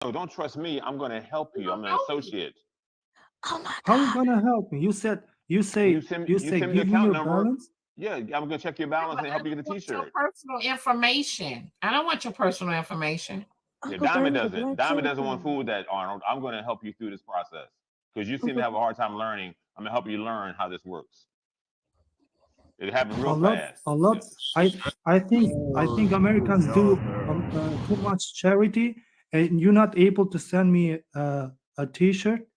No, don't trust me. I'm going to help You you. don't I'm an know me. associate. Oh my How you God. gonna help me? You You say send you you say send me your give me account your number. balance. Yeah, I'm going to check your Yeah, balance but and I help you don't get a want your T-shirt. personal information. I don't want your personal information. Yeah, Uncle Diamond Bernie, the doesn't. black Diamond sugar doesn't want plum. food that Arnold. I'm going to help you through this process because you seem to Uncle, have a hard time learning. I'm going to help you learn how this works. It happens A real lot, fast. a lot. I think Americans do too much charity, and you're not able to send me a T-shirt.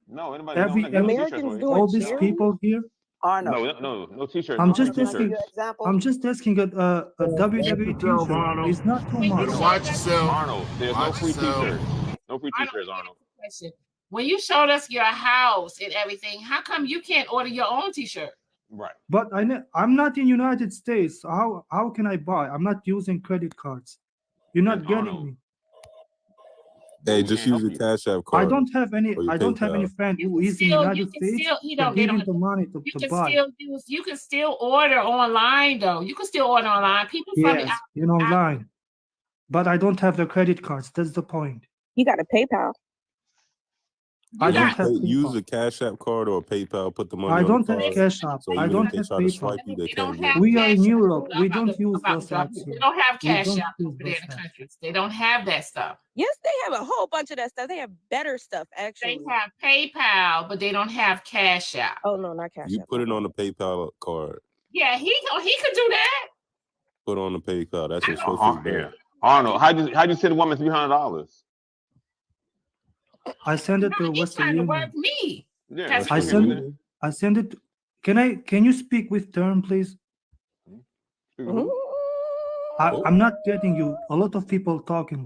No, anybody. I'm Every not giving every T-shirts Americans away. doing all these No, charity? people here. Arnold, no T-shirts. I'm No, no just Arnold, can I give asking. you T-shirts. an example? I'm just asking a Watch WWE yourself, T-shirt. Arnold. It's not too When you much. Better showed watch us, yourself. Arnold, there's no Watch free yourself. T-shirts. No free Arnold, T-shirts, let me ask Arnold. you a question. When you showed us your house and everything, how come you can't order your own T-shirt? Right. But I'm not in United States. How can I buy? I'm not using credit cards. You're Then not getting Arnold, me. then Hey, we just can't use help your you. Cash App I card don't have any. or your I don't have any PayPal. friend You who can is in still, United States he to don't, they give don't, him the money to, you to can buy. still use, you can still order online though. You can still order online. People from the Yes, online. But I don't have the credit cards. That's the point. You got a PayPal. I you don't got, have Use PayPal. a Cash App card or a Paypal. Put the money I on the don't have card. Cash App. So I even don't if they have try to PayPal. swipe you, they they don't can't get have it. We are cash in app. Europe. I'm We don't use about to those drop apps you. They here. don't have We cash don't app use over there those in the apps. countries. They don't have that stuff. Yes, they have a whole bunch of that stuff. They have better stuff, They actually. have PayPal, but they don't have cash app. Oh no, not Cash You App. put it on the PayPal card. Yeah, he could do that. Put on the PayPal. That's what Sophie's Yeah. doing. Arnold, how'd you send a woman $300? I send it to No, he's Western trying to work Union. me. Yeah, That's I Western send Union. it. I send it. Can you speak with term, please? I'm not getting you. A lot of people talking.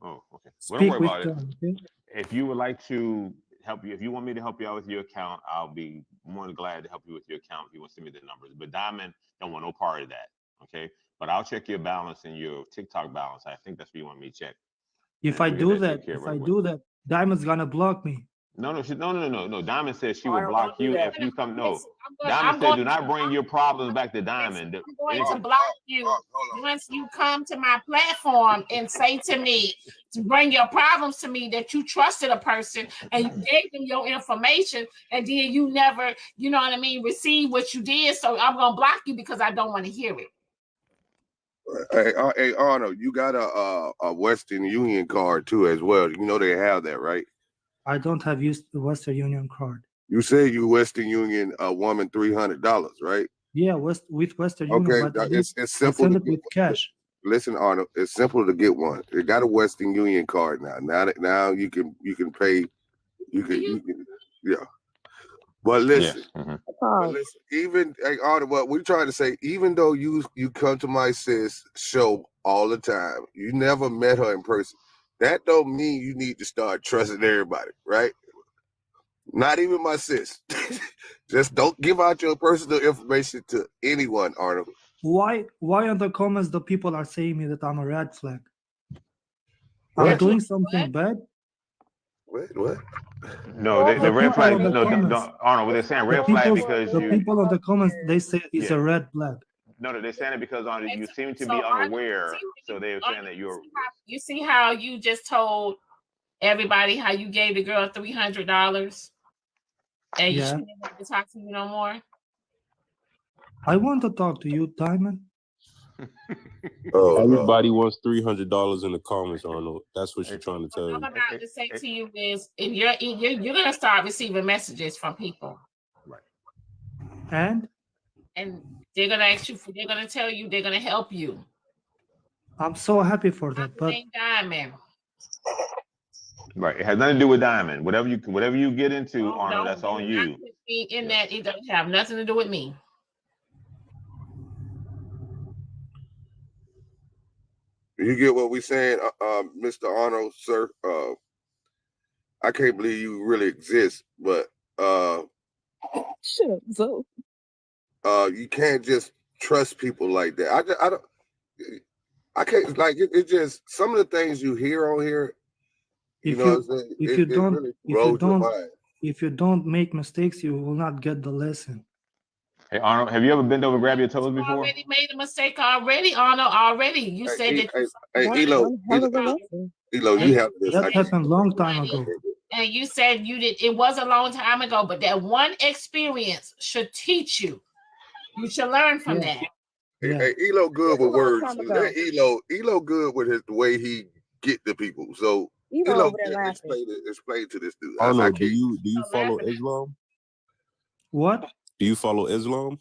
Oh, okay. Well, don't Speak worry with about it. term. Okay? If you would like to help you, if you want me to help you out with your account, I'll be more than glad to help you with your account if you want to send me the numbers. But Diamond don't want no part of that. Okay. But I'll check your balance and your TikTok balance. I think that's what you want me to check. If And I we'll get do that that, taken care of if right I away. do that, Diamond's gonna block me. No. Diamond says she will Arnold, block don't do you that. if you come. No. Listen, Diamond said do not bring your problems back to Diamond. I'm going to block you once you come to my platform and say to me to bring your problems to me that you trusted a person and you gave them your information and then you never, you know what I mean, receive what you did. So I'm gonna block you because I don't want to hear it. Hey, Arnold, you got a Western Union card too as well. You know they have that, right? I don't have used the Western Union card. You say you Western Union a woman $300, right? Yeah, with Western Okay, Union, but it's I simple. send To it with cash. listen, Arnold, it's simple to get one. They got a Western Union card now. Now you can pay. You can yeah. But listen, even Arnold, what we're trying to say, even though you come to my sis show all the time, you never met her in person. That don't mean you need to start trusting everybody, right? Not even my sis. Just don't give out your personal information to anyone, Arnold. Why in the comments the people are saying me that I'm a red flag? What? I'm doing something bad? What? No, the red people flag. on the No, comments. Arnold. They're saying The red flag people, because the you. people on the comments, they say it's Yeah. a red flag. No, they're saying it because you seem to So, be Arnold, unaware. So they're saying that you're. You see how you just told everybody how you gave the girl $300 and Yeah. she didn't want to talk to you no more? I want to talk to you, Diamond. Everybody wants $300 in the comments, Arnold. That's what she's trying to tell What you. I'm about to say to you is, and you're gonna start receiving messages from people, right? And they're gonna ask you for, they're gonna tell you, they're gonna help you. I'm so happy for that. But Diamond. Right. It has nothing to do with Diamond. Whatever you get into, Arnold, that's on you. In that, it doesn't have nothing to do with me. You get what we're saying, Mr. Arnold, sir? I can't believe you really exist, but shut up, Zoe. You can't just trust people like that. I can't, like, it just, some of the things you hear on here, if you don't make mistakes, you will not get the lesson. Hey, Arnold, have you ever bent over and grabbed your toes before? Already made a mistake already, Arnold. Already. You said that. Elo, Elo, you have this. That happened a long time ago. And you said you did. It was a long time ago, but that one experience should teach you. You should learn from that. Hey, Elo good with words. Let Elo good with the way he get the people. So Elo, explain to this dude. Arnold, do you follow Islam? What? Do you follow Islam?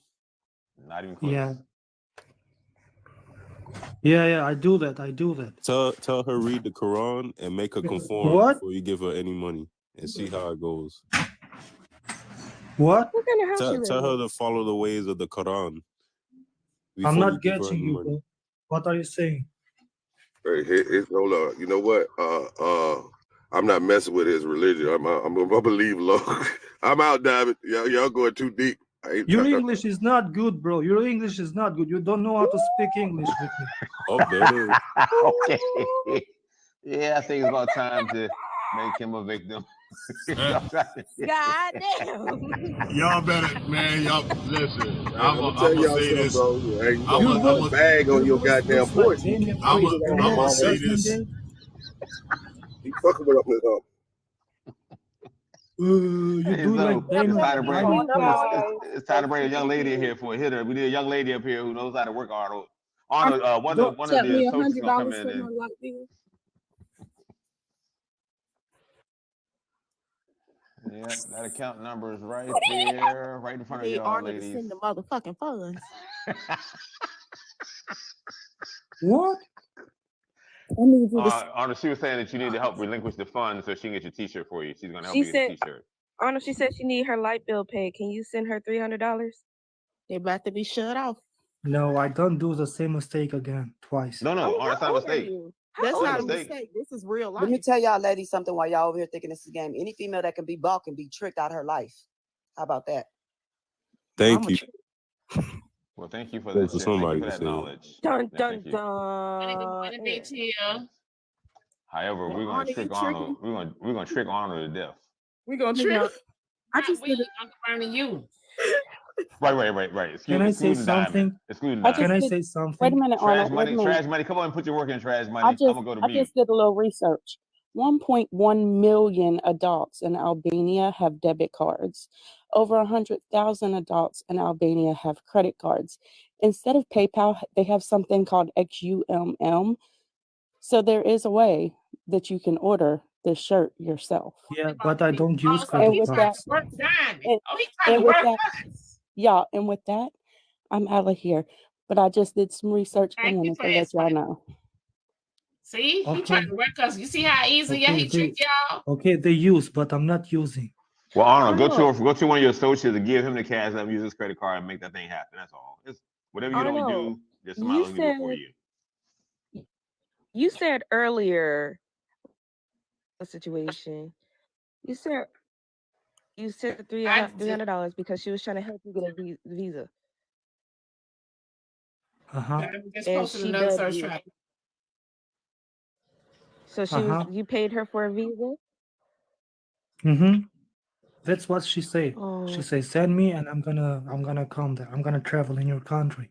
Not even close. Yeah, I do that. Tell her read the Quran and make her conform before you give her any money and see how it goes. What? Tell her to follow the ways of the Quran. I'm not getting you, bro. What are you saying? Hey, hold on. You know what? I'm not messing with his religion. I'm gonna believe Lord. I'm out, David. Y'all going too deep. Your English is not good, bro. Your English is not good. You don't know how to speak English with me. Okay. Yeah, I think it's about time to make him a victim. God damn. Y'all better, man. Y'all listen. I'm gonna gonna say this. I'm gonna bag on your goddamn voice. I'm gonna say this. You fucking with up with You do like it's time to bring a young lady in here for a hitter. We need a young lady up here who knows how to work Arnold. Arnold, one of the associates gonna come in and yeah, that account number is right there, right in front of y'all, ladies. Send the motherfucking funds. What? Arnold, she was saying that you need to help relinquish the funds so she can get your T-shirt for you. She's gonna help you get a T-shirt. Arnold, she said she need her light bill paid. Can you send her $300? They're about to be shut off. No, I don't do the same mistake again twice. No, that's not a mistake. That's not a mistake. This is real life. Let me tell y'all ladies something while y'all over here thinking this is a game. Any female that can be bought can be tricked out of her life. How about that? Thank you. Well, thank you for that. Somebody for that knowledge. Dun dun dun. However, we're gonna trick Arnold. We're gonna trick Arnold to death. We're gonna trick. I just did it. You. Right. Can I say something? Excluding Can I say something? Wait a minute, Arnold. Trash money. Come on and put your work in, trash money. I'm gonna go to I just did a little research. 1.1 million adults in Albania have debit cards. Over 100,000 adults in Albania have credit cards. Instead of PayPal, they have something called XUMM. So there is a way that you can order this shirt yourself. Yeah, but I don't use credit cards. And with that, I'm out of here. But I just did some research and wanted to let y'all know. See, he trying to work us. You see how easy he tricked y'all? Okay, they use, but I'm not using. Well, Arnold, go to one of your associates and give him the cash and use his credit card and make that thing happen. That's all. It's whatever you don't do, just somebody will do it for you. You said earlier a situation. You said $300 because she was trying to help you get a visa. And she does you. So you paid her for a visa? That's what she said. She said, "Send me, and I'm gonna come there. I'm gonna travel in your country."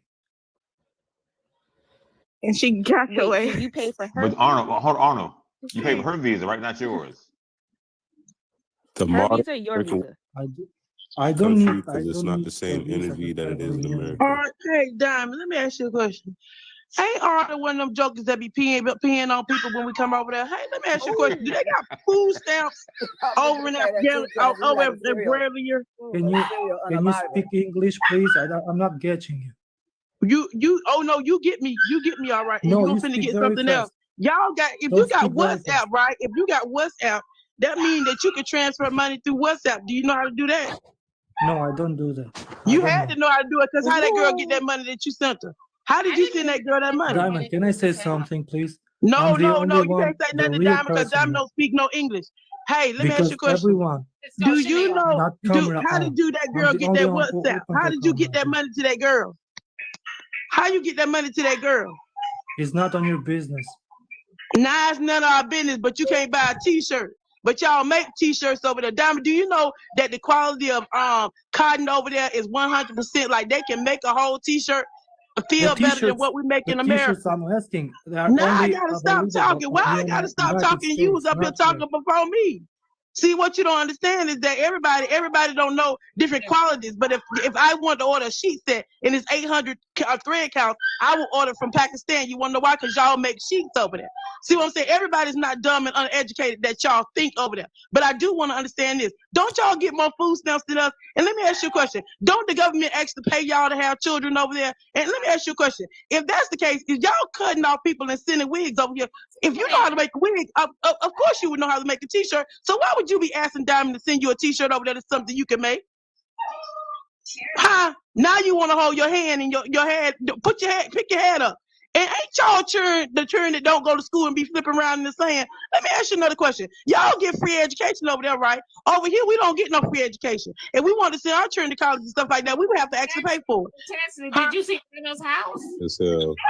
And she got away. You paid for her. But Arnold, you paid for her visa, right? Not yours. The her visa, your visa. I don't need. Because it's not the same energy that it is in America. All right, hey Diamond, let me ask you a question. Ain't Arnold one of them jokers that be peeing on people when we come over there? Hey, let me ask you a question. Do they got food stamps over in that over at Bradley? Can you speak English, please? I'm not getting you. You get me all right. No, you're finna get something else. Y'all got if you got WhatsApp, right? If you got WhatsApp, that means that you can transfer money through WhatsApp. Do you know how to do that? No, I don't do that. You had to know how to do it because how that girl get that money that you sent her? How did you send that girl that money? Diamond, can I say something, please? No. You can't say nothing to Diamond because Diamond don't speak no English. Hey, let me ask you a question. Everyone, do you know how did that girl get that WhatsApp? How did you get that money to that girl? How you get that money to that girl? It's not on your business. Nah, it's none of our business, but you can't buy a t-shirt. But y'all make t-shirts over there. Diamond, do you know that the quality of cotton over there is 100%? Like they can make a whole t-shirt feel better than what we make in America. T-shirts I'm asking. Now I gotta stop talking. Why I gotta stop talking? You was up here talking before me. See, what you don't understand is that everybody don't know different qualities. But if I want to order a sheet set and it's 800 thread count, I will order from Pakistan. You want to know why? Because y'all make sheets over there. See what I'm saying? Everybody's not dumb and uneducated that y'all think over there. But I do want to understand this. Don't y'all get more food stamps than us? And let me ask you a question. Don't the government actually pay y'all to have children over there? And let me ask you a question. If that's the case, is y'all cutting off people and sending wigs over here? If you know how to make a wig, of course you would know how to make a t-shirt. So why would you be asking Diamond to send you a t-shirt over there to something you can make? Huh? Now you want to hold your hand in your head, pick your head up. And ain't y'all the children that don't go to school and be flipping around in the sand? Let me ask you another question. Y'all get free education over there, right? Over here, we don't get no free education. If we want to send our children to college and stuff like that, we would have to actually pay for it. Did you see Bruno's house?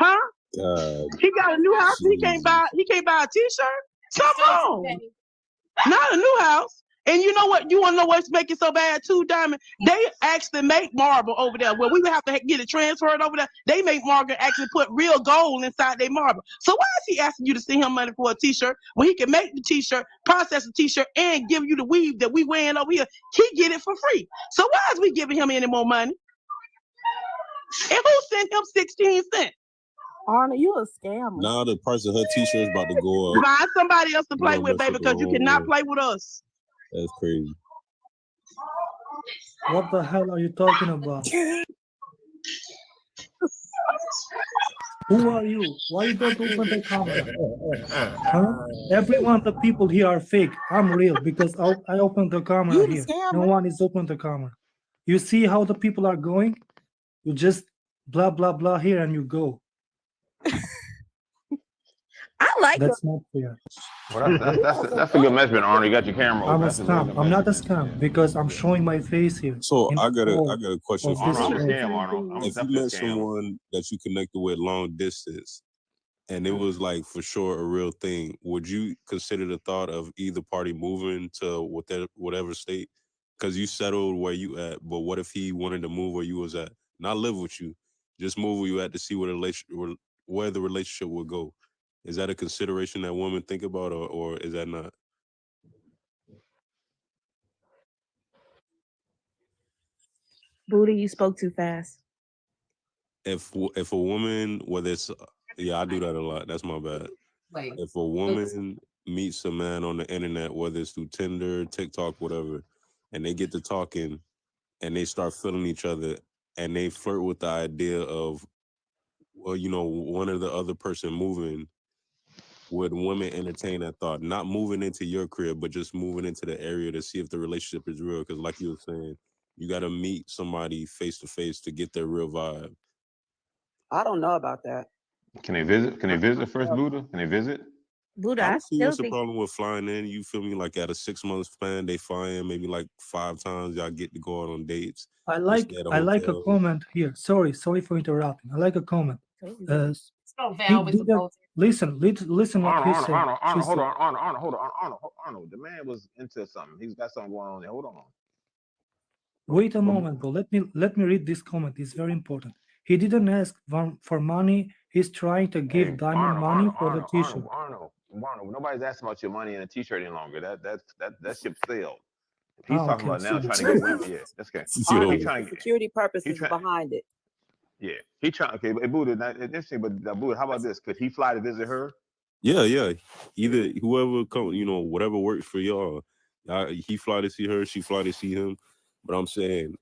Huh? God. He got a new house. He can't buy a t-shirt. Something wrong. Not a new house. And you know what? You want to know what's making so bad too, Diamond? They actually make marble over there. Well, we would have to get it transferred over there. They make marble and actually put real gold inside their marble. So why is he asking you to send him money for a t-shirt when he can make the t-shirt, process the t-shirt, and give you the weave that we wearing over here? He get it for free. So why is we giving him any more money? And who sent him 16 cents? Arnold, you a scammer. Now the price of her t-shirt is about to go up. Find somebody else to play with, baby, because you cannot play with us. That's crazy. What the hell are you talking about? Who are you? Why you don't open the camera? Huh? Everyone, the people here are fake. I'm real because I opened the camera here. No one is open the camera. You see how the people are going? You just blah blah blah here and you go. I like that's not fair. Well, that's a good measurement, Arnold. You got your camera open. I'm a scam. I'm not a scam because I'm showing my face here. So I got a question for you. Arnold. If you met someone that you connected with long distance and it was like for sure a real thing, would you consider the thought of either party moving to whatever state? Because you settled where you at, but what if he wanted to move where you was at? Not live with you, just move where you at to see where the relationship would go. Is that a consideration that women think about, or is that not? Booty, you spoke too fast. If a woman, whether it's I do that a lot. That's my bad. If a woman meets a man on the internet, whether it's through Tinder, TikTok, whatever, and they get to talking, and they start feeling each other, and they flirt with the idea of, well, one of the other person moving. Would women entertain that thought? Not moving into your crib, but just moving into the area to see if the relationship is real. Because like you were saying, you got to meet somebody face to face to get their real vibe. I don't know about that. Can they visit? Can they visit first, Buddha? Can they visit? Buddha, I don't see what's the problem with flying in. You feel me? Like at a 6 month span, they fly in maybe like 5 times. Y'all get to go out on dates. I like a comment here. Sorry for interrupting. I like a comment. Listen what he said. Arnold, hold on. Arnold. The man was into something. He's got something going on there. Hold on. Wait a moment, bro. Let me read this comment. It's very important. He didn't ask for money. He's trying to give Diamond money for the t-shirt. Arnold, nobody's asking about your money and a t-shirt any longer. That ship sailed. He's talking about now trying to get women. Yeah, that's okay. He's trying to security purposes behind it. Yeah, he trying. Okay, but Buddha, interesting. But Buddha, how about this? Could he fly to visit her? Yeah. Either whoever come, whatever works for y'all. He fly to see her, she fly to see him. But I'm saying,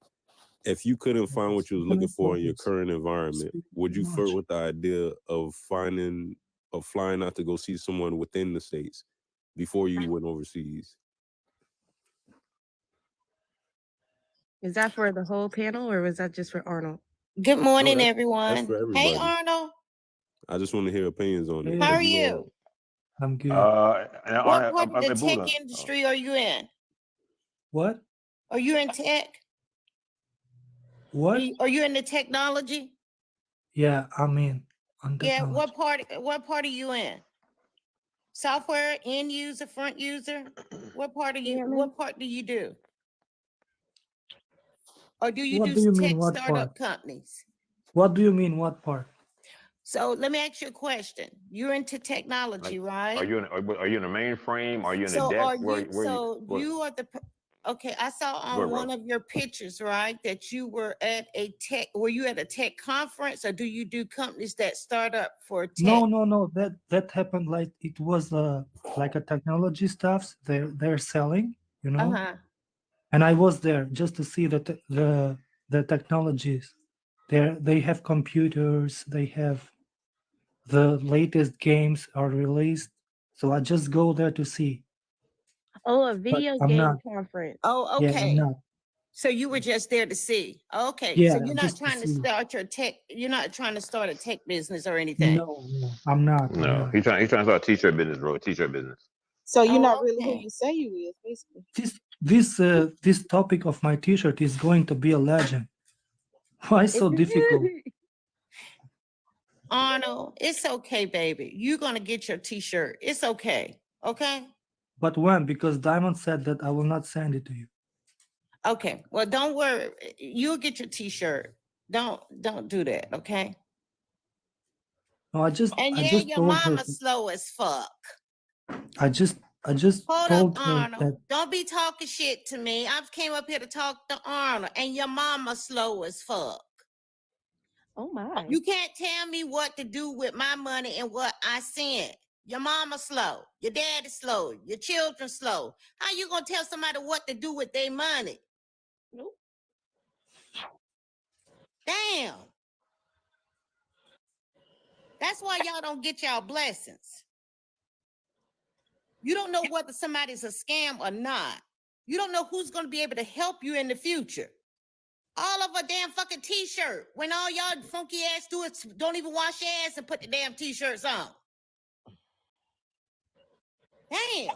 if you couldn't find what you was looking for in your current environment, would you flirt with the idea of flying out to go see someone within the States before you went overseas? Is that for the whole panel or was that just for Arnold? Good morning, everyone. Hey, Arnold. I just want to hear opinions on it. How are you? I'm good. What part of the tech industry are you in? What? Are you in tech? What? Are you in the technology? Yeah, I'm in. Yeah, what part are you in? Software, end user, front user? What part do you do? Or do you do tech startup companies? What do you mean? What part? So let me ask you a question. You're into technology, right? Are you in a mainframe? Are you in a So deck? are Where you? So you are the. Okay, I saw on one of your pictures, right, that you were at a tech. Were you at a tech conference, or do you do companies that start up for tech? No. That happened like it was like a technology stuff they're selling, you know. And I was there just to see the technologies. They have computers. They have the latest games are released. So I just go there to see. Oh, a video game conference. Oh, Yeah, okay. I'm not. So you were just there to see. Okay. Yeah, So you're not just trying to start your tech. You're not trying to start a tech business or anything. No, I'm not. No, he's trying to start a t-shirt business, bro. T-shirt business. So you're not really who you say you is, basically. This topic of my T-shirt is going to be a legend. Why so difficult? Arnold, it's okay, baby. You're gonna get your T-shirt. It's okay. Okay. But when? Because Diamond said that I will not send it to you. Okay. Well, don't worry. You'll get your T-shirt. Don't do that. Okay. No, I just Your told her. mama slow as fuck. I just Hold told up, her Arnold. that Don't be talking shit to me. I came up here to talk to Arnold, and your mama slow as fuck. Oh my. You can't tell me what to do with my money and what I sent. Your mama slow. Your daddy slow. Your children slow. How you gonna tell somebody what to do with their money? Nope. Damn. That's why y'all don't get y'all blessings. You don't know whether somebody's a scam or not. You don't know who's going to be able to help you in the future. All of a damn fucking T-shirt. When all y'all funky ass do is don't even wash your ass and put the damn T-shirts on. Damn.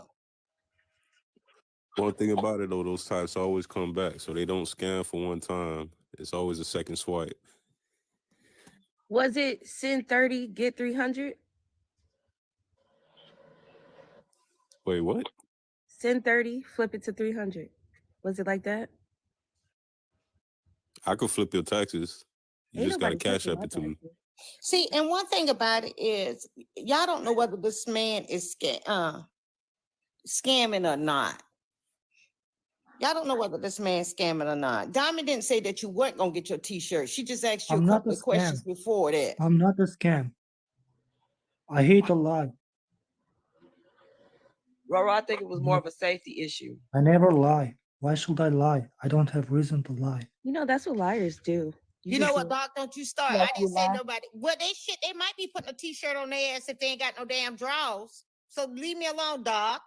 One thing about it though, those types always come back, so they don't scam for one time. It's always a second swipe. Was it send 30, get 300? Wait, what? Send 30, flip it to 300. Was it like that? I could flip your taxes. You just gotta cash app it to me. See, and one thing about it is, y'all don't know whether this man is scamming or not. Y'all don't know whether this man's scamming or not. Diamond didn't say that you weren't gonna get your T-shirt. She just asked you a couple of questions before that. I'm not a scam. I hate a lie. Roro, I think it was more of a safety issue. I never lie. Why should I lie? I don't have reason to lie. You know, that's what liars do. You know what, Doc? Don't you start. I didn't say nobody. Well, they might be putting a T-shirt on their ass if they ain't got no damn drawers. So leave me alone, Doc.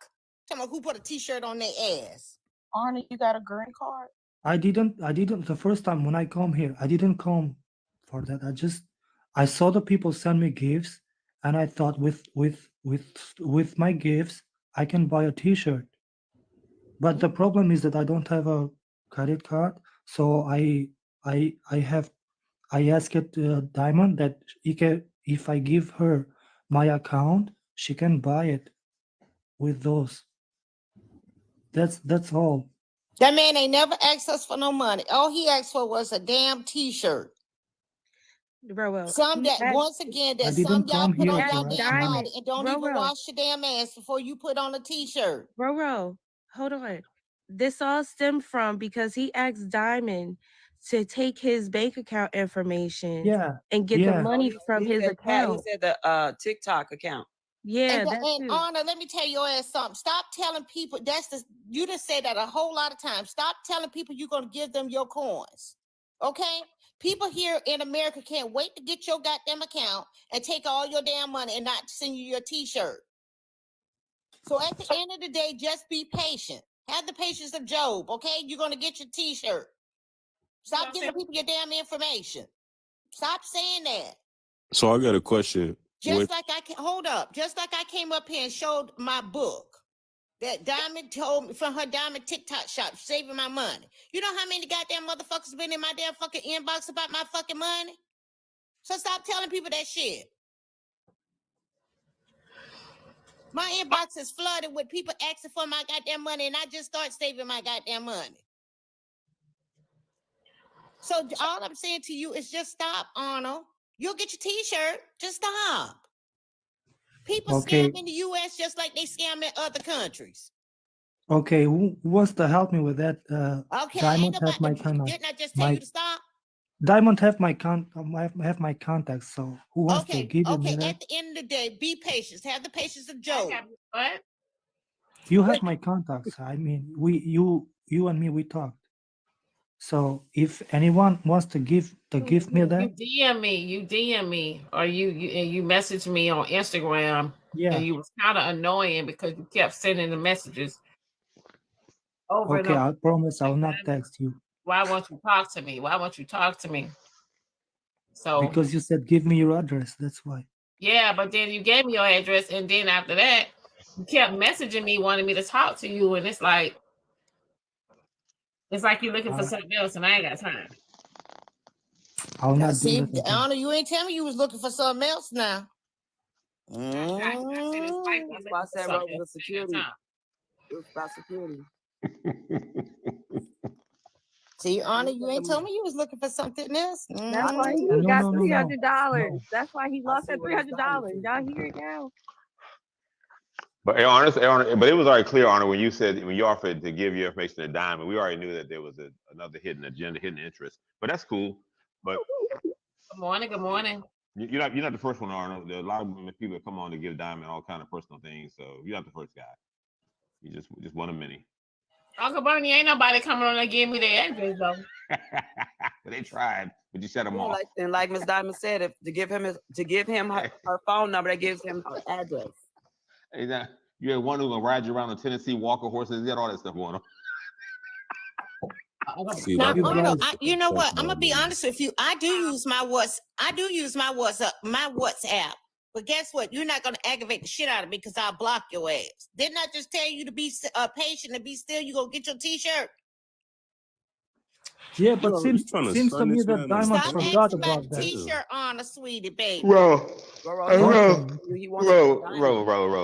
Tell me who put a T-shirt on their ass. Arnie, you got a green card? I didn't. The first time when I come here, I didn't come for that. I saw the people send me gifts, and I thought with my gifts, I can buy a T-shirt. But the problem is that I don't have a credit card, so I asked Diamond that if I give her my account, she can buy it with those. That's all. That man ain't never asked us for no money. All he asked for was a damn T-shirt. Bro, some that once again that some y'all put on y'all damn body and don't even wash your damn ass before you put on a T-shirt. Bro, hold on. This all stemmed from because he asked Diamond to take his bank account information and get the money from his account. He said the TikTok account. Yeah, and Anna, let me tell your ass something. Stop telling people you just say that a whole lot of times. Stop telling people you're gonna give them your coins. Okay? People here in America can't wait to get your goddamn account and take all your damn money and not send you your T-shirt. So at the end of the day, just be patient. Have the patience of Job, okay? You're gonna get your T-shirt. Stop giving people your damn information. Stop saying that. So I got a question. Just like I came up here and showed my book that Diamond told me from her Diamond TikTok shop, saving my money. You know how many goddamn motherfuckers been in my damn fucking inbox about my fucking money? So stop telling people that shit. My inbox is flooded with people asking for my goddamn money, and I just start saving my goddamn money. So all I'm saying to you is just stop, Arnold. You'll get your T-shirt. Just stop. People scam in the U.S. just like they scam in other countries. Okay, who wants to help me with that? Okay, Diamond have my contact. Didn't I just tell you to stop? Diamond have my have my contacts. So who wants to give me that? At the end of the day, be patient. Have the patience of Job. What? You have my contacts. I mean, you and me, we talked. So if anyone wants to give me that, you DM me, or you message me on Instagram. Yeah. And you was kind of annoying because you kept sending the messages over and okay, over. I promise I'll not text you. Why won't you talk to me? Why won't you talk to me? So because you said give me your address. That's why. Yeah, but then you gave me your address, and then after that, you kept messaging me, wanting me to talk to you, and it's like you're looking for something else, and I ain't got time. I'll not see, do that. Anna, you ain't telling me you was looking for something else now. That's why I said it was security. It was about security. See, Anna, you ain't told me you was looking for something else. That's why he got $300. That's why he lost that $300. Y'all hear it now? But but it was already clear, Arnold, when you offered to give your information to Diamond, we already knew that there was another hidden agenda, hidden interest. But that's cool. But good morning. You're not the first one, Arnold. There are a lot of people that come on to give Diamond all kind of personal things. So you're not the first guy. You just one of many. Uncle Bernie, ain't nobody coming on and give me their address though. But they tried, but you shut them off. Like Miss Diamond said, to give him her phone number, that gives him her address. Hey, now, you had one who's gonna ride you around on Tennessee Walker horses. You got all that stuff going on. Now, Arnold, you know what? I'm gonna be honest with you. I do use my WhatsApp. But guess what? You're not gonna aggravate the shit out of me because I'll block your ass. Didn't I just tell you to be patient and be still? You gonna get your T-shirt. Yeah, but seems to me that Diamond forgot about that. T-shirt on a sweetie baby. Roll.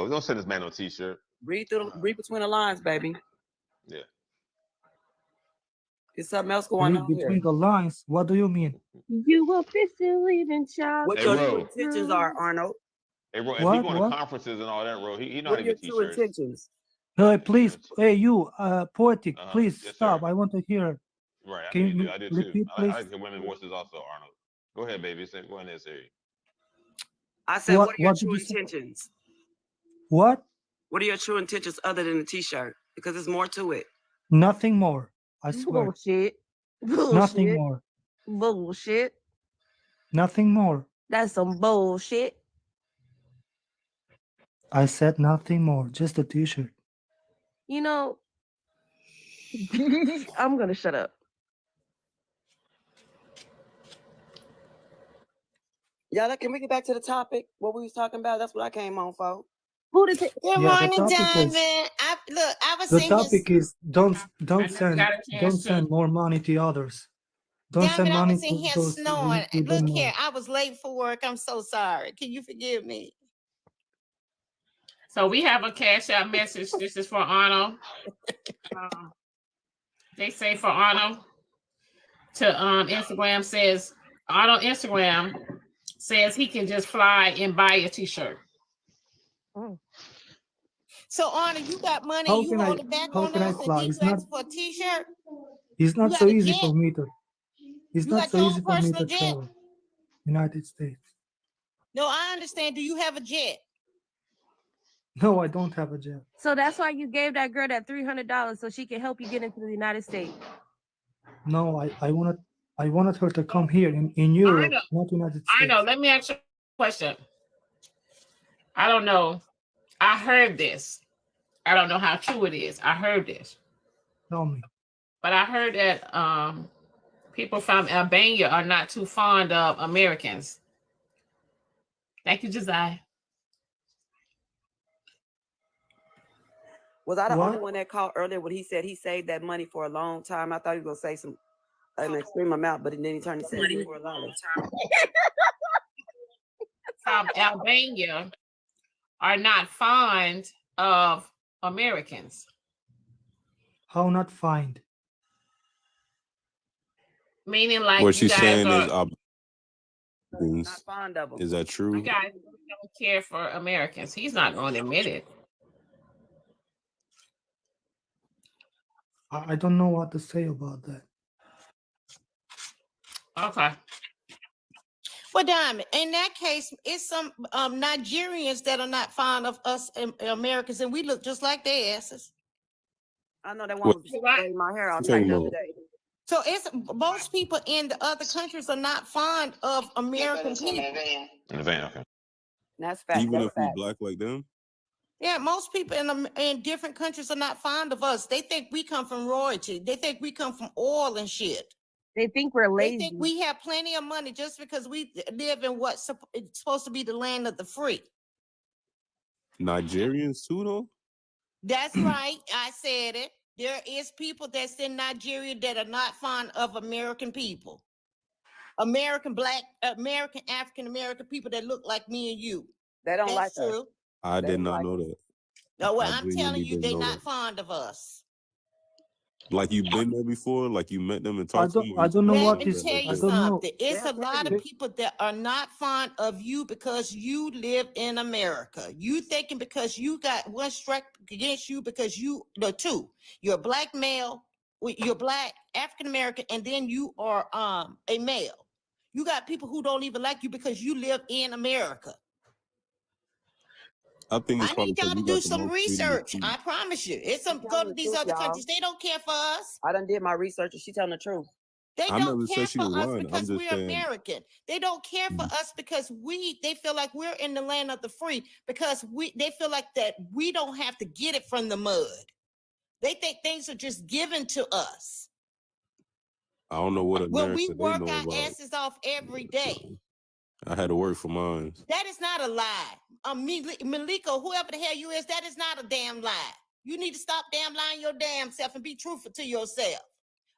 Don't send this man no T-shirt. Read between the lines, baby. Yeah. There's something else going on between here. the lines. What do you mean? You officially been child. What your true intentions are, Arnold? Hey, Ro, if you going to conferences and all that, Ro, he not even T-shirts. What are your true intentions? No, please, hey, you, Poetic, please stop. I want to hear. Right, Can I do repeat, too. Please? I like the women's voices also, Arnold. Go ahead, baby. Go ahead and say. I said, what are your true intentions? What? What are your true intentions other than the T-shirt? Because there's more to it. Nothing more. I swear. Bullshit. Nothing more. Bullshit. Nothing more. That's some bullshit. I said nothing more. Just a T-shirt. You know, I'm gonna shut up. Y'all, can we get back to the topic? What we was talking about? That's what I came on for. Who did it? Good morning, Diamond. I was the saying topic is don't send more money to others. Don't send money to here those snowing. Look here, I was late for work. I'm so sorry. Can you forgive me? So we have a CashApp message. This is for Arnold. They say for Arnold to Instagram says Arnold Instagram says he can just fly and buy a T-shirt. So Arnold, you got money. You hold it back on us and you ask for a T-shirt. It's not so easy for me to. It's not so easy for me to travel. United States. No, I understand. Do you have a jet? No, I don't have a jet. So that's why you gave that girl that $300 so she can help you get into the United States. No, I wanted her to come here in Europe, not United States. I know. Let me ask you a question. I don't know. I heard this. I don't know how true it is. I heard this. Tell me. But I heard that people from Albania are not too fond of Americans. Thank you, Josiah. Was I the only one that called earlier when he said he saved that money for a long time? I thought he was going to say an extreme amount, but then he turned to say for a long time. From Albania are not fond of Americans. How not fond? Meaning like what she's saying is not fond of them. is that true? You guys don't care for Americans. He's not going to admit it. I don't know what to say about that. Okay. Well, Diamond, in that case, it's some Nigerians that are not fond of us Americans, and we look just like their asses. I know that one was braiding my hair out like the other day. So it's most people in the other countries are not fond of American people. In the van, okay. That's fact. Even That's if we fact. black like them? Yeah, most people in different countries are not fond of us. They think we come from royalty. They think we come from oil and shit. They think we're lazy. They think we have plenty of money just because we live in what's supposed to be the land of the free. Nigerians too, though? That's right. I said it. There is people that's in Nigeria that are not fond of American people. American black, American African American people that look like me and you. They don't That's like true. us. I did not know that. No, well, I I'm telling genuinely you, didn't they're know not that. fond of us. Like you've been there before? Like you met them and talked to them? I don't know Let what me is. tell I you don't know. something. It's a lot of people that are not fond of you because you live in America. You thinking because you got one strike against you because the two. You're a black male, you're black, African American, and then you are a male. You got people who don't even like you because you live in America. I think it's I probably need y'all because to you do got the some most freedom to research. speak. I promise you. It's some go to these other countries. They don't care for us. I done did my research and she telling the truth. They I don't never care said she for was us lying. I'm because just we're saying. American. They don't care for us because they feel like we're in the land of the free because they feel like that we don't have to get it from the mud. They think things are just given to us. I don't know what Well, we America they work know our about. asses off every day. I had to work for mine. That is not a lie. Maliko, whoever the hell you is, that is not a damn lie. You need to stop damn lying your damn self and be truthful to yourself.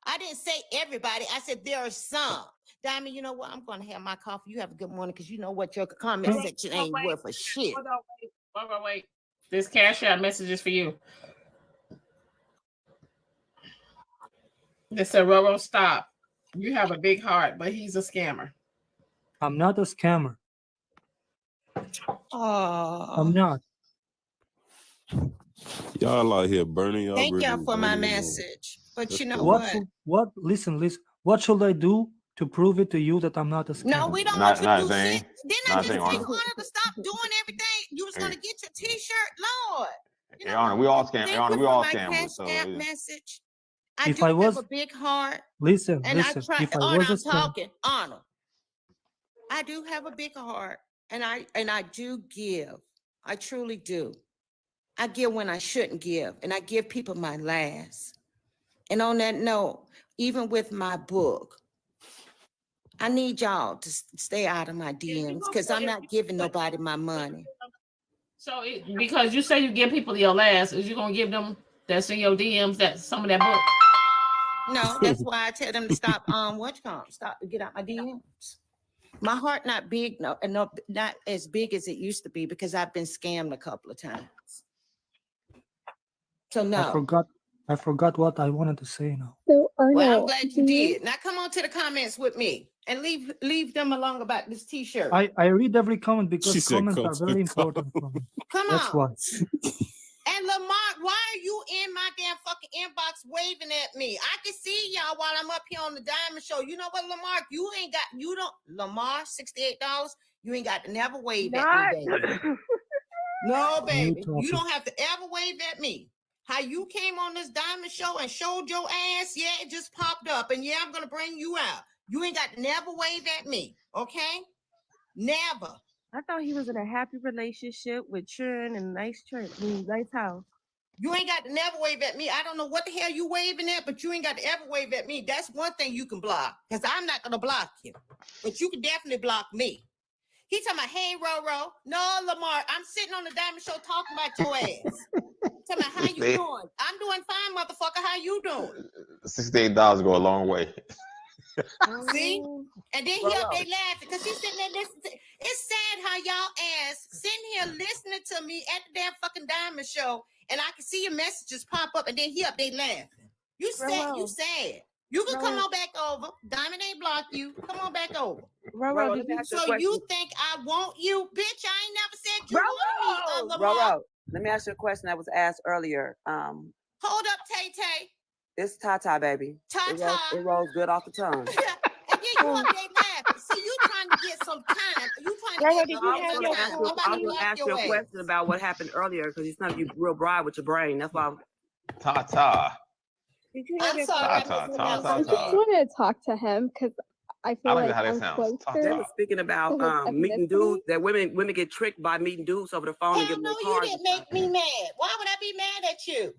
I didn't say everybody. I said there are some. Diamond, you know what? I'm going to have my coffee. You have a good morning because you know what? Your comment section ain't worth a shit. Hold on, wait. This CashApp message is for you. They said, Roro, stop. You have a big heart, but he's a scammer. I'm not a scammer. I'm not. Y'all out here burning y'all Thank bridges. y'all for my don't even know. message. But That's you know crazy. what? Listen. What should I do to prove it to you that I'm not a scammer? No, we don't want you to do Zane. shit. Didn't I Not just Zane, say you Arnold. wanted to stop doing everything? You was going to get your t-shirt? Lord. You Hey, know Arnold, what? we all scam. Hey, Thank Arnold, you we for all my scammers. So CashApp message. If do I was- have a big heart. Listen. And I try, If I Arnold, was a I'm scammer, talking, Arnold. I do have a big heart, and I do give. I truly do. I give when I shouldn't give, and I give people my last. And on that note, even with my book, I need y'all to stay out of my DMs because I'm not giving nobody my money. So because you say you give people your last, is you gonna give them that's in your DMs that some of that book? No, that's why I tell them to stop. Stop to get out my DMs. My heart not big, no, not as big as it used to be because I've been scammed a couple of times. So no. I forgot what I wanted to say now. Well, I'm glad you did. Now come on to the comments with me and leave them alone about this t-shirt. I read every comment She because said comments come are to very the important for me. Come That's on. why. And Lamar, why are you in my damn fucking inbox waving at me? I can see y'all while I'm up here on the Diamond Show. You know what, Lamar? Lamar, $68, you ain't got to never wave at me, baby. No, baby. You don't have to ever wave at me. How you came on this Diamond Show and showed your ass, yeah, it just popped up. And yeah, I'm going to bring you out. You ain't got to never wave at me, okay? Never. I thought he was in a happy relationship with children and nice house. You ain't got to never wave at me. I don't know what the hell you waving at, but you ain't got to ever wave at me. That's one thing you can block, because I'm not going to block you. But you can definitely block me. He talking about, hey, Roro. No, Lamar, I'm sitting on the Diamond Show talking about your ass. Talking about, how you doing? I'm doing fine, motherfucker. How you doing? $68 go a long way. See? And then he up there laughing because he's sitting there listening. It's sad how y'all ass sitting here listening to me at the damn fucking Diamond Show, and I can see your messages pop up, and then he up there laughing. You sad. You sad. You can come on back over. Diamond ain't blocked you. Come on back over. Roro, So you think I want you? Bitch, I ain't never said you wanted me, Lamar. Roro, let me ask you a question that was asked earlier. Hold up, Tay-Tay. It's Tata, baby. Tata. It rolls good off the tongue. And then you up there laughing. See, you trying to get some time. You trying to get I'm going to ask you a question about what happened earlier because you sound like you real bright with your brain. That's why. Tata. Did you have I'm sorry. I just wanted to talk to him because I feel like I'm closer. They were speaking about meeting dudes, that women get tricked by meeting dudes over the phone and giving them No, cards. you didn't make me mad. Why would I be mad at you?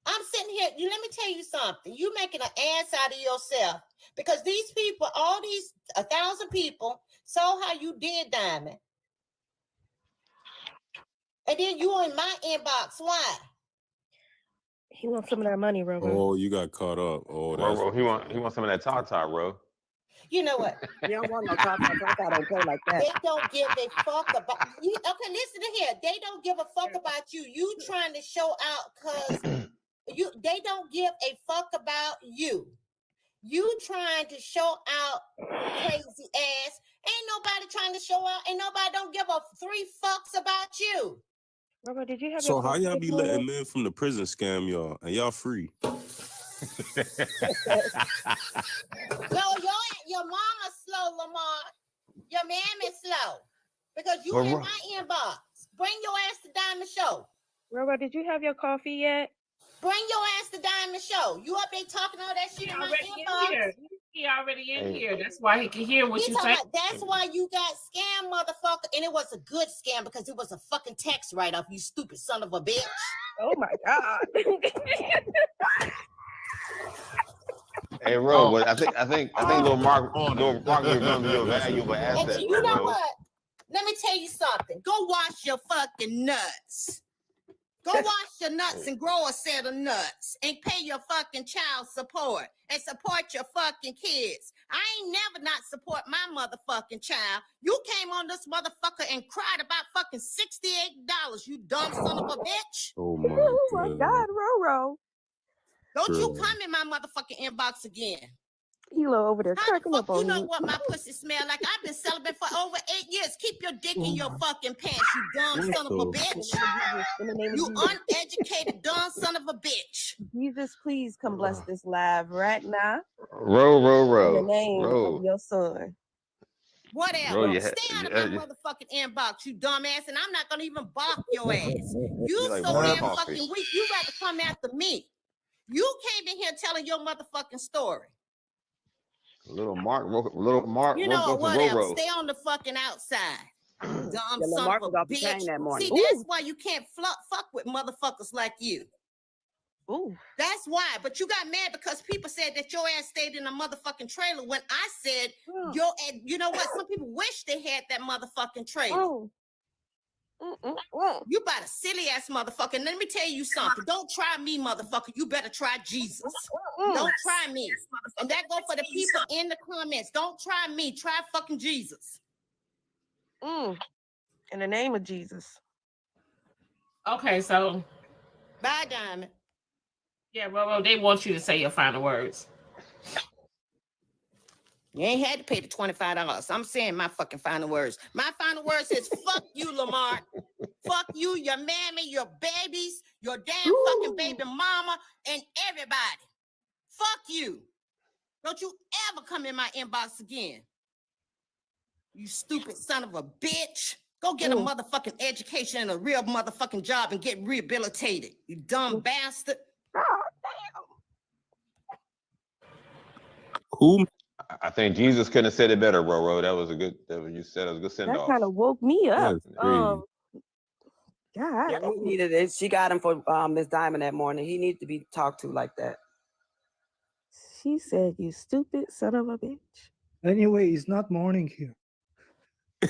I'm sitting here. Let me tell you something. You making an ass out of yourself because these people, all these 1,000 people, saw how you did, Diamond, and then you in my inbox. Why? He wants some of that money, Roro. Oh, you got caught up. Oh, that's Roro, he wants some of that Tata, Ro. You know what? You don't want no Tata. Tata don't play like that. They don't give a fuck about you. Okay, listen to here. They don't give a fuck about you. You trying to show out because they don't give a fuck about you. You trying to show out crazy ass. Ain't nobody trying to show out. Ain't nobody don't give a 3 fucks about you. Roro, did you have so how y'all be letting men from the prison scam y'all and y'all free? Yo, your mama slow, Lamar. Your man is slow. Because you in my inbox. Bring your ass to Diamond Show. Roro, did you have your coffee yet? Bring your ass to Diamond Show. You up there talking all that shit in my inbox. He already in here. That's why he can hear what you say. That's why you got scammed, motherfucker. And it was a good scam because it was a fucking tax write-off, you stupid son of a bitch. Oh my God. Hey, Ro, but I think little Mark is going to be a valuable asset. You know what? Let me tell you something. Go wash your fucking nuts. Go wash your nuts and grow a set of nuts and pay your fucking child support and support your fucking kids. I ain't never not support my motherfucking child. You came on this motherfucker and cried about fucking $68, you dumb son of a bitch. Oh my God, Roro. Don't you come in my motherfucking inbox again. Hilo over there cracking up on you know what my pussy smell like? I've been celibate for over 8 years. Keep your dick in your fucking pants, you dumb son of a bitch. You uneducated dumb son of a bitch. Jesus, please come bless this live right now. Ro. In the name of your son. Whatever. Stay out of my motherfucking inbox, you dumbass, and I'm not gonna even block your ass. You like so damn fucking weak. You rather come after me. You came in here telling your motherfucking story. Little Mark, you know whatever. Stay on the fucking outside. Dumb son of a bitch. See, that's why you can't fuck with motherfuckers like you. Ooh. That's why. But you got mad because people said that your ass stayed in a motherfucking trailer when I said you know what? Some people wish they had that motherfucking trailer. You about a silly ass motherfucker. And let me tell you something. Don't try me, motherfucker. You better try Jesus. Don't try me. And that go for the people in the comments. Don't try me. Try fucking Jesus. In the name of Jesus. Okay, so. Bye, Diamond. Yeah, Roro, they want you to say your final words. You ain't had to pay the $25. I'm saying my fucking final words. My final words is fuck you, Lamar. Fuck you, your mammy, your babies, your damn fucking baby mama, and everybody. Fuck you. Don't you ever come in my inbox again. You stupid son of a bitch. Go get a motherfucking education and a real motherfucking job and get rehabilitated. You dumb bastard. Oh, damn. Who? I think Jesus couldn't have said it better, Roro. That was a good send off. That kind of woke me up. God. Yeah, he needed it. She got him for Miss Diamond that morning. He needed to be talked to like that. She said, "You stupid son of a bitch." Anyway, it's not morning here.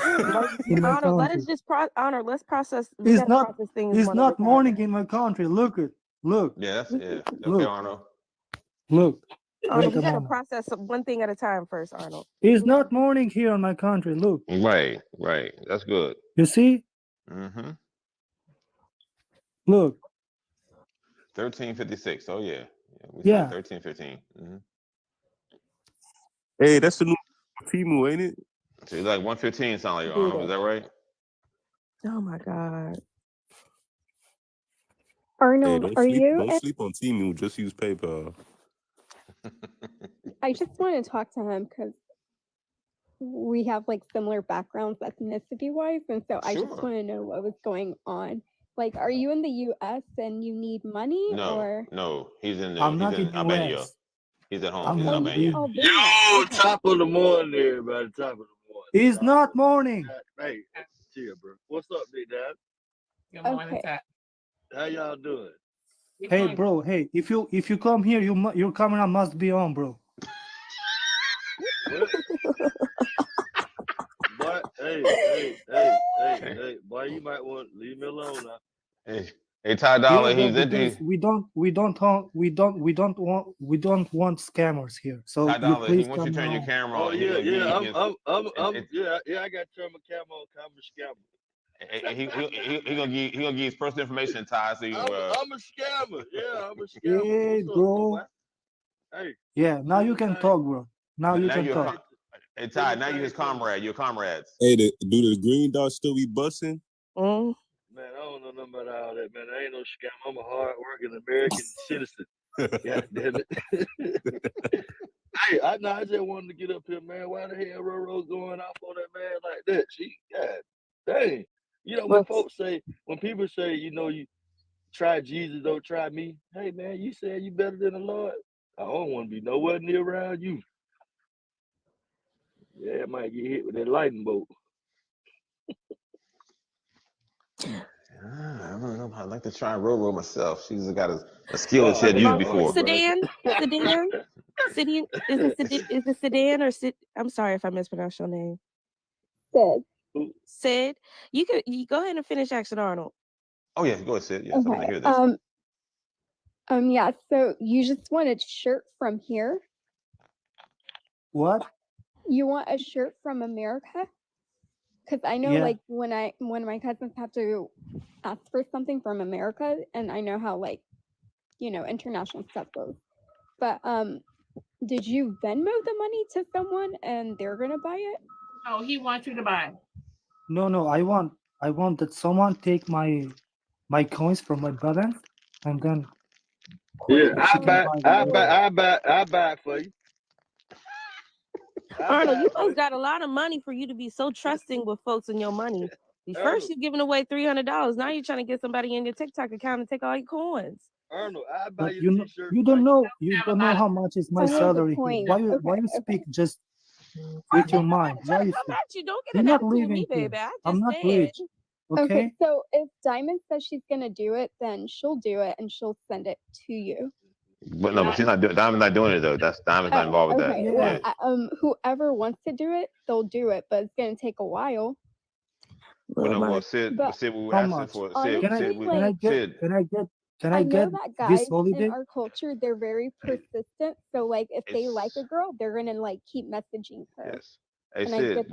Honor, let us just let's process. It's not. It's not morning in my country. Look. Yeah, okay, Arnold. Look. We gotta process one thing at a time first, Arnold. It's not morning here in my country. Look. Right. That's good. You see? Mm-hmm. Look. 13:56. Oh yeah. 13:15. Mm-hmm. Hey, that's the new Timu, ain't it? So it's like 115 sound like Arnold. Is that right? Oh my God. Arnold, Hey, don't sleep on Timu. Just use PayPal. I just want to talk to him because we have like similar backgrounds ethnicity wise, and so I just want to know what was going on. Like, are you in the U.S. and you need money? No, he's in Albania. He's at home. He's in Albania. Yo, top of the morning, everybody. Top of the morning. It's not morning. Hey, chill, bro. What's up, Big Dad? Good morning, Ty. How y'all doing? Hey, bro. Hey, if you come here, your camera must be on, bro. But hey, boy, you might want to leave me alone now. Hey, Ty Dollar, he's because we don't want scammers here. So Ty Dollar, he please wants you to turn your camera on. Oh yeah, I got to turn my camera on. I'm a scammer. He gonna give his personal information, Ty. So I'm a scammer. Yeah, I'm a scammer. Hey, bro. Hey. Yeah, now you can talk, bro. Now you can talk. Hey, Ty, now you're his comrade. You're comrades. Hey, do the green dots still be busting? Man, I don't know nothing about all that, man. I ain't no scam. I'm a hard-working American citizen. God damn it. Hey, I just wanted to get up here, man. Why the hell Roro going off on that man like that? God dang. You know, when people say, you know, you try Jesus, don't try me. Hey, man, you said you better than the Lord. I don't want to be nowhere near around you. Yeah, I might get hit with that lightning bolt. I don't know. I'd like to try Roro myself. She's got a skill that she had used before. Sedan. Is it Sedan or Sid? I'm sorry if I mispronounced your name. Sid. You go ahead and finish asking Arnold. Oh yeah, go ahead, Sid. Yes, okay. I want to hear this. Yeah. So you just want a shirt from here? What? You want a shirt from America? Because I know, like, when my cousins have to ask for something from America, and I know how, like, you know, international stuff goes. But did you Venmo the money to someone and they're gonna buy it? Oh, he wants you to buy. No, I want that someone take my coins from my balance and then. Yeah, I buy it for you. Arnold, you folks got a lot of money for you to be so trusting with folks and your money. First, you're giving away $300. Now you're trying to get somebody in your TikTok account and take all your coins. Arnold, I buy but you don't know how much is my salary. Why you speak just with your mind? Why you speak? You don't get an attitude with me, baby. I'm not rich. Okay. So if Diamond says she's gonna do it, then she'll do it and she'll send it to you. But no, but she's not doing. Diamond's not doing it though. Diamond's not involved with that. Well, whoever wants to do it, they'll do it, but it's gonna take a while. Well, Sid, we were asking for. Can I get that guys this holiday? in our culture, they're very persistent. So like, if they like a girl, they're gonna like keep messaging her. Yes. Hey, Sid,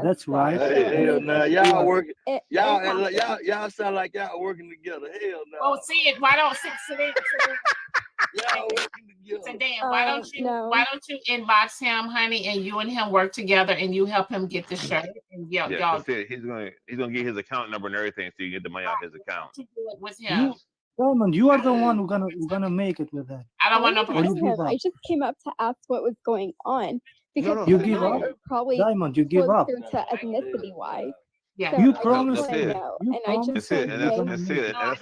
that's right. Hey, hell no, y'all working. Y'all sound like y'all working together. Hell no. Oh, Sid, why don't Sid? Y'all working together. Sedan, why don't you inbox him, honey, and you and him work together, and you help him get the shirt. And y'all. Sid, he's gonna get his account number and everything, so you get the money out of his account. To do it with him. Diamond, you are the one who's gonna make it with that. I don't want no problem. I just came up to ask what was going on because you give up. Probably Diamond, you give up. To ethnicity wise. Yeah, you promised. And that's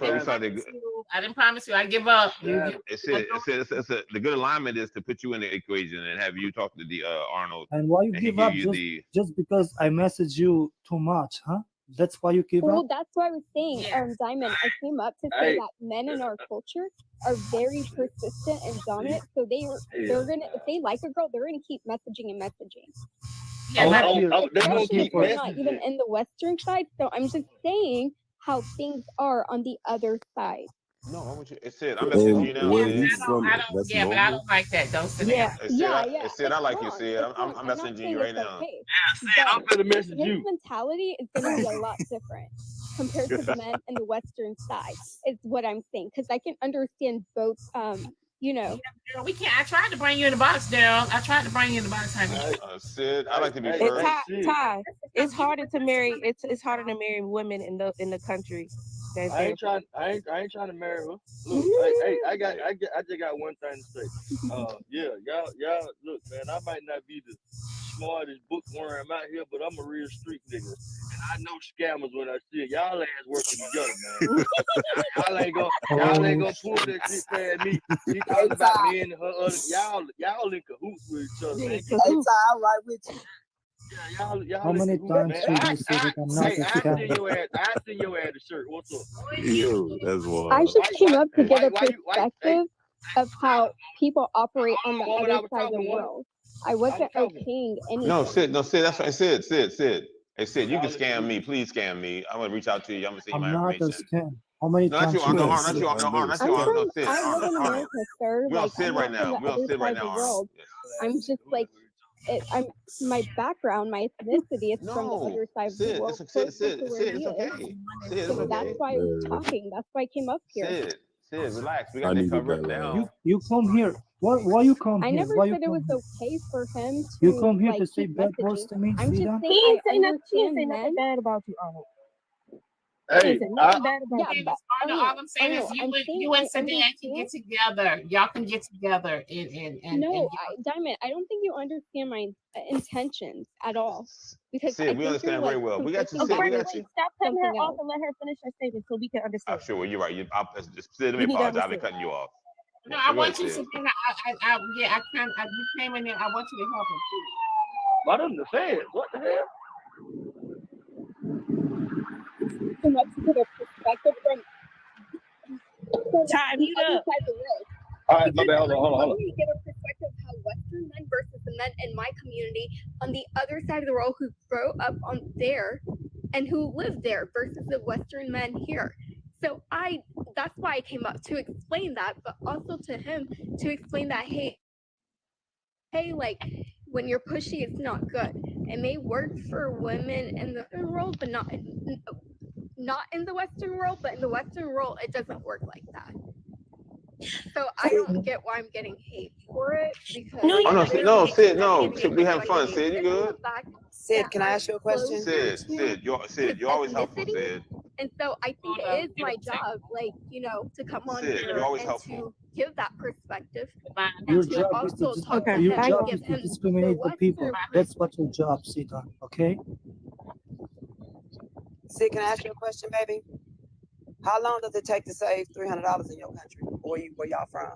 why we started. I didn't promise you. I give up. It's the good alignment is to put you in the equation and have you talk to the Arnold. And why you give up just because I message you too much, huh? That's why you give up? Well, that's what I was saying. Diamond, I came up to say that men in our culture are very persistent and dominant. So they're gonna, if they like a girl, they're gonna keep messaging and messaging. They're not even in the Western side. So I'm just saying how things are on the other side. No, I want you. It said I'm messaging you now. But I don't like that. Don't say that. It said I like you. Sid, I'm messaging you right now. Sid, I'm gonna message you. His mentality is gonna be a lot different compared to the men in the Western side. Is what I'm saying, because I can understand both you know. Girl, we can't. I tried to bring you in the box, Daryl. I tried to bring you in the box, honey. Sid, I like to be It's first. Ty. It's harder to marry. It's harder to marry women in the country. I ain't trying to marry her. Look, I just got one thing to say. Yeah, y'all look, man, I might not be the smartest bookworm out here, but I'm a real street nigga. And I know scammers when I see it. Y'all ass working together, man. y'all ain't gonna pull that shit past me. She talking about me and her other y'all in cahoots with each other, man. It's all right with you. Yeah, y'all How many times should I say that I'm not a scammer? I send your ass the shirt. What's up? Yo, that's wild. I just came up to get a perspective of how people operate on the other side of the world. I wasn't okaying anything. No, Sid, that's right. Sid. Hey, Sid, you can scam me. Please scam me. I'm gonna reach out to you. I'm gonna see my information. I'm not a scam. How many times should I say Not you, Sid. I live in America, sir. We don't sit right now. I'm just like, my background, my ethnicity is from the other side of the world. Sid, it's okay. So that's why I was talking. That's why I came up here. Sid, relax. We got that covered now. You come here. Why you come here? I never said it was okay for him to. You come here to say bad words to me. I'm just saying. He ain't saying nothing bad about you, Arnold. Hey, all I'm saying is you and Sedan can get together. Y'all can get together and Diamond, I don't think you understand my intentions at all. Because Sid, we understand very well. We got you. Stop cutting her off and let her finish her statement so we can understand. I'm sure you're right. Sid, let me apologize. I've been cutting you off. No, I want you to. You came in there. I want you to help him. What in the feds? What the hell? Up to the perspective from time you up. All right, my bad. Hold on. Let me give a perspective of how Western men versus the men in my community on the other side of the world who grow up on there and who live there versus the Western men here. So that's why I came up to explain that, but also to him to explain that hey, like when you're pushy, it's not good. It may work for women in the world, but not in the Western world, but in the Western world, it doesn't work like that. So I don't get why I'm getting hate for it. Because Sid, we having fun. Sid, you good? Sid, can I ask you a question? Sid, you're always helpful, Sid. And so I think it is my job, to come on here and to give that perspective. Your job is to discriminate the people. That's what your job, Sid. Okay? Sid, can I ask you a question, baby? How long does it take to save $300 in your country? Where y'all from?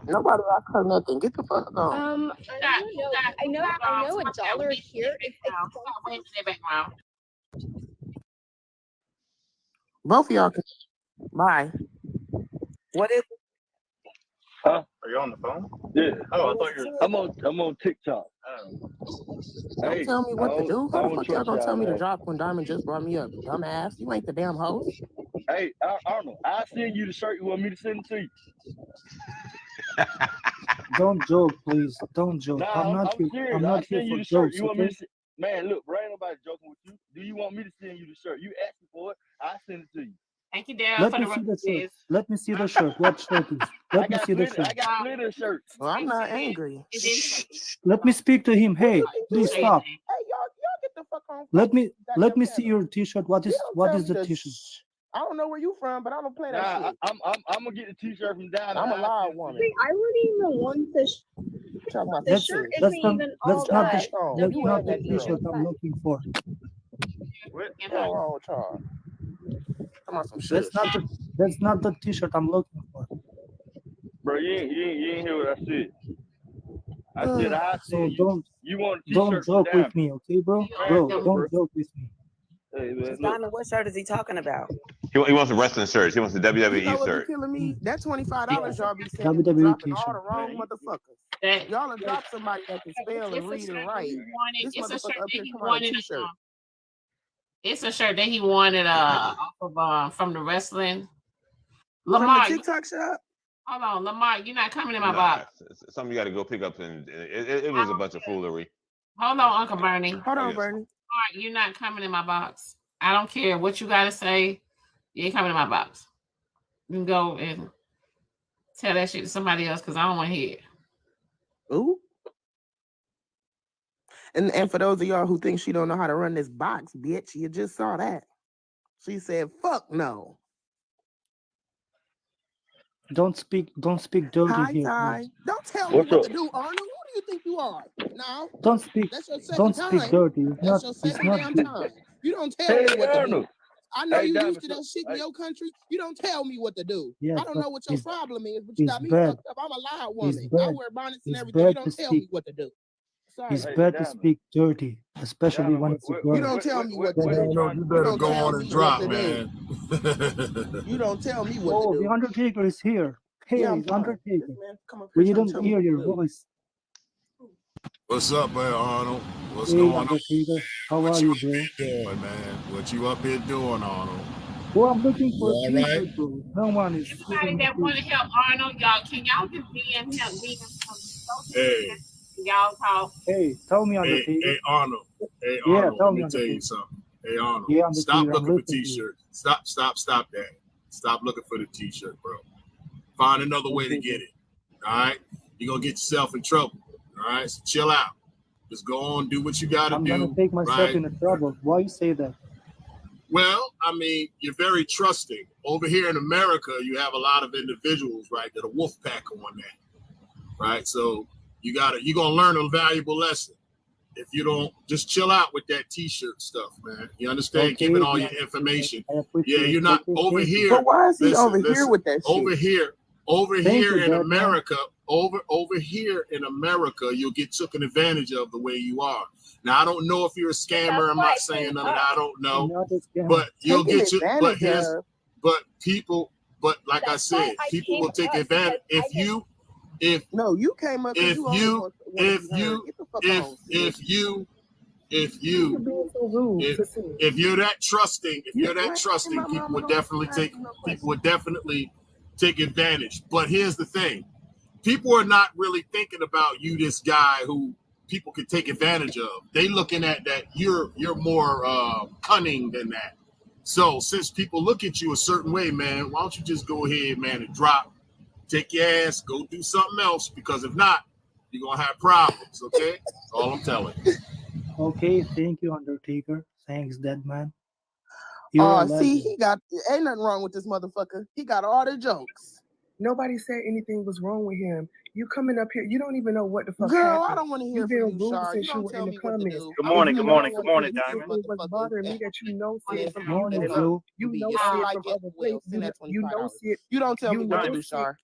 Nobody asked her nothing. Get the fuck on. I know $1 here. Both of y'all can. Bye. What is it? Huh? Are you on the phone? Yeah. Oh, I thought you were. I'm on TikTok. Don't tell me what to do. How the fuck y'all gonna tell me to drop when Diamond just brought me up? Dumbass. You ain't the damn host. Hey, Arnold, I'll send you the shirt. You want me to send it to you? Don't joke, please. Don't joke. Nah, I'm not here for jokes. You want me to man, look, bro, ain't nobody joking with you. Do you want me to send you the shirt? You asked me for it. I'll send it to you. Thank you, Daryl, for the shirt. Let me see the shirt. What shirt is? Let me see the shirt. I got plenty of shirts. Well, I'm not angry. Let me speak to him. Hey, please stop. Hey, y'all get the fuck on. Let me see your t-shirt. What is the t-shirt? I don't know where you from, but I don't play that shit. I'm gonna get the t-shirt from down. I'm a live woman. I wouldn't even want this. The shirt isn't even all that. That's not the t-shirt I'm looking for. Oh, Charles. That's not the t-shirt I'm looking for. Bro, you ain't hear what I said. I said I said you want a t-shirt. Don't joke with me, okay, bro? Bro, don't joke with me. Hey, man, Diamond, what shirt is he talking about? He wants a wrestling shirt. He wants a WWE shirt. Killing me. That $25 y'all be saying WWE dropping all the wrong motherfuckers. Y'all have dropped somebody that can spell and read and write. It's a shirt that he wanted. It's a shirt that he wanted off of from the wrestling. Lamar, from the TikTok shop. Hold on, Lamar, you're not coming in my box. Something you got to go pick up, and it was a bunch of foolery. Hold on, Uncle Bernie. Hold on, Bernie. You're not coming in my box. I don't care what you got to say. You ain't coming to my box. You can go and tell that shit to somebody else because I don't want to hear it. Ooh. And for those of y'all who think she don't know how to run this box, bitch, you just saw that. She said, "Fuck no." Don't speak dirty Hi, here. Ty. Please. Don't tell me what to do, Arnold. Who do you think you are? No. Don't speak. That's your Don't second speak time. dirty. That's your second damn time. You don't tell me what to do. I know you used to that shit in your country. You don't tell me what to do. Yes, I don't know what your problem is, but you it's got me bad. fucked up. I'm a loud woman. Bad. I wear bonnets and It's everything. You bad don't to tell me speak. what to do. Sorry. It's bad to speak dirty, especially when it's a girl. You don't tell me what to do. You better go on and drop, man. You don't tell me what to Oh, do. the Undertaker is here. Hey, Yeah, I'm the fine. Undertaker. This man come up We here trying didn't to tell me hear what to your do. voice. What's up, man, Arnold? What's Hey, going on? Undertaker. How What are you you, up bro? here doing, man? What you up here doing, Arnold? Well, I'm looking for a You all right? t-shirt, bro. No one is Anybody that want to help Arnold, y'all, can y'all just DM him? Hey. Y'all talk. Hey, tell me, Undertaker. Hey, Arnold. Hey, Yeah, Arnold, tell let me, me tell you Undertaker. something. Hey, Arnold, Yeah, stop Undertaker, I'm looking for listening to you. t-shirts. Stop that. Stop looking for the t-shirt, bro. Find another way to get it. All right? You're going to get yourself in trouble. All right? So chill out. Just go on, do what you got to do. I'm gonna take myself right? into trouble. Why you say that? Well, I mean, you're very trusting. Over here in America, you have a lot of individuals, right, that are wolf pack on that, right? So you're gonna learn a valuable lesson. If you don't, just chill out with that t-shirt stuff, man. You understand? Okay, Giving all yeah. your information. I appreciate Yeah, it. you're not Okay, over thank you. here. But why is he Listen, over here listen. with that shit? Over here Thank you, in Batman. America, over here in America, you'll get taken advantage of the way you are. Now, I don't know if you're a scammer. I'm not saying none of that. I don't know. Not a scammer. But you'll Taking get you. But advantage of. like I said, people will take advantage if No, you came up because you if you're that trusting, people would definitely take advantage. But here's the thing. People are not really thinking about you, this guy who people can take advantage of. They looking at that you're more cunning than that. So since people look at you a certain way, man, why don't you just go ahead, man, and drop, take your ass, go do something else, because if not, you're gonna have problems, okay? That's all I'm telling you. Okay, thank you, Undertaker. Thanks, dead man. See, ain't nothing wrong with this motherfucker. He got all the jokes. Nobody said anything was wrong with him. You coming up here, you don't even know what the fuck Girl, happened. I don't want to hear You've been from you, rude Shar. since You you don't were tell in me the what to comments. do. Good morning, You good know morning, what good morning, it is. Diamond. It was bothering me that you know see it from Morning, other Blue. places. You know see it from other places. You know see it. You don't tell me what to know do, see it. Shar.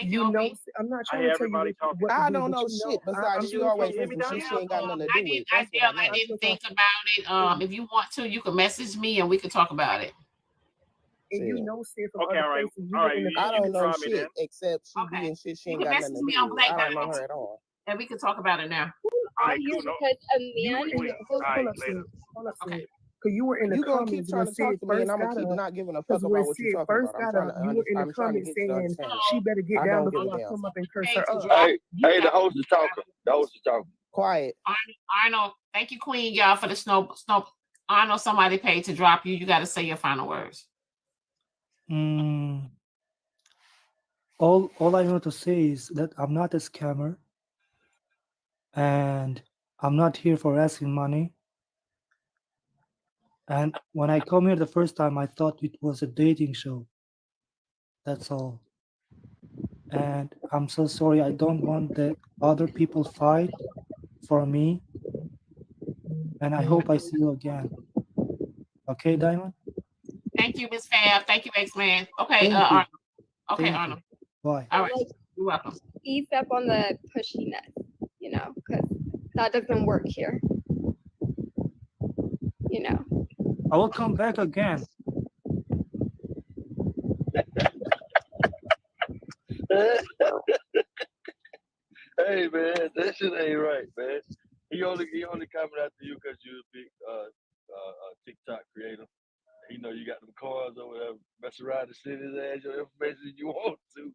You know, I'm not trying to tell you what to I do, don't but know you shit. know. Besides, she always says some shit she ain't got nothing to do with. That's what I I didn't think about it. If you want to, you can message me and we can talk about it. And you know see it from Okay, other all right. places. All right, I don't know try me shit then. except she being shit she You ain't can got message nothing to me do on with. Black I don't know Diamond her at all. and we can talk about it now. All right, cool. No. Because a man. Hold up, Sid. Hold up, Sid. Because you were in the You gonna keep comments trying when to talk Sid to me, and first I'm gonna got keep up. not giving a fuck Because about when what Sid you're talking first about. got up, you were in the comments saying she better get I down don't give a before I damn. come up and curse her up. Hey, the host is talking. The host is talking. Quiet. Arnold, thank you, Queen, y'all, for the snow. Arnold, somebody paid to drop you. You got to say your final words. All I want to say is that I'm not a scammer, and I'm not here for asking money. And when I come here the first time, I thought it was a dating show. That's all. And I'm so sorry. I don't want that other people fight for me. And I hope I see you again. Okay, Diamond? Thank you, Miss Fab. Thank you, X-Man. Okay, Thank you. Arnold. Okay, Thank you. Arnold. Bye. All right. You're welcome. Ease up on the pushiness, you know, because that doesn't work here. You know. I will come back again. Hey man, that shit ain't right, man. He only coming after you because you're a big TikTok creator. You know you got them cars or whatever. Mess around and send his ass your information you want to.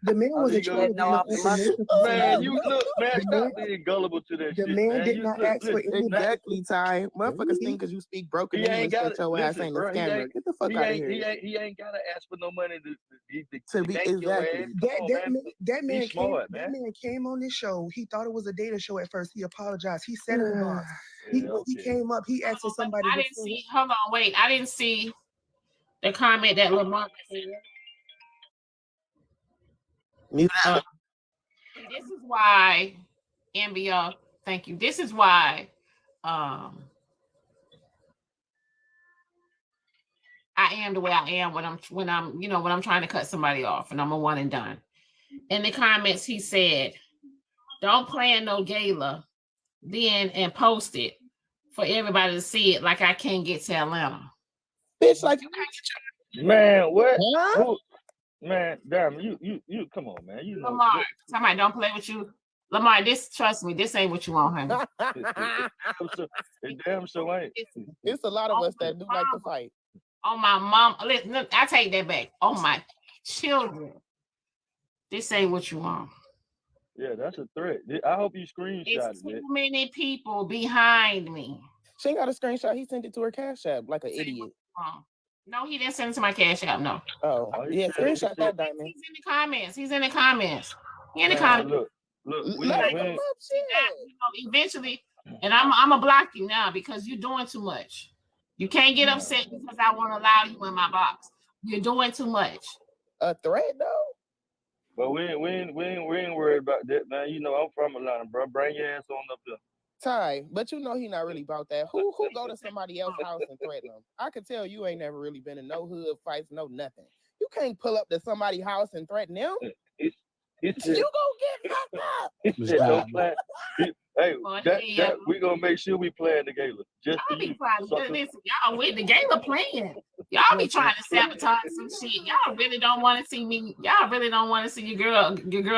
The man wasn't trying to get no information from Man, somebody. you look, man, stop being gullible to that shit, man. Did not ask for any. Exactly, Ty. Motherfuckers think because you speak broken He ain't English got that your ass ain't a scammer. Get the fuck out of here. He ain't gotta ask for no money To be thank your ass. exactly. That man came on this show. He thought it was a dating show at first. He apologized. He said in the box. He came up. He asked for somebody. I didn't see. Hold on, wait. I didn't see the comment that Lamont said. This is why, MBO. Thank you. This is why. I am the way I am when I'm trying to cut somebody off and I'm a one and done. In the comments, he said, "Don't plan no gala, then and post it for everybody to see it like I can't get to Atlanta." Bitch, like man, what? Huh? Man, damn, you come on, man. You know, Lamar, somebody don't play with you. Lamar, trust me, this ain't what you want, honey. It damn sure ain't. It's a lot of us that do like to fight. On my mom, listen, I take that back. On my children, this ain't what you want. Yeah, that's a threat. I hope you screenshot It's too many people behind me. She ain't got a screenshot. He sent it to her Cash App like an idiot. No, he didn't send it to my Cash App. No. Oh, yeah, screenshot that, Diamond. He's in the comments. He in the comments. Eventually, and I'm gonna block you now because you're doing too much. You can't get upset because I won't allow you in my box. You're doing too much. A threat, though. But we ain't worried about that, man. You know I'm from Atlanta, bro. Bring your ass on up there. Ty, but you know he not really about that. Who go to somebody else's house and threaten them? I can tell you ain't never really been in no hood fights, no nothing. You can't pull up to somebody's house and threaten them. You gonna get fucked up. Hey, we gonna make sure we playing the gala. Y'all be trying. Listen, y'all with the gala playing. Y'all be trying to sabotage some shit. Y'all really don't want to see me. Y'all really don't want to see your girl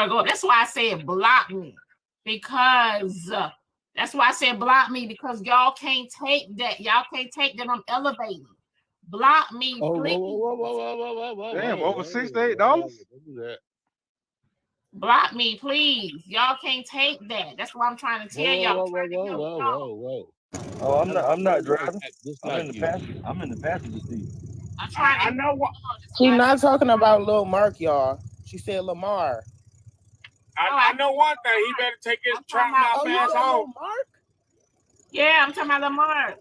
go. That's why I said block me because. That's why I said block me because y'all can't take that. Y'all can't take that I'm elevating. Block me, please. Whoa. Damn, over $6 to $8? Block me, please. Y'all can't take that. That's what I'm trying to tell y'all. Whoa. Oh, I'm not driving. I'm in the passenger seat. I'm trying to. I know what. She's not talking about Lil Mark, y'all. She said Lamar. I know one thing. He better take his trap mouth ass home. Yeah, I'm talking about Lamar.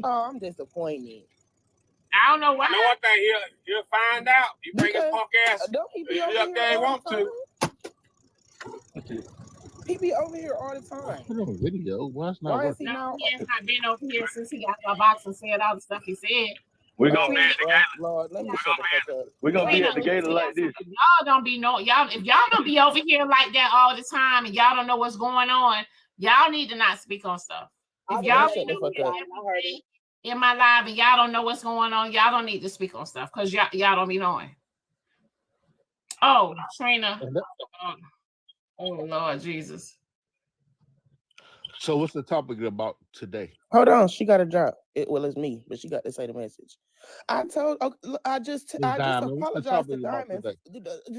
Oh, I'm disappointed. I don't know why. I know one thing. He'll find out. You bring his punk ass. Don't he be up there? He want to. He be over here all the time. Put on video. Why is he now? He has not been over here since he got my box and said all the stuff he said. We're gonna be at the gala. Lord, let me shut the fuck up. We're gonna be at the gala like this. Y'all don't be if y'all don't be over here like that all the time and y'all don't know what's going on, y'all need to not speak on stuff. If y'all be in my live and y'all don't know what's going on, y'all don't need to speak on stuff because y'all don't be knowing. Oh, Trina. Oh Lord Jesus. So what's the topic about today? Hold on, she got a drop. It's me, but she got to say the message. I just apologized to Diamond.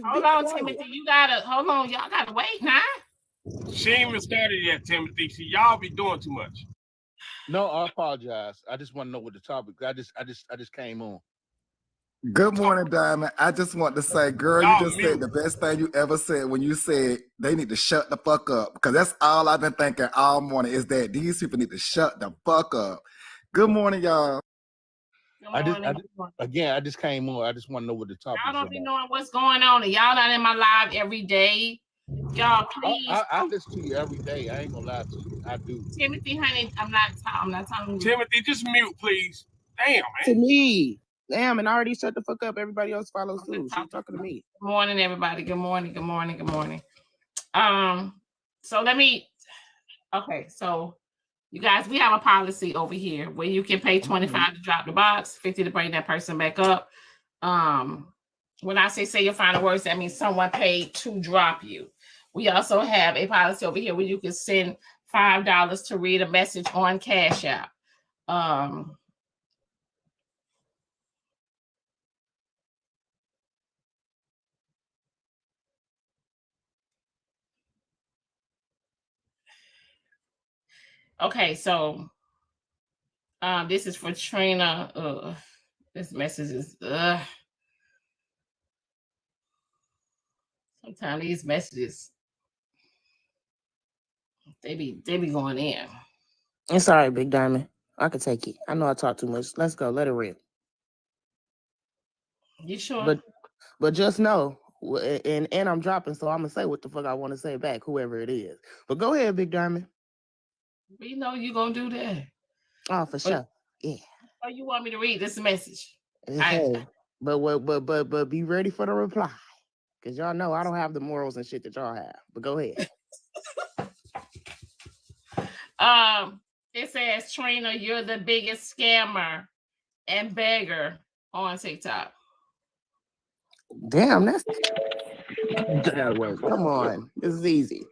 Hold on, Timothy. Hold on. Y'all gotta wait now. She ain't even started yet, Timothy. See, y'all be doing too much. No, I apologize. I just want to know what the topic. I just came on. Good morning, Diamond. I just want to say, girl, you just said the best thing you ever said when you said they need to shut the fuck up. Because that's all I've been thinking all morning is that these people need to shut the fuck up. Good morning, y'all. I just came on. I just want to know what the topic is. Y'all don't be knowing what's going on. And y'all not in my live every day. Y'all, please. I listen to you every day. I ain't gonna lie to you. I do. Timothy, honey, I'm not telling you. Timothy, just mute, please. Damn, man. To me. Damn, and I already shut the fuck up. Everybody else follows through. She's talking to me. Good morning, everybody. Good morning. So you guys, we have a policy over here where you can pay $25 to drop the box, $50 to bring that person back up. When I say your final words, that means someone paid to drop you. We also have a policy over here where you can send $5 to read a message on Cash App. Okay, so this is for Trina. This message is sometimes these messages they be going in. It's all right, Big Diamond. I can take it. I know I talk too much. Let's go. Let it rip. You sure? But just know, and I'm dropping, so I'm gonna say what the fuck I want to say back, whoever it is. But go ahead, Big Diamond. We know you gonna do that. Oh, for sure. Yeah. Oh, you want me to read this message? Okay. But be ready for the reply, cause y'all know I don't have the morals and shit that y'all have. But go ahead. It says, Trina, you're the biggest scammer and beggar on TikTok. Damn, that's come on. This is easy.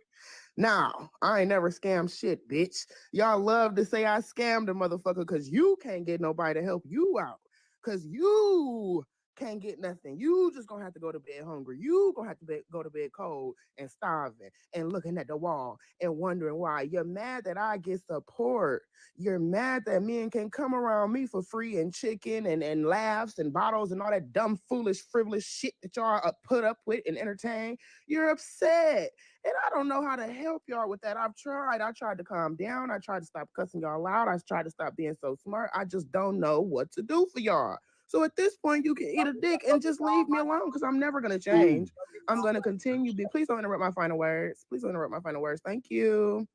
Now, I ain't never scammed shit, bitch. Y'all love to say I scammed a motherfucker because you can't get nobody to help you out. Because you can't get nothing. You just gonna have to go to bed hungry. You gonna have to go to bed cold and starving and looking at the wall and wondering why. You're mad that I get support. You're mad that men can come around me for free and chicken and laughs and bottles and all that dumb, foolish, frivolous shit that y'all put up with and entertain. You're upset. And I don't know how to help y'all with that. I've tried. I tried to calm down. I tried to stop cussing y'all out. I tried to stop being so smart. I just don't know what to do for y'all. So at this point, you can eat a dick and just leave me alone because I'm never going to change. I'm going to continue. Please don't interrupt my final words. Please don't interrupt my final words. Thank you.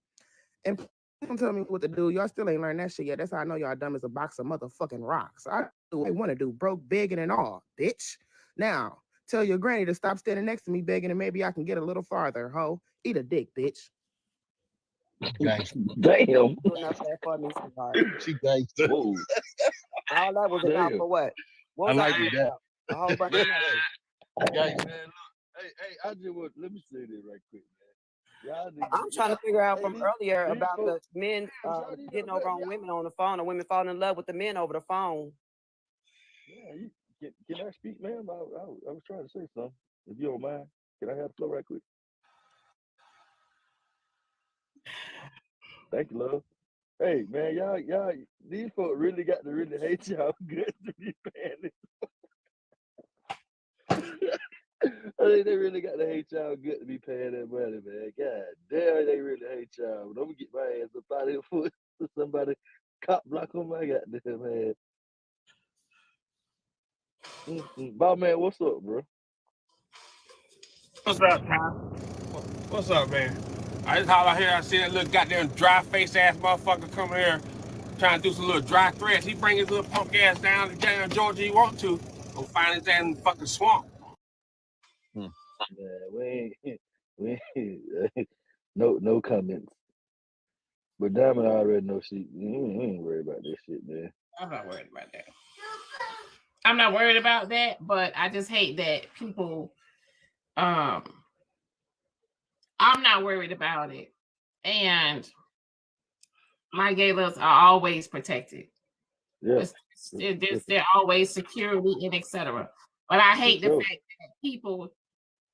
And please don't tell me what to do. Y'all still ain't learned that shit yet. That's how I know y'all dumb as a box of motherfucking rocks. I do what I want to do. Broke, begging, and all, bitch. Now, tell your granny to stop standing next to me begging and maybe I can get a little farther, ho. Eat a dick, bitch. Damn. Enough that for me, sweetheart. She gangster. All that was enough for what? What was I like that? that. A whole bunch of Hey, man, look. Hey, I just want, let me say this right quick, man. Y'all niggas, I'm trying to figure out from earlier about the men getting over on women on the phone, or women falling in love with the men over the phone. Yeah, can I speak, ma'am? I was trying to say something. If you don't mind, can I have the floor right quick? Thank you, love. Hey, man, y'all, these folks really got to really hate y'all good to be paying this. I think they really got to hate y'all good to be paying that money, man. God damn, they really hate y'all. But I'm gonna get my ass up out of here for somebody cop block on my goddamn ass. Bob, man, what's up, bro? What's up, man? What's up, man? I just holler here. I see that little goddamn dry face ass motherfucker coming here trying to do some little dry threads. He bring his little punk ass down to goddamn Georgia he want to. Go find his ass in the fucking swamp. Yeah, we ain't no comments. But Diamond already know she ain't worried about this shit, man. I'm not worried about that. I'm not worried about that, but I just hate that people I'm not worried about it. And my galas are always protected. Yeah. They're always security and etc. But I hate the fact that people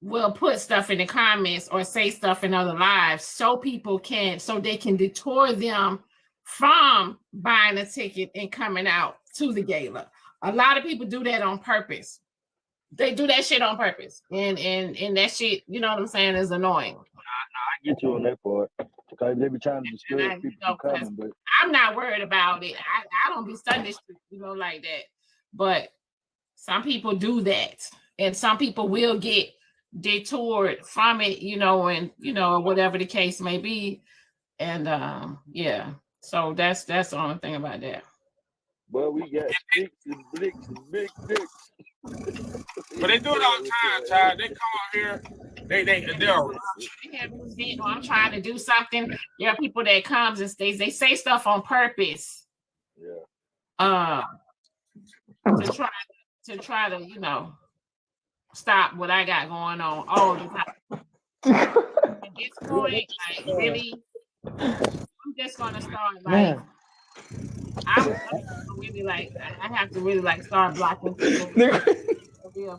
will put stuff in the comments or say stuff in other lives so they can detour them from buying a ticket and coming out to the gala. A lot of people do that on purpose. They do that shit on purpose. And that shit, you know what I'm saying, is annoying. I get you on that part. Because they be trying to discourage people from coming, but I'm not worried about it. I don't be studying this shit, like that. But some people do that. And some people will get detoured from it, and whatever the case may be. And yeah. So that's the only thing about that. Well, we got sticks and blicks and big dicks. But they do it all the time, child. They come out here, they're I'm trying to do something. There are people that comes and stays. They say stuff on purpose. Yeah. To try to stop what I got going on all the time. At this point, like really, I'm just gonna start like. I'm really like I have to really start blocking people. For real.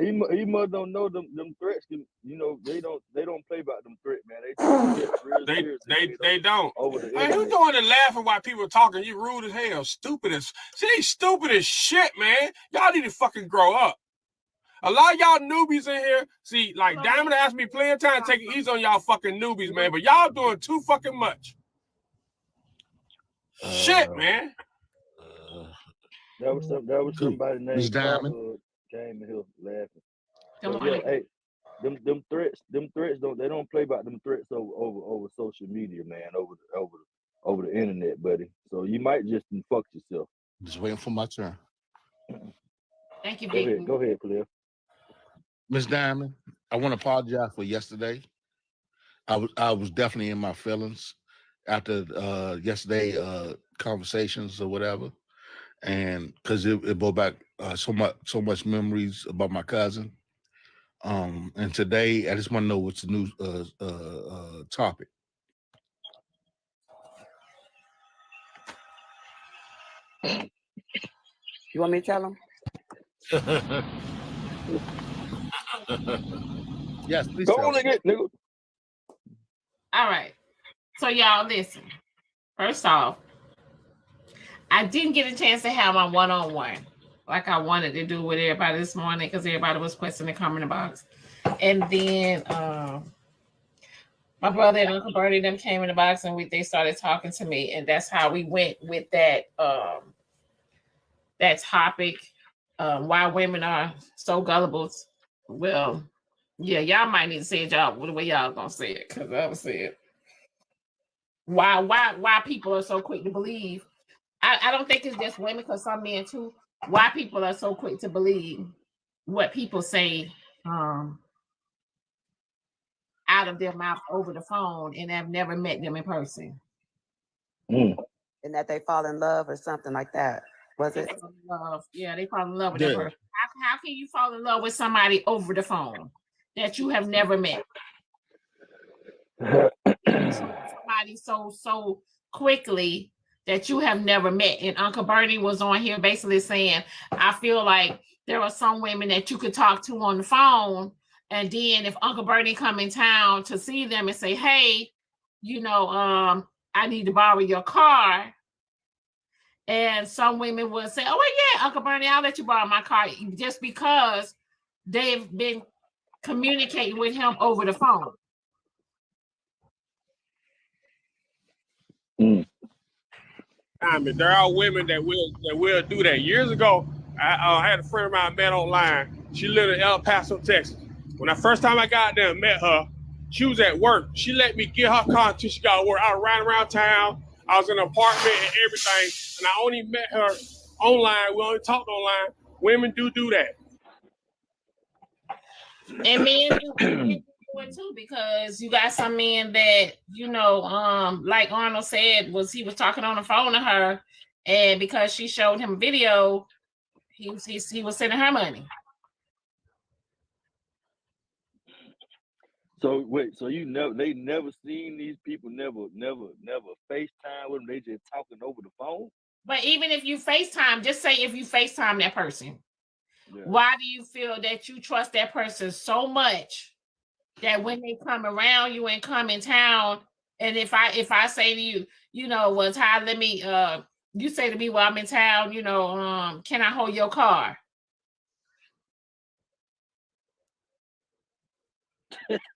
He must don't know them threats. Can, you know, they don't play about them threats, man. They take threats real serious. They don't. Over the Man, who doing the laughing while people talking? You rude as hell, stupid as they stupid as shit, man. Y'all need to fucking grow up. A lot of y'all newbies in here, see, like Diamond asked me plenty of time to take it easy on y'all fucking newbies, man. But y'all doing too fucking much. Shit, man. That was somebody named Diamond came in here laughing. So, yeah, hey, them threats don't play about them threats over social media, man, over the internet, buddy. So you might just fuck yourself. Just waiting for my turn. Thank you, Vicky. Go ahead, Cliff. Miss Diamond, I want to apologize for yesterday. I was definitely in my feelings after yesterday conversations or whatever, and because it brought back so much memories about my cousin. And today I just want to know what's the new topic. You want me to tell him? Yes, please. Go on again, nigga. All right. So y'all listen. First off, I didn't get a chance to have my one-on-one like I wanted to do with everybody this morning because everybody was questioning the comment box. And then my brother and Uncle Bertie them came in the box and they started talking to me, and that's how we went with that that topic. Why women are so gullible. Well, yeah, y'all might need to say it y'all the way y'all gonna say it, because I was saying why people are so quick to believe. I don't think it's just women, because some men too. Why people are so quick to believe what people say out of their mouth over the phone and have never met them in person. And that they fall in love or something like that. Was it? Love. Yeah, they fall in love with that person. How can you fall in love with somebody over the phone that you have never met? Somebody so quickly that you have never met. And Uncle Bertie was on here basically saying, I feel like there are some women that you could talk to on the phone, and then if Uncle Bertie come in town to see them and say, hey, you know, I need to borrow your car. And some women will say, oh, well, yeah, Uncle Bertie, I'll let you borrow my car, just because they've been communicating with him over the phone. There are women that will do that. Years ago, I had a friend of mine I met online. She lived in El Paso, Texas. When the first time I got there and met her, she was at work. She let me get her car until she got to work. I was riding around town. I was in an apartment and everything, and I only met her online. We only talked online. Women do that. And men do it too, because you got some men that, you know, like Arnold said, he was talking on the phone to her, and because she showed him a video, he was sending her money. So wait, so they never seen these people, never FaceTime with them, they just talking over the phone? But even if you FaceTime, just say if you FaceTime that person, why do you feel that you trust that person so much that when they come around you and come in town, and if I say to you, you know, well, Ty, let me you say to me, well, I'm in town, you know, can I hold your car?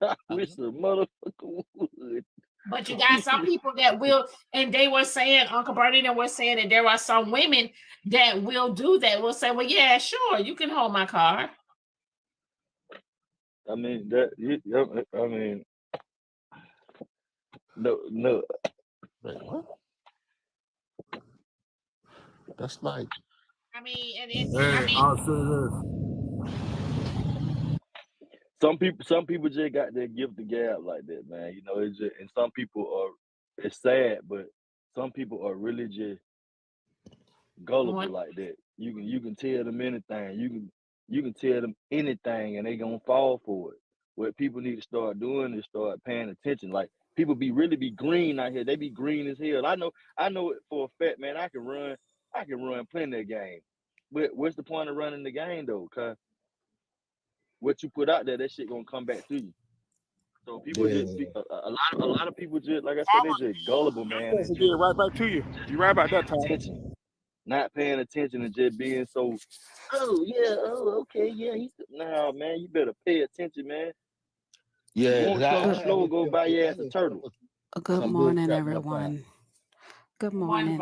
I wish the motherfucker would. But you got some people that will, and they were saying, Uncle Bertie was saying that there are some women that will do that. Will say, well, yeah, sure, you can hold my car. I mean, no. Wait, what? That's like. I mean, and it's. Hey, I'll say this. Some people just got their gift the gab like that, man. You know, it's just, and some people are. It's sad, but some people are really just gullible like that. You can tell them anything. You can tell them anything, and they gonna fall for it. What people need to start doing is start paying attention. Like, people really be green out here. They be green as hell. I know it for a fact, man. I can run plenty of game. But what's the point of running the game though? Cause what you put out there, that shit gonna come back to you. So people just a lot of people just like I said, they just gullible, man. Yes, it did right back to you. You're right about that, Tom. Not paying attention and just being so, oh yeah, oh okay, yeah. Nah, man, you better pay attention, man. Yeah, won't come slow go by your ass a turtle. Good morning, everyone. Good morning.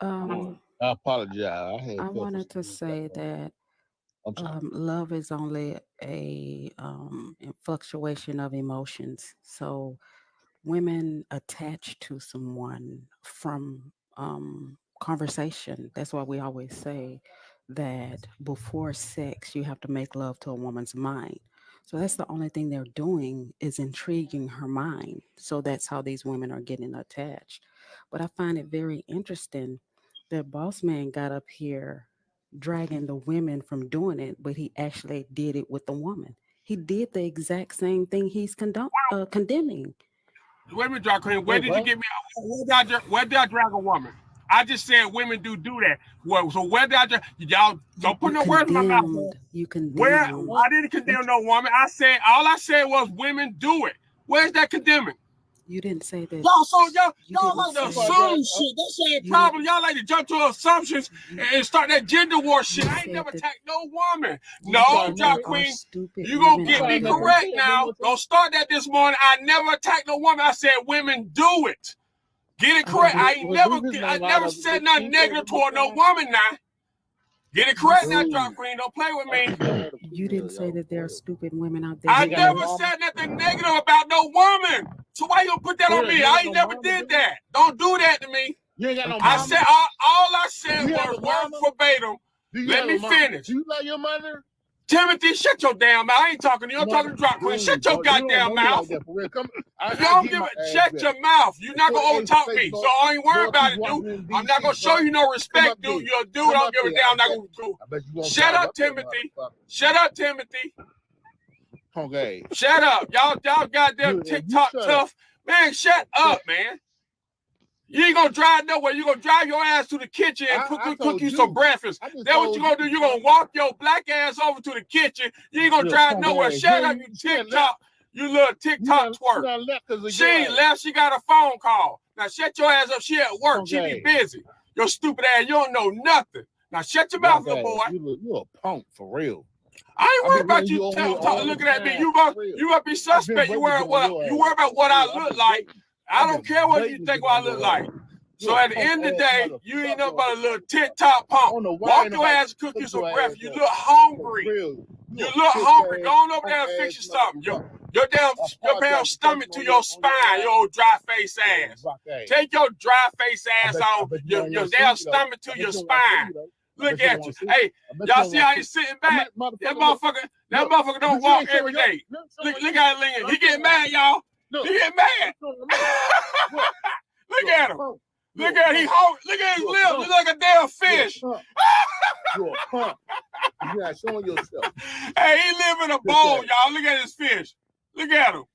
I apologize. I wanted to say that love is only a fluctuation of emotions. So women attach to someone from conversation. That's why we always say that before sex, you have to make love to a woman's mind. So that's the only thing they're doing is intriguing her mind. So that's how these women are getting attached. But I find it very interesting that Boss Man got up here dragging the women from doing it, but he actually did it with the woman. He did the exact same thing he's condemning. Wait a minute, Drag Queen. Where did you get me? Where did I drag a woman? I just said women do that. Well, so where did I drag? Y'all don't put no words in my mouth. You condemned. Where? I didn't condemn no woman. All I said was women do it. Where's that condemning? You didn't say that. Y'all like to assume shit. That's your problem. Y'all like to jump to assumptions and start that gender war shit. I ain't never attacked no woman. No, Drag Queen. You gonna get me correct now. Don't start that this morning. I never attacked no woman. I said women do it. Get it correct. I never said nothing negative toward no woman now. Get it correct now, Drag Queen. Don't play with me. You didn't say that there are stupid women out there. I never said nothing negative about no woman. So why you gonna put that on me? I ain't never did that. Don't do that to me. You ain't got no I said all I said was word verbatim. Let me finish. Do you love your mother? Timothy, shut your damn mouth. I ain't talking to you. I'm talking to Drag Queen. Shut your goddamn mouth. Shut your mouth. You're not gonna overtalk me. So I ain't worried about it, dude. I'm not gonna show you no respect, dude. You're a dude. I don't give a damn. I'm not gonna do. Shut up, Timothy. Shut up, Timothy. Okay. Shut up. Y'all goddamn TikTok tough. Man, shut up, man. You ain't gonna drive nowhere. You're gonna drive your ass to the kitchen and cook you some breakfast. That's what you're gonna do. You're gonna walk your black ass over to the kitchen. You ain't gonna drive nowhere. Shut up, you TikTok. You little TikTok twerk. She ain't left. She got a phone call. Now shut your ass up. She at work. She be busy. Your stupid ass. You don't know nothing. Now shut your mouth, little boy. You a punk for real. I ain't worried about you looking at me. You gonna be suspect. You worry about what I look like. I don't care what you think what I look like. So at the end of the day, you ain't nothing but a little TikTok punk. Walk your ass and cook you some breakfast. You look hungry. You look hungry. Go on over there and fix you something. Your damn stomach to your spine, your old dry face ass. Take your dry face ass on your damn stomach to your spine. Look at you. Hey, y'all see how he's sitting back? That motherfucker don't walk every day. Look at Lincoln. He getting mad, y'all. He get mad. Look at him. Look at him. Look at his lips. He's like a damn fish. You're a punk. You're not showing yourself. Hey, he live in a bowl, y'all. Look at his fish. Look at him.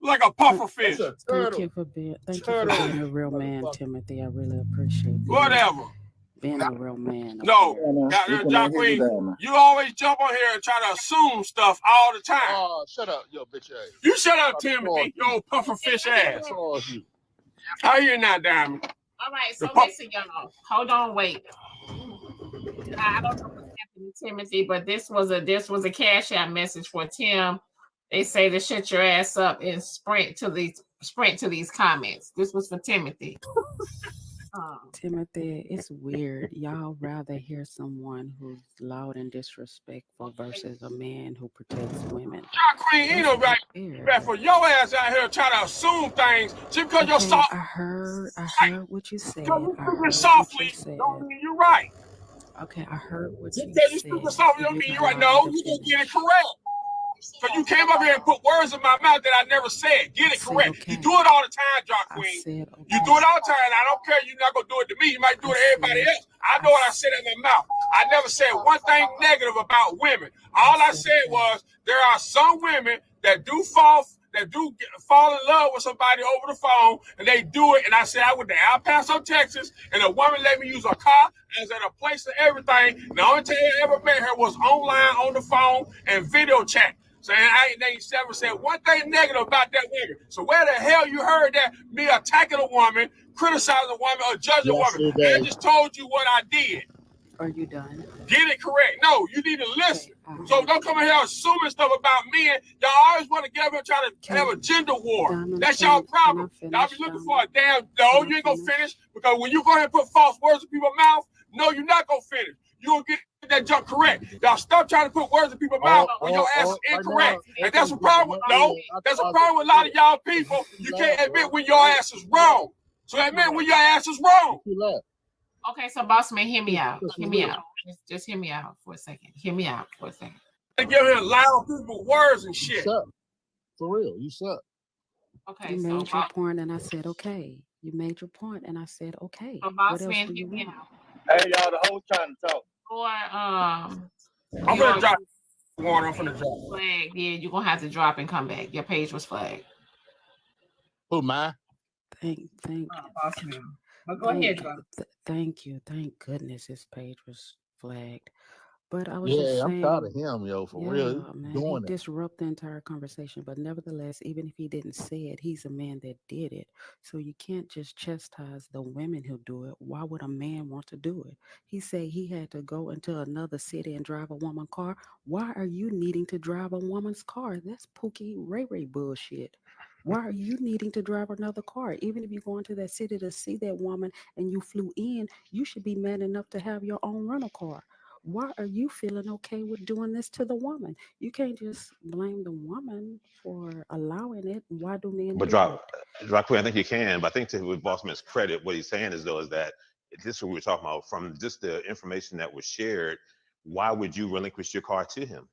Like a puffer fish. Thank you for being a real man, Timothy. I really appreciate it. Whatever. Being a real man. No, John Queen, you always jump on here and try to assume stuff all the time. Oh, shut up, yo, bitch ass. You shut up, Timothy, you old puffer fish ass. I hear now, Diamond. All right, so listen, y'all. Hold on, wait. I don't know what's happening to Timothy, but this was a CashApp message for Tim. They say to shut your ass up and sprint to these comments. This was for Timothy. Timothy, it's weird. Y'all rather hear someone who's loud and disrespectful versus a man who protects women. John Queen, ain't no right for your ass out here trying to assume things just because you're soft. I heard what you said. You're softly, don't mean you're right. Okay, I heard what you said. You speak softly, don't mean you're right. No, you can get it correct. Because you came up here and put words in my mouth that I never said. Get it correct. Okay. You do it all the time, Jock Queen. You do it all the time. And I don't care. You're not going to do it to me. You might do it to everybody else. I know what I said in my mouth. I never said one thing negative about women. All I said was there are some women that do fall that do fall in love with somebody over the phone, and they do it. And I said I went to El Paso, Texas, and a woman let me use a car. I was at a place and everything. And the only time I ever met her was online on the phone and video chat. So I ain't 97 said one thing negative about that woman. So where the hell you heard that me attacking a woman, criticizing a woman, or judging a woman? I just told you what I did. Are you done? Get it correct. No, you need to listen. Okay. So don't come in here assuming stuff about men. Y'all always want to get up and try to have a gender war. That's y'all problem. Y'all be looking for a damn no, you ain't gonna finish, because when you go ahead and put false words in people's mouth, no, you're not gonna finish. You will get that junk correct. Y'all stop trying to put words in people's mouth when your ass is incorrect. And that's a problem with that's a problem with a lot of y'all people. You can't admit when your ass is wrong. So admit when your ass is wrong. Okay, so boss man, hear me out. Hear me out. Just hear me out for a second. Hear me out for a second. They give him loud people words and shit. For real, you suck. Okay, you made your point, and I said okay. You made your point, and I said okay. So boss man, hear me out. Hey y'all, the whole trying to talk. Or I'm gonna drop one off on the drop. Flag. Yeah, you're gonna have to drop and come back. Your page was flagged. Who, mine? Thank boss man. But go ahead, drop. Thank you. Thank goodness his page was flagged. But I was Yeah, just I'm saying, proud of him, yo, for real. Man, Doing he disrupt the entire conversation. But nevertheless, even if he didn't say it, he's a man that did it. So you can't just chastise the women who do it. Why would a man want to do it? He said he had to go into another city and drive a woman's car. Why are you needing to drive a woman's car? That's Pookie Ray Ray bullshit. Why are you needing to drive another car? Even if you go into that city to see that woman and you flew in, you should be man enough to have your own rental car. Why are you feeling okay with doing this to the woman? You can't just blame the woman for allowing it. Why do men But do drop quick, I think you can, but I think to with Bossman's credit, what he's saying is that this is what we're talking about, from just the information that was shared, why would you relinquish your car to him?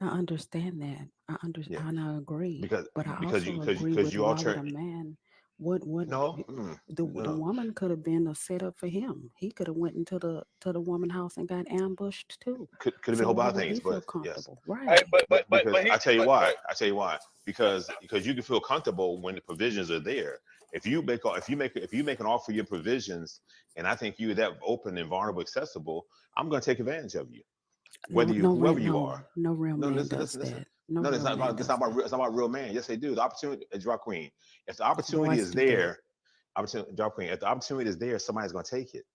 I understand that. I understand, and I agree. Because I because also you agree because with you why all would a man the woman could have been a setup for him. He could have went into the woman house and got ambushed too. Could have been a whole lot of things, but yes. Right. Hey, but I tell you why. Because you can feel comfortable when the provisions are there. If you make an offer your provisions, and I think you're that open and vulnerable, accessible, I'm going to take advantage of you. Whoever you are. No real man does that. No, it's not about real man. Yes, they do. The opportunity, Drop Queen. If the opportunity is there, Drop Queen. If the opportunity is there, somebody's going to take it.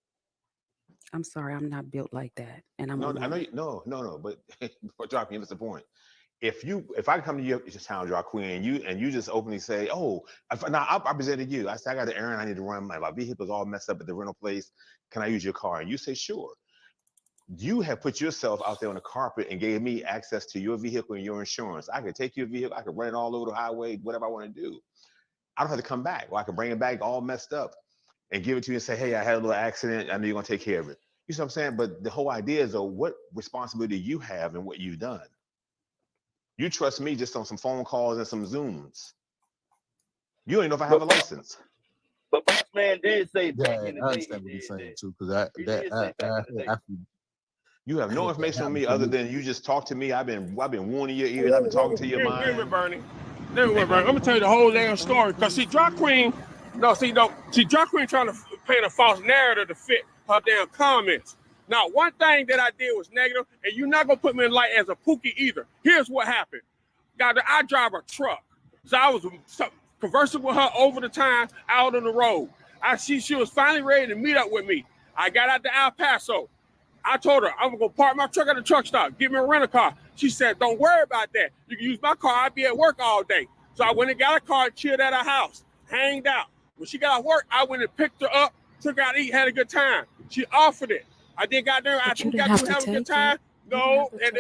I'm sorry, I'm not built like that, and I'm. No, I know you. No. But Drop Queen, that's the point. If I come to your town, Drop Queen, and you just openly say, "Oh, I presented you. I said I got an errand I need to run. My vehicle's all messed up at the rental place. Can I use your car?" And you say, "Sure." You have put yourself out there on the carpet and gave me access to your vehicle and your insurance. I could take your vehicle, I could run it all over the highway, whatever I want to do. I don't have to come back, or I can bring it back all messed up and give it to you and say, "Hey, I had a little accident. I know you're going to take care of it." You see what I'm saying? But the whole idea is, what responsibility you have and what you've done. You trust me just on some phone calls and some Zooms. You don't even know if I have a license. But Boss Man did say back in the day. I understand what you're saying too, because you have no information on me other than you just talk to me. I've been warning your ears. I've been talking to your mind. Wait a minute, Bernie. I'm gonna tell you the whole damn story. Cause Drop Queen trying to paint a false narrative to fit her damn comments. Now, one thing that I did was negative, and you're not gonna put me in light as a Pookie either. Here's what happened. I drive a truck, so I was conversing with her over the time out on the road. She was finally ready to meet up with me. I got out to El Paso. I told her, I'm gonna park my truck at the truck stop, give me a rental car. She said, "Don't worry about that. You can use my car. I'll be at work all day." So I went and got a car, chilled at her house, hanged out. When she got off work, I went and picked her up, took her out to eat, had a good time. She offered it. I did got there. I think we got to have a good time. No, and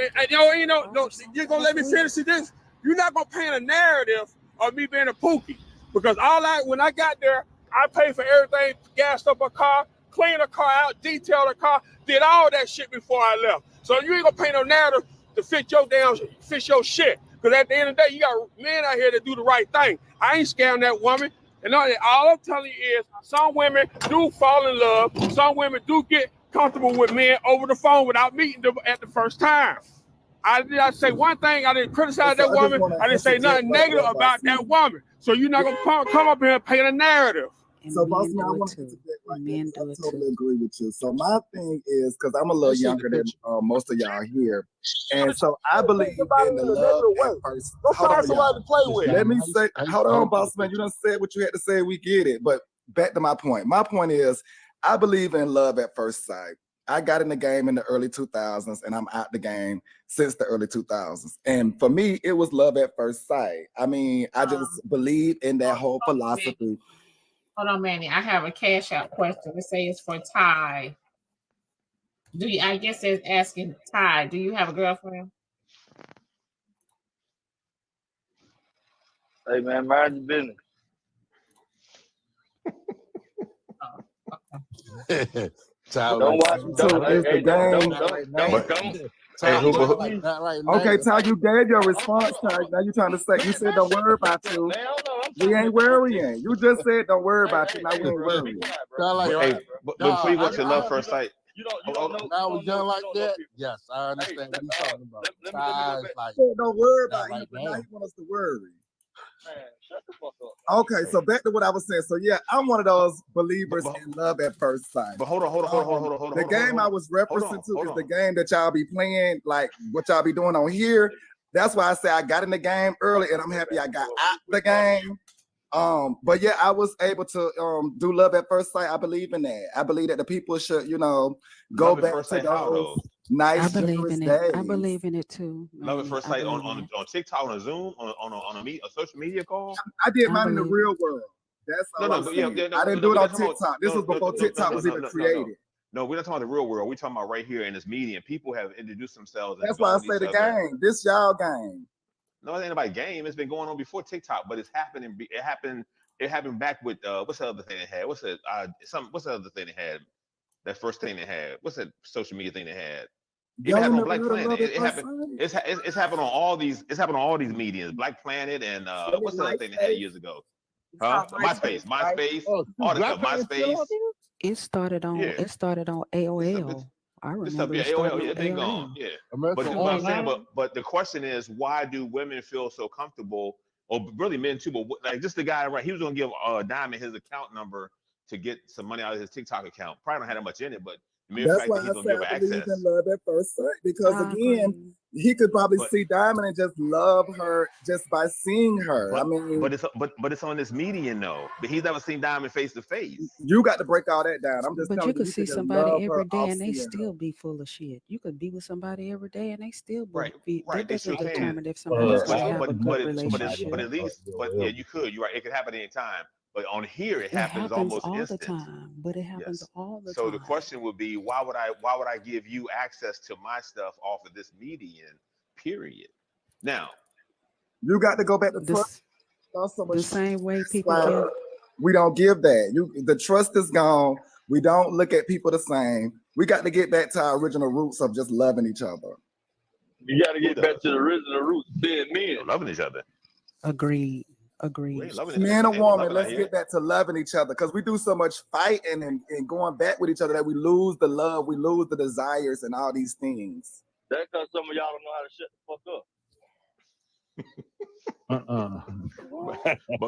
you're gonna let me finish this. You're not gonna paint a narrative of me being a Pookie, because when I got there, I paid for everything, gassed up a car, cleaned a car out, detailed a car, did all that shit before I left. So you ain't gonna paint no narrative to fit your shit. Because at the end of the day, you got men out here that do the right thing. I ain't scamming that woman. And all I'm telling you is, some women do fall in love. Some women do get comfortable with men over the phone without meeting them at the first time. I did not say one thing. I didn't criticize that woman. I didn't say nothing negative about that woman. So you're not gonna come up here and paint a narrative. So, boss man, I want to interject right there. I totally agree with you. So my thing is, because I'm a little younger than most of y'all here, and so I believe in the love at first. Hold on, somebody to play with. Let me say, hold on, boss man. You done said what you had to say. We get it. But back to my point. My point is, I believe in love at first sight. I got in the game in the early 2000s, and I'm out the game since the early 2000s. And for me, it was love at first sight. I mean, I just believe in that whole philosophy. Hold on, Manny. I have a CashApp question. It says it's for Ty. I guess it's asking Ty, do you have a girlfriend? Hey man, mind your business. Don't watch. Okay, Ty, you gave your response, Ty. Now you trying to say, you said don't worry about you. We ain't worrying. You just said don't worry about you. Now we ain't worrying. But before you go to love first sight, now we're done like that. Yes, I understand what you're talking about. Don't worry about you, but now you want us to worry. Man, shut the fuck up. Okay, so back to what I was saying. So yeah, I'm one of those believers in love at first sight. But hold on. The game I was referencing to is the game that y'all be playing, like what y'all be doing on here. That's why I say I got in the game early, and I'm happy I got out the game. But yeah, I was able to do love at first sight. I believe in that. I believe that the people should, go love back to those nice, generous days. I believe in it too. Love at first sight on TikTok, on a Zoom, on a social media call. I did mine in the real world. That's all I didn't do it on TikTok. This was before TikTok was even created. No, we're not talking about the real world. We're talking about right here in this medium. People have introduced themselves. That's why I say the game. This y'all game. No, it ain't about game. It's been going on before TikTok, but it's happening. It happened back with what's the other thing they had? What's the other thing they had? That first thing they had. What's that social media thing they had? It happened on Black Planet. It happened. It's happened on all these. It's happened on all these medias. Black Planet and what's the other thing they had years ago? Huh? MySpace. All the stuff. MySpace. It started on AOL. I remember AOL. Yeah, they gone. Yeah. But the question is, why do women feel so comfortable, or really men too? But like just the guy, right? He was gonna give Diamond his account number to get some money out of his TikTok account. Probably don't have that much in it, but that's why I say I believe in love at first sight, because again, he could probably see Diamond and just love her just by seeing her. But it's on this medium though. But he's never seen Diamond face to face. You got to break all that down. I'm just. But you could see somebody every day and they still be full of shit. You could be with somebody every day and they still be right. That doesn't determine if somebody's going to have a good relationship. But at least, yeah, you could. You're right. It could happen anytime. But on here, it happens almost all instant. the time. But it happens all the time. So the question would be, why would I give you access to my stuff off of this median? Period. Now, you got to go back to trust. The same way people give. We don't give that. The trust is gone. We don't look at people the same. We got to get back to our original roots of just loving each other. You got to get back to the original roots, being men, loving each other. Agreed. Man and woman, let's get back to loving each other, because we do so much fighting and going back with each other that we lose the love, we lose the desires and all these things. That's because some of y'all don't know how to shut the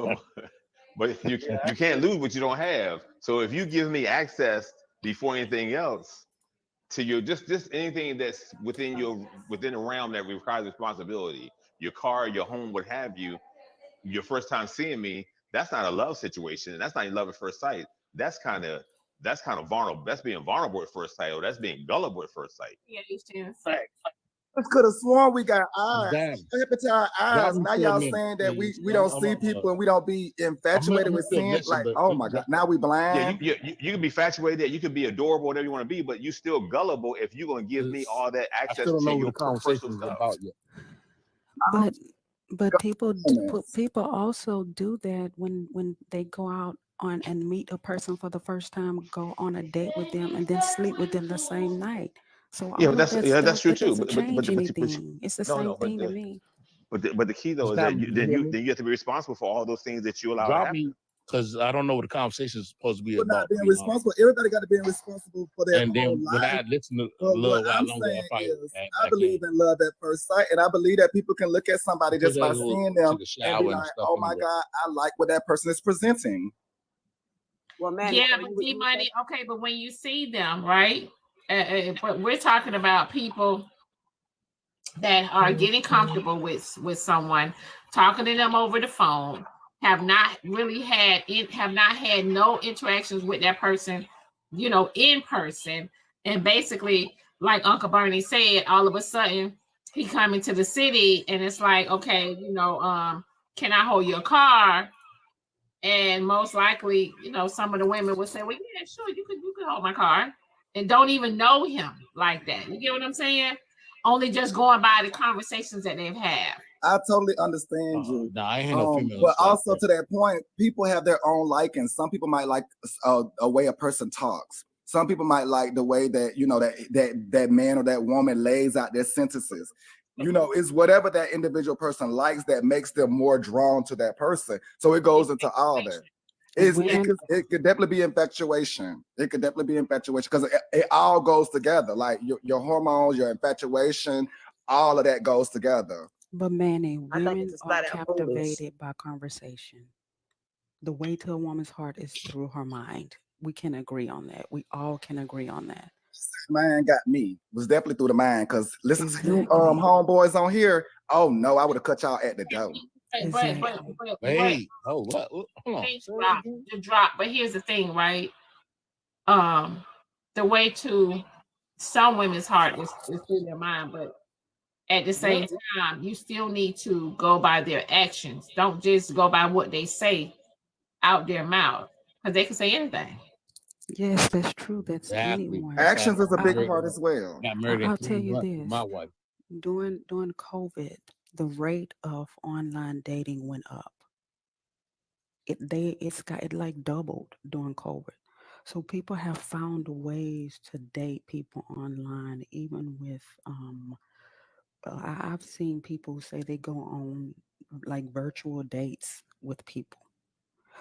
fuck up. But you can't lose what you don't have. So if you give me access before anything else to your just anything that's within the realm that requires responsibility, your car, your home, what have you. Your first time seeing me, that's not a love situation. That's not love at first sight. That's kind of vulnerable. That's being vulnerable at first sight, or that's being gullible at first sight. Yeah, you too. I could have sworn we got eyes. What happened to our eyes? Now y'all saying that we don't see people and we don't be infatuated with seeing. Like, oh my God, now we blind. Yeah, you can be infatuated. You can be adorable, whatever you want to be, but you still gullible if you're gonna give me all that access to your personal stuff. But people also do that when they go out on and meet a person for the first time, go on a date with them, and then sleep with them the same night. So that's true too. But it's the same thing to me. But the key though is that you have to be responsible for all those things that you allow to happen. Because I don't know what the conversation is supposed to be We're about. not being responsible. Everybody got to be responsible for their And then own when I life. listen to But a little what while I'm longer, saying I is, I believe in love at first sight, and I believe that people can look at somebody just by seeing them and be like, "Oh my God, I like what that person is presenting." Well, man, yeah, but D-Money, okay, but when you see them, right? But we're talking about people that are getting comfortable with someone, talking to them over the phone, have not had no interactions with that person, you know, in person, and basically, like Uncle Bernie said, all of a sudden he come into the city and it's like, okay, you know, can I hold your car? And most likely, you know, some of the women would say, well, yeah, sure, you could hold my car, and don't even know him like that. You get what I'm saying? Only just going by the conversations that they've had. I totally understand you. No, I ain't no female. But also to that point, people have their own likings. Some people might like a way a person talks. Some people might like the way that, you know, that man or that woman lays out their sentences. You know, it's whatever that individual person likes that makes them more drawn to that person. So it goes into all that. It could definitely be infatuation. It could definitely be infatuation because it all goes together. Like your hormones, your infatuation, all of that goes together. But Manny, women are captivated by conversation. The way to a woman's heart is through her mind. We can agree on that. We all can agree on that. Man got me. It was definitely through the mind because listen to you homeboys on here. Oh no, I would have cut y'all at the door. Wait, hold on. The drop. But here's the thing, right? The way to some women's heart is through their mind, but at the same time, you still need to go by their actions. Don't just go by what they say out their mouth, because they can say anything. Yes, that's true. That's anyone. Actions is a big part as well. I'll tell you this. My wife. During COVID, the rate of online dating went up. It like doubled during COVID. So people have found ways to date people online, even with I've seen people say they go on like virtual dates with people.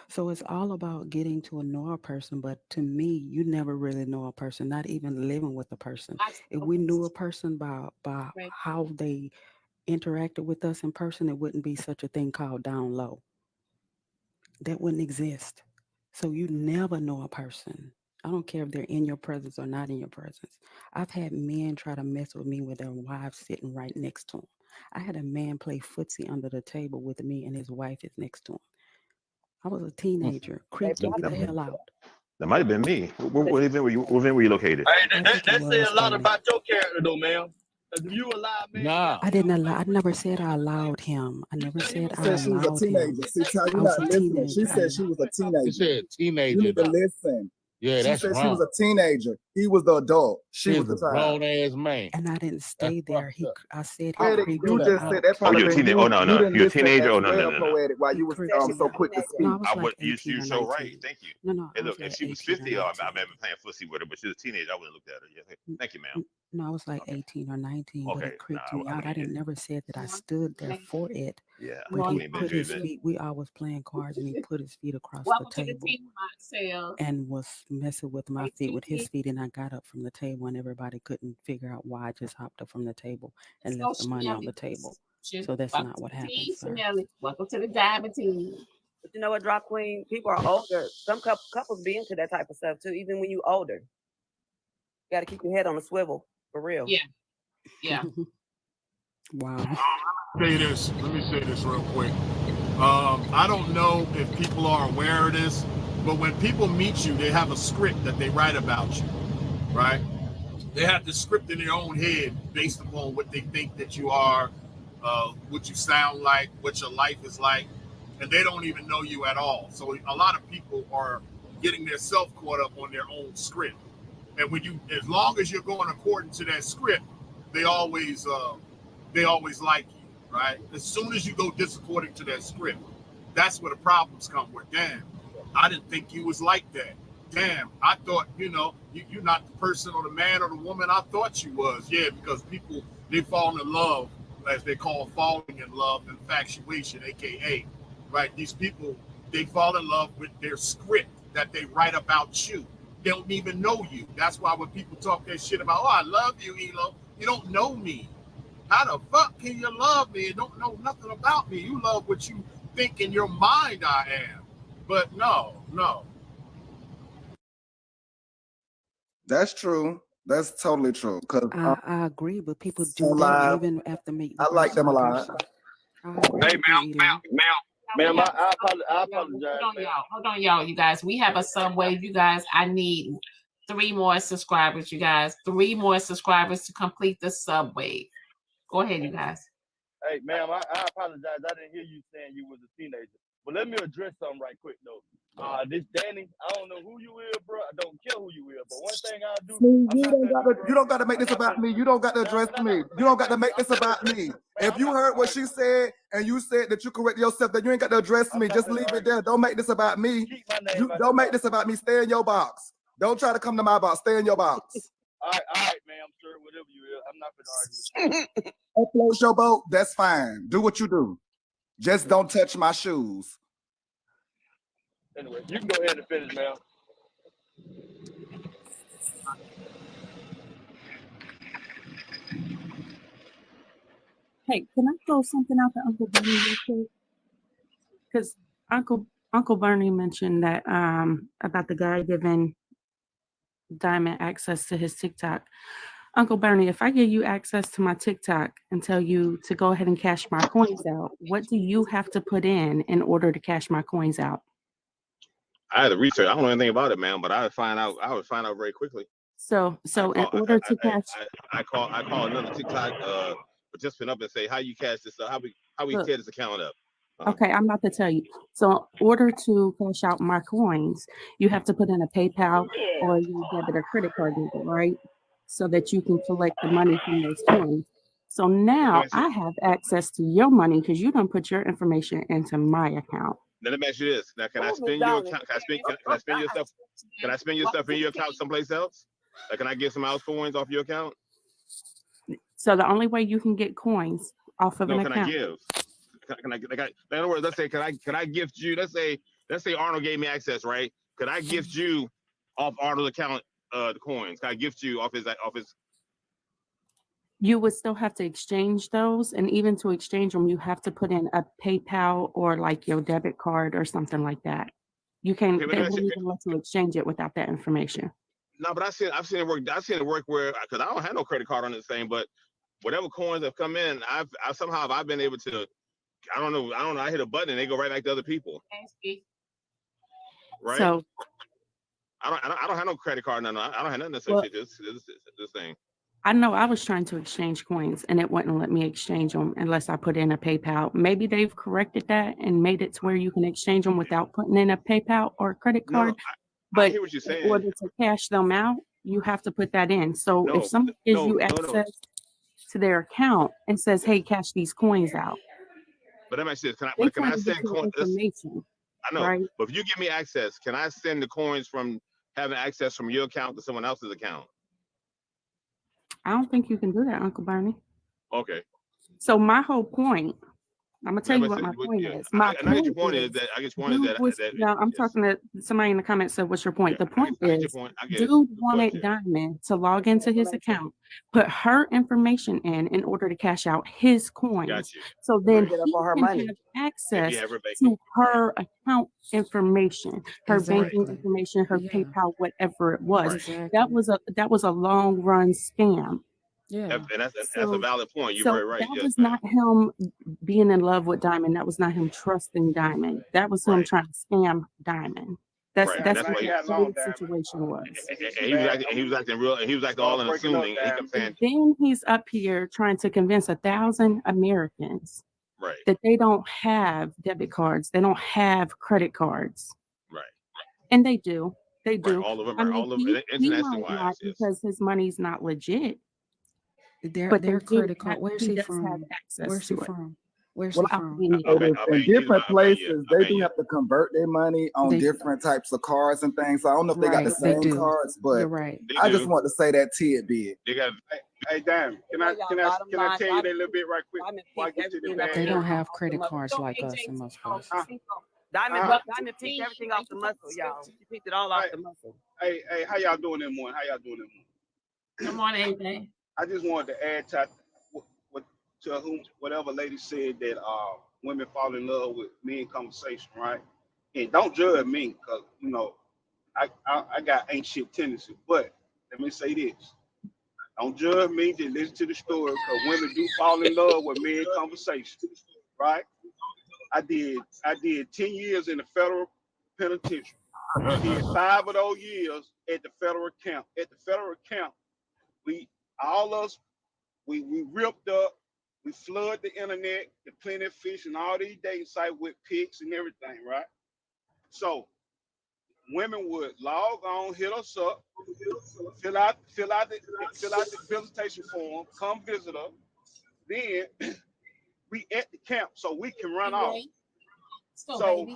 So it's all about getting to know a person. But to me, you never really know a person, not even living with a person. If we knew a person by how they interacted with us in person, it wouldn't be such a thing called down low. That wouldn't exist. So you never know a person. I don't care if they're in your presence or not in your presence. I've had men try to mess with me with their wives sitting right next to them. I had a man play footsie under the table with me and his wife is next to him. I was a teenager. Creeped me the hell out. That might have been me. What event were you located? Hey, that said a lot about your character, though, man. You allowed me. Nah. I didn't allow. I never said I allowed him. I never said I allowed she was a teenager. him. See, Ty, you're not listening. She said she was a teenager. She said teenager. You need to listen. Yeah, she that's said wrong. she was a teenager. He was the adult. She was the grown ass man. And I didn't stay there. I said you just said that Oh, you're a teenager. Oh, no. You're a teenager. Oh, no. Poetic while you was so quick to speak. No, I was like You so right. Thank you. No. Hey, look, if she was 50, I might have been playing footsie with her, but she was a teenager. I wouldn't look at her. Yeah. Thank you, ma'am. No, I was like 18 or 19, but it creeped me out. I didn't never said that I stood there for it. Yeah. But he put his feet, we all was playing cards and he put his feet across the table and was messing with my feet with his feet, and I got up from the table and everybody couldn't figure out why I just hopped up from the table and left the money on the table. So that's not what happened. Welcome to the Diamond Team. But you know what, Drop Queen? People are older. Some couples be into that type of stuff too, even when you older. You got to keep your head on a swivel, for real. Yeah. Wow. Let me say this real quick. I don't know if people are aware of this, but when people meet you, they have a script that they write about you, right? They have the script in their own head based upon what they think that you are, what you sound like, what your life is like, and they don't even know you at all. So a lot of people are getting their self caught up on their own script. And as long as you're going according to that script, they always like you, right? As soon as you go disaccording to that script, that's where the problems come with. Damn, I didn't think you was like that. Damn, I thought, you're not the person or the man or the woman I thought you was. Yeah, because people, they fall in love, as they call falling in love, infatuation, AKA, right? These people they fall in love with their script that they write about you. They don't even know you. That's why when people talk that shit about, oh, I love you, Elo, you don't know me. How the fuck can you love me and don't know nothing about me? You love what you think in your mind I am. But no. That's true. That's totally true. Because I agree, but people do that even after meeting. I like them a lot. Hey, ma'am, I apologize. Hold on, y'all. You guys, we have a subway. You guys, I need 3 more subscribers. You guys, 3 more subscribers to complete the subway. Go ahead, you guys. Hey, ma'am, I apologize. I didn't hear you saying you was a teenager. But let me address something right quick, though. This Danny, I don't know who you is, bro. I don't care who you is. But one thing I do, You don't got to make this about me. You don't got to address me. You don't got to make this about me. If you heard what she said and you said that you correct yourself, then you ain't got to address me. Just leave it there. Don't make this about me. Don't make this about me. Stay in your box. Don't try to come to my box. Stay in your box. All right, ma'am, sir, whatever you is. I'm not going to argue with you. Upload your boat. That's fine. Do what you do. Just don't touch my shoes. Anyway, you can go ahead and finish, ma'am. Hey, can I throw something out to Uncle Bernie real quick? Because Uncle Bernie mentioned that about the guy giving Diamond access to his TikTok. Uncle Bernie, if I give you access to my TikTok and tell you to go ahead and cash my coins out, what do you have to put in order to cash my coins out? I had to research. I don't know anything about it, man, but I would find out very quickly. So in order to cash, I call another TikTok participant up and say, how you cash this up? How we tear this account up? Okay, I'm about to tell you. So in order to cash out my coins, you have to put in a PayPal or your debit or credit card number, right? So that you can collect the money from those coins. So now I have access to your money because you don't put your information into my account. Now let me ask you this. Now, can I spend your account? Can I spend your stuff? Can I spend your stuff in your account someplace else? Like, can I get some house coins off your account? So the only way you can get coins off of an account. Can I give? Can I? In other words, let's say, can I gift you? Let's say Arnold gave me access, right? Could I gift you off Arnold's account the coins? Can I gift you off his? You would still have to exchange those, and even to exchange them, you have to put in a PayPal or like your debit card or something like that. You can't. They won't even let you exchange it without that information. No, but I've seen it work. I've seen it work where, because I don't have no credit card on this thing, but whatever coins have come in, I've somehow been able to. I don't know. I hit a button and they go right back to other people. Right. So I don't have no credit card. No, I don't have nothing associated with this thing. I know I was trying to exchange coins and it wouldn't let me exchange them unless I put in a PayPal. Maybe they've corrected that and made it to where you can exchange them without putting in a PayPal or a credit card. I hear what you're saying. In order to cash them out, you have to put that in. So if somebody gives you access to their account and says, "Hey, cash these coins out," but let me ask you this: can I send coins? I know, right? But if you give me access, can I send the coins from having access from your account to someone else's account? I don't think you can do that, Uncle Bernie. Okay. So my whole point, I'm gonna tell you what my point is. My point is that now I'm talking to somebody in the comments said, "What's your point?" The point is, dude wanted Diamond to log into his account, put her information in order to cash out his coins. So then he can have access to her account information, her banking information, her PayPal, whatever it was. That was a long run scam. Yeah, and that's a valid point. You're very right. That was not him being in love with Diamond. That was not him trusting Diamond. That was him trying to scam Diamond. That's what the situation was. And he was acting real. And he was acting all unassuming. And then he's up here trying to convince 1,000 Americans that they don't have debit cards. They don't have credit cards. Right. And they do. They do. All of them. All of them. International wise, because his money's not legit. Their credit card. Where's he from? Where's he from? Where's he from? In different places, they do have to convert their money on different types of cards and things. So I don't know if they got the same cards, but you're right. I just want to say that tidbit. They got. Hey, damn! Can I tell you that a little bit right quick? They don't have credit cards like us in most places. Diamond picked everything off the muscle, y'all. She picked it all off the muscle. Hey, how y'all doing this morning? How y'all doing this morning? Good morning, AJ. I just wanted to add to whatever lady said that women fall in love with men conversation, right? And don't judge me, because you know I got ain't shit tendency. But let me say this: don't judge me. Just listen to the story, because women do fall in love with men conversation, right? I did 10 years in the federal penitentiary. I did 5 of those years at the federal camp. At the federal camp, we ripped up, we flood the internet, the Plenty of Fish, and all these dating sites with pics and everything, right? So women would log on, hit us up, fill out the visitation form, come visit us. Then we at the camp so we can run off. So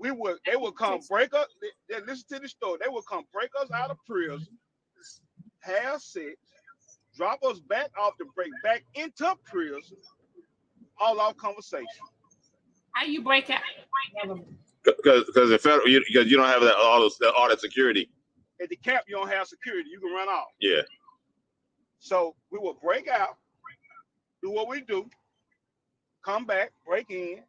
they would come break us. They listen to the story. They would come break us out of prison, have sex, drop us back off the break, back into prison, all our conversation. How you break out? Because the federal, because you don't have all that security. At the camp, you don't have security. You can run off. Yeah. So we will break out, do what we do, come back, break in,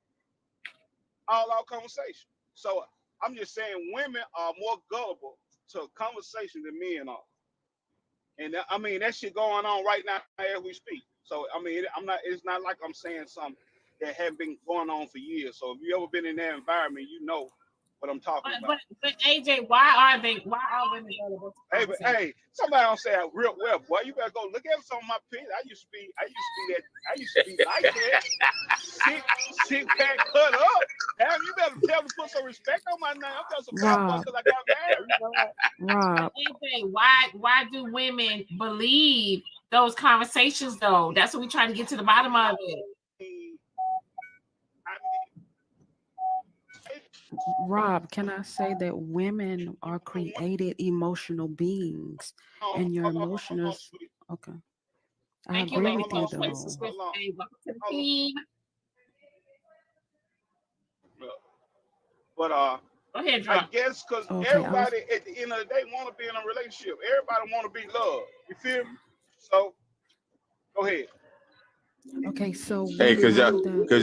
all our conversation. So I'm just saying women are more gullible to conversation than men are. And I mean, that shit going on right now as we speak. So I mean, it's not like I'm saying something that haven't been going on for years. So if you ever been in that environment, you know what I'm talking about. But AJ, why are women gullible? Hey, somebody don't say real well, boy. You better go look at some of my pics. I used to be like that. Sit back, cut up. Damn, you better tell me to put some respect on my name. I'm just a because I got married. Rob. AJ, why do women believe those conversations though? That's what we're trying to get to the bottom of it. Rob, can I say that women are created emotional beings, and your emotions? Okay, I agree with you though. But go ahead, I guess because everybody at the end of the day want to be in a relationship. Everybody want to be loved. You feel me? So go ahead. Okay, so because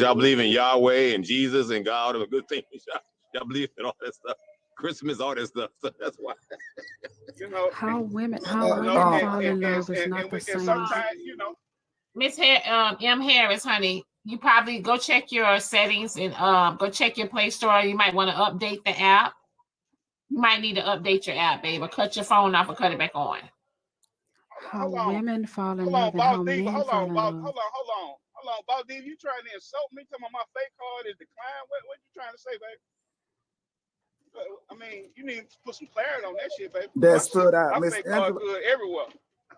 y'all believe in Yahweh and Jesus and God and good things. Y'all believe in all that stuff. Christmas, all that stuff. So that's why. You know how women fall in love is not the same. Sometimes, you know, Miss M. Harris, honey, you probably go check your settings and go check your Play Store. You might want to update the app. You might need to update your app, babe, or cut your phone off or cut it back on. How women fall in love and how men fall in love. Hold on, Bob D, you trying to insult me? Talking about my fake card is declined? What you trying to say, baby? I mean, you need to put some clarity on that shit, baby. That stood out, Miss Angela. Good everywhere.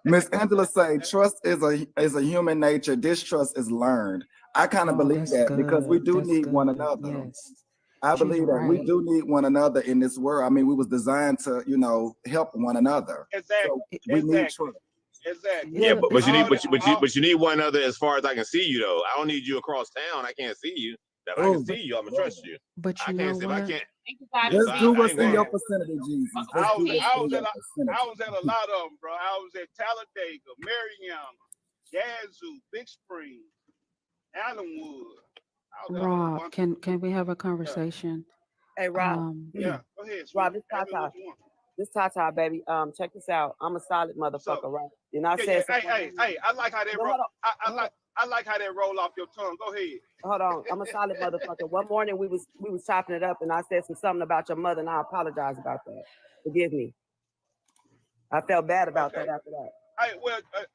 Miss Angela say trust is a human nature. Distrust is learned. I kind of believe that because we do need one another. Yes. I believe that we do need one another in this world. I mean, we was designed to, help one another. Exactly. So we need trust. Exactly. Yeah, but you need one another as far as I can see you though. I don't need you across town. I can't see you. If I can see you, I'm gonna trust you. But you know what? Let's do what's in your vicinity, Jesus. I was at a lot of them, bro. I was at Talladega, Mariana, Yazoo, Big Spring, Allenwood. Rob, can we have a conversation? Hey, Rob. Yeah, go ahead. Rob, this Tata. This Tata, baby. Check this out. I'm a solid motherfucker, right? You're not saying. Hey, I like how they roll. I like how they roll off your tongue. Go ahead. Hold on. I'm a solid motherfucker. One morning we was chopping it up, and I said something about your mother, and I apologize about that. Forgive me. I felt bad about that after that.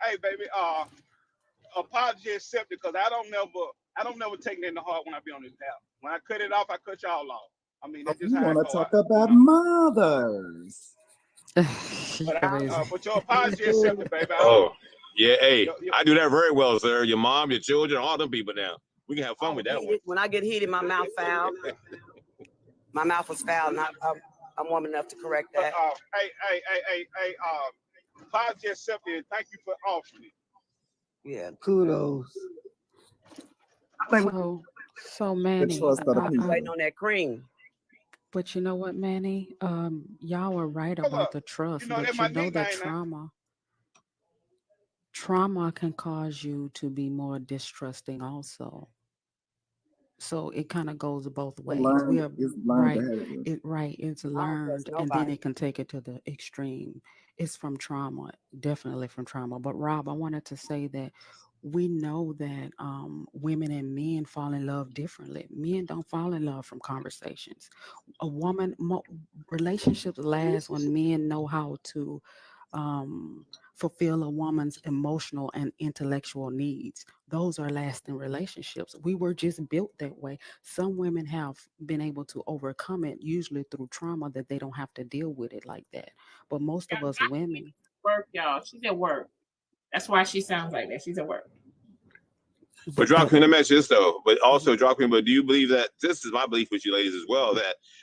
Hey, baby. Apology accepted, because I don't never take it in the heart when I be on this app. When I cut it off, I cut y'all off. I mean, that's just you how want to talk about mothers. But your apology accepted, baby. Yeah, hey, I do that very well, sir. Your mom, your children, all them people now. We can have fun with that one. When I get heated, my mouth foul. My mouth was foul, and I'm woman enough to correct that. Apology accepted, and thank you for offering it. Yeah, kudos. So Manny, trust of the people. Waiting on that cream. But you know what, Manny? Y'all are right Hold about up. the trust, That's but my you know that nickname now. trauma can cause you to be more distrusting also. So it kind of goes both ways. We are It's learned right. behavior. It's I don't learned, trust and then nobody. it can take it to the extreme. It's from trauma, definitely from trauma. But Rob, I wanted to say that we know that women and men fall in love differently. Men don't fall in love from conversations. Relationships last when men know how to fulfill a woman's emotional and intellectual needs. Those are lasting relationships. We were just built that way. Some women have been able to overcome it, usually through trauma, that they don't have to deal with it like that. But most of us women work, y'all. She's at work. That's why she sounds like that. She's at work. But Drop Queen, let me ask you this though. But also, Drop Queen, but do you believe that this is my belief with you ladies as well?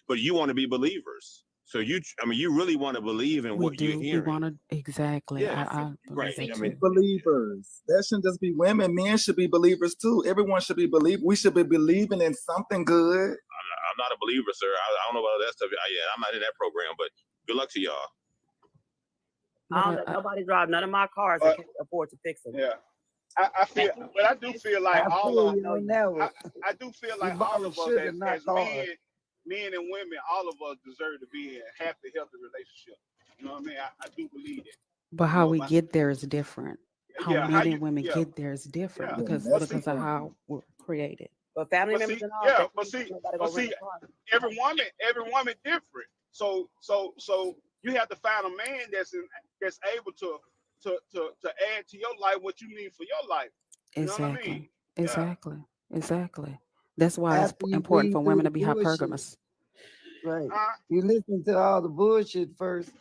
But you want to be believers. So you really want to believe in what you're hearing. We want to exactly. Yeah, I right. believe I that mean, too. Believers. That shouldn't just be women. Men should be believers too. Everyone should be we should be believing in something good. I'm not a believer, sir. I don't know about that stuff. Yeah, I'm not in that program. But good luck to y'all. I don't let nobody drive none of my cars and can't afford to fix them. Yeah. I feel, but I do feel like all of I do feel like all of us as men and women, all of us deserve to be in a happy, healthy relationship. You know what I mean? I do believe it. But how we get there is different. How men and women get there is different because of how we're created. But family members and all. But see, every woman different. So you have to find a man that's able to add to your life what you need for your life. You know what I mean? Exactly. That's why it's important for women to be hypergamous. Right. You listen to all the bullshit first,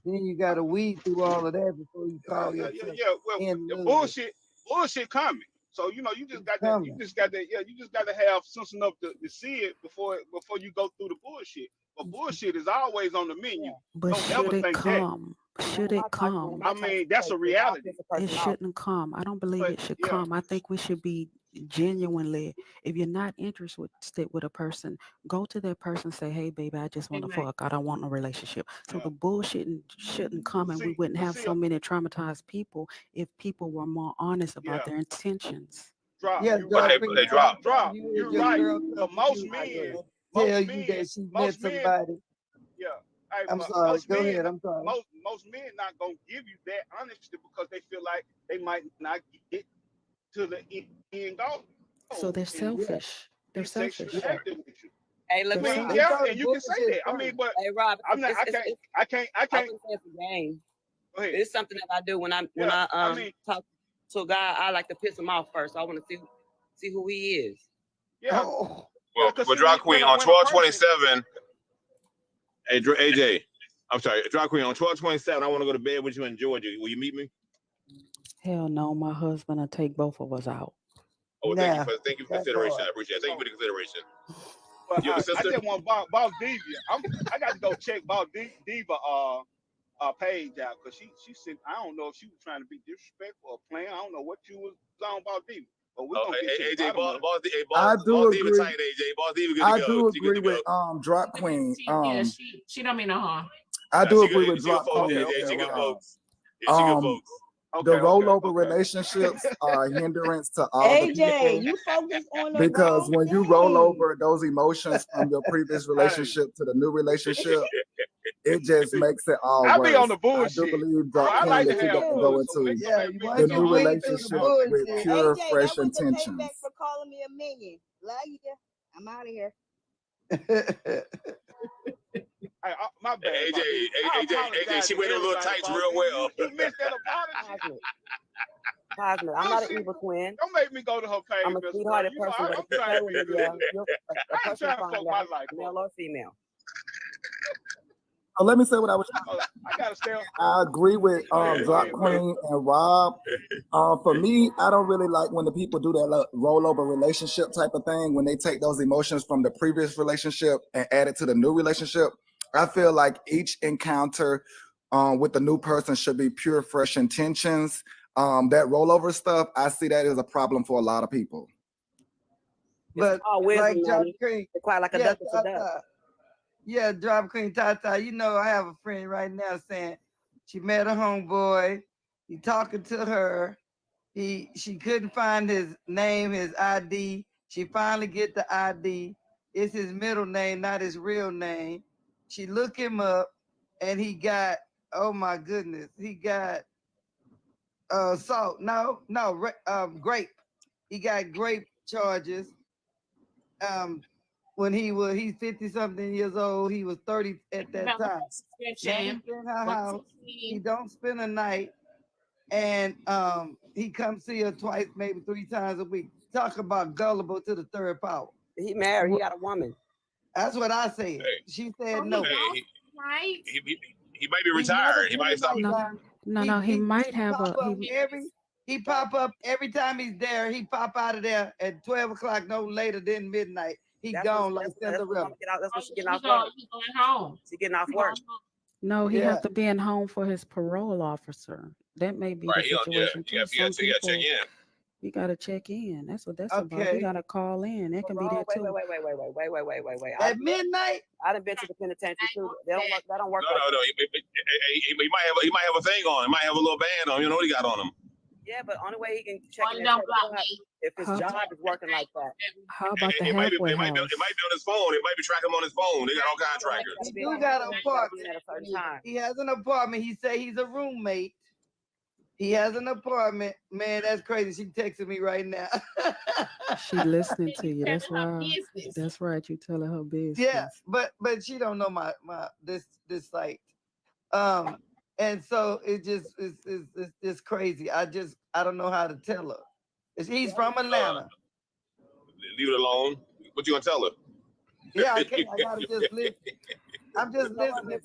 then you got to weed through all of that before you call yourself. Well, the bullshit coming. So you just got to have sense enough to see it before you go through the bullshit. But bullshit is always on the menu. But should it come? Should it come? I mean, that's a reality. It shouldn't come. I don't believe it should come. I think we should be genuinely, if you're not interested with a person, go to that person and say, hey, baby, I just want to fuck. I don't want no relationship. So the bullshit shouldn't come, and we wouldn't have so many traumatized people if people were more honest about their intentions. Drop. Yeah, They drop. You're right. But most men tell you that she met somebody. Yeah. I'm sorry. Go ahead. I'm sorry. Most men not gonna give you that honesty because they feel like they might not get to the end goal. So they're selfish. They're selfish. Hey, look, and you can say that. I mean, but hey, Rob, I can't. I think it's a game. It's something that I do when I talk to a guy. I like to piss him off first. I want to see who he is. Yeah. Well, but Drop Queen on 12/27. Hey, AJ, I'm sorry, Drop Queen on 12/27. I want to go to bed with you in Georgia. Will you meet me? Hell no, my husband will take both of us out. Oh, thank you for consideration. I appreciate it. Thank you for the consideration. But I just want Boss Diva. I got to go check Boss Diva page out because she said I don't know if she was trying to be disrespectful or playing. I don't know what you was on Boss Diva. But we gonna get to the bottom of it. I do agree. Tight, AJ. Boss Diva good to I go. do agree with Drop Queen. She don't mean no harm. I do agree with Drop Queen. She good folks. Yeah, she good folks. The rollover relationships are a hindrance to all the people. You focus on the because when you roll over those emotions from your previous relationship to the new relationship, it just makes it all worse. I be on the bullshit. I do believe Drop Queen that you got to go into the new relationship with pure, fresh intentions. Thanks for calling me a minion. Love you. I'm out of here. My bad. AJ, she went a little tight real well. You missed that apology. Cosmic. I'm not an evil twin. Don't make me go to her page. I'm a sweethearted person. I'm trying to fuck my life, male or female. Let me say what I was. I gotta stay on. I agree with Drop Queen and Rob. For me, I don't really like when the people do that rollover relationship type of thing. When they take those emotions from the previous relationship and add it to the new relationship. I feel like each encounter with the new person should be pure, fresh intentions. That rollover stuff, I see that as a problem for a lot of people. But all wisdom, like Drop Manny. Queen, They're quiet like a duck is a duck. Yeah, Drop Queen Tata. You know, I have a friend right now saying she met a homeboy. He talking to her. She couldn't find his name, his ID. She finally get the ID. It's his middle name, not his real name. She look him up, and he got, oh my goodness, he got grape. He got grape charges. When he's 50 something years old, he was 30 at that time. Now he's in her house. He don't spend a night, and he comes see her twice, maybe 3 times a week. Talk about gullible to the third power. He married. He got a woman. That's what I said. Hey. She said no. Hey, he might be retired. He might stop. No, he might have a. He pop up every time he's there. He pop out of there at 12 o'clock, no later than midnight. He gone like Cinderella. That's when she getting off work. He's going home. She getting off work. No, he has to be in home for his parole officer. That may be the situation too. Some people, you gotta check in. That's what that's about. You gotta call in. That can be that too. Wait. At midnight? I done been to the penitentiary too. They don't work. That don't work. No. He might have a thing on. He might have a little band on. You know what he got on him? Yeah, but only way he can check in if his job is working like that. How about the it might be halfway on house? his phone. It might be tracking him on his phone. They got all kinds of trackers. He do got an apartment. He has an apartment. He say he's a roommate. He has an apartment. Man, that's crazy. She texted me right now. She listening to you. That's why. That's right. You telling her business. Yeah, but she don't know my this site. And so it just is crazy. I don't know how to tell her. He's from Atlanta. Leave it alone. What you gonna tell her? Yeah, I can't. I gotta just listen. I'm just listening.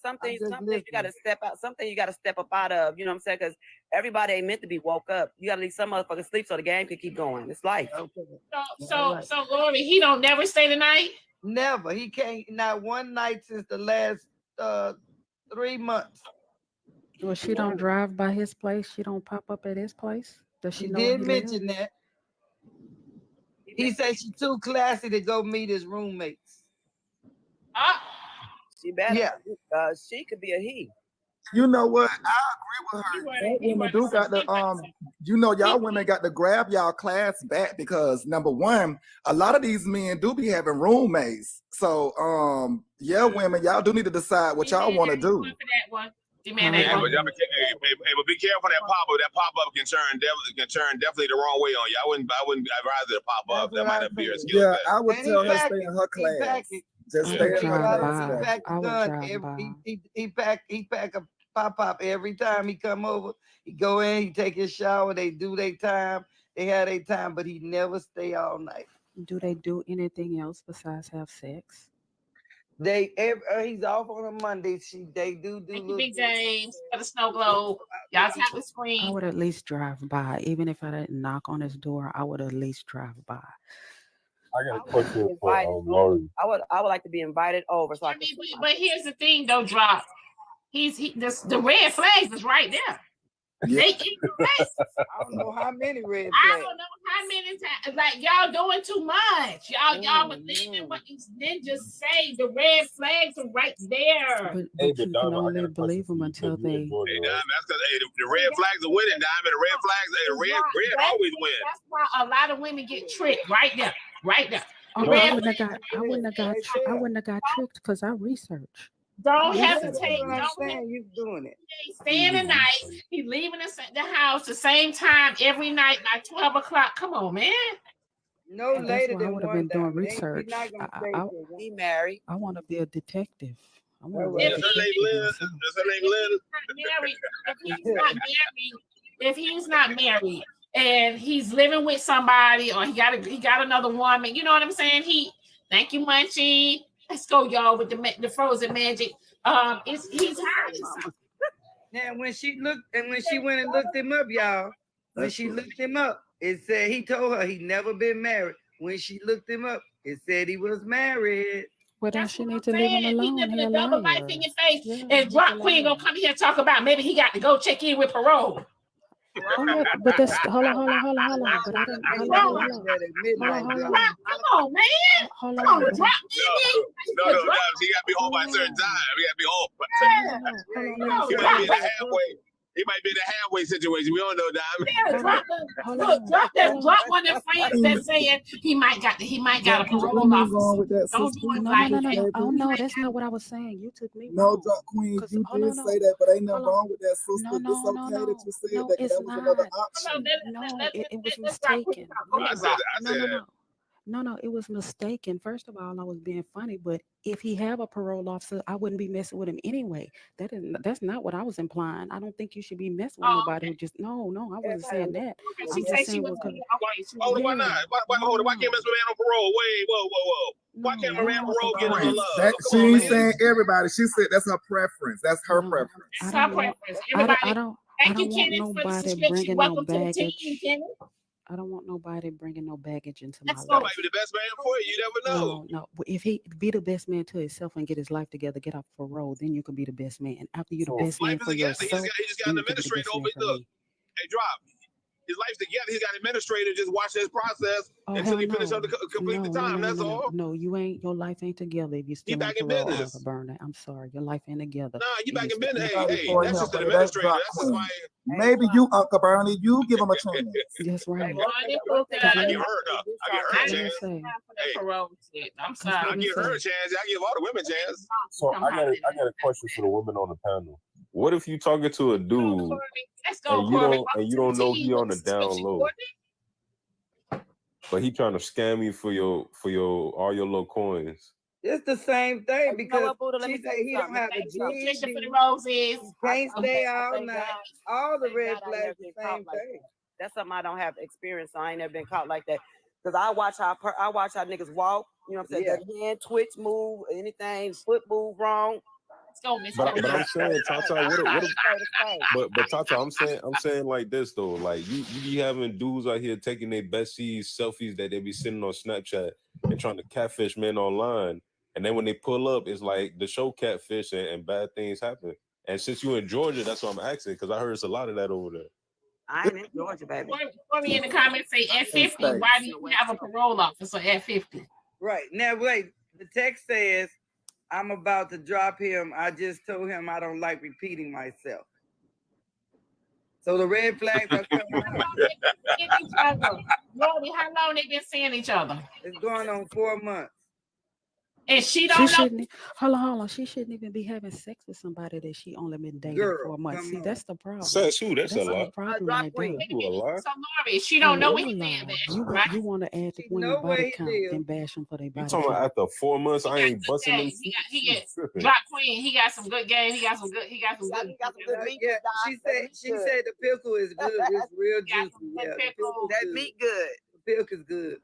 Some things you gotta step out. Something you gotta step up out of. You know what I'm saying? Because everybody ain't meant to be woke up. You gotta leave some motherfucker sleep so the game can keep going. It's life. So Lori, he don't never stay the night? Never. He can't. Not one night since the last 3 months. Well, she don't drive by his place. She don't pop up at his place. Does she know did mention that. He said she's too classy to go meet his roommates. She better. Yeah. She could be a he. You know what? I agree with her. That women do got the you know, y'all women got to grab y'all class back because number one, a lot of these men do be having roommates. So yeah, women, y'all do need to decide what y'all want to do. But be careful that pop-up. That pop-up can turn definitely the wrong way on you. I wouldn't advise it to pop up. That might not be your skill. Yeah, I would tell her stay in her class. Just stay in her class. He pack a pop-up every time he come over. He go in, he take his shower, they do their time, they have their time, but he never stay all night. Do they do anything else besides have sex? He's off on a Monday. They do Big James for the snow globe. Y'all tap the screen. I would at least drive by, even if I didn't knock on his door. I would at least drive by. I got a question for Lori. I would like to be invited over. So but here's the thing, though, Drop. The red flags is right there. Yeah. They keep the rest. I don't know how many red flags. I don't know how many times. Like y'all doing too much. Y'all believing what these ninjas say. The red flags are right there. But you can only believe them until they. That's because the red flags are winning, Diamond. The red flags, red always win. That's why a lot of women get tricked right there. Oh, I wouldn't have got tricked because I researched. Don't hesitate. You doing it. Staying the night. He leaving the house the same time every night, like 12 o'clock. Come on, man. No later than I would have been doing research. He married. I want to be a detective. I want to if he's not married and he's living with somebody or he got another woman, you know what I'm saying? Thank you, Munchie. Let's go, y'all, with the frozen magic. He's hiding something. Now, when she went and looked him up, y'all, when she looked him up, it said he told her he'd never been married. When she looked him up, it said he was married. Well, then she needs to leave him alone. He living a double life in your face. And Rock Queen gonna come here and talk about maybe he got to go check in with parole. Oh, but that's hold on. But I didn't hold on. Come on, man. Hold Come on, on. drop me. No, he got to be home by a certain time. He got to be home by a certain time. He might be in the halfway. He might be in the halfway situation. We don't know, Diamond. Drop one of the friends that's saying he might got a parole officer. Don't do it like that. Oh no, that's not what I was saying. You took me. No, Drop Queen, you did say that, but ain't nothing wrong with that, sister. It's okay that you said that, because that was another option. No, it was mistaken. No, it was mistaken. First of all, I was being funny, but if he have a parole officer, I wouldn't be messing with him anyway. That's not what I was implying. I don't think you should be messing with nobody who just no, I wasn't saying that. I'm just saying why not? Why can't mess with a man on parole? Wait, whoa. Why can't a man on parole get on love? She ain't saying everybody. She said that's her preference. That's her preference. It's her preference. Everybody. Thank you, Kenneth, for the subscription. Welcome to the team, Kenneth. I don't want nobody bringing no baggage into my life. That might be the best man for you. You never know. No. If he be the best man to himself and get his life together, get off parole, then you can be the best man. After you the best man for yourself, he just got an administrator over. Look, hey, Drop. His life's together. He's got an administrator just watch his process until he finish up to complete the time. That's all. No, you ain't. Your life ain't together if you still back in business. Burn. I'm sorry, your life ain't together. Nah, you back in business. Hey, that's just an administrator. That's just why. Maybe you, Uncle Bernie, you give him a chance. That's right. I give her a chance. I'm sorry. I give her a chance. I give all the women a chance. So I got a question for the women on the panel. What if you talking to a dude and you don't know he on the down low, but he trying to scam you for your all your little coins? It's the same thing because she said he don't have a GED. Can't stay all night. All the red flags, the same thing. That's something I don't have experience. So I ain't never been caught like that. Because I watch how niggas walk. You know what I'm saying? Their hand twitch, move, anything, foot move wrong. But I'm saying, Tata, but Tata, I'm saying like this though, like you be having dudes out here taking their besties selfies that they be sitting on Snapchat and trying to catfish men online, and then when they pull up, it's like the show catfish and bad things happen. And since you in Georgia, that's what I'm asking, because I heard it's a lot of that over there. I ain't in Georgia, baby. For me in the comments, say at 50, why do you have a parole officer at 50? Right now, wait. The text says, I'm about to drop him. I just told him I don't like repeating myself. So the red flags are coming out. Lordy, how long they been seeing each other? It's going on 4 months. And she don't know. Hold on. She shouldn't even be having sex with somebody that she only been dating for 4 months. See, that's the problem. That's a lot. Problem right there. So Lori, she don't know anything. Right? You want to add the women body count and bash them for their body count. You talking about after 4 months? I ain't busting them. He Drop Queen. He got some good game. He got some good. Yeah, she said the pickle is good. It's real juicy. Yeah, that meat good. The pilk is good.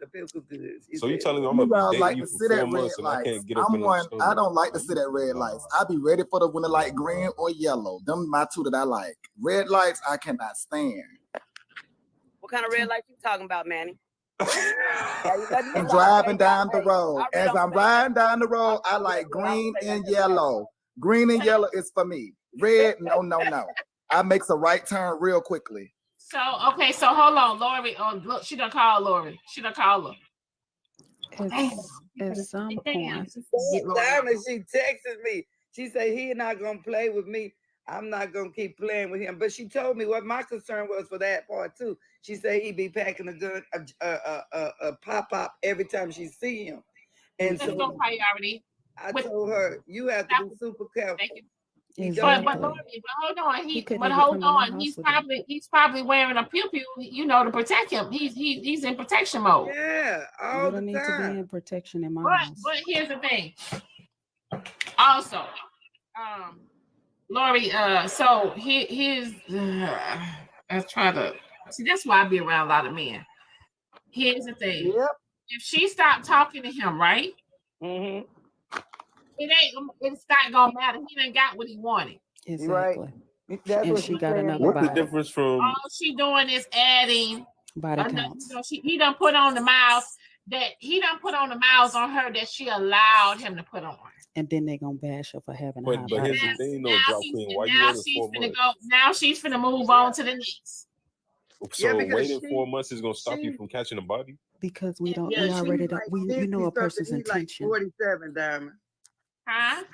So you telling me I'm gonna like date you to for sit 4 at red months and I lights. can't get up I'm in one. the I don't like to sit at red lights. I be ready for the when the light green or yellow. Them my two that I like. Red lights I cannot stand. What kind of red lights you talking about, Manny? I'm driving down the road. As I'm riding down the road, I like green and yellow. Green and yellow is for me. Red, no. I makes a right turn real quickly. So okay, so hold on, Lori. Oh, look, she done call Lori. She done call her. At some point, she texted me. She said he's not gonna play with me. I'm not gonna keep playing with him. But she told me what my concern was for that part too. She said he'd be packing a gun, a pop every time she see him. And that's no priority. I told her you have to be super careful. But hold on. He's probably wearing a pew-pew, to protect him. He's in protection mode. Yeah, all the time. Need to be in protection in my house. But here's the thing. Also, Lori, so here's let's try to see. That's why I be around a lot of men. Here's the thing. Yep. If she stopped talking to him, right? Mm-hmm. It's not gonna matter. He done got what he wanted. Exactly. Right. That's and she got another What's body. the difference from all she doing is adding body counts. He done put on the miles on her that she allowed him to put on. And then they gonna bash her for having a high but body. here's the thing though, Drop Queen. Why you waiting 4 months? Now she's finna move on to the next. So waiting 4 months is gonna stop you from catching a body? Because we don't. Yeah, We she's already don't. like We you 50 know a something, person's he's like intention. 47, Diamond. Huh?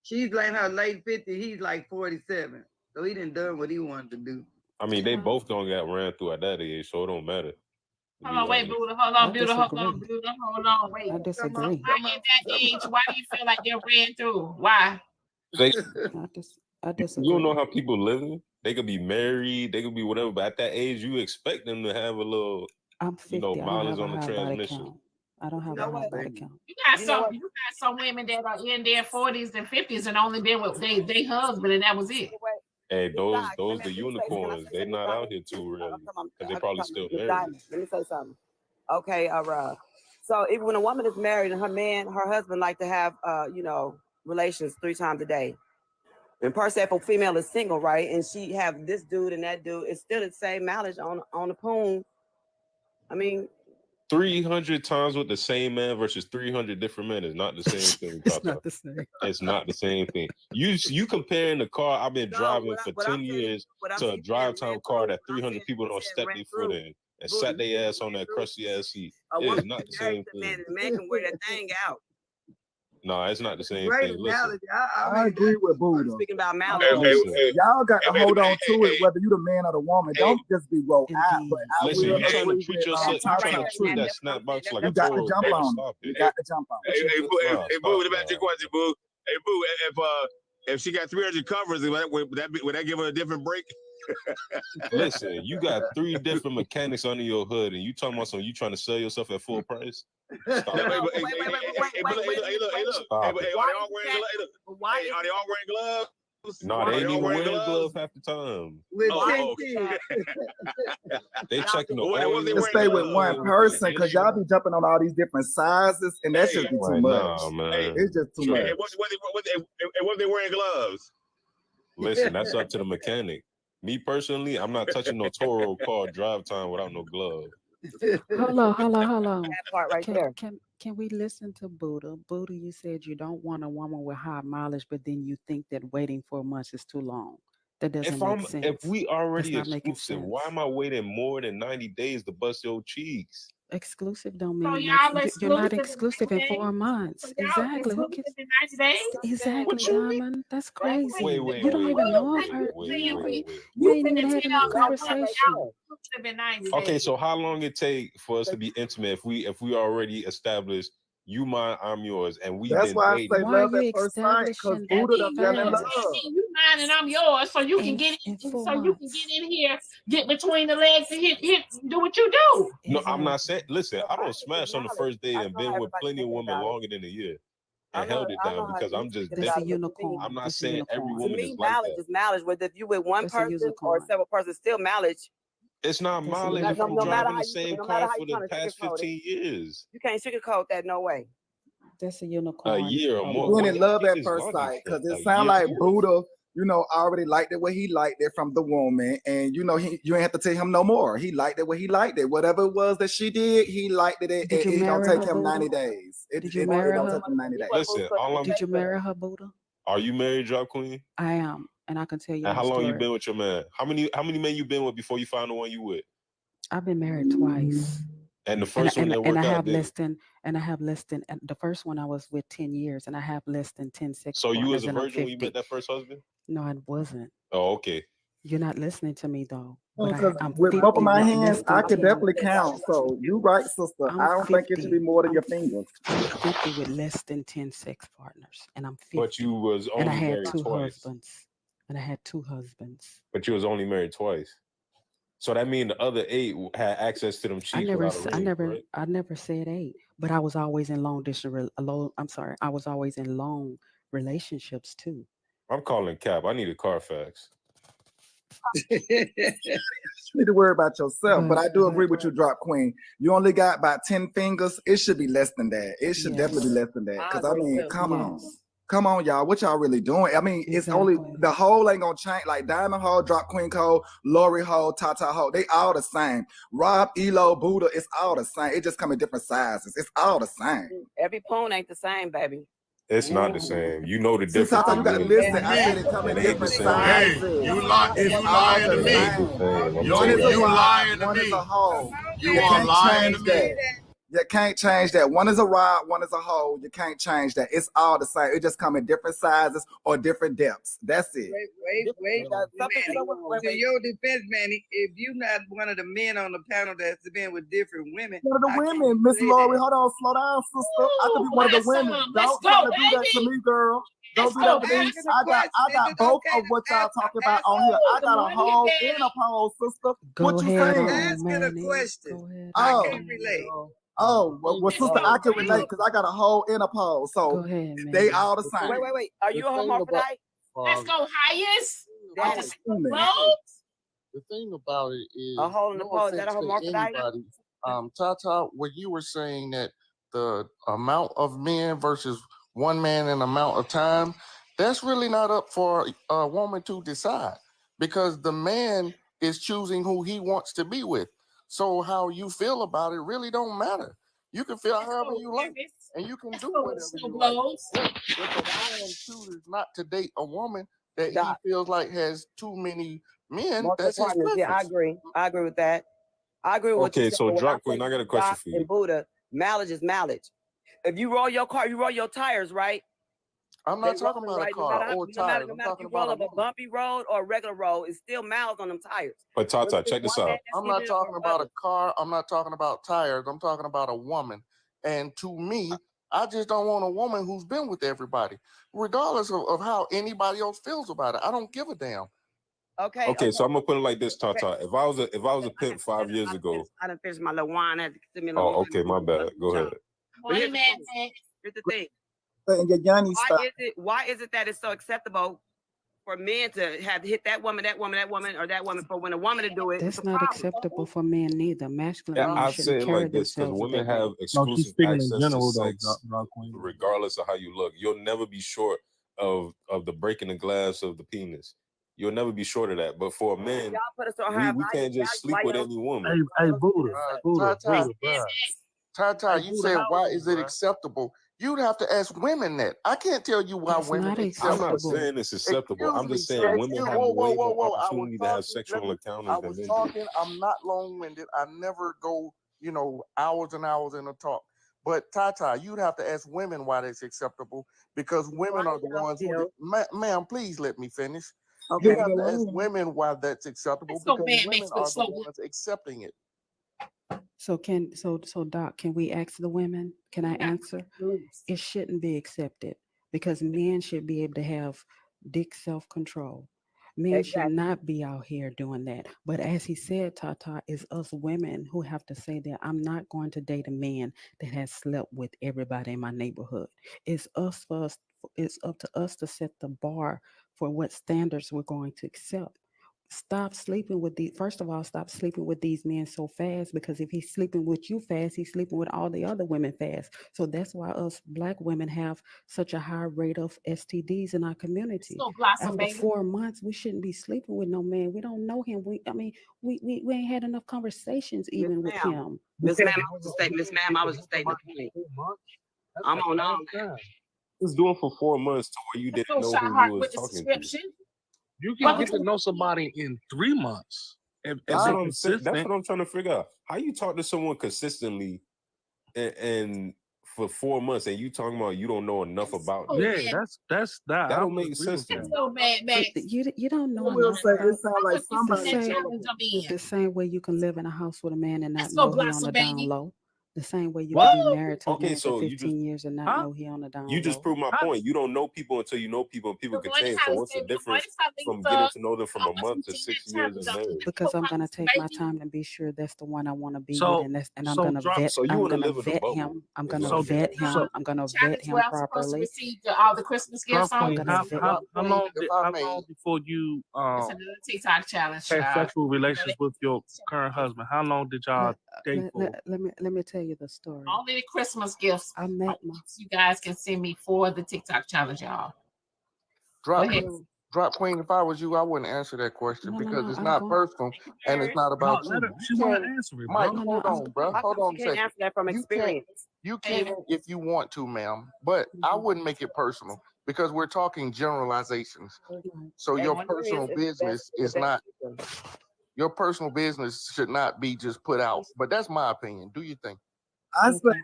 She's like her late 50s. He's like 47. So he done what he wanted to do. I mean, they both gonna get ran through at that age, so it don't matter. Hold on, wait, Buddha. Hold on, Buddha. Hold on, Buddha. Hold on, wait. I disagree. Why at that age? Why do you feel like they're ran through? Why? They, I disagree. you don't know how people living. They could be married, they could be whatever, but at that age, you expect them to have a little, I'm 50. mileage on the I don't have a high body transmission. count. I don't have a high body count. You got some women that are in their 40s and 50s and only been with they husband, and that was it. Hey, those the unicorns. They're not out here too really, because they probably still married. Let me say something. Okay, so even when a woman is married and her husband like to have, relations 3 times a day. And per se, if a female is single, right, and she have this dude and that dude, it's still the same mileage on the poon. I mean, 300 times with the same man versus 300 different men is not the same thing. It's not the same. It's not the same thing. You comparing the car I've been driving for 10 years to a drive time car that 300 people don't step their foot in and sat their ass on that crusty ass seat. It is not the same thing. The man can wear that thing out. No, it's not the same Great thing. Listen, I agree with Buddha. Speaking about Y'all got to hold on to it, whether you the man or the woman. Don't just be rolled out. But I listen, will you trying to agree treat with, yourself, you trying to treat that snap box like you a got to Toro. jump on Stop it. You it. got to jump on it. Hey, Boo, what about your question, Boo? Hey, Boo, if she got 300 covers, would that give her a different break? Listen, you got 3 different mechanics under your hood, and you talking about something you trying to sell yourself at full price? Stop it. Are they all wearing gloves? No, they ain't even wearing gloves half the time. They checking the oil. To stay with one person, because y'all be jumping on all these different sizes, and that should be too much. Nah, man. It's just too much. And what they wearing gloves? Listen, that's up to the mechanic. Me personally, I'm not touching no Toro car drive time without no glove. Hold on. That part right there. Can we listen to Buddha? Buddha, you said you don't want a woman with high mileage, but then you think that waiting 4 months is too long. That doesn't make sense. If we already That's not making exclusive, sense. why am I waiting more than 90 days to bust your cheeks? Exclusive don't So mean y'all nothing. You're not exclusive exclusive in 4 months. So y'all Exactly. Who exclusive can, in 90 days? exactly, Diamond. That's crazy. Wait, You don't even know of her. You ain't even had a conversation. Exclusive in 90 days. Okay, so how long it take for us to be intimate if we already established you mine, I'm yours, and we've That's been why I dating? say love at first sight, because Buddha done fell in love. You mine and I'm yours, so you can get in, here, get between the legs and hit, do what you do. No, I'm not saying. Listen, I don't smash on the first day and been with plenty of women longer than a year and held it down because I'm just different. I'm not saying every woman is like mileage that. is mileage, whether if you with one person or several persons, still mileage. It's not mileage if I'm driving the same car for the past 15 years. You can't sugarcoat that, no way. That's a unicorn. A year or more. Doing it love at first sight, because it sounds like Buddha, already liked it where he liked it from the woman, and you ain't have to tell him no more. He liked it where he liked it. Whatever it was that she did, he liked it. It don't take him 90 days. It don't take him 90 days. Listen, did you marry her, Buddha? Are you married, Drop Queen? I am, and I can tell you. And how long you been with your man? How many men you been with before you found the one you with? I've been married twice. And the first one that worked out, I have less than the first one I was with 10 years, and I have less than 10 sex. So you was a virgin when you met that first husband? No, I wasn't. Oh, okay. You're not listening to me though. With both of my hands, I could definitely count. So you right, sister. I don't think it should be more than your fingers. I'm 50 with less than 10 sex partners, and I'm 50. But you was only married twice. And I had 2 husbands. But you was only married twice. So that means the other 8 had access to them cheeks. I never said 8, but I was always in long relationships too. I'm calling cap. I need a Carfax. You need to worry about yourself, but I do agree with you, Drop Queen. You only got about 10 fingers. It should be less than that. It should definitely be less than that. Because I mean, come on, y'all. What y'all really doing? I mean, it's only the hole ain't gonna change. Like Diamond Hole, Drop Queen Cole, Lori Hole, Tata Hole, they all the same. Rob, Elo, Buddha, it's all the same. It just come in different sizes. It's all the same. Every poon ain't the same, baby. It's not the same. You know the See, difference. Tata, you gotta listen. I said it come in different sizes. Hey, you lying to me. You lying to One me. is a whole. You You are can't lying to change me. that. You can't change that. One is a rod, one is a hole. You can't change that. It's all the same. It just come in different sizes or different depths. That's it. Wait. To your defense, Manny, if you're not one of the men on the panel that's been with different women. One of the women, Miss Lori, hold on, slow down, sister. I could be one of the women. Don't try to do that to me, girl. Don't do that to me. I got both of what y'all talking about on here. I got a hole and a pole, sister. What you saying? Asking a question. Oh. I can't relate. Oh, well, sister, I can relate because I got a hole and a pole. So they all the same. Wait. Are you a hermaphrodite? Let's go highest. The thing about it is, A hole in the pole. Is that a hermaphrodite? Tata, when you were saying that the amount of men versus one man and amount of time, that's really not up for a woman to decide, because the man is choosing who he wants to be with. So how you feel about it really don't matter. You can feel however you like, and you can do whatever you like. If a man chooses not to date a woman that he feels like has too many men, that's his preference. Yeah, I agree. I agree with that. I agree with what you Okay, said. so When Drop say Queen, I got a question Doc for you. and Buddha, mileage is mileage. If you roll your car, you roll your tires, right? I'm not talking about a car or tires. No matter if you roll up a bumpy road or a regular road, it's still miles on them tires. But Tata, check this out. I'm not talking about a car. I'm not talking about tires. I'm talking about a woman. And to me, I just don't want a woman who's been with everybody, regardless of how anybody else feels about it. I don't give a damn. Okay, so I'm gonna put it like this, Tata. If I was a pimp 5 years ago. I done finished my little wine. I had to give me a little Oh, okay, my bad. Go ahead. But here's the thing. Why is it that it's so acceptable for men to have hit that woman, or that woman, for when a woman to do it? That's not acceptable for men neither. Masculine men I shouldn't say it carry like this because themselves women that way. have exclusive access to sex, regardless of how you look. You'll never be short of the breaking the glass of the penis. You'll never be short of that. But for a man, we can't just sleep with any woman. Hey, Buddha. Tata, you said, why is it acceptable? You'd have to ask women that. I can't tell you why women accept. I'm not saying it's acceptable. I'm just saying women have way more opportunity to have sexual encounters than men do. I'm not long-winded. I never go, hours and hours in a talk. But Tata, you'd have to ask women why that's acceptable, because women are the ones who, ma'am, please let me finish. You have to ask women why that's acceptable, because women are the ones accepting it. So Doc, can we ask the women? Can I answer? It shouldn't be accepted because men should be able to have dick self-control. Men should not be out here doing that. But as he said, Tata, it's us women who have to say that I'm not going to date a man that has slept with everybody in my neighborhood. It's up to us to set the bar for what standards we're going to accept. Stop sleeping with stop sleeping with these men so fast, because if he's sleeping with you fast, he's sleeping with all the other women fast. So that's why us Black women have such a high rate of STDs in our community. After 4 months, we shouldn't be sleeping with no man. We don't know him. We ain't had enough conversations even with him. Miss Ma'am, I was a statement. I'm on all that. Just doing for 4 months to where you didn't know who you was talking to. You can get to know somebody in 3 months. That's what I'm saying. That's what I'm trying to figure out. How you talk to someone consistently and for 4 months, and you talking about you don't know enough about them? Yeah, that's that. That don't make sense to me. So bad. You don't know. Will say it sound like somebody. The same way you can live in a house with a man and not Let's know go, he on the Blossom, down baby. low. The same way you can be married to a man so for you 15 years and not know he on the down low. You just proved my point. You don't know people until you know people, and people can change. So what's the difference from getting to know them from a month to 6 years and marriage? Because I'm gonna take my time to be sure that's the one I want to be with, and I'm gonna vet. So you want to live with vet him. I'm gonna vet him. I'm gonna vet him properly. All the Christmas gifts. How long before you it's another TikTok challenge. had sexual relations with your current husband? How long did y'all date for? Let me tell you the story. Only the Christmas gifts. I met you guys can send me for the TikTok challenge, y'all. Drop Drop Queen, if I was you, I wouldn't answer that question because it's not personal and it's not about you. She want to answer it, bro. Mike, hold on, bro. Hold on a second. Answer that from experience. You can if you want to, ma'am, but I wouldn't make it personal because we're talking generalizations. So your personal business is not, your personal business should not be just put out. But that's my opinion. Do you think? I say,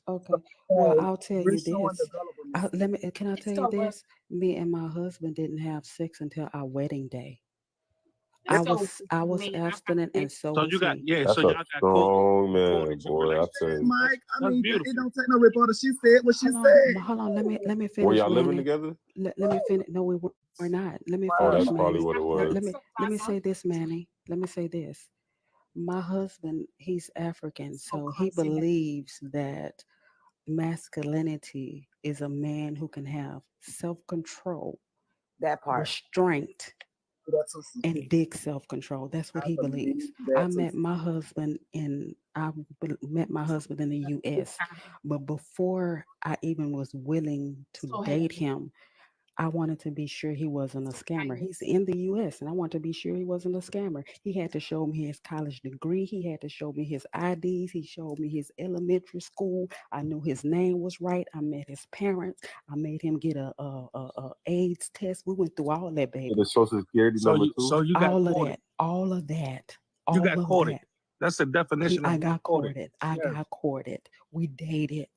Okay. Well, I'll tell you this. Can I tell you this? Me and my husband didn't have sex until our wedding day. I was abstinent, and so you got That's so a y'all got strong man, boy. I tell you. Mike, I mean, beautiful. it don't take no rebuttal. She said what she said. Hold on, let me finish. Were y'all living Manny. together? Let me finish. No, we're not. Let me Oh, finish. that's probably what it was. Let me say this, Manny. Let me say this. My husband, he's African, so he believes that masculinity is a man who can have self-control, that part, restraint, and big self-control. That's what he believes. I met my husband in the U.S., but before I even was willing to date him, I wanted to be sure he wasn't a scammer. He's in the U.S. and I wanted to be sure he wasn't a scammer. He had to show me his college degree. He had to show me his IDs. He showed me his elementary school. I knew his name was right. I met his parents. I made him get a AIDS test. We went through all that, baby. The Social Security number too. So you got all of that. You got courted. That's the definition. I got courted. I got courted. We dated.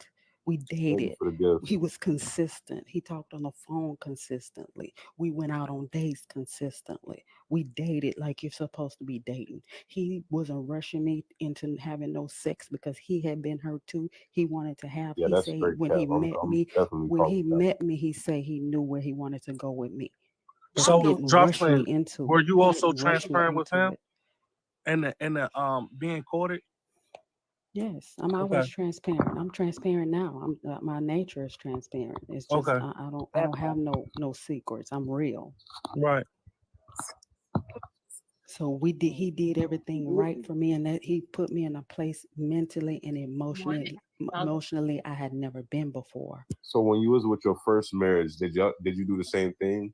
He was consistent. He talked on the phone consistently. We went out on dates consistently. We dated like you're supposed to be dating. He wasn't rushing me into having no sex because he had been hurt too. He wanted to have. Yeah, that's straight when cap. he met me, he said he knew where he wanted to go with me. But So, he didn't rush me into were it. you He also didn't rush me transparent with into him? it. And the being courted? Yes, I'm always transparent. I'm transparent now. My nature is transparent. It's just I don't have no secrets. I'm real. Right. So he did everything right for me, and that he put me in a place mentally and emotionally I had never been before. So when you was with your first marriage, did you do the same thing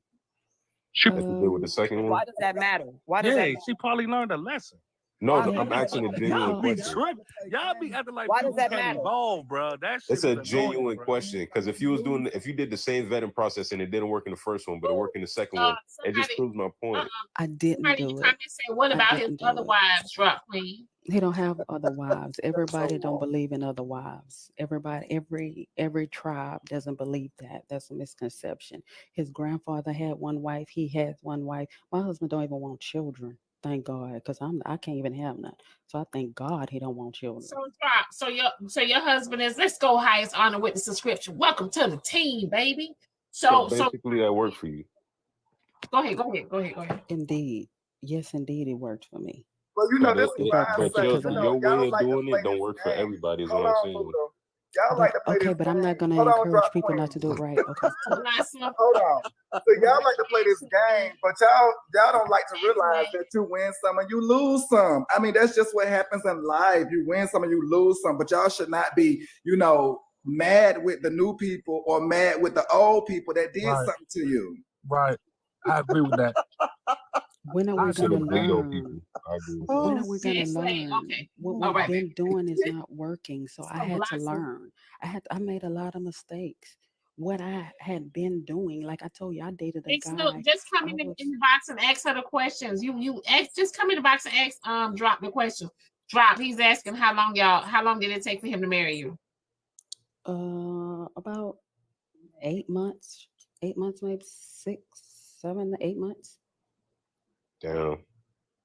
as you did with the second one? Why does that matter? Why does that matter? She probably learned a lesson. No, I'm asking a genuine question. Y'all be acting like why does that can't matter? evolve, bro. It's a genuine question because if you did the same vetting process and it didn't work in the first one, but it worked in the second one, it just proves my point. I didn't do it. Say, what about his other wives, Drop Queen? He don't have other wives. Everybody don't believe in other wives. Every tribe doesn't believe that. That's a misconception. His grandfather had one wife. He has one wife. My husband don't even want children. Thank God, because I can't even have none. So I thank God he don't want children. So your husband is, let's go highest honor with the subscription. Welcome to the team, baby. So basically that worked for you. Go ahead. Indeed. Yes, indeed, it worked for me. Well, you know, this is your way of doing it don't work for everybody, is what I'm saying. Y'all like to play this but I'm not going to Hold on, encourage Drop people Queen. not to do it right. Okay. Hold on. So y'all like to play this game, but y'all don't like to realize that you win some and you lose some. I mean, that's just what happens in life. You win some and you lose some, but y'all should not be, mad with the new people or mad with the old people that did something to you. Right. I agree with that. When are we going to learn? When are we going to learn? Okay. What we've been doing is not working, so I had to learn. I made a lot of mistakes. What I had been doing, like I told you, I dated a guy. Just come in the box and ask her the questions. Just come in the box and ask Drop the questions. Drop. He's asking how long did it take for him to marry you? About 8 months. 8 months, maybe 6, 7 to 8 months. Damn.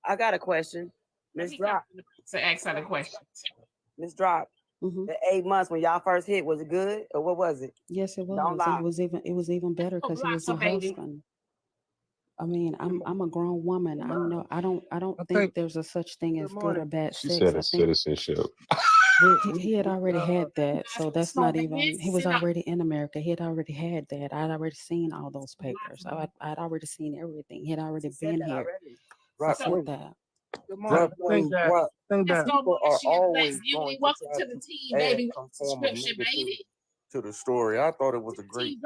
I got a question. Miss Drop. To ask her the questions. Miss Drop. The 8 months when y'all first hit, was it good or what was it? Yes, it was. Don't lie. It was even better because he was my husband. I mean, I'm a grown woman. I don't think there's a such thing as good or bad She sex. said it's citizenship. He had already had that, so that's not even. He was already in America. He had already had that. I'd already seen all those papers. I'd already seen everything. He had already been here. Right. So that. People are always going welcome to the team, baby. Subscription, baby. to the story. I thought it was a great.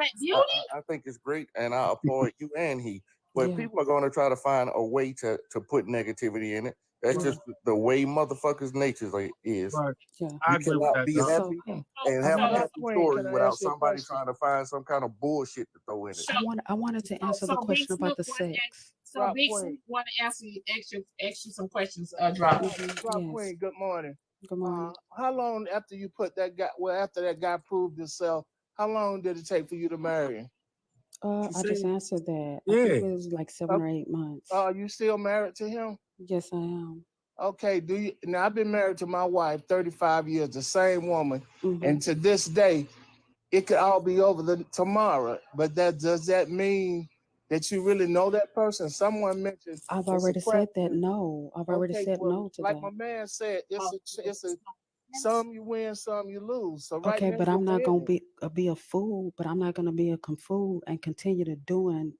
I think it's great, and I applaud you and he. But people are going to try to find a way to put negativity in it. That's just the way motherfuckers' nature is. Right. You I agree with cannot that, be Doc. happy and have a happy story Can I without ask you a somebody question? trying to find some kind of bullshit to throw in it. I wanted to answer the question about the sex. So Big Snoop want to ask you some questions. Drop. Drop Queen. Good morning. Good morning. How long after you put that guy? Well, after that guy proved himself, how long did it take for you to marry him? I just answered that. I think it was like 7 or 8 months. Are you still married to him? Yes, I am. Okay. Now I've been married to my wife 35 years, the same woman, and to this day, it could all be over tomorrow. But does that mean that you really know that person? Someone mentioned. I've already said that. No, I've already said no to like that. my man said, it's a some you win, some you lose. So right Okay, now but I'm not winning. gonna be a fool. But I'm not gonna be a fool and continue to doing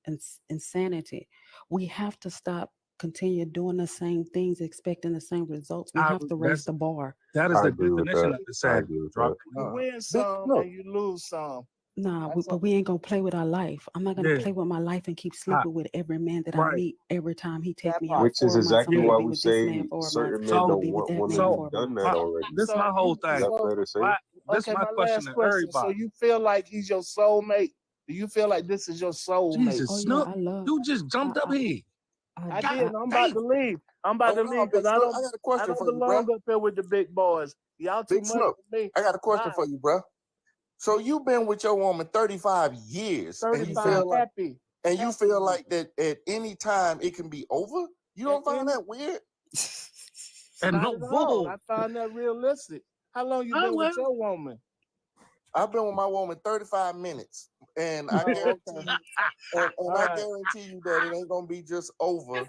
insanity. We have to stop. Continue doing the same things, expecting the same results. We have to raise the bar. That is I the agree with definition that. of the I sad. agree with Drop. that. You win some and you lose some. Nah, but we ain't gonna play with our life. I'm not gonna play with my life and keep sleeping with every man that I meet. Every time he take me out Which is 4 months, exactly I'm gonna why be we with this man say 4 months. certain men I'm gonna don't be with want that women man who've 4 done months. that already. This is my whole thing. Is that fair to say? This is my question to question. So everybody. you feel like he's your soulmate? Do you feel like this is your soulmate? Jesus, Snoop, you just jumped up here. I did. I'm about to leave. I'm about to leave because I got a question don't for you, belong bro. up there with the big boys. Y'all too Big much Snoop, for me. I got a question for you, bro. So you've been with your woman 35 years, and you 35 feel like, happy. and you feel like that at any time it can be over? You don't find that weird? And Not at all. I find that realistic. How long you been with your woman? I've been with my woman 35 minutes, and I guarantee you, I guarantee you that it ain't gonna be just over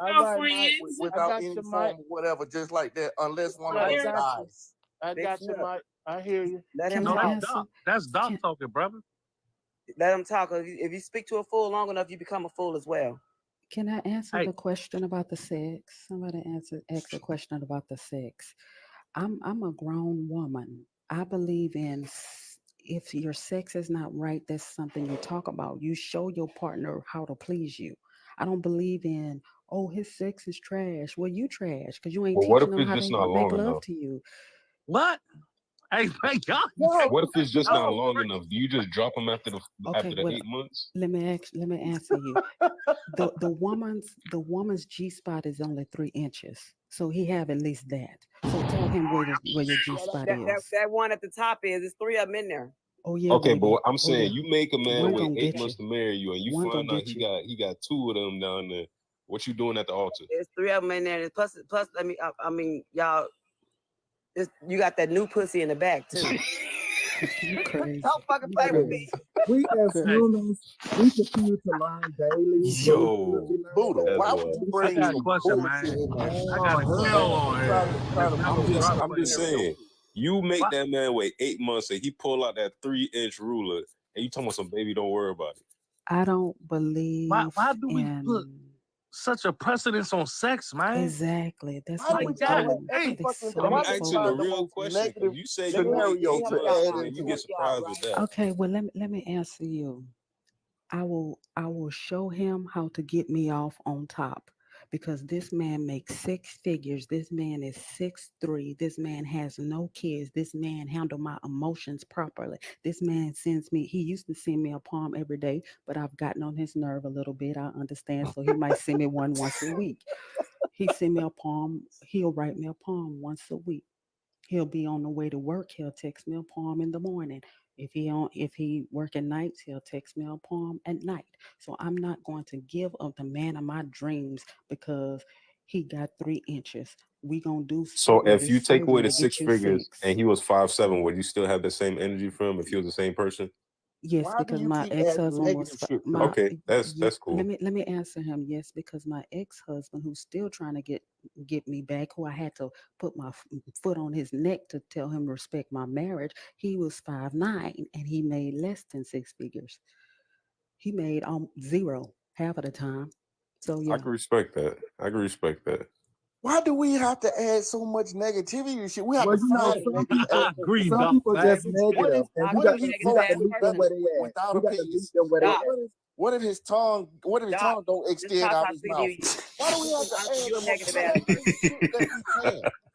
without any form of whatever, just like that, unless one of us dies. I got you, Mike. I hear you. Let him No, talk. that's Doc talking, brother. Let him talk. If you speak to a fool long enough, you become a fool as well. Can I answer the question about the sex? Somebody asked a question about the sex. I'm a grown woman. I believe in if your sex is not right, that's something you talk about. You show your partner how to please you. I don't believe in, oh, his sex is trash. Well, you trash because you ain't Well, what teaching if him it's how just to not make long love enough? to you. What? Hey, y'all. What if it's just not long enough? Do you just drop him after the 8 months? Let me answer you. the woman's G spot is only 3 inches, so he have at least that. So tell him where your G spot is. That one at the top is 3 of them in there. Oh yeah. Okay, baby. but what I'm Oh, saying, yeah. you make a man One wait gonna 8 get months you. to marry you, and you One find gonna out get he got 2 of them down there. What you doing at the altar? There's 3 of them in there. Plus, I mean, y'all, you got that new pussy in the back too. You crazy. Don't fucking play with me. We as humans, we continue to learn daily. Yo, Buddha, why would you bring I got a some question, bullshit man. in there? I got a question. I'm just saying, you make that man wait 8 months and he pull out that 3-inch ruler and you talking about some baby, don't worry about it. I don't believe. Why do we put such a precedence on sex, man? Exactly. That's Why what do we we gotta do. every fucking So I'm why asking find the the real most question. negative You say you scenario wait 8 to months add and into you get it? surprised with that. Okay, well let me answer you. I will show him how to get me off on top because this man makes 6 figures. This man is 6'3". This man has no kids. This man handle my emotions properly. This man he used to send me a poem every day, but I've gotten on his nerve a little bit. I understand. So he might send me one once a week. He send me a poem. He'll write me a poem once a week. He'll be on the way to work. He'll text me a poem in the morning. If he working nights, he'll text me a poem at night. So I'm not going to give up the man of my dreams because he got 3 inches. We gonna do So if you take away surgery the to 6 get you figures 6. and he was 5'7", would you still have the same energy for him if he was the same person? Yes, Why do because you my keep adding ex-husband was negative shit to my. Okay, that's cool. Let me answer him. Yes, because my ex-husband, who's still trying to get me back, who I had to put my foot on his neck to tell him respect my marriage. He was 5'9" and he made less than 6 figures. He made 0 half of the time. So yeah. I can respect that. Why do we have to add so much negativity to shit? We have to find some people just negative, and you got to leave them where they at. without You a got to piece. leave them where they at. What if his tongue? What if his tongue don't extend out his mouth? Why do we have to add You're a negative ass person.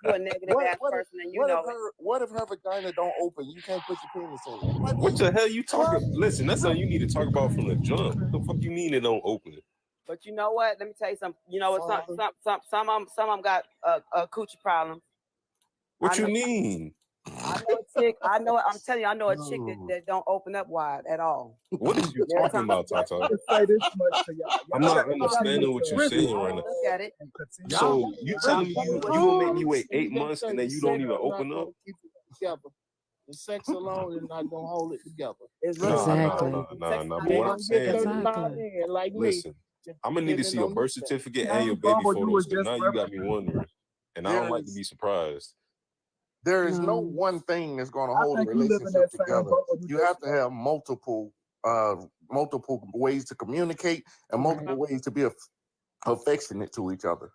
You're a negative ass person, and you know it. What if her vagina don't open? You can't put your penis in it. What the hell you talking? Listen, that's something you need to talk about from the jump. What the fuck you mean it don't open? But you know what? Let me tell you something. You know what? Some of them got a coochie problem. What you mean? I know a chick. I'm telling you, I know a chick that don't open up wide at all. What are you talking about, Tata? Say this much to y'all. I'm not understanding what you're saying right now. Look at it. So you telling me you gonna make me wait 8 months and then you don't even open up? The sex alone is not gonna hold it together. Nah. But what I'm saying, like listen, I'm gonna need to see your birth certificate and your baby photos. Because now you got me wondering, and I don't like to be surprised. There is no one thing that's going to hold a relationship together. You have to have multiple ways to communicate and multiple ways to be affectionate to each other.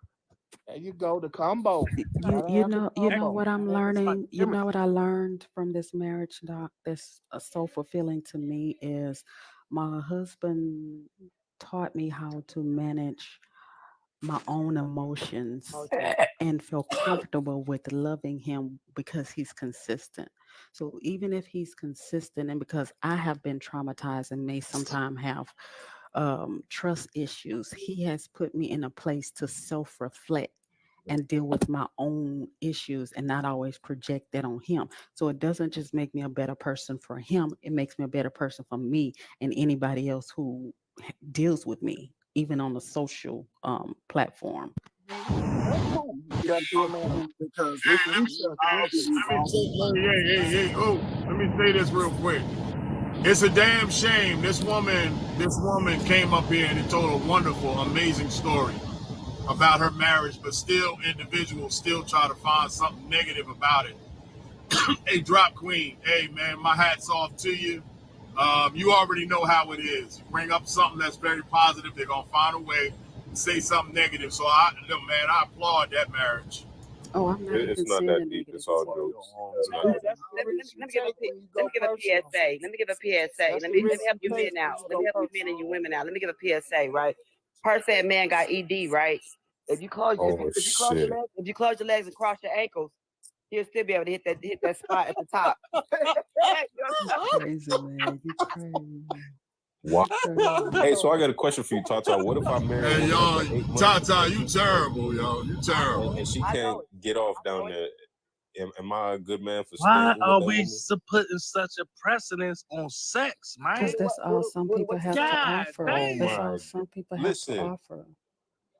There you go, the combo. You know what I'm learning. You know what I learned from this marriage, Doc. That's so fulfilling to me is my husband taught me how to manage my own emotions and feel comfortable with loving him because he's consistent. So even if he's consistent, and because I have been traumatized and may sometimes have trust issues, he has put me in a place to self-reflect and deal with my own issues and not always project that on him. So it doesn't just make me a better person for him, it makes me a better person for me and anybody else who deals with me, even on the social platform. Let me say this real quick. It's a damn shame. This woman came up here and told a wonderful, amazing story about her marriage, but still individuals still try to find something negative about it. Hey, Drop Queen. Hey, man, my hat's off to you. You already know how it is. You bring up something that's very positive, they're going to find a way to say something negative. So, I applaud that marriage. Oh, I'm not It's not that deep. It's all jokes. Let me give a PSA. Let me help you men out. Let me help you men and you women out. Let me give a PSA, right? Her said man got ED, right? If you close your legs and cross your ankles, he'll still be able to hit that spot at the top. Crazy, man. You crazy. Wow. Hey, so I got a question for you, Tata. What if I marry? Hey, y'all, Tata, you terrible, yo. You terrible. And she can't get off down there. Am I a good man for why staying are with we that putting such a precedence on sex, man? Because that's all some people have to offer. Dang. That's all some people have to offer.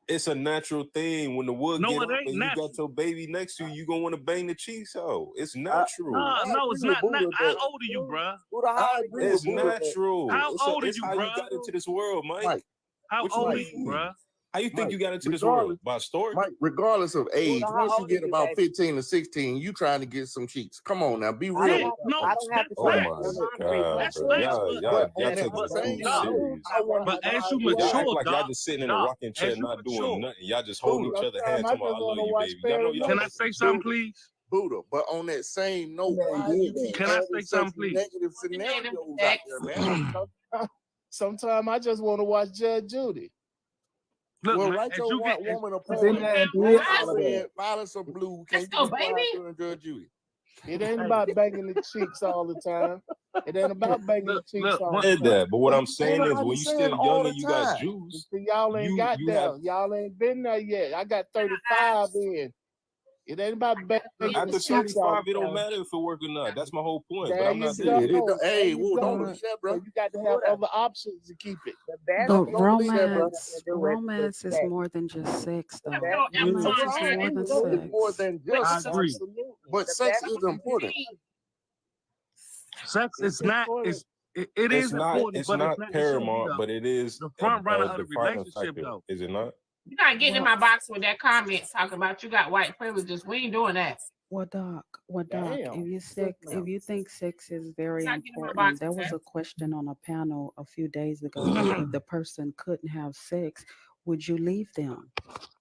It's a natural thing. When the wood No, get it up ain't and natural. you got your baby next to you, gonna want to bang the cheeks out. It's natural. No, it's not. How old are you, bro? It's natural. How old are it's you, how bro? you got into this world, Mike. How What old are mean? you, bro? How you think you got into this world? By story? Mike, regardless of age, once you get about 15 or 16, you trying to get some cheeks. Come on now, be real. Yeah, no, that's Oh my God, That's bro. Y'all taking this too serious. But as you Y'all mature, act like y'all dog, just sitting in a rocking chair, as you not doing mature. nothing. Y'all just holding each other hand, talking about I love you, baby. Y'all know y'all. Can I say something, please? Buddha, but on that same note, why you keep Can I say something, please? negative scenarios out there, man? Sometimes I just want to watch Judge Judy. Look, Well, man, write as your you get, woman a Then poem. that Red, Violence or blue. Can you go, baby? Judge Judy? It ain't about banging the cheeks all the time. It ain't about banging the cheeks all the Did time. that, but what I'm saying is, when you still all young the and you got time. juice, See, y'all ain't got you there. have. Y'all ain't been there yet. I got 35 in. It ain't about banging the After cheeks all 35, the it don't time. matter if it work or not. That's my whole point. But There I'm you not go. there. Hey, There you don't go. believe that, bro. So you got to have other options to keep it. But romance is more than just sex, though. Romance is more than sex. More than just I agree. sex. But sex is important. Sex is not. It is important, It's but not it's not paramount, but it is the front runner of the defining relationship, factor. though. Is it not? You're not getting in my box with that comment talking about you got white privileges. We ain't doing that. Well, Doc, Damn. if you think sex is very Not getting in my important, box there with was that. a question on a panel a few days ago. If the person couldn't have sex, would you leave them?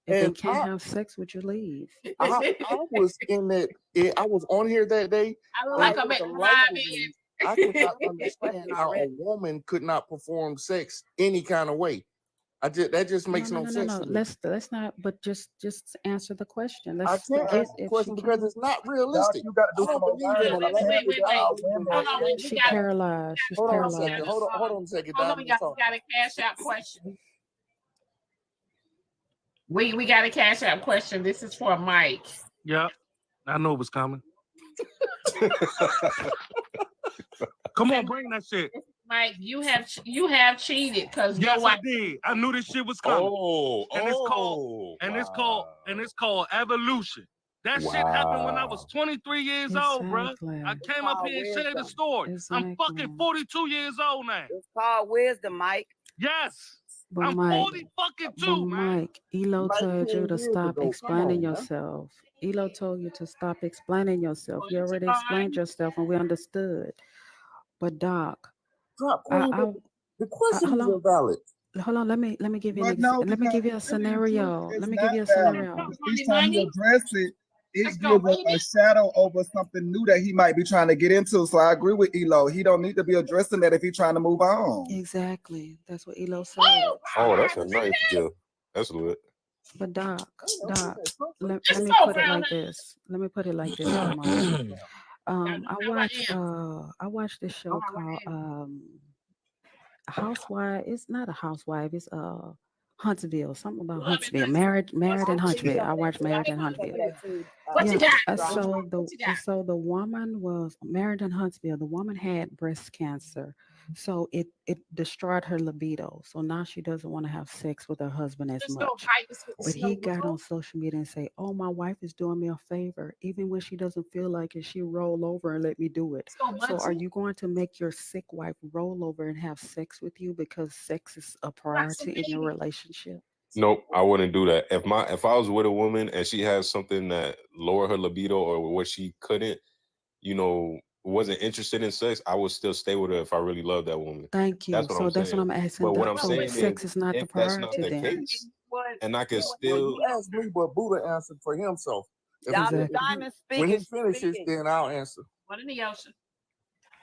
If they And can't have sex with you, leave. I was in that. I was on here that day. I and like it them was at a light of me. I could not understand Question how a already. woman could not perform sex any kind of way. That just makes no sense No. to me. Let's not. But just answer the question. I Let's can't forget answer the if she question because can. it's not realistic. You got to do I don't some believe in a learning. lack. Wait. I don't believe in Hold on, we She got paralyzed. She's Hold on a paralyzed. second. Hold on a second. hold on, we got a cash out question. We got a cash out question. This is for Mike. Yep, I know it was coming. Come on, bring that shit. Mike, you have cheated because yes, I did. I knew this shit was coming. It's called evolution. That shit happened when I was 23 years old, bro. I came up here and shared the story. I'm fucking 42 years old now. It's called wisdom, Mike. Yes. But I'm Mike, 40 fucking two, man. Mike, Elo told you to 19 years stop ago. explaining Come on, man. yourself. Elo told you to stop explaining yourself. You already explained yourself and we understood. But Doc, Drop Queen, the question is invalid. Hold on, let me give you But no, let me because give you a scenario. it's Let me not give you a valid. scenario. Each time he address it, it gives us a shadow over something new that he might be trying to get into. So I agree with Elo. He don't need to be addressing that if he's trying to move on. Exactly. That's what Elo said. Oh, that's a nice deal. That's lit. But Doc, let me put it like this. Let me put it like this, Mike. I watched this show called Housewife. It's not a housewife. It's Huntsville. Something about Huntsville. Married in Huntsville. I watched Married in Huntsville. So the woman was married in Huntsville. The woman had breast cancer. So it destroyed her libido. So now she doesn't want to have sex with her husband as much. But he got on social media and say, "Oh, my wife is doing me a favor. Even when she doesn't feel like it, she roll over and let me do it." So are you going to make your sick wife roll over and have sex with you because sex is a priority in your relationship? Nope, I wouldn't do that. If I was with a woman and she has something that lower her libido or where she couldn't, wasn't interested in sex, I would still stay with her if I really love that woman. Thank you. That's what That's what I'm asking. But what I'm So saying sex is not the if that's priority not the then. case, and I can Well, still. you asked me, but Buddha answered for himself. Diamond When he finishes, then I'll answer. What in the ocean?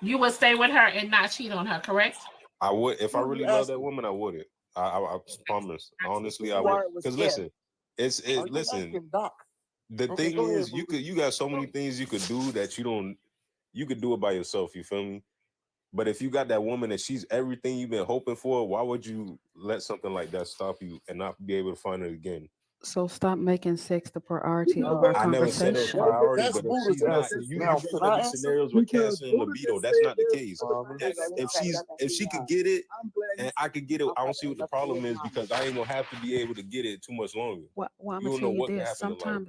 You would stay with her and not cheat on her, correct? I would if I really love that woman. I wouldn't. I promise. Honestly, I would. Because listen, listen. The thing is, you got so many things you could do that you could do it by yourself. You feel me? But if you got that woman and she's everything you've been hoping for, why would you let something like that stop you and not be able to find it again? So stop making sex the priority of our I never said it was conversation. priority, but if she's not, you bring up these scenarios with cancer and libido. That's not the case. If she could get it and I could get it, I don't see what the problem is because I ain't gonna have to be able to get it too much longer. Well, I'm gonna tell you this.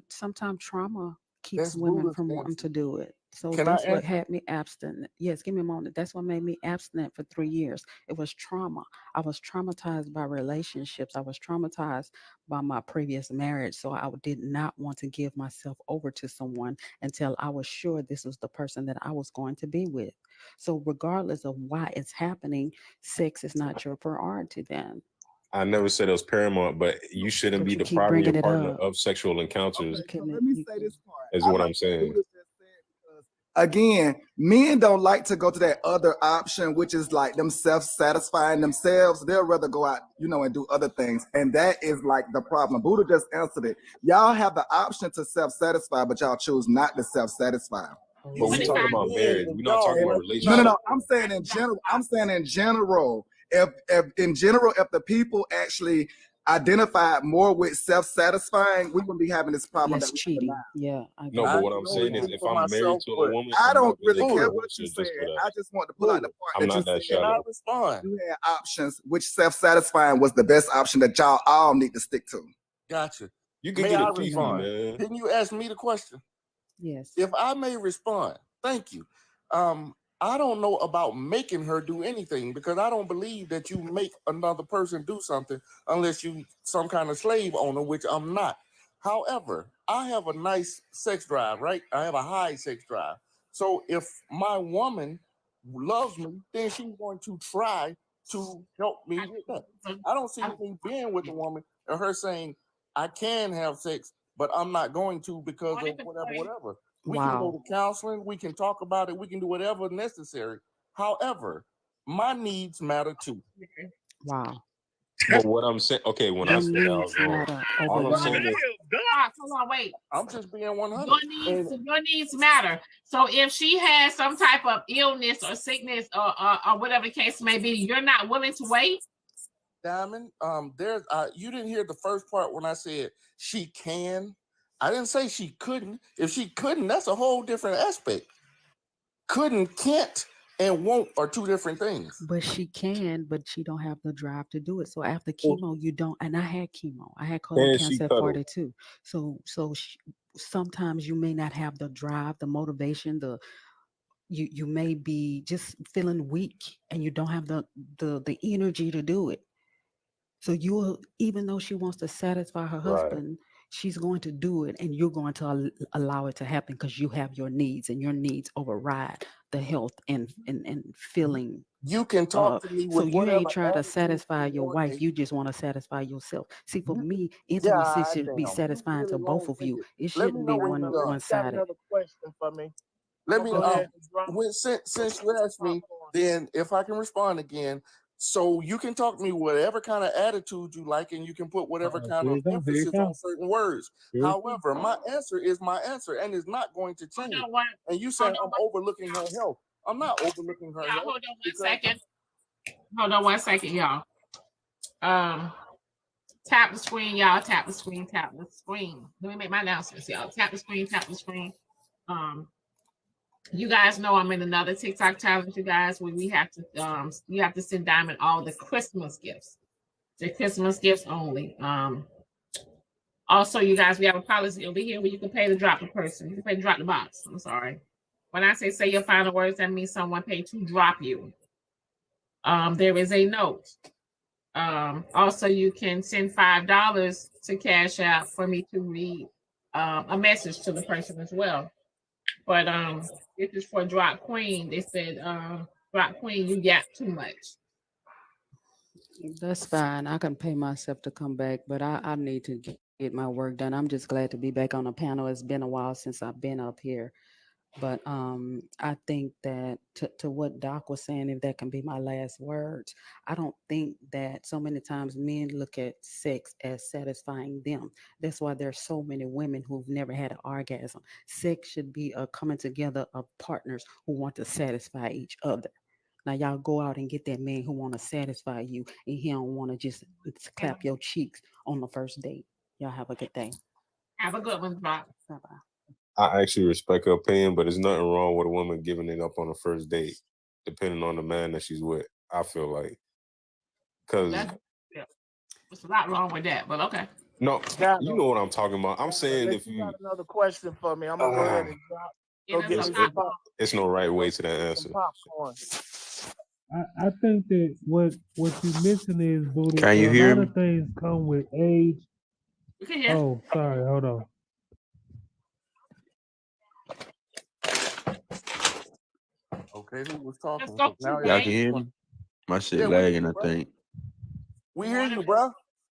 Sometimes trauma keeps women from wanting to do it. So that's what had me abstinent. Yes, give me a moment. That's what made me abstinent for 3 years. It was trauma. I was traumatized by relationships. I was traumatized by my previous marriage. So I did not want to give myself over to someone until I was sure this was the person that I was going to be with. So regardless of why it's happening, sex is not your priority then. I never said it was paramount, but you shouldn't be depriving your partner of sexual encounters. Okay, so let me say this part. Is what I'm saying. Again, men don't like to go to that other option, which is like them self-satisfying themselves. They'll rather go out, and do other things. And that is like the problem. Buddha just answered it. Y'all have the option to self-satisfy, but y'all choose not to self-satisfy. But we're talking about marriage. We're not talking about relationship. No. I'm saying in general. If the people actually identified more with self-satisfying, we wouldn't be having this problem. Less cheating. Yeah. No, but what I'm saying is if I'm married to a woman, I don't really care what you say. I just want to pull out the part I'm that not you that said. shallow. You had options, which self-satisfying was the best option that y'all all need to stick to. Gotcha. You can May get I a piece, respond? man. Didn't you ask me the question? Yes. If I may respond, thank you. I don't know about making her do anything because I don't believe that you make another person do something unless you some kind of slave owner, which I'm not. However, I have a nice sex drive, right? I have a high sex drive. So if my woman loves me, then she's going to try to help me with that. I don't see me being with a woman and her saying, I can have sex, but I'm not going to because of whatever. We can go to counseling, we can talk about it, we can do whatever necessary. However, my needs matter too. Wow. But what I'm saying, okay, when I said I was wrong, all I'm saying is, Hold on, wait. I'm just being 100. Your needs matter. So if she has some type of illness or sickness or whatever the case may be, you're not willing to wait? Diamond, you didn't hear the first part when I said she can. I didn't say she couldn't. If she couldn't, that's a whole different aspect. Couldn't, can't, and won't are two different things. But she can, but she don't have the drive to do it. So after chemo, you don't. And I had chemo. I had colon cancer at 42. So sometimes you may not have the drive, the motivation, you may be just feeling weak, and you don't have the energy to do it. So you will, even though she wants to satisfy her husband, she's going to do it, and you're going to allow it to happen because you have your needs, and your needs override the health and feeling. You can talk to me with so you ain't trying to satisfy your wife, you just want to satisfy yourself. See, for me, intimacy should be satisfying to both of you. It shouldn't be one-sided. Another question for me. Let me since you asked me, then if I can respond again. So you can talk to me whatever kind of attitude you like, and you can put whatever kind of emphasis on certain words. However, my answer is my answer, and it's not going to change. And you say I'm overlooking her health. I'm not overlooking her health. Hold on 1 second. Hold on 1 second, y'all. Tap the screen, y'all. Tap the screen. Tap the screen. Let me make my announcements, y'all. Tap the screen. Tap the screen. You guys know I'm in another TikTok challenge, you guys, where we have to you have to send Diamond all the Christmas gifts. The Christmas gifts only. Also, you guys, we have a policy over here where you can pay to drop the person. You can pay to drop the box. I'm sorry. When I say your final words, that means someone paid to drop you. There is a note. Also, you can send $5 to Cash App for me to read a message to the person as well. But this is for Drop Queen. They said, Drop Queen, you got too much. That's fine. I can pay myself to come back, but I need to get my work done. I'm just glad to be back on the panel. It's been a while since I've been up here. But I think that to what Doc was saying, if that can be my last words, I don't think that so many times men look at sex as satisfying them. That's why there's so many women who've never had an orgasm. Sex should be a coming together of partners who want to satisfy each other. Now y'all go out and get that man who want to satisfy you, and he don't want to just clap your cheeks on the first date. Y'all have a good day. Have a good one, Bob. Bye-bye. I actually respect her opinion, but there's nothing wrong with a woman giving it up on the first date, depending on the man that she's with. I feel like, because there's a lot wrong with that, but okay. No, you know what I'm talking about. I'm saying if you got another question for me, I'm gonna go ahead and drop. It's no right way to that answer. I think that what you're missing is, Booty, Can you hear a lot me? of things come with age. Yeah. Oh, sorry, hold on. Okay, who was talking? Y'all can hear me? My shit lagging, I think. We hear you, bro.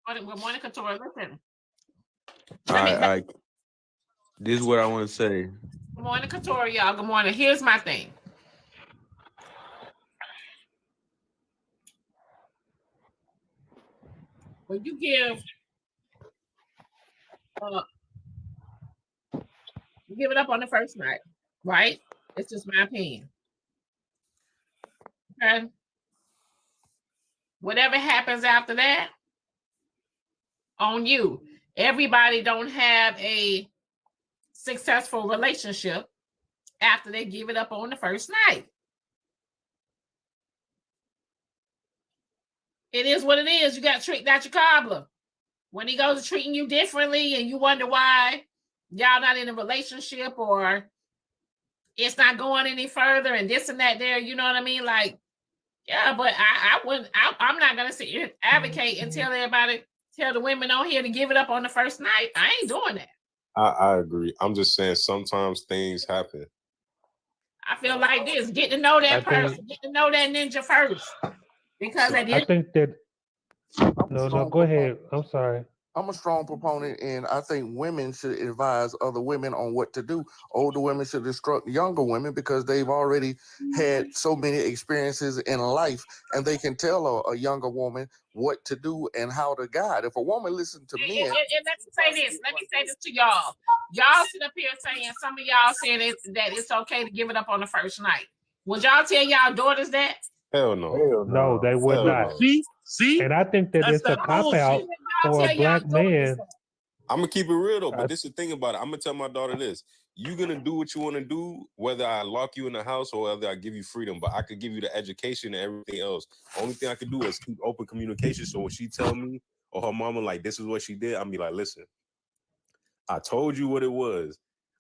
Good morning, Couture. Listen. All right. This is what I want to say. Good morning, Couture, y'all. Good morning. Here's my thing. When you give you give it up on the first night, right? It's just my opinion. Okay. Whatever happens after that, on you. Everybody don't have a successful relationship after they give it up on the first night. It is what it is. You got tricked out your cobbler. When he goes treating you differently and you wonder why y'all not in a relationship or it's not going any further and this and that there, you know what I mean? Like, yeah, but I'm not going to sit here and advocate and tell everybody, tell the women on here to give it up on the first night. I ain't doing that. I agree. I'm just saying sometimes things happen. I feel like this. Get to know that person. Get to know that ninja first. Because I think that no, go ahead. I'm sorry. I'm a strong proponent, and I think women should advise other women on what to do. Older women should instruct younger women because they've already had so many experiences in life, and they can tell a younger woman what to do and how to guide. If a woman listens to men, and let me say this. Let me say this to y'all. Y'all sit up here saying, some of y'all saying that it's okay to give it up on the first night. Would y'all tell y'all daughters that? Hell no. No, they would not. See? And I think that it's a cop out for a black man. I'm gonna keep it real though, but this is the thing about it. I'm gonna tell my daughter this: you're gonna do what you want to do, whether I lock you in the house or whether I give you freedom. But I could give you the education and everything else. Only thing I could do is keep open communication. So when she tell me or her mama like this is what she did, I'm be like, listen, I told you what it was.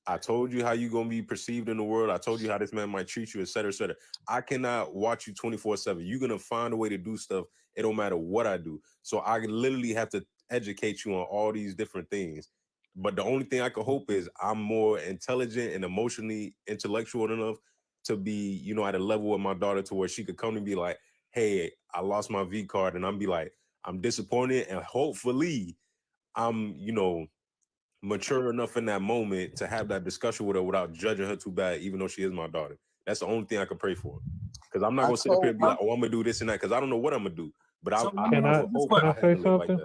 I told you how you gonna be perceived in the world. I told you how this man might treat you, et cetera, et cetera. I cannot watch you 24/7. You're gonna find a way to do stuff. It don't matter what I do. So I literally have to educate you on all these different things. But the only thing I can hope is I'm more intelligent and emotionally intellectual enough to be, you know, at a level with my daughter to where she could come and be like, hey, I lost my V card. And I'm be like, I'm disappointed. And hopefully I'm, you know, mature enough in that moment to have that discussion with her without judging her too bad, even though she is my daughter. That's the only thing I can pray for. Because I'm not going to sit up here and be like, oh, I'm going to do this and that, because I don't know what I'm going to do. But So Can I say something?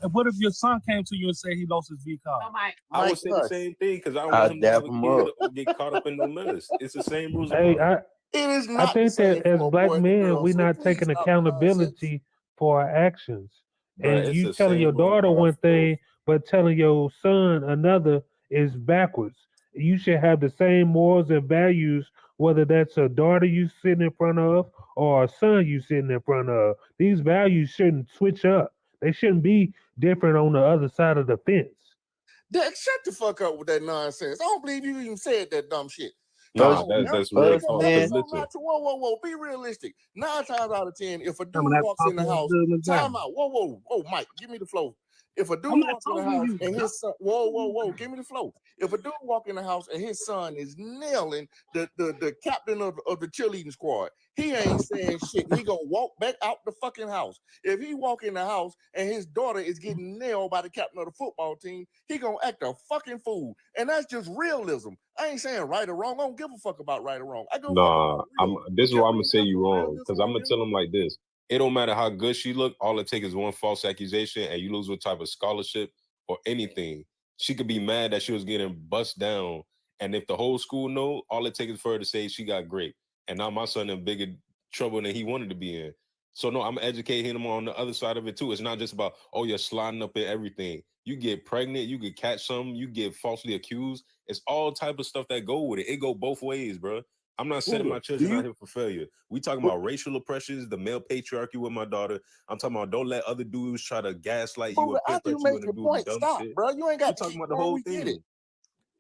And what if your son came to you and said he lost his V card? I would say the same thing because I don't want him to have a kid or get caught up in no mess. It's the same rules. Hey, it is I not think that as black men, we're not taking accountability for our actions. Bruh, And it's you the telling same your rules daughter across one the board. thing, but telling your son another is backwards. You should have the same morals and values, whether that's a daughter you sitting in front of or a son you sitting in front of. These values shouldn't switch up. They shouldn't be different on the other side of the fence. Dad, shut the fuck up with that nonsense. I don't believe you even said that dumb shit. Nah, that's real talk. That's Listen. so natural. Whoa. Be realistic. 9 times out of 10, if a dude Coming that walks in the popular house, business time down. out. Whoa, Mike, give me the flow. If a dude I'm not walks in the talking to house you. and his son, whoa, give me the flow. If a dude walk in the house and his son is nailing the captain of the cheerleading squad, he ain't saying shit. He gonna walk back out the fucking house. If he walk in the house and his daughter is getting nailed by the captain of the football team, he gonna act a fucking fool. And that's just realism. I ain't saying right or wrong. I don't give a fuck about right or wrong. I give a fuck Nah, about this is why I'm gonna say you wrong. Because I'm gonna tell him like this. It don't matter how good she look, all it takes is one false accusation and you lose what type of scholarship or anything. She could be mad that she was getting bust down. And if the whole school know, all it takes is for her to say she got great. And now my son in bigger trouble than he wanted to be in. So no, I'm gonna educate him on the other side of it too. It's not just about, oh, you're sliding up in everything. You get pregnant, you could catch something, you get falsely accused. It's all type of stuff that go with it. It go both ways, bro. I'm not setting my children out here for failure. We talking about racial oppressions, the male patriarchy with my daughter. I'm talking about don't let other dudes try to gaslight you and after you pimp you make and your do point, dumb stop, shit. bro. You ain't got to talking keep about the going. whole We get it. thing.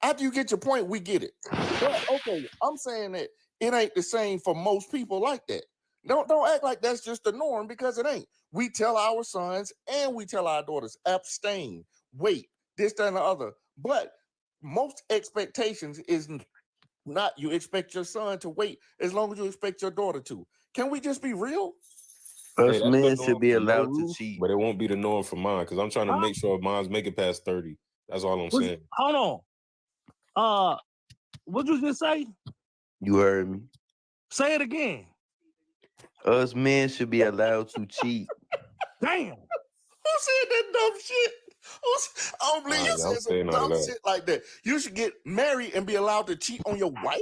After you get your point, we get it. But okay, I'm saying that it ain't the same for most people like that. Don't act like that's just the norm because it ain't. We tell our sons and we tell our daughters, abstain, wait, this, that, and the other. But most expectations is not you expect your son to wait as long as you expect your daughter to. Can we just be real? Hey, that's the norm for your roof, but it won't be the norm for mine because I'm trying to make sure mine's make it past 30. That's all I'm saying. Hold on. What you just say? You heard me. Say it again. Us men should be allowed to cheat. Damn. Who said that dumb shit? I don't believe you said some dumb shit like that. You should get married and be allowed to cheat on your wife?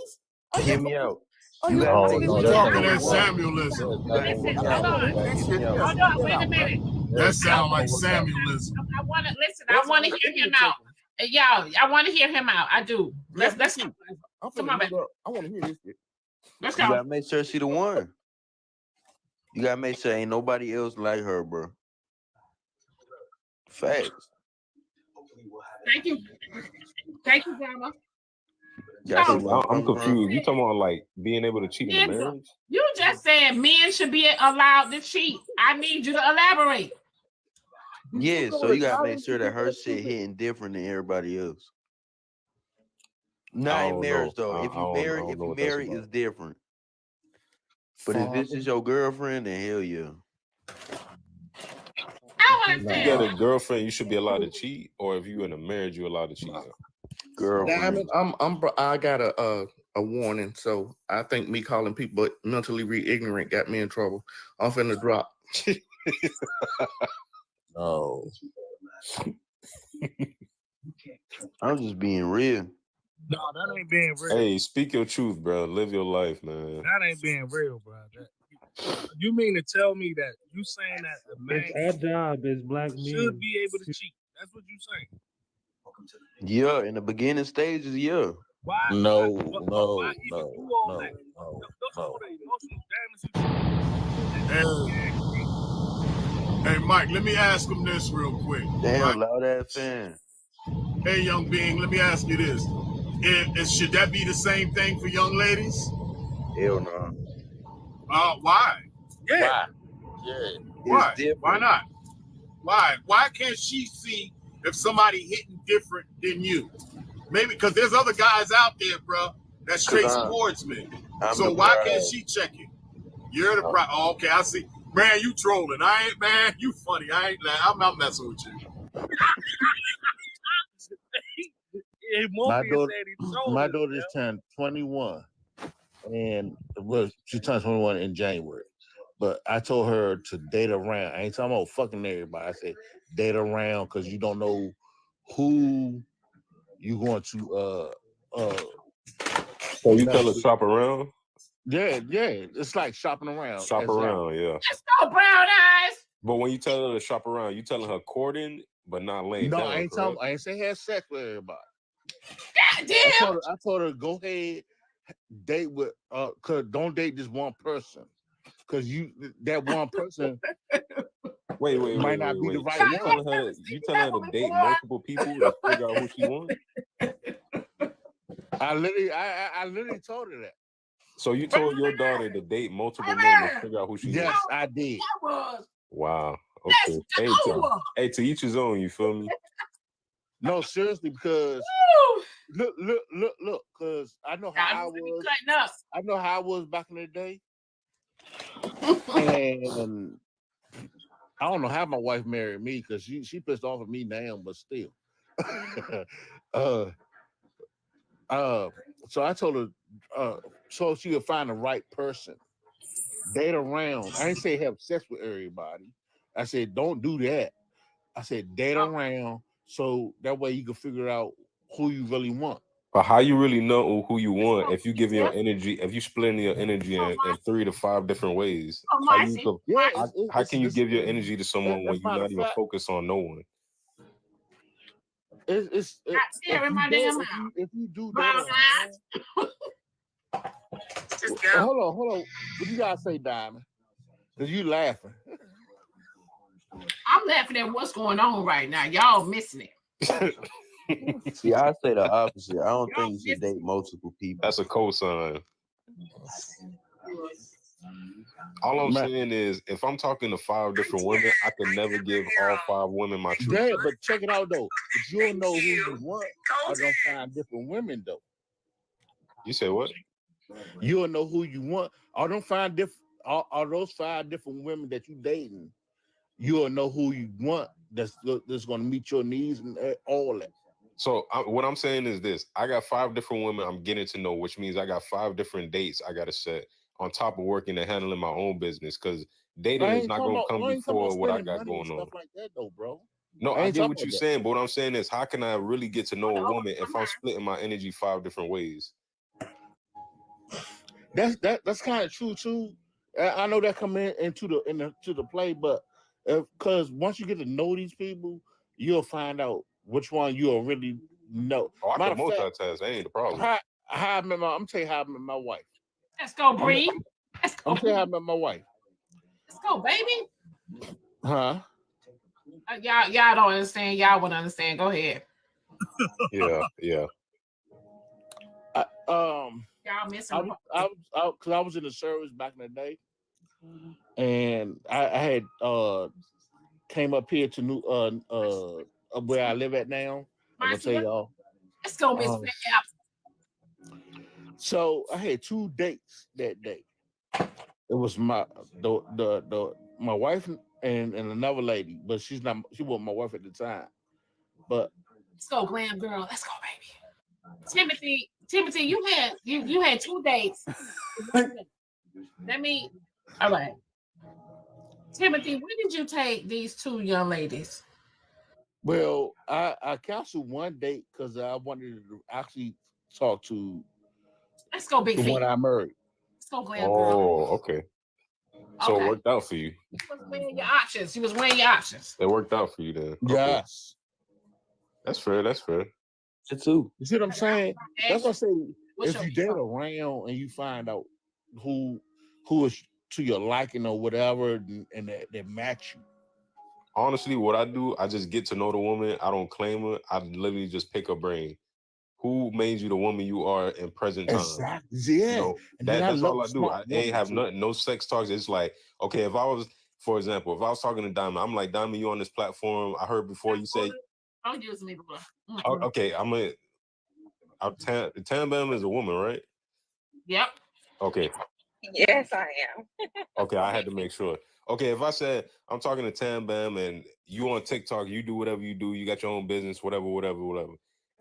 Hear me out. You gotta You talking that Samuelism. Listen, hold on. Hold on, wait a minute. That sound like Samuelism. I want to listen. I want to hear him out. Y'all, I want to hear him out. I do. Let's come on, back. I want to hear this shit. Let's You go. gotta make sure she the one. You gotta make sure ain't nobody else like her, bro. Facts. Thank you. Thank you, Grandma. I'm confused. You talking about like being able to cheat in a marriage? You just said men should be allowed to cheat. I need you to elaborate. Yeah, so you gotta make sure that her shit hitting different than everybody else. Not in marriage though. If you marry, it's different. But if this is your girlfriend, then hell yeah. I If you got a girlfriend, you should be allowed to cheat, or if you in a marriage, you're allowed to cheat. Diamond, I got a warning. So I think me calling people mentally ignorant got me in trouble. I'm finna drop. No. I'm just being real. No, that ain't being real. Hey, speak your truth, bro. Live your life, man. That ain't being real, bro. You mean to tell me that you saying that a man It's our job as black men. should be able to cheat? That's what you saying. Yeah, in the beginning stages, yeah. Why? No. Hey, Mike, let me ask him this real quick. Damn, loud ass fan. Hey, young being, let me ask you this. Should that be the same thing for young ladies? Hell no. Why? Yeah. Why? Why not? Why? Why can't she see if somebody hitting different than you? Maybe because there's other guys out there, bro, that's straight sportsmen. So why can't she check it? You're the problem. Oh, okay, I see. Man, you trolling. I ain't, man. You funny. I ain't. I'm not messing with you. My daughter just turned 21, and she turned 21 in January. But I told her to date around. I ain't talking about fucking everybody. I said date around because you don't know who you going to. So you tell her shop around? Yeah. It's like shopping around. Shop around, yeah. Let's go, brown eyes. But when you tell her to shop around, you telling her courting, but not laying down. No, I ain't say have sex with everybody. God damn. I told her go ahead, date with cause don't date just one person. Cause that one person might not be the right one. You telling her to date multiple people to figure out who she wants? I literally told her that. So you told your daughter to date multiple men to figure out who she wants? Yes, I did. Wow. Okay. Hey, to each his own, you feel me? No, seriously, because look, because I know how I was. I know how I was back in the day. And I don't know how my wife married me because she pissed off at me now, but still. So I told her so she could find the right person. Date around. I didn't say have sex with everybody. I said don't do that. I said date around so that way you can figure out who you really want. But how you really know who you want if you give your energy, if you splitting your energy in 3 to 5 different ways? How can you give your energy to someone when you're not even focused on no one? If you do that, hold on. What you gotta say, Diamond? Because you laughing. I'm laughing at what's going on right now. Y'all missing it. See, I say the opposite. I don't think you should date multiple people. That's a cosign. All I'm saying is, if I'm talking to 5 different women, I can never give all 5 women my truth. Yeah, but check it out though. But you don't know who you want. I don't find different women though. You say what? You'll know who you want. I don't find different. Are those 5 different women that you dating? You'll know who you want. That's going to meet your needs and all that. So what I'm saying is this: I got 5 different women I'm getting to know, which means I got 5 different dates I got to set on top of working and handling my own business. Because dating is not going to come before what I got going on. Stuff like that, though, bro. No, I get what you're saying, but what I'm saying is, how can I really get to know a woman if I'm splitting my energy 5 different ways? That's kind of true too. I know that come into the play, but because once you get to know these people, you'll find out which one you'll really know. Oh, I can multitask. That ain't the problem. I'm gonna tell you how I met my wife. Let's go, Bree. I'm tell you how I met my wife. Let's go, baby. Huh? Y'all don't understand. Y'all would understand. Go ahead. Yeah. Y'all missing. Because I was in the service back in the day, and I had came up here to where I live at now. I'm gonna tell y'all. Let's go, Miss So I had 2 dates that day. It was my wife and another lady, but she wasn't my wife at the time. But let's go, glam girl. Let's go, baby. Timothy, you had 2 dates. All right. Timothy, when did you take these 2 young ladies? Well, I canceled one date because I wanted to actually talk to. Let's go, big the feet. one I married. Let's go, glam girl. Oh, okay. So it worked out for you. You was weighing your options. It worked out for you then. Okay. Yes. That's fair. It too. You see what I'm saying? That's what I say. What's If you date around and you find out who is to your liking or whatever, and that match you. Honestly, what I do, I just get to know the woman. I don't claim her. I literally just pick her brain. Who made you the woman you are in present time? Exactly. Yeah. You know, that's all I do. I ain't have no sex talks. It's like, okay, if I was, for example, if I was talking to Diamond, I'm like, Diamond, you on this platform. I heard before you say. Don't use me, bro. Okay, Tam Bam is a woman, right? Yep. Okay. Yes, I am. Okay, I had to make sure. Okay, if I said I'm talking to Tam Bam and you on TikTok, you do whatever you do, you got your own business, whatever.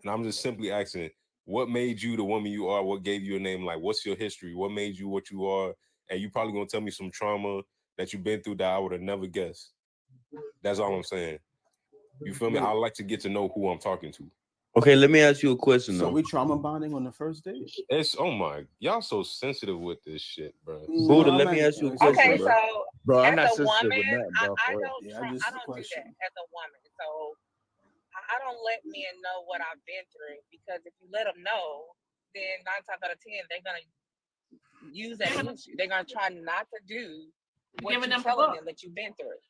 And I'm just simply asking, what made you the woman you are? What gave you a name? Like, what's your history? What made you what you are? And you probably gonna tell me some trauma that you've been through that I would have never guessed. That's all I'm saying. You feel me? I like to get to know who I'm talking to. Okay, let me ask you a question. So we trauma bonding on the first date? It's y'all so sensitive with this shit, bro. Buddha, let me ask you a question. Okay, so bro, I'm not as a sensitive woman, with that, bro. I don't do that as a woman. So I don't let men know what I've been through, because if you let them know, then 9 times out of 10 they're gonna use that against you. They're gonna try not to do what you're telling them that you've been through.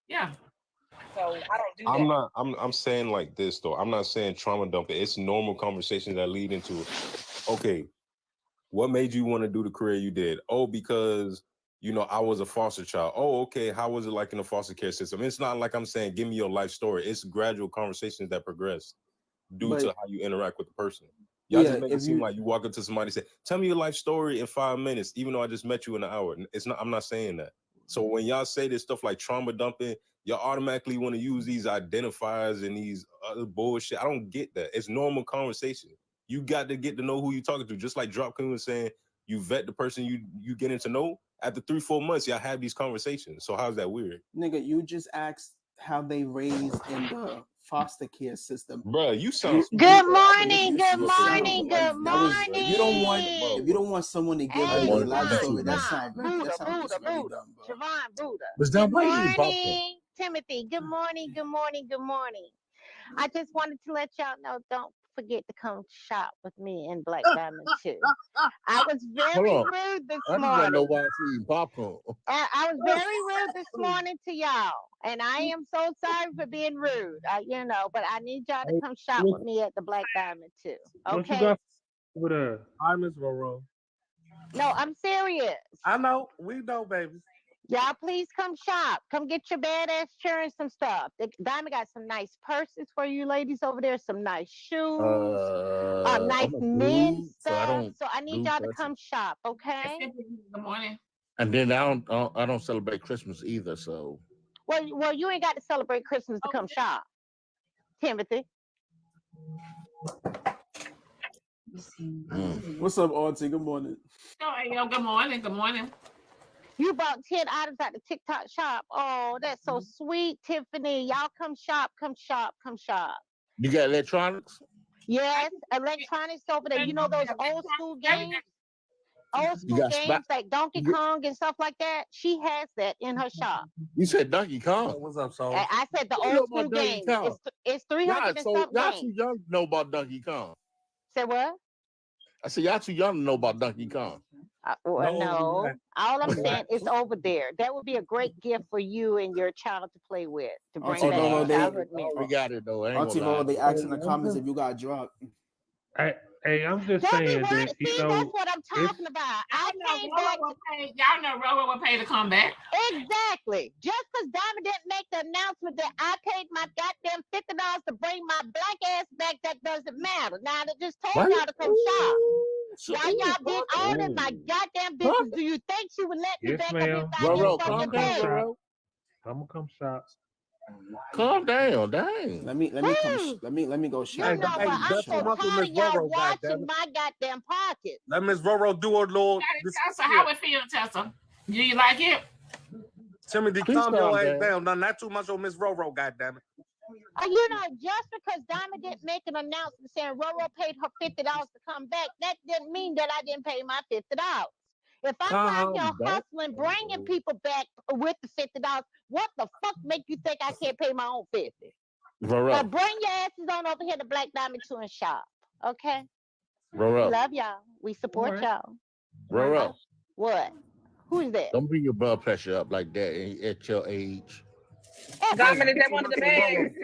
Yeah. So I don't do that. I'm saying like this though. I'm not saying trauma dumping. It's normal conversations that lead into it. Okay, what made you want to do the career you did? Oh, because I was a foster child. Oh, okay. How was it like in the foster care system? It's not like I'm saying give me your life story. It's gradual conversations that progress due to how you interact with the person. Y'all just make it seem like you walk up to somebody and say, "Tell me your life story in 5 minutes," even though I just met you in an hour. It's not. I'm not saying that. So when y'all say this stuff like trauma dumping, y'all automatically want to use these identifiers and these other bullshit. I don't get that. It's normal conversation. You got to get to know who you're talking to. Just like Drop King was saying, you vet the person you getting to know. After 3-4 months, y'all have these conversations. So how's that weird? Nigga, you just asked how they raised in the foster care system. Bro, you sound. Good morning. If you don't want someone to give you a life story, that sounds very dumb, bro. Good morning, Timothy. Good morning. I just wanted to let y'all know, don't forget to come shop with me in Black Diamond too. I was very rude this morning. I don't know why I'm eating popcorn. I was very rude this morning to y'all, and I am so sorry for being rude. But I need y'all to come shop with me at the Black Diamond too. Okay. What you got over there? Hi, Miss Roro. No, I'm serious. I know. We know, baby. Y'all, please come shop. Come get your badass chair and some stuff. Diamond got some nice purses for you ladies over there, some nice shoes, nice men's stuff. So I need y'all to come shop, okay? Good morning. And then I don't celebrate Christmas either, so. Well, you ain't got to celebrate Christmas to come shop, Timothy. What's up, Auntie? Good morning. Good morning. You bought 10 items at the TikTok shop. Oh, that's so sweet, Tiffany. Y'all come shop. You got electronics? Yes, electronics over there. You know those old school games? Like Donkey Kong and stuff like that? She has that in her shop. You said Donkey Kong. What's up, Soul? I said the old school games. It's 300 and something. Y'all too young to know about Donkey Kong. Say what? I said y'all too young to know about Donkey Kong. No. All I'm saying is over there. That would be a great gift for you and your child to play with. To bring childhood memories. We got it though. Auntie Mo, they asked in the comments if you got drunk. Hey, I'm just saying that, that's what I'm talking about. Y'all know Roro will pay to come back. Exactly. Just because Diamond didn't make the announcement that I paid my goddamn $50 to bring my black ass back, that doesn't matter. Now, I just told y'all to come shop. Y'all did all in my goddamn business. Do you think she would let me back up inside this fucking bag? I'm gonna come shop. Calm down, dang. Let me come. Let me go shop. You know what? I'm so tired of y'all watching my goddamn pockets. Let Miss Roro do a little. Tessa, how it feel, Tessa? Do you like it? Timothy, calm your ass down. No, not too much on Miss Roro, goddammit. You know, just because Diamond didn't make an announcement saying Roro paid her $50 to come back, that didn't mean that I didn't pay my $50. If I'm out here hustling, bringing people back with the $50, what the fuck make you think I can't pay my own $50? Now bring your asses on over here to Black Diamond 2 and shop, okay? Roro. We love y'all. We support y'all. Roro. What? Who's that? Don't bring your blood pressure up like that at your age. Diamond, is that one of the bags?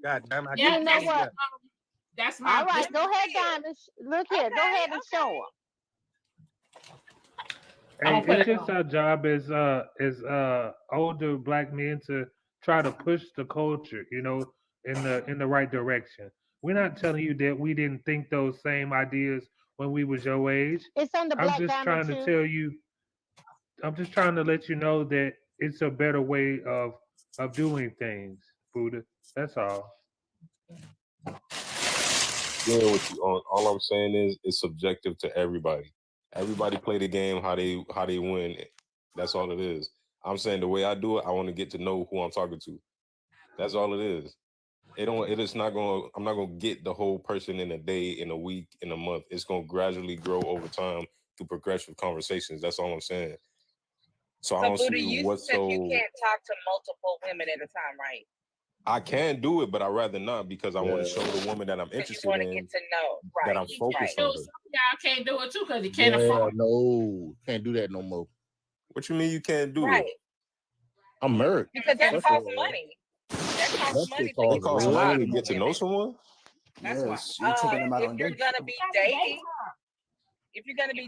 God damn it. You know what? That's my. All right, go ahead, Diamond. Look here. Go ahead and show them. Hey, it's just our job as older black men to try to push the culture, you know, in the right direction. We're not telling you that we didn't think those same ideas when we was your age. It's on the Black Diamond to tell you. I'm just trying to let you know that it's a better way of doing things, Buddha. That's all. Yeah, all I'm saying is it's subjective to everybody. Everybody play the game how they win. That's all it is. I'm saying the way I do it, I want to get to know who I'm talking to. That's all it is. I'm not gonna get the whole person in a day, in a week, in a month. It's gonna gradually grow over time through progressive conversations. That's all I'm saying. So I don't Buddha, see you what's said so. you can't talk to multiple women at a time, right? I can do it, but I'd rather not because I want to show the woman that I'm interested in Get to know, right? that I'm focused on her. Some of y'all can't do it too because you can't afford. No, can't do that no more. What you mean you can't do Right. it? I'm married. Because that costs money. That costs money to It costs money to get to know someone? That's Yes, why. you taking them out If on you're dates. gonna be dating,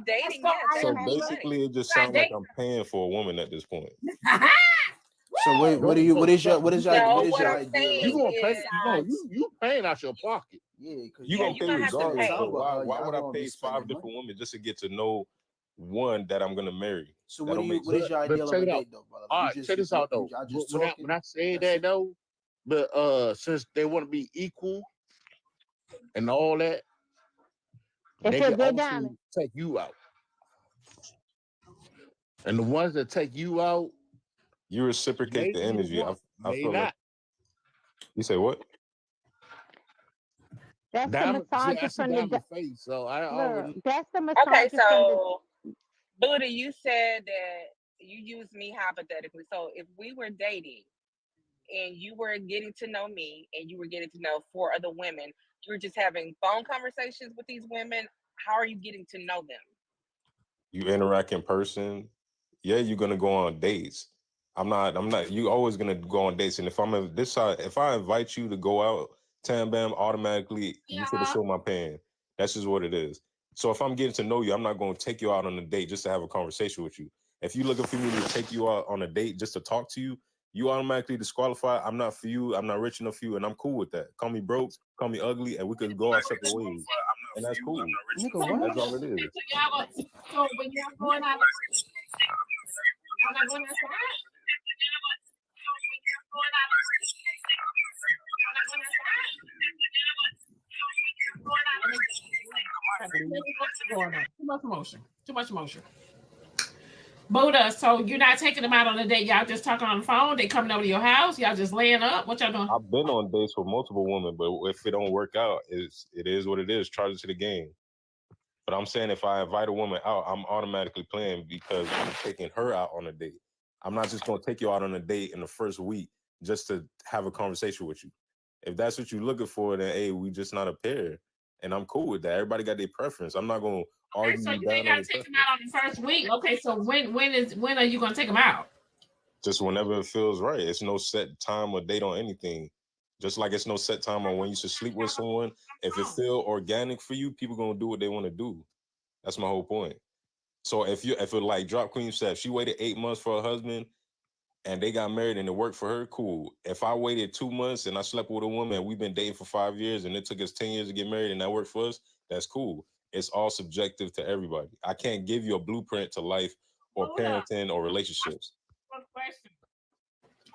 yes, So that costs basically, it just sounds like I'm paying for a woman at this point. So what is your idea? You gonna pay? You paying out your pocket? Yeah, because You gonna pay regardless. So why would I pay 5 different women just to get to know one that I'm gonna marry? So what is your ideal of a date, though, brother? All right, check this out though. When I say that though, but since they want to be equal and all that, they can also take you out. And the ones that take you out, you reciprocate the energy. I feel not. like. You say what? That's the misogynist from the face. So I already. That's the misogynist. Okay, so Buddha, you said that you used me hypothetically. So if we were dating and you were getting to know me and you were getting to know 4 other women, you were just having phone conversations with these women. How are you getting to know them? You interact in person. Yeah, you're gonna go on dates. I'm not. You always gonna go on dates. And if if I invite you to go out, Tam Bam, automatically you should have shown my pan. That's just what it is. So if I'm getting to know you, I'm not gonna take you out on a date just to have a conversation with you. If you're looking for me to take you out on a date just to talk to you, you automatically disqualify. I'm not for you. I'm not rich enough for you, and I'm cool with that. Call me broke, call me ugly, and we could go our separate ways. And that's cool. That's all it is. So when you're going out, y'all not going outside? Too much emotion. Buddha, so you're not taking them out on a date. Y'all just talking on the phone. They coming over to your house. Y'all just laying up. What y'all doing? I've been on dates with multiple women, but if it don't work out, it is what it is. Charge it to the game. But I'm saying if I invite a woman out, I'm automatically playing because I'm taking her out on a date. I'm not just going to take you out on a date in the first week just to have a conversation with you. If that's what you're looking for, then hey, we just not a pair. And I'm cool with that. Everybody got their preference. I'm not going to argue so you down ain't got to take them out on the first week. Okay, so when are you going to take them out? Just whenever it feels right. It's no set time or date on anything. Just like it's no set time on when you should sleep with someone. If it feel organic for you, people gonna do what they want to do. That's my whole point. So if it like Drop Queen said, she waited 8 months for her husband and they got married and it worked for her, cool. If I waited 2 months and I slept with a woman and we've been dating for 5 years and it took us 10 years to get married and that worked for us, that's cool. It's all subjective to everybody. I can't give you a blueprint to life or parenting or relationships. One question.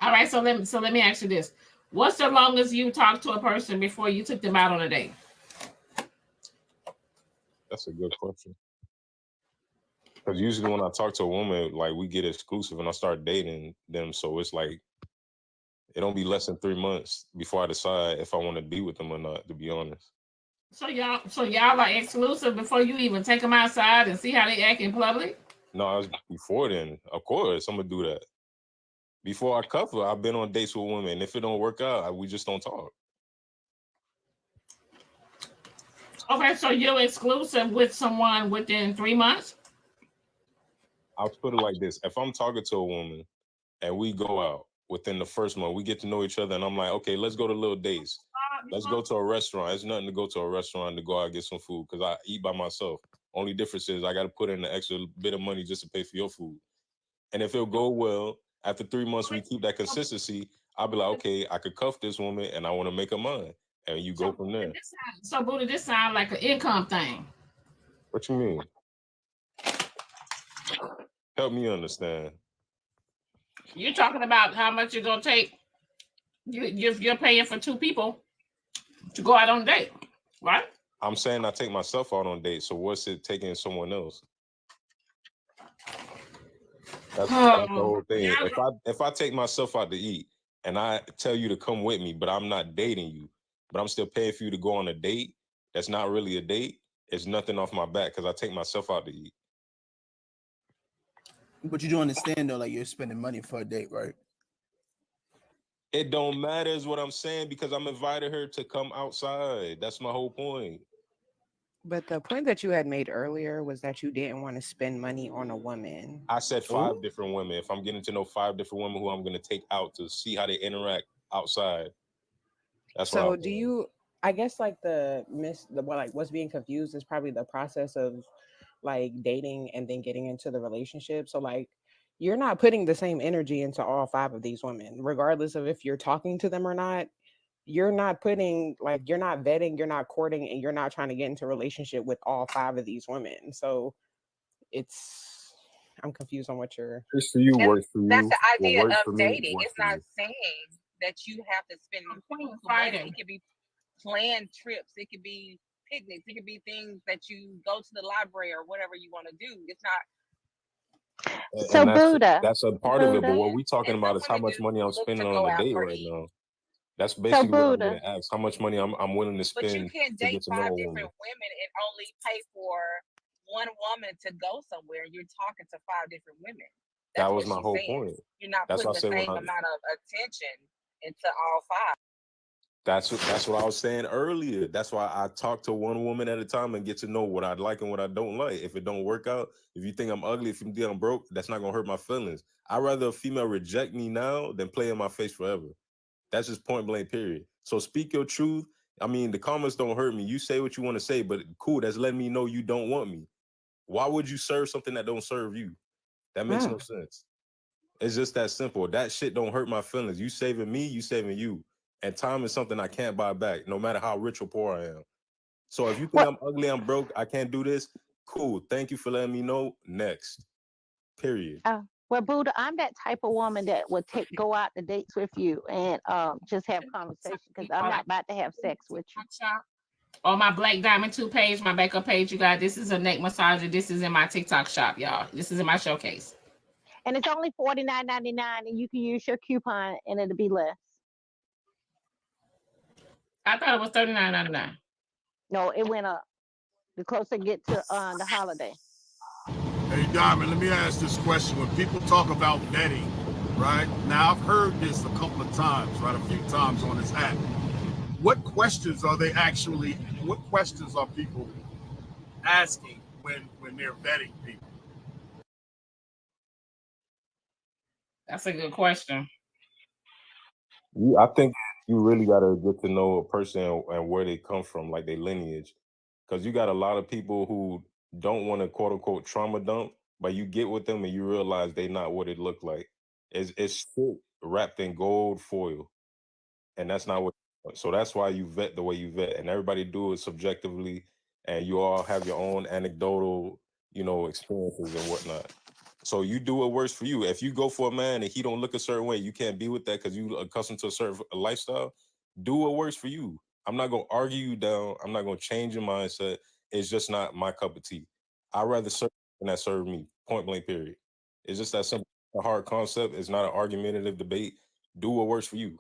All right, so let me ask you this: what's the longest you talked to a person before you took them out on a date? That's a good question. Because usually when I talk to a woman, like we get exclusive and I start dating them, so it's like it don't be less than 3 months before I decide if I want to be with them or not. To be honest. So y'all are exclusive before you even take them outside and see how they act in public? No, I was before then. Of course, I'm gonna do that. Before I cover, I've been on dates with women. If it don't work out, we just don't talk. Okay, so you're exclusive with someone within 3 months? I'll put it like this. If I'm talking to a woman and we go out within the first month, we get to know each other and I'm like, okay, let's go to little dates. Let's go to a restaurant. It's nothing to go to a restaurant to go out and get some food because I eat by myself. Only difference is I got to put in an extra bit of money just to pay for your food. And if it'll go well, after 3 months, we keep that consistency. I'll be like, okay, I could cuff this woman and I want to make her mine. And you go from there. So, Buddha, this sounds like an income thing. What you mean? Help me understand. You're talking about how much you're going to take. You're paying for 2 people to go out on a date, right? I'm saying I take myself out on dates, so what's it taking someone else? That's the whole thing. If I take myself out to eat and I tell you to come with me, but I'm not dating you, but I'm still paying for you to go on a date, that's not really a date. It's nothing off my back because I take myself out to eat. But you do understand though, like you're spending money for a date, right? It don't matter is what I'm saying because I'm inviting her to come outside. That's my whole point. But the point that you had made earlier was that you didn't want to spend money on a woman. I said 5 different women. If I'm getting to know 5 different women who I'm going to take out to see how they interact outside. That's so do you, I guess like what's being confused is probably the process of like dating and then getting into the relationship. So like you're not putting the same energy into all 5 of these women, regardless of if you're talking to them or not. You're not putting, like, you're not vetting, you're not courting, and you're not trying to get into a relationship with all 5 of these women. So I'm confused on what you're. It's for you, works for you. That's the idea of dating. It's not saying that you have to spend money. It could be planned trips. It could be picnics. It could be things that you go to the library or whatever you want to do. It's not. So Buddha. That's a part of it, but what we're talking about is how much money I'm spending on a date right now. That's basically what I'm going to ask. How much money I'm willing to spend. But you can't date 5 different women and only pay for one woman to go somewhere. You're talking to 5 different women. That was my whole point. You're not putting the same amount of attention into all 5. That's what I was saying earlier. That's why I talk to one woman at a time and get to know what I like and what I don't like. If it don't work out, if you think I'm ugly, if you think I'm broke, that's not gonna hurt my feelings. I'd rather a female reject me now than play in my face forever. That's just point blank, period. So speak your truth. I mean, the comments don't hurt me. You say what you want to say, but cool, that's letting me know you don't want me. Why would you serve something that don't serve you? That makes no sense. It's just that simple. That shit don't hurt my feelings. You saving me, you saving you. And time is something I can't buy back, no matter how rich or poor I am. So if you think I'm ugly, I'm broke, I can't do this, cool. Thank you for letting me know. Next. Period. Well, Buddha, I'm that type of woman that would go out to dates with you and just have conversation because I'm not about to have sex with you. On my Black Diamond 2 page, my backup page, you guys, this is a neck massager. This is in my TikTok shop, y'all. This is in my showcase. And it's only $49.99, and you can use your coupon, and it'll be less. I thought it was $39.99. No, it went up. The closer it get to the holiday. Hey, Diamond, let me ask this question. When people talk about vetting, right? Now, I've heard this a couple of times, right? A few times on this app. What questions are people asking when they're vetting people? That's a good question. I think you really got to get to know a person and where they come from, like their lineage. Because you got a lot of people who don't want to quote unquote trauma dump, but you get with them and you realize they not what it looked like. It's shit wrapped in gold foil. And that's not what, so that's why you vet the way you vet. And everybody do it subjectively, and you all have your own anecdotal, experiences and whatnot. So you do what works for you. If you go for a man and he don't look a certain way, you can't be with that because you accustomed to a certain lifestyle. Do what works for you. I'm not gonna argue you down. I'm not gonna change your mindset. It's just not my cup of tea. I'd rather serve than that serve me. Point blank. Period. It's just that simple. A hard concept. It's not an argumentative debate. Do what works for you.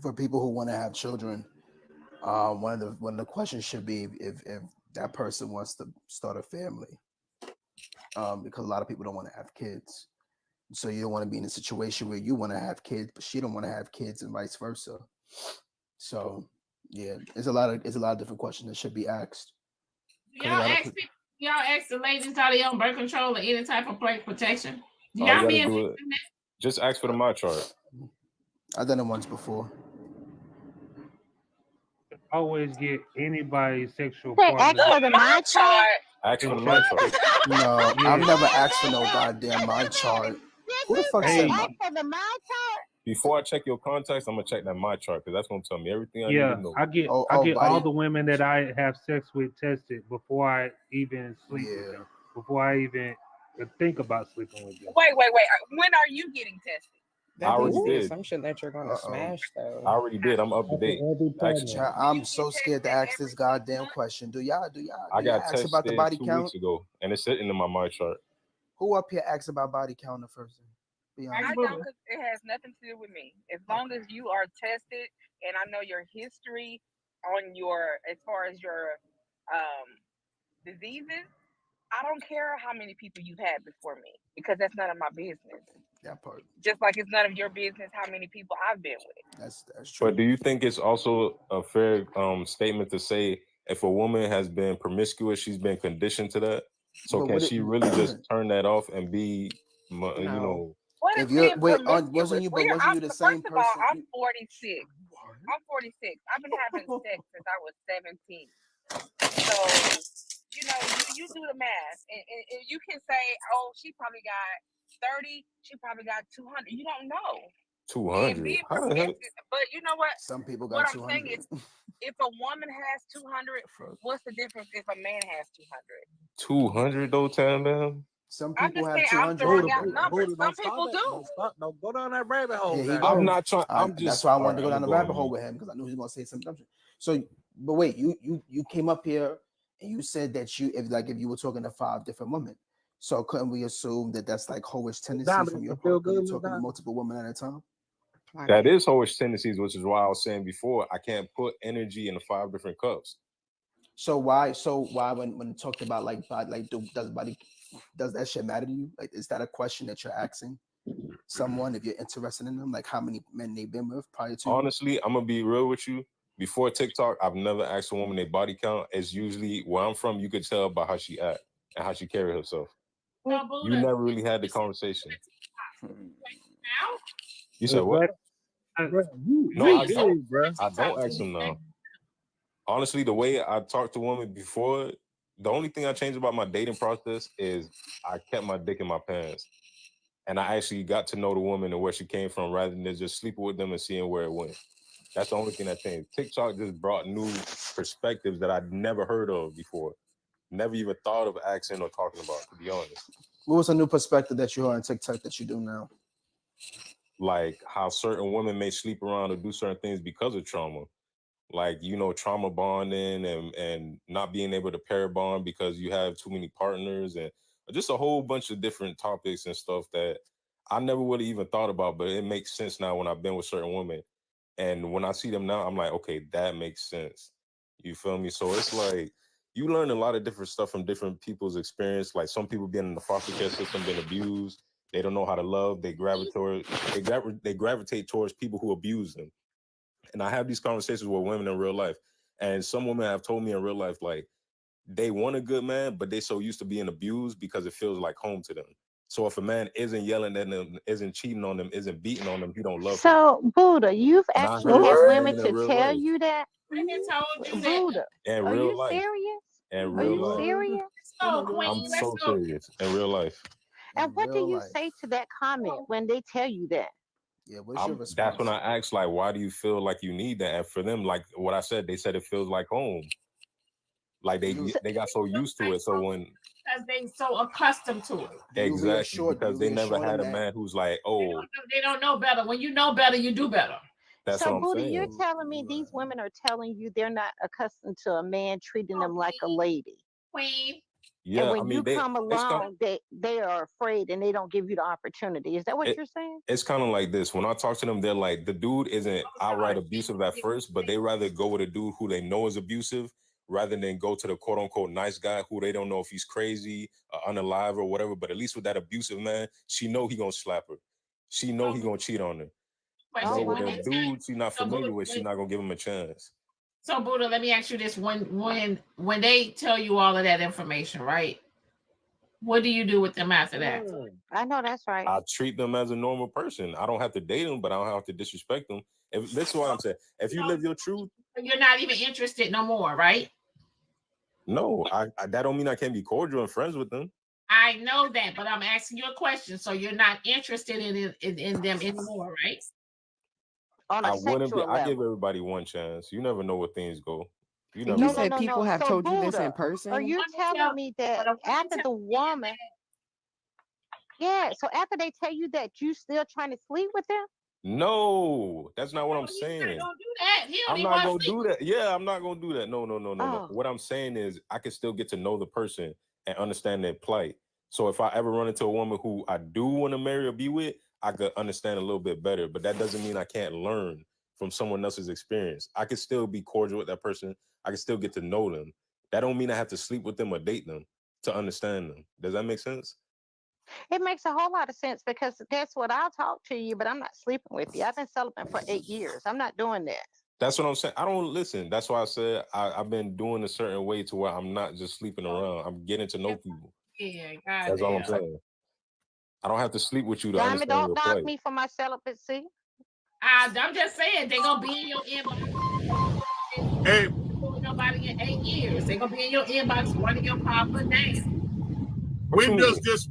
For people who want to have children, one of the questions should be if that person wants to start a family, because a lot of people don't want to have kids. So you don't want to be in a situation where you want to have kids, but she don't want to have kids, and vice versa. So yeah, there's a lot of different questions that should be asked. Y'all ask the ladies, are they on birth control or any type of protection? Y'all men just ask for the my chart. I've done it once before. Always get anybody's sexual Ask partner. for the my chart. Ask for the my chart. No, I've never asked for no goddamn my chart. Who the fuck said my? For the my chart. Before I check your contacts, I'm gonna check that my chart because that's gonna tell me everything I need to know. I get all the women that I have sex with tested before I even sleep with them. Before I even think about sleeping with them. Wait. When are you getting tested? I already That's the did. assumption that you're gonna smash, though. I already did. I'm up to date. I'm so scared to ask this goddamn question. Do y'all I got ask tested about the body 2 count? weeks ago, and it's sitting in my chart. Who up here asks about body count the first thing? Be honest. I don't, because it has nothing to do with me. As long as you are tested and I know your history on your, as far as your diseases, I don't care how many people you've had before me, because that's none of my business. That part. Just like it's none of your business how many people I've been with. That's true. But do you think it's also a fair statement to say if a woman has been promiscuous, she's been conditioned to that? So But can what she really just turn that off and be, you know? What is If you're being wasn't you the same First of all, person? I'm 46. I'm 46. I've been having sex since I was 17. So, you know, you do the math, and you can say, oh, she probably got 30. She probably got 200. You don't know. 200. How the hell? But you know what? Some people What got I'm 200. saying is, if a woman has 200, what's the difference if a man has 200? 200 though, Tam? Some I'm people just have saying, 200. I'm throwing out numbers. Some people do. Don't go down that rabbit hole. Here he guys. I'm not trying. I'm That's just. why I wanted to go down the rabbit going. hole with him, because I knew he was gonna say something. So, but wait, you came up here and you said that if you were talking to 5 different women, so couldn't we assume that that's like hoish tendencies from your part? You're talking to multiple women at a time. That is hoish tendencies, which is why I was saying before I can't put energy in the 5 different cups. So why when talked about does that shit matter to you? Like, is that a question that you're asking someone if you're interested in them? Like, how many men they've been with prior to? Honestly, I'm gonna be real with you. Before TikTok, I've never asked a woman their body count. It's usually where I'm from. You could tell by how she act and how she carry herself. You never really had the conversation. You said what? No, I don't. I don't ask them now. Honestly, the way I talked to women before, the only thing I changed about my dating process is I kept my dick in my pants. And I actually got to know the woman and where she came from rather than just sleeping with them and seeing where it went. That's the only thing that changed. TikTok just brought new perspectives that I'd never heard of before. Never even thought of asking or talking about, to be honest. What was a new perspective that you heard on TikTok that you do now? Like how certain women may sleep around or do certain things because of trauma. Like, you know, trauma bonding and not being able to pair bond because you have too many partners, and just a whole bunch of different topics and stuff that I never would have even thought about, but it makes sense now when I've been with certain women. And when I see them now, I'm like, okay, that makes sense. You feel me? So it's like you learn a lot of different stuff from different people's experience. Like some people being in the foster care system, been abused. They don't know how to love. They gravitate towards people who abuse them. And I have these conversations with women in real life. And some women have told me in real life, like, they want a good man, but they so used to being abused because it feels like home to them. So if a man isn't yelling at them, isn't cheating on them, isn't beating on them, he don't love them. So, Buddha, you've And I actually heard had from women women in to real tell life. you that? Women told you Buddha, In are real you life. serious? In Are real you life. serious? So, Queen, I'm let's so go. serious. In real life. And what do you say to that comment when they tell you that? Yeah, what's your That's response? when I asked, like, why do you feel like you need that? And for them, like what I said, they said it feels like home. Like they got so used to it. So when because they so accustomed to it. exactly because they never had a man who's like, oh, they don't know better. When you know better, you do better. That's so, what I'm Buddha, saying. you're telling me these women are telling you they're not accustomed to a man treating them like a lady. Queen. Yeah, and when I mean, you come along, they are afraid and they don't give you the opportunity. Is that what you're saying? It's kind of like this. When I talk to them, they're like, the dude isn't outright abusive at first, but they rather go with a dude who they know is abusive rather than go to the quote unquote nice guy who they don't know if he's crazy, unalive or whatever. But at least with that abusive man, she know he gonna slap her. She know he gonna cheat on her. But with a dude she's not familiar with, she's not gonna give him a chance. So Buddha, let me ask you this: when they tell you all of that information, right? What do you do with them after that? I know that's right. I treat them as a normal person. I don't have to date them, but I don't have to disrespect them. This is what I'm saying. If you live your truth, you're not even interested no more, right? No, I that don't mean I can't be cordial and friends with them. I know that, but I'm asking you a question. So you're not interested in them anymore, right? On a sexual level. I give everybody one chance. You never know where things go. You said people have told you this in person. Are you telling me that after the woman? Yeah. So after they tell you that, you still trying to sleep with them? No, that's not what I'm saying. Don't do that. I'm not gonna do that. Yeah, I'm not gonna do that. No. Oh. What I'm saying is I can still get to know the person and understand their plight. So if I ever run into a woman who I do want to marry or be with, I could understand a little bit better. But that doesn't mean I can't learn from someone else's experience. I can still be cordial with that person. I can still get to know them. That don't mean I have to sleep with them or date them to understand them. Does that make sense? It makes a whole lot of sense because that's what I'll talk to you, but I'm not sleeping with you. I've been celibate for 8 years. I'm not doing that. That's what I'm saying. I don't listen. That's why I said I've been doing a certain way to where I'm not just sleeping around. I'm getting to know people. Yeah, That's all I'm saying. I don't have to sleep with you to Diamond, understand don't your knock plight. me for my celibacy. I'm just saying they're gonna be in your inbox. Hey, nobody in 8 years. They're gonna be in your inbox running your papa down. When does this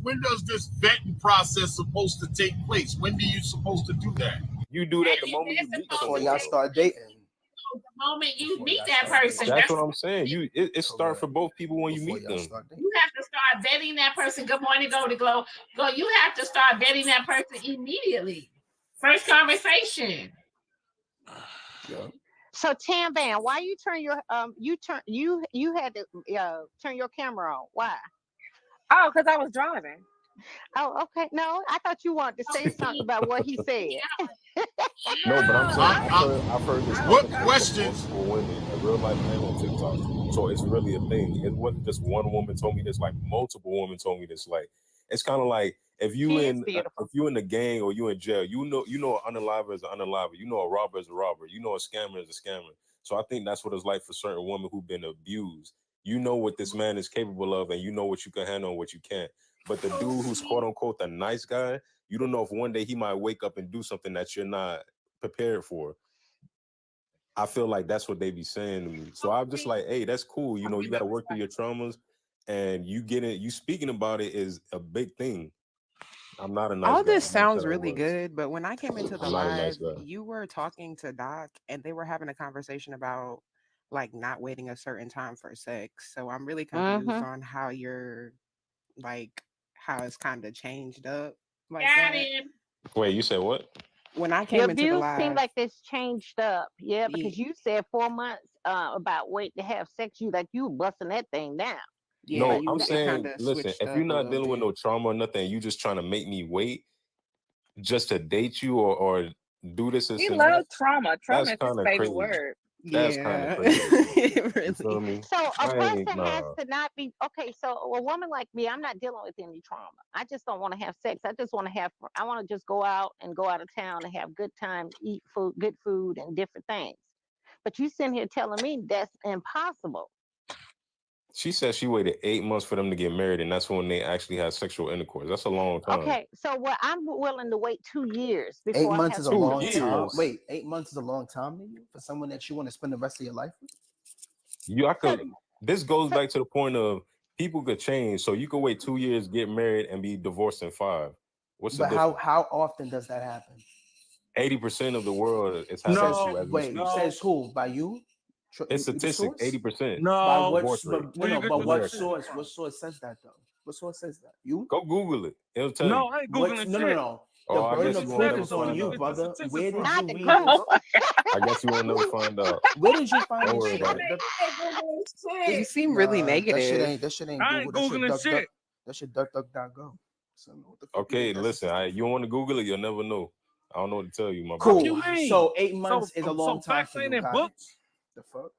vetting process supposed to take place? When do you supposed to do that? You do that the moment you meet before y'all start dating. The moment you meet that person, That's what I'm saying. It starts for both people when you meet them. You have to start vetting that person. Good morning, Go. You have to start vetting that person immediately. First conversation. So Tam Van, why you turn your you had to turn your camera on? Why? Oh, because I was driving. Oh, okay. No, I thought you wanted to say something about what he said. No, but I'm saying I've heard this. What questions? For women, a real life man on TikTok. So it's really a thing. It wasn't just one woman told me this. Like multiple women told me this. Like it's kind of like if you in the gang or you in jail, you know an unaliver is an unaliver. You know a robber is a robber. You know a scammer is a scammer. So I think that's what it's like for certain women who've been abused. You know what this man is capable of, and you know what you can handle and what you can't. But the dude who's quote unquote the nice guy, you don't know if one day he might wake up and do something that you're not prepared for. I feel like that's what they be saying to me. So I'm just like, hey, that's cool. You know, you got to work through your traumas, and you speaking about it is a big thing. I'm not a nice guy. All this sounds really good, but when I came into the I'm not a live, nice guy. you were talking to Doc, and they were having a conversation about like not waiting a certain time for sex. So I'm really confused on how you're like how it's kind of changed up. Like Got that. him. Wait, you said what? When I The came into the abuse live, seemed like it's changed up. Yeah, because you said 4 months about waiting to have sex. You busting that thing down. yeah, No, you I'm saying, kinda listen, switched if up you're a not little dealing with bit. no trauma or nothing, you just trying to make me wait just to date you or do this. He loves trauma. Trauma is his favorite crazy. word. That's kind Yeah. of crazy. Really. You feel me? So a I ain't- person has nah. to not be okay. So a woman like me, I'm not dealing with any trauma. I just don't want to have sex. I just want to just go out of town and have good time, eat food, good food, and different things. But you sitting here telling me that's impossible. She said she waited 8 months for them to get married, and that's when they actually had sexual intercourse. That's a long time. Okay, so I'm willing to wait 2 years 8 before I months have is a long 2 time. years. Wait, 8 months is a long time to you for someone that you want to spend the rest of your life with? This goes back to the point of people could change. So you could wait 2 years, get married, and be divorced in 5. What's the But difference? how often does that happen? 80% of the world is having issue as we speak. Says who? By you? It's statistic 80%. By what? divorce rate. But what source? What source says that though? What source says that? You Go Google it. It'll tell you. No, I ain't Googling no, shit. no. The Oh, I burden guess of you won't proof never is on find you, out. brother. Where did Not you the read Google. this? I guess you won't never find out. Where did you find Don't this worry shit? about it. You seem really negative. That shit ain't I ain't Google. Googling shit. That shit duck.go. So what the fuck Okay, listen. You don't want to Google it, you'll never know. I don't know what to tell you, my Cool. brother. You mean? So 8 months is a long time facts for ain't you. in Got books. it. The fuck?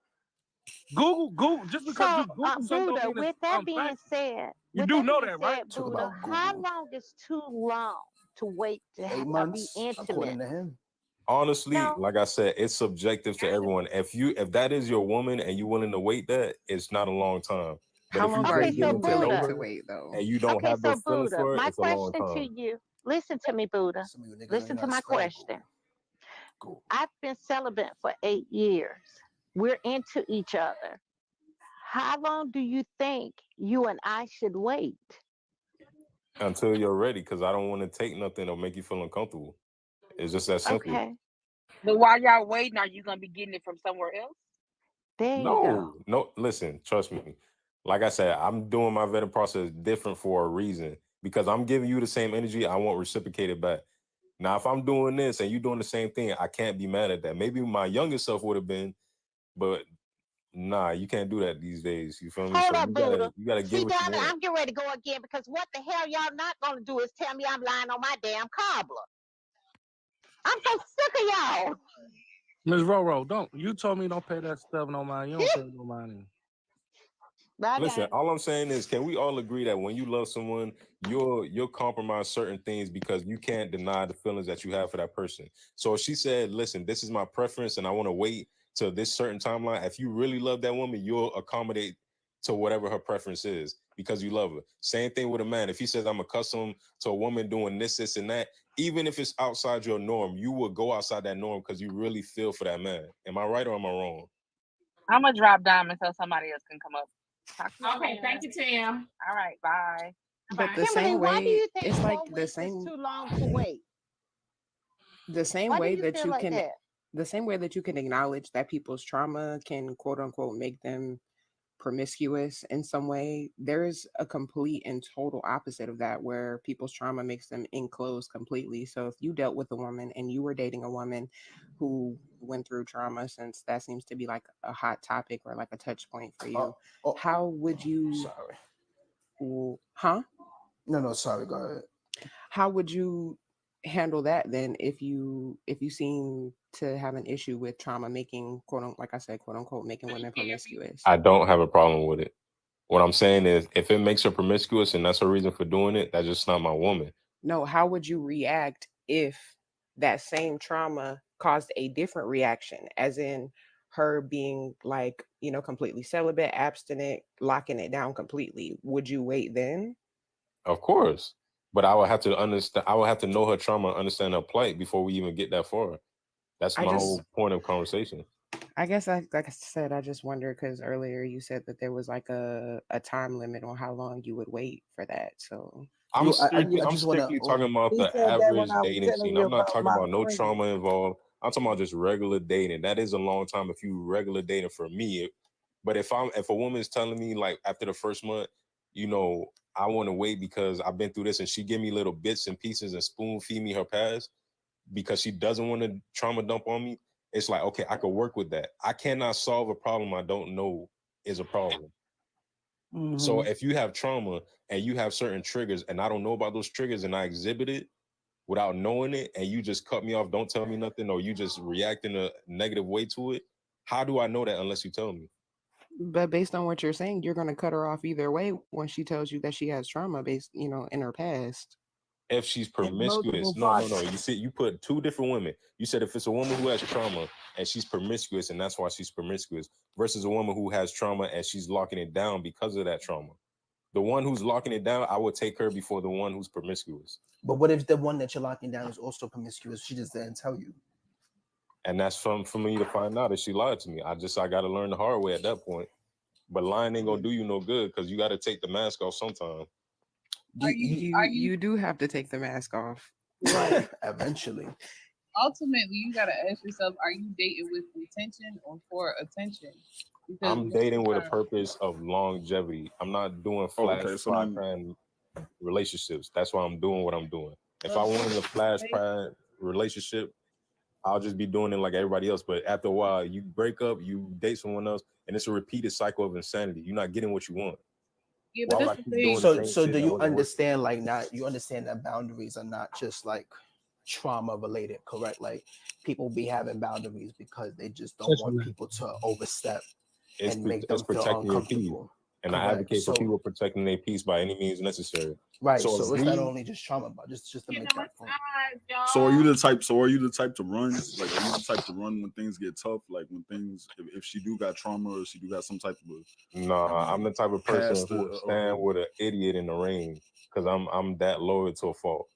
Google. Just because you Google something Buddha, don't mean with it's that being fact. said, You with do that know being that, right? said, Buddha, how long is too long to wait to 8 have, be months, intimate? according to him. Honestly, No. like I said, it's subjective to everyone. If that is your woman and you're willing to wait that, it's not a long time. But How if long you are just you getting to know willing to her wait though? and you don't Okay, have so those feelings Buddha, for it, my it's a long question to time. you, listen to me, Buddha. Listen to my question. I've been celibate for 8 years. We're into each other. How long do you think you and I should wait? Until you're ready, because I don't want to take nothing that'll make you feel uncomfortable. It's just that simple. Okay. But while y'all waiting, are you gonna be getting it from somewhere else? There you go. No, listen, trust me. Like I said, I'm doing my vetting process different for a reason. Because I'm giving you the same energy, I won't reciprocate it back. Now, if I'm doing this and you doing the same thing, I can't be mad at that. Maybe my younger self would have been, but nah, you can't do that these days. You feel me? Hold So up, Buddha. you gotta See, give what you Diamond, want. I'm getting ready to go again because what the hell y'all not gonna do is tell me I'm lying on my damn cobbler. I'm so sick of y'all. Ms. Roro, you told me don't pay that stuff no mind. You don't pay no money. Listen, all I'm saying is, can we all agree that when you love someone, you'll compromise certain things because you can't deny the feelings that you have for that person. So if she said, listen, this is my preference and I want to wait till this certain timeline, if you really love that woman, you'll accommodate to whatever her preference is because you love her. Same thing with a man. If he says, I'm accustomed to a woman doing this, and that, even if it's outside your norm, you will go outside that norm because you really feel for that man. Am I right or am I wrong? I'm gonna drop Diamond so somebody else can come up. Okay, thank you, Tim. All right, bye. But the Kimberly, same why do way, you think it's like 4 the weeks same is too long to wait? the same Why do way you that feel you like can that? the same way that you can acknowledge that people's trauma can quote unquote make them promiscuous in some way, there's a complete and total opposite of that where people's trauma makes them enclosed completely. So if you dealt with a woman and you were dating a woman who went through trauma, since that seems to be like a hot topic or like a touch point for you, how would you No, sorry, go ahead. How would you handle that then if you seem to have an issue with trauma making quote unquote, like I said, quote unquote, making women promiscuous? I don't have a problem with it. What I'm saying is, if it makes her promiscuous and that's her reason for doing it, that's just not my woman. No, how would you react if that same trauma caused a different reaction, as in her being like, completely celibate, abstinent, locking it down completely? Would you wait then? Of course. But I would have to understand, I would have to know her trauma, understand her plight before we even get that far. That's my whole point of conversation. I guess, like I said, I just wonder because earlier you said that there was like a time limit on how long you would wait for that. So I'm strictly talking about the average dating scene. I'm not talking about no trauma involved. I'm talking about just regular dating. That is a long time if you regular dating for me. But if a woman is telling me like after the first month, I want to wait because I've been through this, and she give me little bits and pieces and spoon feed me her past because she doesn't want to trauma dump on me. It's like, okay, I could work with that. I cannot solve a problem I don't know is a problem. Mm-hmm. So if you have trauma and you have certain triggers and I don't know about those triggers and I exhibit it without knowing it and you just cut me off, don't tell me nothing, or you just react in a negative way to it, how do I know that unless you tell me? But based on what you're saying, you're going to cut her off either way when she tells you that she has trauma based, in her past. If she's promiscuous, no. You see, you put two different women. You said if it's a woman who has trauma and she's promiscuous and that's why she's promiscuous versus a woman who has trauma and she's locking it down because of that trauma. The one who's locking it down, I would take her before the one who's promiscuous. But what if the one that you're locking down is also promiscuous? She just didn't tell you. And that's for me to find out if she lied to me. I got to learn the hard way at that point. But lying ain't gonna do you no good because you got to take the mask off sometime. You do have to take the mask off. Right. Eventually. ultimately, you gotta ask yourself: are you dating with intention or for attention? Because I'm dating with a purpose of longevity. I'm not doing flash pan relationships. That's why I'm doing what I'm doing. If I wanted a flash pan relationship, I'll just be doing it like everybody else. But after a while, you break up, you date someone else, and it's a repeated cycle of insanity. You're not getting what you want. Yeah, but that's the thing. So do you understand you understand that boundaries are not just like trauma related, correct? Like people be having boundaries because they just don't want people to overstep and make them feel uncomfortable. And I advocate for people protecting their peace by any means necessary. Right. So it's not only just trauma, but just to make that point. So are you the type to run? Like, are you the type to run when things get tough? Like when things, if she do got trauma or she do got some type of I'm the type of person who would stand with an idiot in the rain because I'm that loyal to a fault.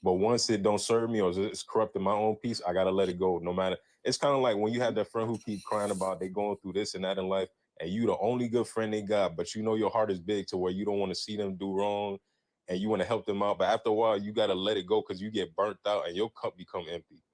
But once it don't serve me or it's corrupting my own peace, I gotta let it go. No matter, it's kind of like when you have that friend who keep crying about they going through this and that in life, and you the only good friend they got, but you know your heart is big to where you don't want to see them do wrong, and you want to help them out. But after a while, you gotta let it go because you get burnt out and your cup become empty.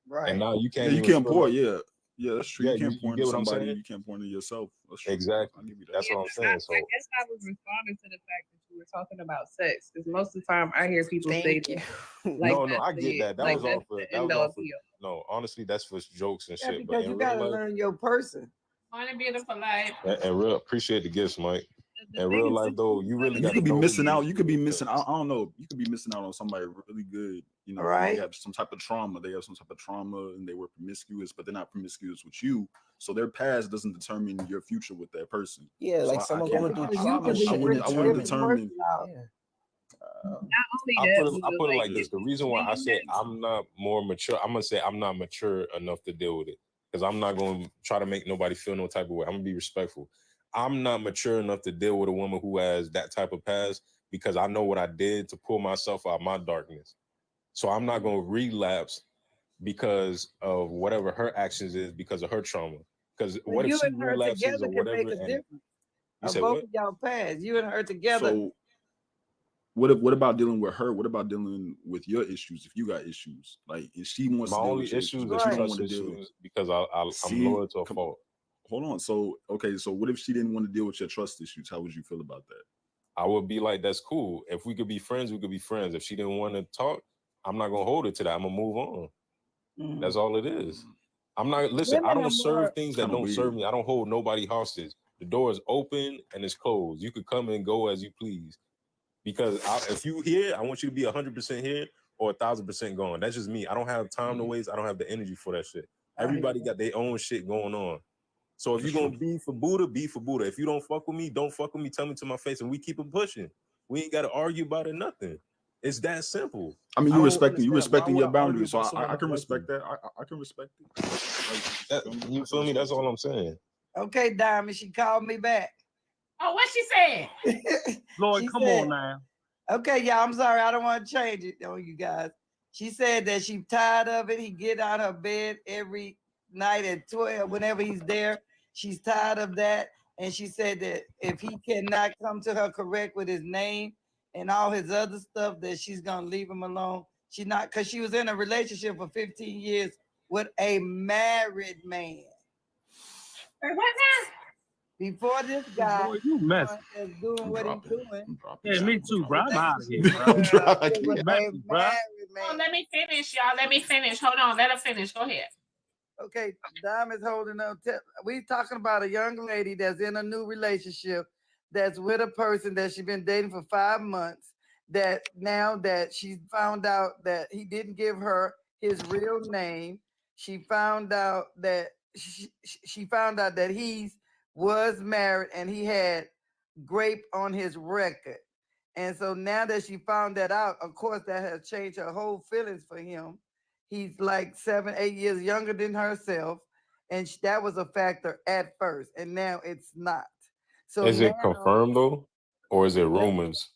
Right. And now you can't. You can't pour. Yeah, that's true. Yeah, you can't pour into somebody. saying? You can't pour into yourself. That's true. Exactly. That's what I'm saying. So I guess I was responding to the fact that you were talking about sex, because most of the time I hear people say that. Like, no, I get that. That like, was all for. That was all for. No, honestly, that's for jokes and shit. Because you gotta learn your person. On a beautiful life. And real appreciate the gifts, Mike. In real life, though, you really you could be missing out. You could be missing. I don't know. You could be missing out on somebody really good. You know, right? They have some type of trauma. They have some type of trauma, and they were promiscuous, but they're not promiscuous with you. So their past doesn't determine your future with that person. Yeah, so like someone going through trauma. I wouldn't determine. I put it like this. The reason why I said I'm not more mature, I'm gonna say I'm not mature enough to deal with it because I'm not gonna try to make nobody feel no type of way. I'm gonna be respectful. I'm not mature enough to deal with a woman who has that type of past because I know what I did to pull myself out of my darkness. So I'm not gonna relapse because of whatever her actions is because of her trauma. Because what if she relapses or whatever? Both of y'all past. You and her together. So what about dealing with her? What about dealing with your issues if you got issues? Like if she wants my to deal only with your issues but is you don't trust want to deal issues because I'm loyal to a fault. Hold on. So okay, so what if she didn't want to deal with your trust issues? How would you feel about that? I would be like, that's cool. If we could be friends, we could be friends. If she didn't want to talk, I'm not gonna hold it to that. I'm gonna move on. That's all it is. I'm not listen. I don't serve things that don't serve me. I don't hold nobody hostage. The door is open and it's closed. You could come and go as you please. Because if you here, I want you to be 100% here or 1,000% gone. That's just me. I don't have time to waste. I don't have the energy for that shit. Everybody got their own shit going on. So if you're gonna be for Buddha, be for Buddha. If you don't fuck with me, don't fuck with me. Tell me to my face, and we keep it pushing. We ain't gotta argue about it. Nothing. It's that simple. I mean, you respecting your boundaries, so I can respect that. I can respect it. You feel me? That's all I'm saying. Okay, Diamond, she called me back. Oh, what she said? Lord, come on now. Okay, y'all, I'm sorry. I don't want to change it on you guys. She said that she's tired of it. He get out of her bed every night at 12, whenever he's there. She's tired of that. And she said that if he cannot come to her correct with his name and all his other stuff, that she's going to leave him alone. She's not, because she was in a relationship for 15 years with a married man. What now? Before this guy Boy, you mess. is doing what he's doing. Yeah, me too, bro. I'm out of here, bro. Oh, let me finish, y'all. Let me finish. Hold on. Let her finish. Go ahead. Okay, Diamond's holding up. We talking about a young lady that's in a new relationship, that's with a person that she's been dating for 5 months, that now that she found out that he didn't give her his real name, she found out that she found out that he was married and he had grape on his record. And so now that she found that out, of course, that has changed her whole feelings for him. He's like 7-8 years younger than herself. And that was a factor at first. And now it's not. So is it confirmed though? Or is it rumors?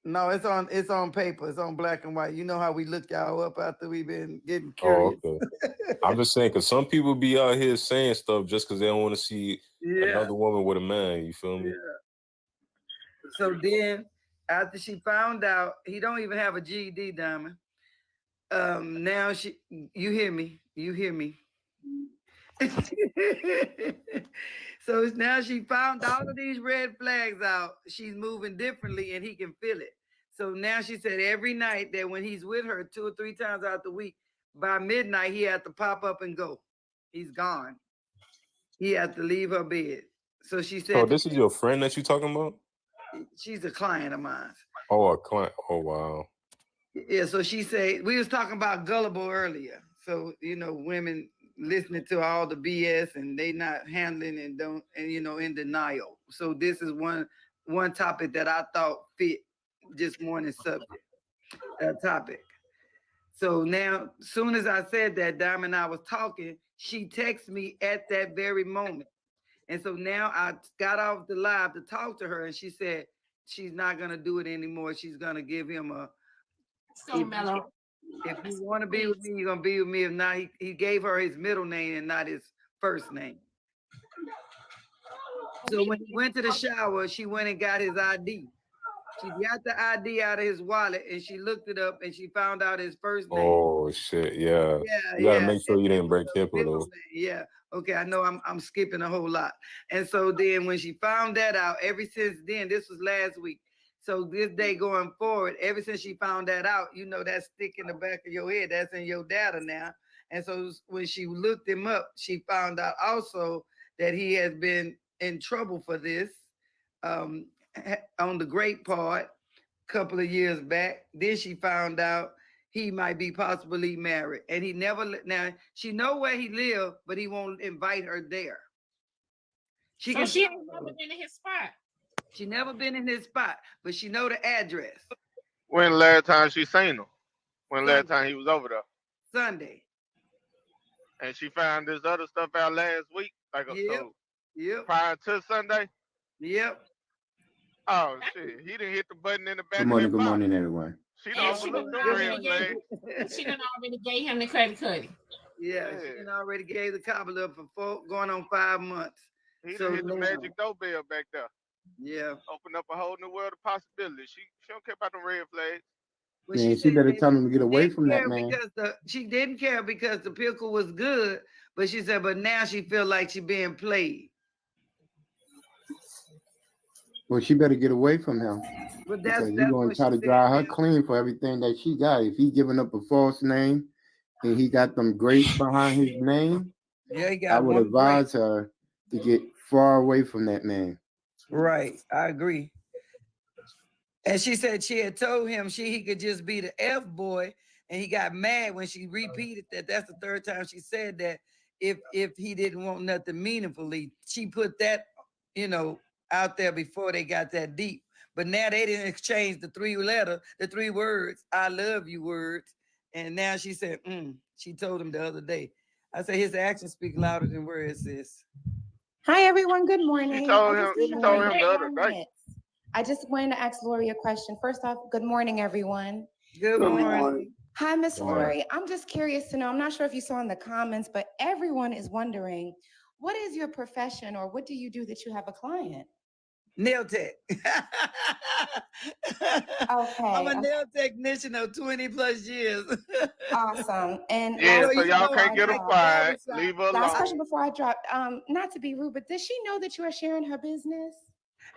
No, it's on paper. It's on black and white. You know how we look y'all up after we've been getting curious. Oh, okay. I'm just saying, because some people be out here saying stuff just because they don't want to see another woman with a man. You feel me? Yeah. So then, after she found out, he don't even have a GED, Diamond. Now you hear me. So now she found all of these red flags out. She's moving differently and he can feel it. So now she said every night that when he's with her 2 or 3 times out the week, by midnight, he had to pop up and go. He's gone. He had to leave her bed. So she said. So this is your friend that you talking about? She's a client of mine. Oh, a client. Oh, wow. Yeah, so she said, we was talking about gullible earlier. So, women listening to all the BS and they not handling and in denial. So this is one topic that I thought fit this morning's subject, topic. So now, soon as I said that, Diamond and I was talking, she texted me at that very moment. And so now I got off the live to talk to her and she said she's not going to do it anymore. She's going to give him a, so mellow. If you want to be with me, you're going to be with me. If not, he gave her his middle name and not his first name. So when he went to the shower, she went and got his ID. She got the ID out of his wallet and she looked it up and she found out his first name. Oh shit! Yeah. You gotta make sure you didn't break HIPAA though. Yeah. Okay. I know I'm skipping a whole lot. And so then when she found that out, ever since then, this was last week. So this day going forward, ever since she found that out, that stick in the back of your head, that's in your data now. And so when she looked him up, she found out also that he has been in trouble for this on the great part a couple of years back. Then she found out he might be possibly married. And he never, now she know where he live, but he won't invite her there. She ain't never been in his spot. She never been in his spot, but she know the address. When last time she seen him? When last time he was over there? Sunday. And she found this other stuff out last week? Yep. Prior to Sunday? Yep. Oh, shit. He didn't hit the button in the back Good morning, everyone. She done overlooked the red flag. She done already gave him the credit card. Yeah, she done already gave the cobble up for going on 5 months. He done hit the magic doorbell back there. Yeah. Open up a whole new world of possibilities. She don't care about the red flags. Man, she better tell him to get away from that man. She didn't care because the pickle was good, but she said, but now she feel like she being played. Well, she better get away from him. But because he's going to try to dry her clean for everything that she got. If he giving up a false name and he got them grapes behind his name, I would advise her to get far away from that man. Right, I agree. And she said she had told him he could just be the F boy, and he got mad when she repeated that. That's the third time she said that if he didn't want nothing meaningfully. She put that, out there before they got that deep. But now they didn't exchange the 3 words, I love you words. And now she said, she told him the other day. I said his actions speak louder than words, sis. Hi everyone, good morning. She told him the other day. I just wanted to ask Lori a question. First off, good morning, everyone. Good morning. Hi, Miss Lori. I'm just curious to know, I'm not sure if you saw in the comments, but everyone is wondering, what is your profession or what do you do that you have a client? Nail tech. Okay. I'm a nail technician of 20 plus years. Awesome. And so y'all can't get her quiet. Leave her alone. Last question before I drop. Not to be rude, but does she know that you are sharing her business?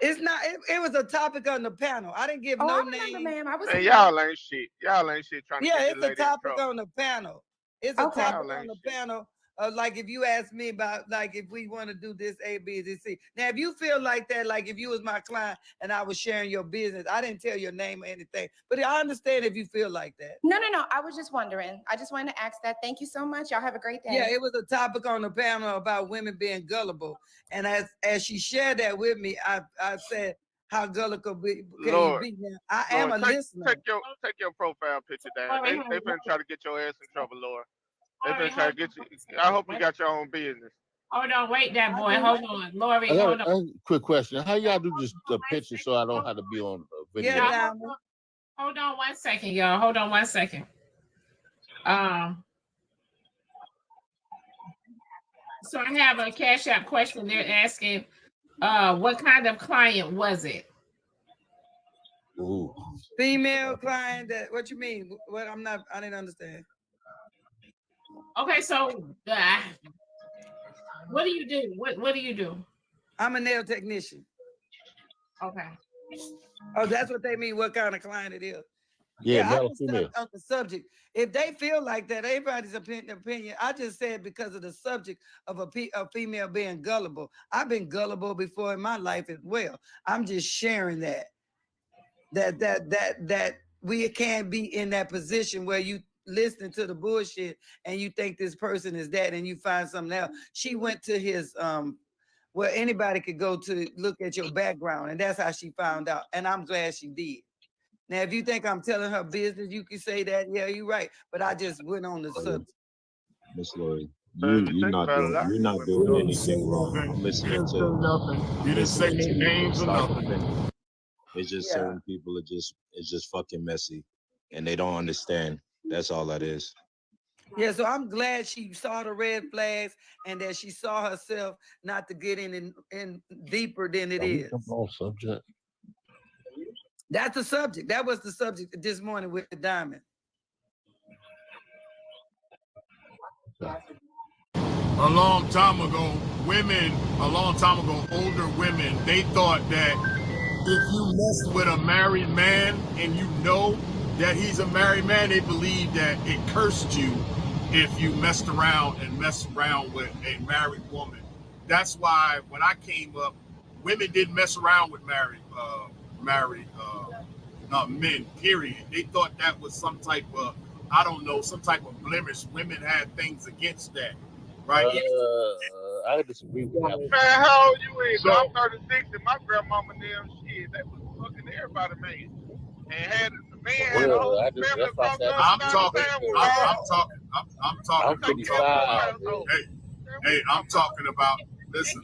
It's not. It was a topic on the panel. I didn't give no name. Ma'am. I was. Man, y'all ain't shit. Y'all ain't shit trying to get it's a topic on the panel. It's a topic on the panel. Like if you ask me about like if we want to do this A, B, Z, C. Now, if you feel like that, like if you was my client and I was sharing your business, I didn't tell your name or anything. But I understand if you feel like that. No. I was just wondering. I just wanted to ask that. Thank you so much. Y'all have a great day. Yeah, it was a topic on the panel about women being gullible. And as she shared that with me, I said, how gullible can you be now? I am a listener. Take your profile picture down. They finna try to get your ass in trouble, Laura. They finna try to get you. I hope you got your own business. Hold on, wait, that boy. Hold on, Lori. Hold on. Quick question: how y'all do this the picture so I don't have to be on video? Yeah, hold on 1 second, y'all. Hold on 1 second. So I have a CashApp question. They're asking, what kind of client was it? Ooh. Female client that, what you mean? What I didn't understand. Okay, so what do you do? What do you do? I'm a nail technician. Okay. Oh, that's what they mean, what kind of client it is. Yeah, I male or just female. on the subject. If they feel like that, everybody's opinion. I just said because of the subject of a female being gullible. I've been gullible before in my life as well. I'm just sharing that we can't be in that position where you listening to the bullshit and you think this person is that and you find something else. She went to his where anybody could go to look at your background, and that's how she found out. And I'm glad she did. Now, if you think I'm telling her business, you can say that. Yeah, you're right. But I just went on the subject. Miss Lori, you're not doing anything wrong. I'm listening to. You didn't say any names or nothing. It's just certain people it's just fucking messy, and they don't understand. That's all that is. Yeah, so I'm glad she saw the red flags and that she saw herself not to get in deeper than it is. Subject. That's the subject. That was the subject this morning with the diamond. A long time ago, older women, they thought that if you mess with a married man and you know that he's a married man, they believe that it cursed you if you messed around with a married woman. That's why when I came up, women didn't mess around with married men, period. They thought that was some type of, I don't know, some type of blemish. Women had things against that, right? I disagree with that. Man, how old you is? So, I'm 36 and my grandmama damn shit, that was fucking everybody, man. And had the man had a whole family across the I'm talking about, listen,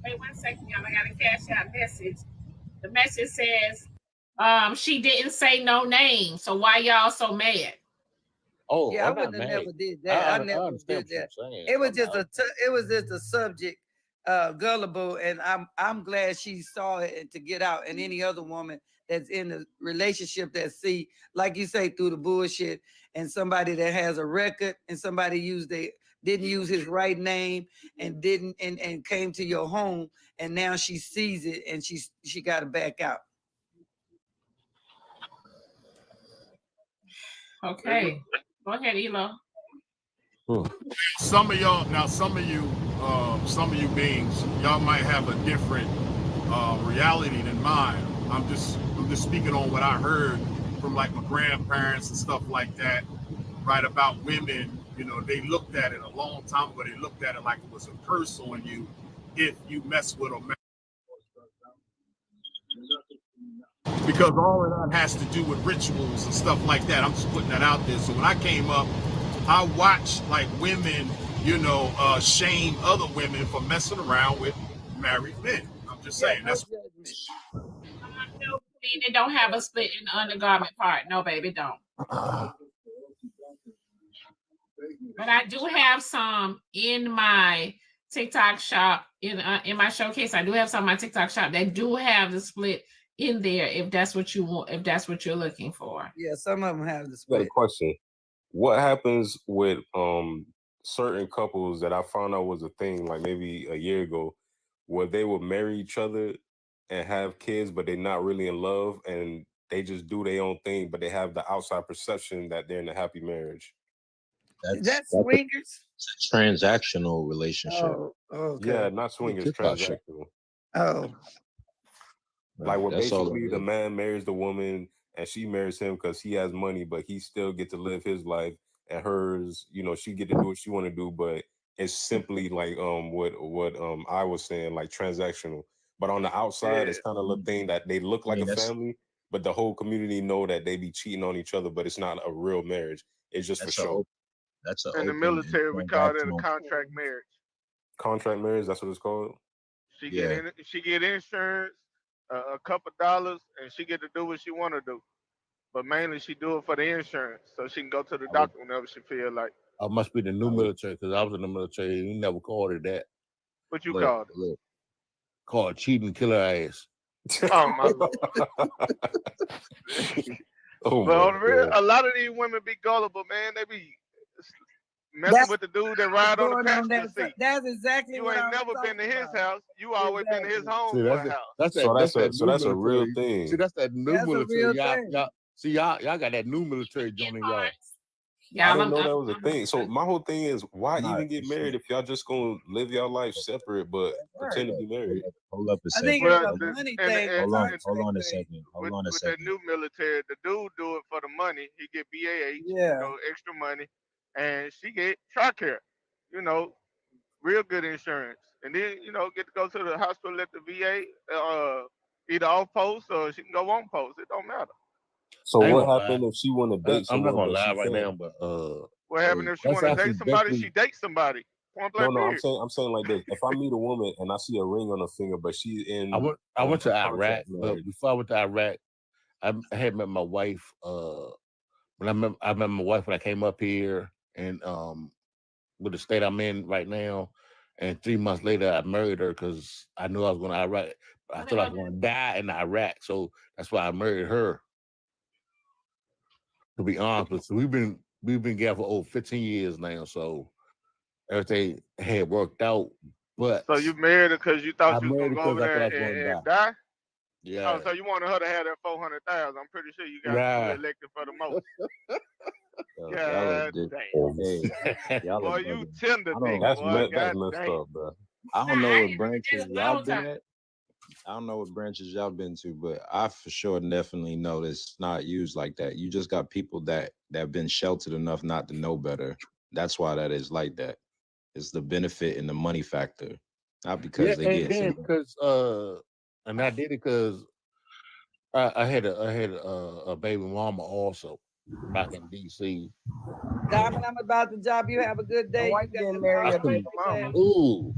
Wait 1 second, y'all. I got a CashApp message. The message says, she didn't say no name. So why y'all so mad? Oh, yeah, I would have never did that. I never did that. It was just a subject, gullible, and I'm glad she saw it to get out. And any other woman that's in a relationship that see, like you say, through the bullshit, and somebody that has a record, and somebody didn't use his right name and came to your home, and now she sees it and she got to back out. Okay, go ahead, Elo. Some of you beings, y'all might have a different reality than mine. I'm just speaking on what I heard from like my grandparents and stuff like that, right? About women, they looked at it a long time ago. They looked at it like it was a curse on you if you mess with a man. Because all of that has to do with rituals and stuff like that. I'm just putting that out there. So when I came up, I watched like women, shame other women for messing around with married men. I'm just saying that's. It don't have a split in the undergarment part. No, baby, don't. But I do have some in my TikTok shop, in my showcase. I do have some in my TikTok shop that do have the split in there if that's what you want, if that's what you're looking for. Yeah, some of them have the I got split. a question. What happens with certain couples that I found out was a thing like maybe a year ago, where they would marry each other and have kids, but they're not really in love and they just do their own thing, but they have the outside perception that they're in a happy marriage? That's swingers? It's a transactional relationship. Oh, okay. Yeah, not swingers, transactional. Oh. Like where That's all basically it the is. man marries the woman and she marries him because he has money, but he still get to live his life, and hers, she get to do what she want to do, but it's simply like what I was saying, like transactional. But on the outside, it's kind of a thing that they look like a family, but the whole community know that they be cheating on each other, but it's not a real marriage. It's just for show. In the military, we call it a contract marriage. Contract marriage, that's what it's called. She get insurance, a couple dollars, and she get to do what she want to do. But mainly, she do it for the insurance, so she can go to the doctor whenever she feel like. I must be the new military because I was in the military. You never called it that. What you called it? Called cheating killer ass. Oh my lord. Oh But on my the real, God. a lot of these women be gullible, man. They be messing with the dude that ride on the passenger seat. That's exactly You what ain't I was never been to talking his about. house. You always been to his See, homeboy house. that's So that new that's a real military. thing. See, that's that new That's a military. real Y'all, thing. y'all got that new military joining y'all. I didn't know that was a thing. So my whole thing is, why even get married if y'all just gonna live your life separate but pretend to be married? Hold up a I second. think it's a money thing. Hold on a second. Hold on a With second. that new military, the dude do it for the money. He get BAH, Yeah. extra money, and she get TRICARE, real good insurance. And then, get to go to the hospital at the VA, either off post or she can go on post. It don't matter. So I ain't what gonna happened if she want to date I'm not someone gonna but she lie right now, can't? but What happened if she that's want to actually date somebody? definitely. She dates somebody. Point blank No, period. I'm saying like this. If I meet a woman and I see a ring on her finger, but she's in I went to a Iraq, contract but marriage. before I went to Iraq, I had met my wife. When I met my wife when I came up here, and with the state I'm in right now, and 3 months later I married her because I knew I was going to Iraq. I thought I was going to die in Iraq, so that's why I married her. To be honest, but so we've been together for over 15 years now, so everything had worked out. But So you married her because you I thought you was married gonna her go over because I there thought I was going to and die. die? Yeah. Oh, so you wanted her to have that 400,000? I'm pretty sure you got you Right. elected for the most. Y'all God are damn. hey, y'all Boy, are you bugging. tender I dick, don't. boy. That's God messed damn. up, bro. I don't know I what ain't branches been a y'all long been time. at. I don't know what branches y'all been to, but I for sure definitely know it's not used like that. You just got people that have been sheltered enough not to know better. That's why that is like that. It's the benefit and the money factor, not because Yeah, they and get. then because and I did it because I had a baby mama also back in DC. Diamond, I'm about to job you. Have a good day. Why You you got getting married the at baby mama? Ooh.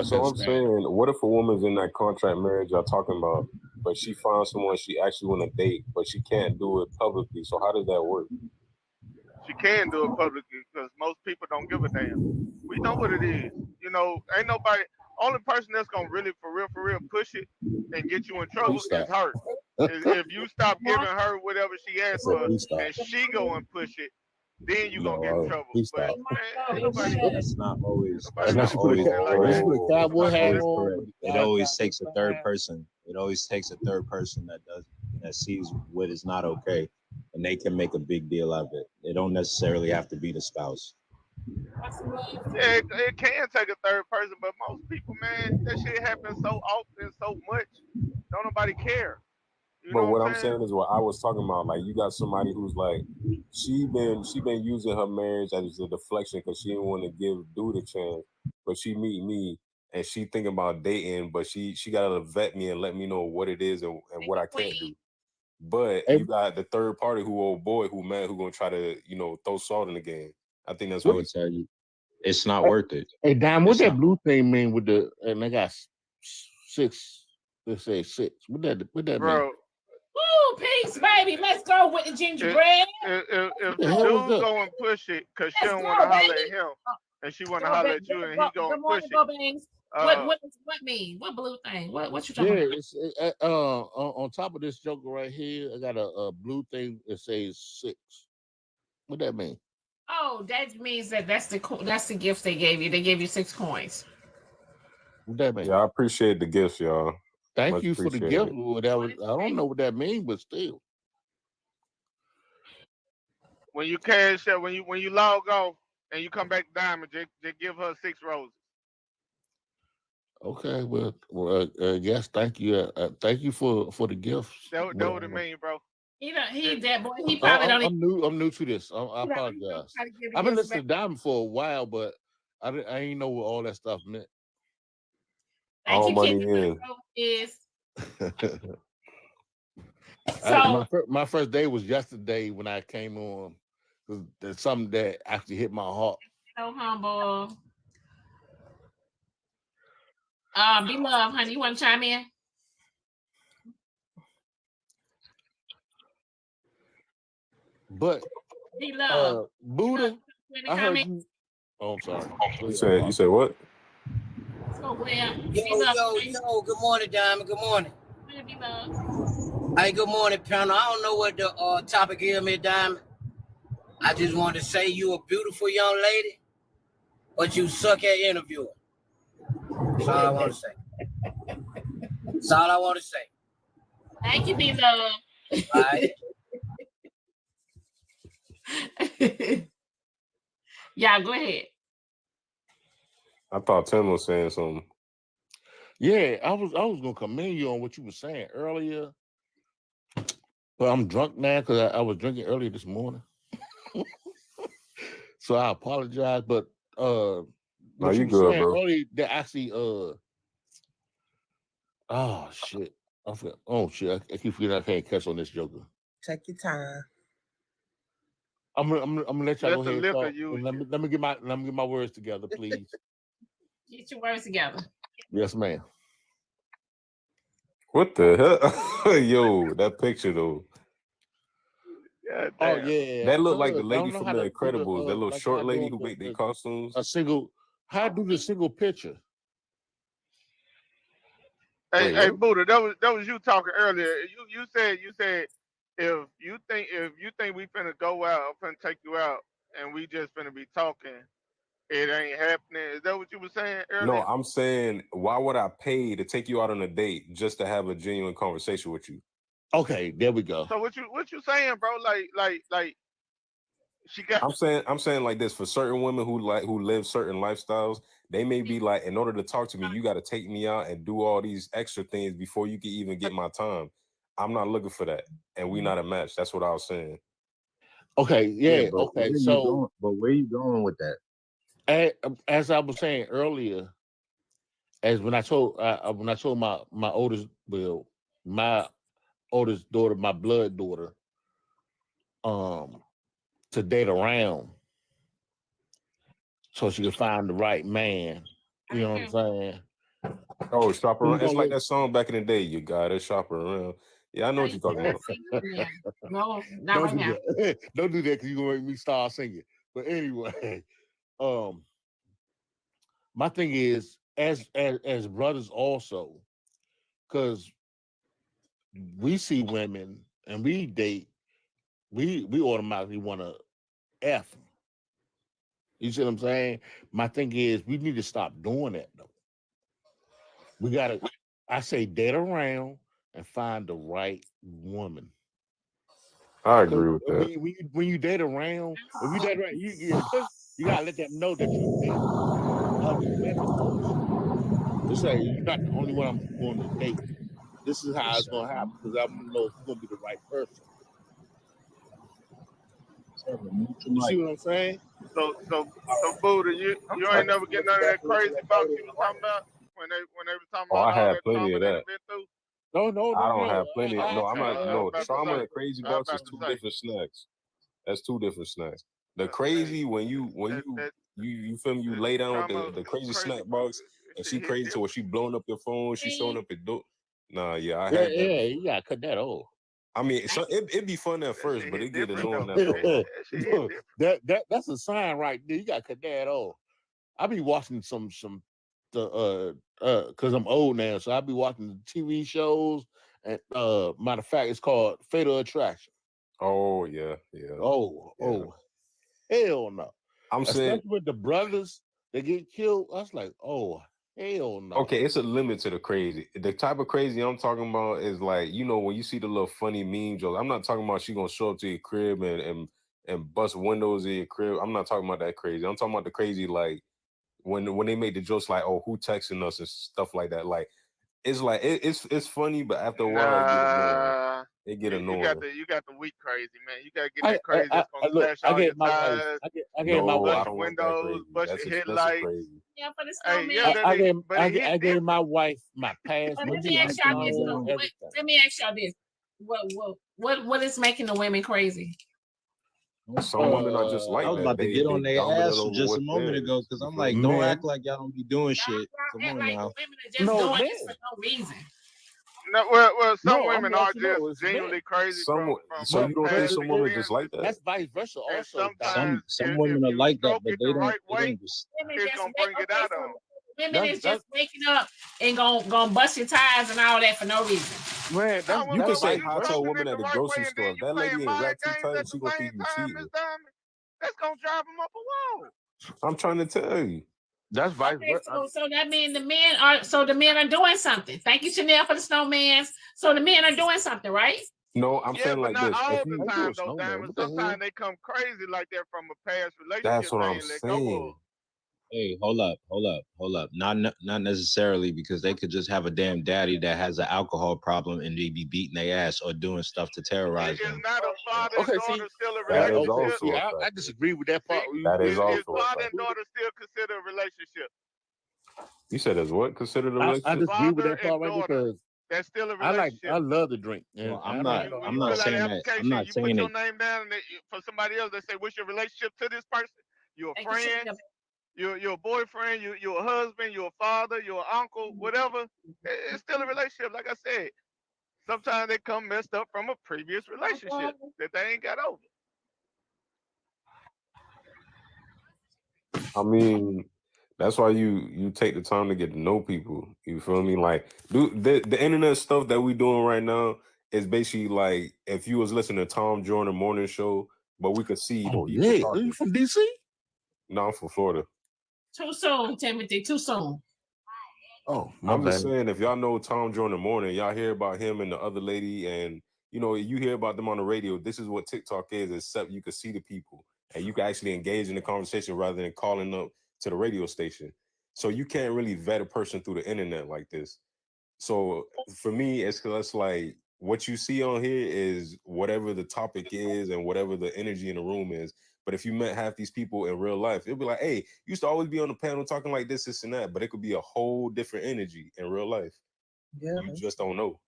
So I'm saying, what if a woman's in that contract marriage y'all talking about, but she finds someone she actually want to date, but she can't do it publicly? So how does that work? She can do it publicly because most people don't give a damn. We know what it is. Ain't nobody. Only person that's gonna really for real push it and get you in trouble is her. If you stop giving her whatever she asks for and she go and push it, then you gonna get in trouble. But man, ain't nobody. That's not always. Nobody That's not always like that. correct. cowboy That's not hat always on, correct. with the It guy always cowboy takes a hat. third person. It always takes a third person that sees what is not okay, and they can make a big deal out of it. It don't necessarily have to be the spouse. Yeah, it can take a third person, but most people, man, that shit happens so often, so much. Don't nobody care. You But know what what I'm I'm saying? saying is what I was talking about. Like you got somebody who's like, she been using her marriage as a deflection because she didn't want to give dude a chance, but she meet me and she thinking about dating, but she gotta vet me and let me know what it is and what I can't do. But you got the third party who old boy who gonna try to throw salt in the game. I think that's I what would tell you, it's not worth it. Hey, Dime, what It's that not. blue thing mean with the and they got 6? Let's say 6. What that mean? Bro, Woo, peace, baby. Let's go with the gingerbread. if the the hell is dude that? go and push it because she Let's don't go, want to holler baby. at him and she want to Go, holler baby. at you and he go Good and push morning, it. Bo Bangs. What mean? What blue thing? What you talking Yeah, about? it's on top of this joker right here. I got a blue thing that says 6. What that mean? Oh, that means that's the gift they gave you. They gave you 6 coins. What that mean? Yeah, I appreciate the gifts, y'all. Thank Much you for the appreciated. gift. I don't know what that means, but still. When you cash out, when you log off and you come back to Diamond, just give her 6 roses. Okay, well, yes, thank you. Thank you for the gifts. That what it mean, bro. He that boy. He probably don't. I'm new to this. I apologize. I've been listening to Diamond for a while, but I ain't know what all that stuff meant. Thank you, money kid. in. Is my first day was yesterday when I came on. There's something that actually hit my heart. so humble. Be love, honey. You want to chime in? But Be love. Buddha, I heard comment? you. Oh, I'm sorry. You said what? So well, yo, good morning, Diamond. Good morning. Hey, good morning, panel. I don't know what the topic is, Miss Diamond. I just wanted to say you a beautiful young lady, but you suck at interviewing. That's all I want to say. That's all I want to say. Thank you, B-Love. All right. Yeah, go ahead. I thought Tim was saying something. Yeah, I was gonna commend you on what you were saying earlier, but I'm drunk now because I was drinking earlier this morning. So I apologize, but No, what you you were good, saying bro. earlier that actually oh shit. I forgot. Oh shit, I keep forgetting I can't catch on this joker. Take your time. I'm gonna let y'all Let go the ahead and liquor talk. use Let me get my words together, please. Get your words together. Yes, ma'am. What the hell? Yo, that picture though. Oh yeah, That looked like the I lady don't know from how The to do the, Incredibles, that little like short how lady doing who made their the costumes. a single. How do the single picture? Hey, Wait, hey, what? Buddha, that was you talking earlier. You said if you think we finna go out, I'm finna take you out, and we just finna be talking, it ain't happening. Is that what you were saying No, earlier? I'm saying, why would I pay to take you out on a date just to have a genuine conversation with you? Okay, there we go. So what you saying, bro? Like she got. I'm saying like this, for certain women who live certain lifestyles, they may be like, in order to talk to me, you got to take me out and do all these extra things before you can even get my time. I'm not looking for that, and we not a match. That's what I was saying. Okay, yeah, but okay. So, where you going with that? as I was saying earlier, as when I told my oldest, well, my oldest daughter, my blood daughter, to date around so she could find the right man. You know what I'm saying? Oh, shop around. It's like that song back in the day. You gotta shop around. Yeah, I know what you're talking about. No, not right now. Don't do that because you're gonna make me start singing. But anyway, my thing is as brothers also, because we see women and we date, we automatically want to F them. You see what I'm saying? My thing is we need to stop doing that though. We gotta, I say, date around and find the right woman. I agree with that. When you date around, if you date around, you gotta let them know that you date other women also. Just say you're not the only one I'm going to date. This is how it's gonna happen because I want to know if you're gonna be the right person. You see what I'm saying? So Buddha, you ain't never get none of that crazy box you was talking about when they were talking Oh, about I all had that plenty trauma of they that. done been through. No. I don't have plenty. No, I'm not. I was No, about to trauma say. and crazy I was box is about to two say. different snacks. That's two different snacks. The crazy when you feel me, you lay down with the crazy snack box and she crazy to where she blowing up your phone, she showing up your door. Nah, yeah, I had that. Yeah, you gotta cut that off. I mean, it'd be fun at first, but it get annoying after. That's a sign right there. You gotta cut that off. I be watching some because I'm old now, so I be watching the TV shows. And matter of fact, it's called Fatal Attraction. Oh yeah. Oh, hell no. I'm Especially saying with the brothers that get killed. I was like, oh, hell no. okay, it's a limit to the crazy. The type of crazy I'm talking about is like, when you see the little funny meme jokes. I'm not talking about she gonna show up to your crib and bust windows in your crib. I'm not talking about that crazy. I'm talking about the crazy like when they make the jokes like, oh, who texting us and stuff like that. Like it's like it's funny, but after a while it get annoying. You got the weak crazy, man. You gotta get that crazy that's gonna slash all your tires. I gave my wife. Bust your windows, bust your headlights. Yeah, for the Hey, snowman. I gave my wife my passport. Let me ask y'all this. Let me ask y'all this. What is making the women crazy? Some women are just like I was that. about to get on their ass just a moment theirs. ago because I'm like, don't act like y'all don't be doing shit. Come on now. Women are just doing this for no reason. No, well, some women are just genuinely crazy. So you don't think some women just like that? That's vice versa. Also, some women are like that, but they don't. It's gonna bring it out of them. Women is just waking up and gonna bust your tires and all that for no reason. Man, you can say hi to a woman at the grocery store. If that lady ain't wrapped too tight, she gonna think you cheating. That's gonna drive them up a wall. I'm trying to tell you. That's vice versa. So that means the men are doing something. Thank you, Chanel, for the snowman. So the men are doing something, right? No, I'm saying like not this. all the time, though, Diamond. Sometimes they come crazy like that from a past relationship. That's what I'm saying. saying. Hey, hold up. Not necessarily, because they could just have a damn daddy that has an alcohol problem and they be beating their ass or doing stuff to terrorize them. It's not a father and daughter still a That is relationship. also I disagree with that part. That is also Is father and daughter still considered a relationship? You said as what? Considered a relationship? I disagree with that part right because that's still a relationship. I love to drink. Well, I'm not saying that. I'm not you saying put your it. name down for somebody else. They say, "What's your relationship to this person? You're a friend. You're a boyfriend. You're a husband. You're a father. You're an uncle. Whatever. It's still a relationship. Like I said, sometimes they come messed up from a previous relationship that they ain't got over. I mean, that's why you take the time to get to know people. You feel me? Like, the internet stuff that we doing right now is basically like if you was listening to Tom Jordan morning show, but we could see. Oh yeah, are you from DC? No, I'm from Florida. Too soon, Timothy. Too soon. Oh, I'm just saying, if y'all know Tom Jordan morning, y'all hear about him and the other lady, and you hear about them on the radio. This is what TikTok is, except you can see the people and you can actually engage in the conversation rather than calling up to the radio station. So you can't really vet a person through the internet like this. So for me, it's like what you see on here is whatever the topic is and whatever the energy in the room is. But if you met half these people in real life, it'll be like, hey, you used to always be on the panel talking like this and that, but it could be a whole different energy in real life. Yeah. You just don't know.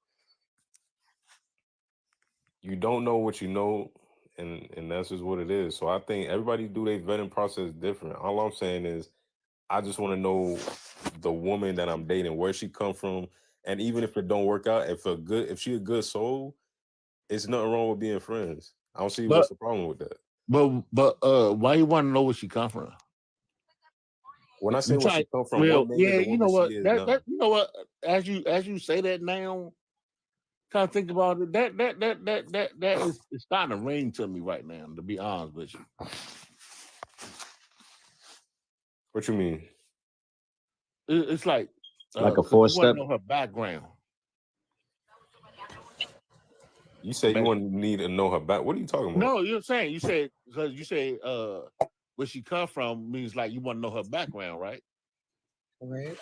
You don't know what you know, and that's just what it is. So I think everybody do their vetting process different. All I'm saying is I just want to know the woman that I'm dating, where she come from. And even if it don't work out, if she a good soul, it's nothing wrong with being friends. I don't see what's the problem with that. But why you want to know where she come from? When I say where she come from, you know what? You know what? As you say that now, kind of think about it. That is starting to ring to me right now. To be honest with you. What you mean? It's like a four-step. Know her background. You say you want to need to know her back. What are you talking about? No, you're saying you say where she come from means like you want to know her background, right? Right.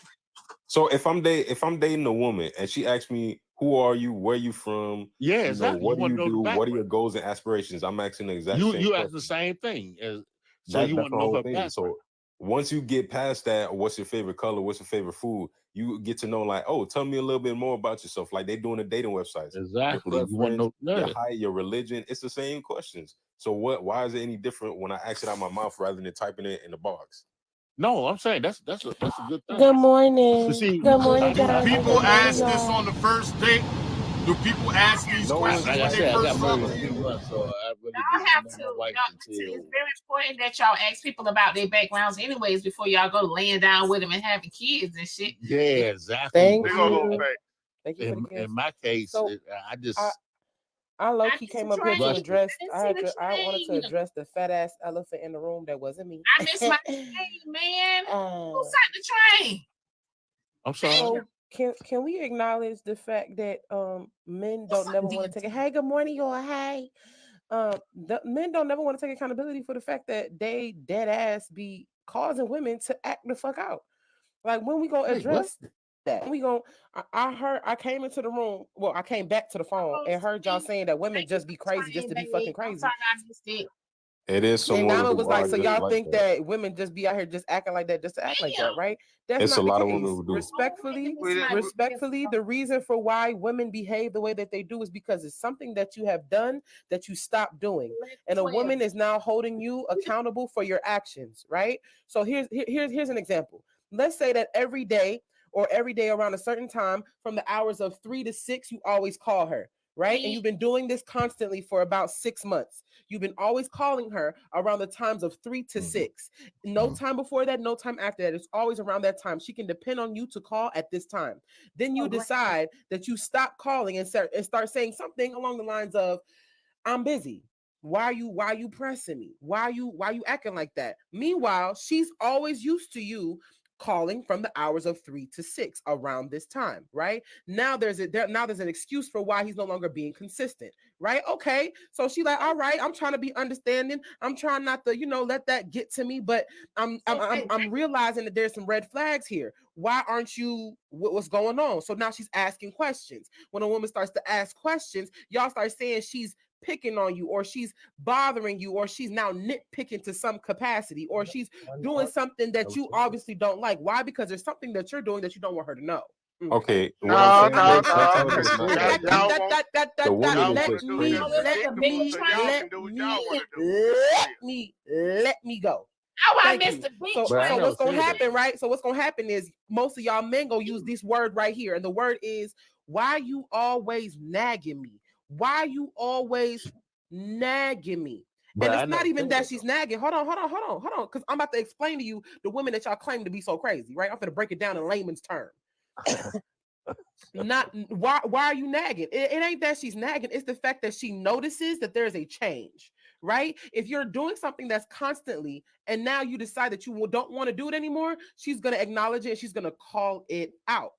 So if I'm dating a woman and she asks me, who are you? Where you from? Yeah, exactly. What do you do? What are your goals and aspirations? I'm asking the exact same you ask the same thing. So you want to know her background. So once you get past that, what's your favorite color? What's your favorite food? You get to know, like, oh, tell me a little bit more about yourself. Like they doing the dating websites. Exactly. You want to know your height, your religion. It's the same questions. So why is it any different when I ask it out my mouth rather than typing it in the box? No, I'm saying that's a good thing. Good morning. Good morning, guys. People ask this on the first date. Do people ask these questions when they first married talk to you? So I really Y'all have to. It's very important that y'all ask people about their backgrounds, anyways, before y'all go laying down with them and having kids and shit. Yeah, exactly. Thank you. Thank you for the gift. In my case, So, I low-key came up here to address. I wanted to address the fat ass elephant in the room that wasn't me. I miss my train, man. Who sat the train? I'm sorry. So can we acknowledge the fact that men don't never want to take it? Hey, good morning, y'all. Hey. The men don't never want to take accountability for the fact that they dead ass be causing women to act the fuck out. Like when we gonna address that? I came into the room. Well, I came back to the phone and heard y'all saying that women just be crazy just to be fucking crazy. I'm sorry, I missed it. It is someone. And Donna was like, so y'all think that women just be out here just acting like that just to act like that, right? That's it's not a lot the of case. women who do. Respectfully, the reason for why women behave the way that they do is because it's something that you have done that you stopped doing, and a woman is now holding you accountable for your actions, right? So here's an example. Let's say that every day around a certain time, from the hours of 3 to 6, you always call her. right? And you've been doing this constantly for about 6 months. You've been always calling her around the times of 3 to 6. No time before that, no time after that. It's always around that time. She can depend on you to call at this time. Then you decide that you stop calling and start saying something along the lines of, I'm busy. Why are you pressing me? Why are you acting like that? Meanwhile, she's always used to you calling from the hours of 3 to 6 around this time, right? Now there's an excuse for why he's no longer being consistent, right? Okay, so she's like, all right, I'm trying to be understanding. I'm trying not to, let that get to me, but I'm realizing that there's some red flags here. Why aren't you? What's going on? So now she's asking questions. When a woman starts to ask questions, y'all start saying she's picking on you, or she's bothering you, or she's now nitpicking to some capacity, or she's doing something that you obviously don't like. Why? Because there's something that you're doing that you don't want her to know. Okay. Let me go. So what's gonna happen, right? So what's gonna happen is most of y'all men gonna use this word right here, and the word is, why you always nagging me? Why you always nagging me? And it's not even that she's nagging. Hold on. Because I'm about to explain to you the women that y'all claim to be so crazy, right? I'm gonna break it down in layman's term. Not why are you nagging? It ain't that she's nagging. It's the fact that she notices that there's a change, right? If you're doing something that's constantly, and now you decide that you don't want to do it anymore, she's gonna acknowledge it and she's gonna call it out.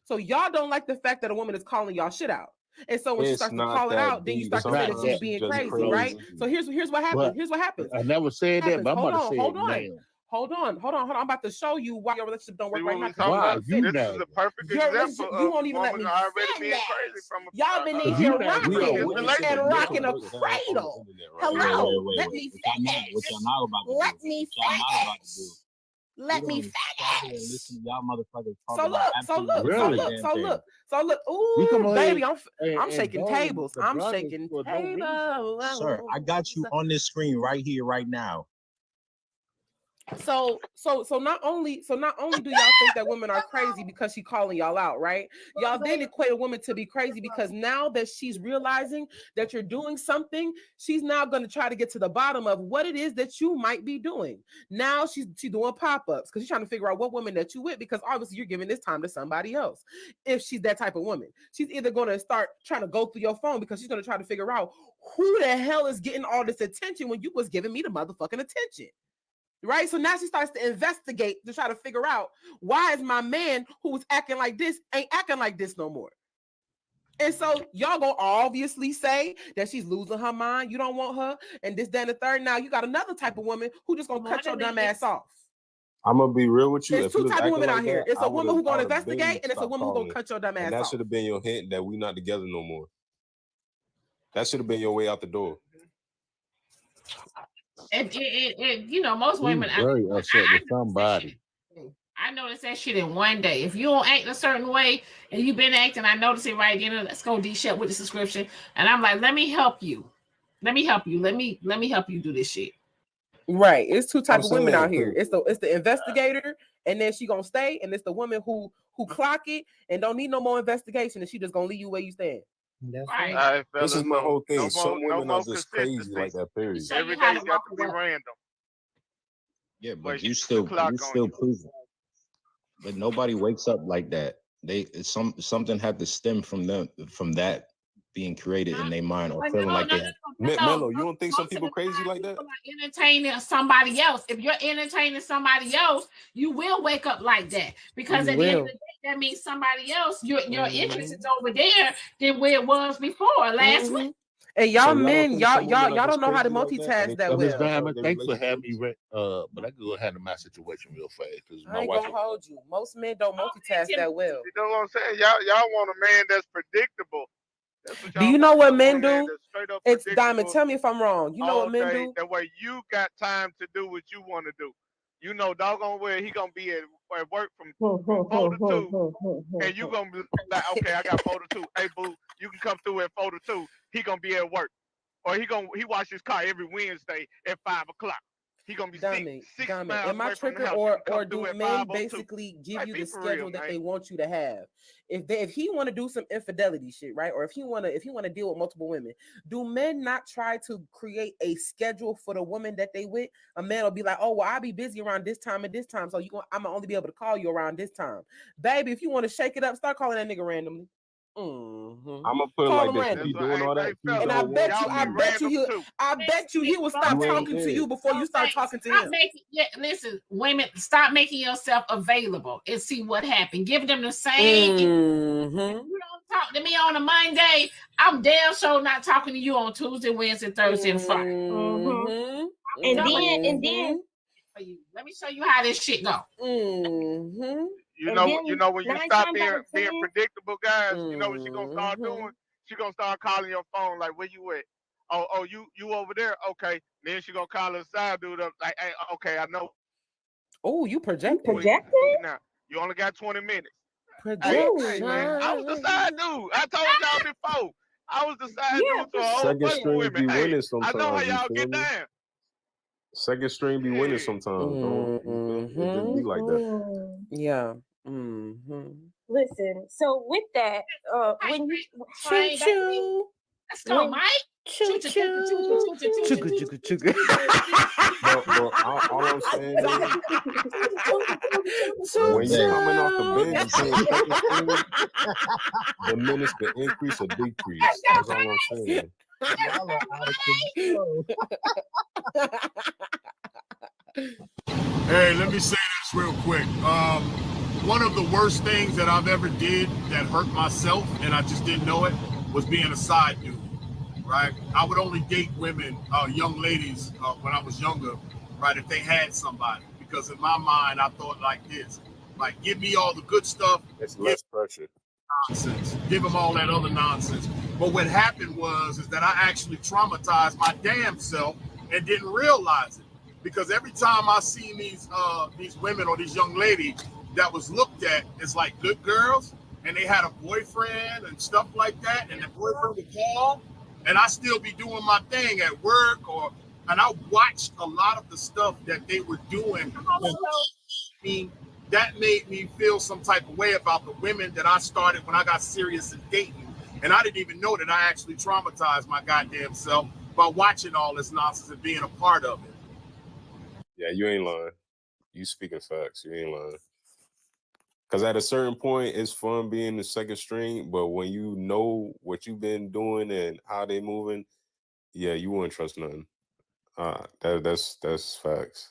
So y'all don't like the fact that a woman is calling y'all shit out. And so when she starts to call it out, then you start to say that she's being crazy, right? So here's what happens. Here's what happens. I never said that, but I'm about to say it now. Hold on. I'm about to show you why your relationship don't work right now. Why? This is a perfect example. You won't even let me say that. Y'all been in here rocking a cradle. Hello. Let me finish. Let me finish. Let me finish. Y'all motherfuckers. So look. Ooh, baby, I'm shaking tables. I'm shaking tables. Sir, I got you on this screen right here, right now. So not only do y'all think that women are crazy because she's calling y'all out, right? Y'all then equate a woman to be crazy because now that she's realizing that you're doing something, she's now going to try to get to the bottom of what it is that you might be doing. Now she's doing pop-ups because she's trying to figure out what woman that you with, because obviously you're giving this time to somebody else. If she's that type of woman, she's either going to start trying to go through your phone because she's going to try to figure out who the hell is getting all this attention when you was giving me the motherfucking attention. Right? So now she starts to investigate to try to figure out, why is my man who was acting like this ain't acting like this no more? And so y'all gonna obviously say that she's losing her mind. You don't want her, and this, that, and the third. Now you got another type of woman who just gonna cut your dumb ass off. I'm gonna be real with you. There's two types of women out here. It's a woman who's gonna investigate, and it's a woman who's gonna cut your dumb ass off. And that should have been your hint that we not together no more. That should have been your way out the door. Most women very upset with somebody. I noticed that shit in one day. If you don't act a certain way and you've been acting, I notice it right then. Let's go D-Shep with the subscription. And I'm like, let me help you. Let me help you do this shit. Right. It's two types of women out here. It's the investigator, and then she gonna stay, and it's the woman who clock it and don't need no more investigation, and she just gonna leave you where you stand. That's right. This is my whole thing. Some women are just crazy like that. Period. Every day got to be random. Yeah, but you still prove it. But nobody wakes up like that. Something had to stem from that being created in their mind, or feeling like they. Mello, you don't think some people crazy like that? Entertaining somebody else. If you're entertaining somebody else, you will wake up like that, because at the end of the day, that means somebody else. Your interest is over there than where it was before last week. And y'all men, y'all don't know how to multitask that Miss well. Diamond, thanks for having me. But I can go handle my situation real fast because I ain't gonna hold you. Most men don't multitask that well. You know what I'm saying? Y'all want a man that's predictable. Do you know what men do? It's Diamond. Tell me if I'm wrong. You know what men do? That way you got time to do what you want to do. You know, doggone well he gonna be at work from 4 to 2, and you gonna be like, okay, I got 4 to 2. Hey boo, you can come through at 4 to 2. He gonna be at work, or he wash his car every Wednesday at 5 o'clock. He gonna be Diamond, six Diamond, miles am I away from the tricking house. or do men basically give Like, you be the for schedule real, that man. they want you to have? If he want to do some infidelity shit, right? Or if he want to deal with multiple women, do men not try to create a schedule for the woman that they with? A man will be like, oh, well, I'll be busy around this time and this time, so I'm gonna only be able to call you around this time. Baby, if you want to shake it up, start calling that nigga randomly. I'm gonna put it Call like him this: if randomly. he doing all that, And I bet you he will stop You ain't talking to dead. you before you start talking to him. Listen, women, stop making yourself available and see what happened. Give them the same. If you don't talk to me on a Monday, I'm damn sure not talking to you on Tuesday, Wednesday, Thursday, and Friday. And then let me show you how this shit go. You know when you stop being predictable, guys. You know what she gonna start doing? She gonna start calling your phone like, where you at? Oh, you over there? Okay. Then she gonna call her side dude up like, hey, okay, I know. Oh, you projected. Now you only got 20 minutes. Projection. Hey, man, I was the side dude. I told y'all before. I was the side dude to a whole Second bunch of string women. be Hey, winning I know how sometimes. You y'all feel get me? down. Second string be winning sometimes. Don't you feel me? It just be like that. Yeah. Listen, so with that, when you Let's go, Mike. Choo choo. But all I'm saying is, when you coming off the bench playing second string, the minutes could increase or decrease. That's all I'm saying. Hey, let me say this real quick. One of the worst things that I've ever did that hurt myself, and I just didn't know it, was being a side dude, right? I would only date women, young ladies, when I was younger, right, if they had somebody. Because in my mind, I thought like this, like, give me all the good stuff. It's less pressure. Nonsense. Give them all that other nonsense. But what happened is that I actually traumatized my damn self and didn't realize it. Because every time I see these women or these young ladies that was looked at as like good girls, and they had a boyfriend and stuff like that, and the boyfriend would call, and I still be doing my thing at work, and I watched a lot of the stuff that they were doing. That made me feel some type of way about the women that I started when I got serious in dating. And I didn't even know that I actually traumatized my goddamn self by watching all this nonsense and being a part of it. Yeah, you ain't lying. You speaking facts. You ain't lying. Because at a certain point, it's fun being the second string, but when you know what you've been doing and how they moving, yeah, you wouldn't trust nothing. That's facts.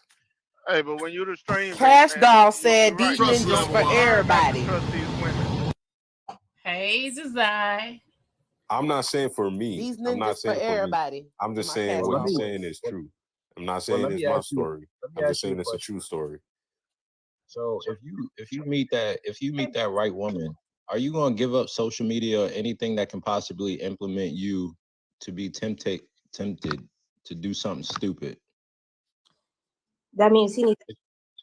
Hey, but when you the string, Cash Doll said these ninjas for everybody. Trust these women. Hey, Zai. I'm not saying for me. These I'm not ninjas saying for for me. everybody. I'm just saying what he's saying is true. I'm not saying it's my story. I'm just saying it's a true story. So if you meet that right woman, are you gonna give up social media or anything that can possibly implement you to be tempted to do something stupid? That means he needs to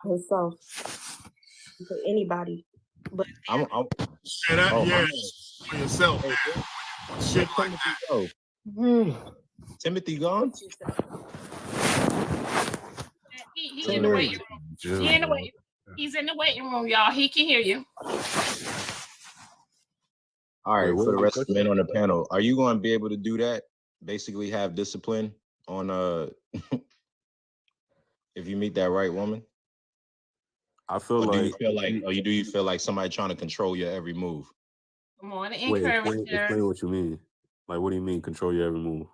himself for anybody. But For yourself. Shit like that. Timothy gone? He's in the waiting room. He's in the waiting room, y'all. He can hear you. All right, for the rest of the men on the panel, are you going to be able to do that? Basically have discipline on if you meet that right woman? I feel or like do you feel like somebody trying to control your every move? Come on, explain what you mean. Like, what do you mean control your every move?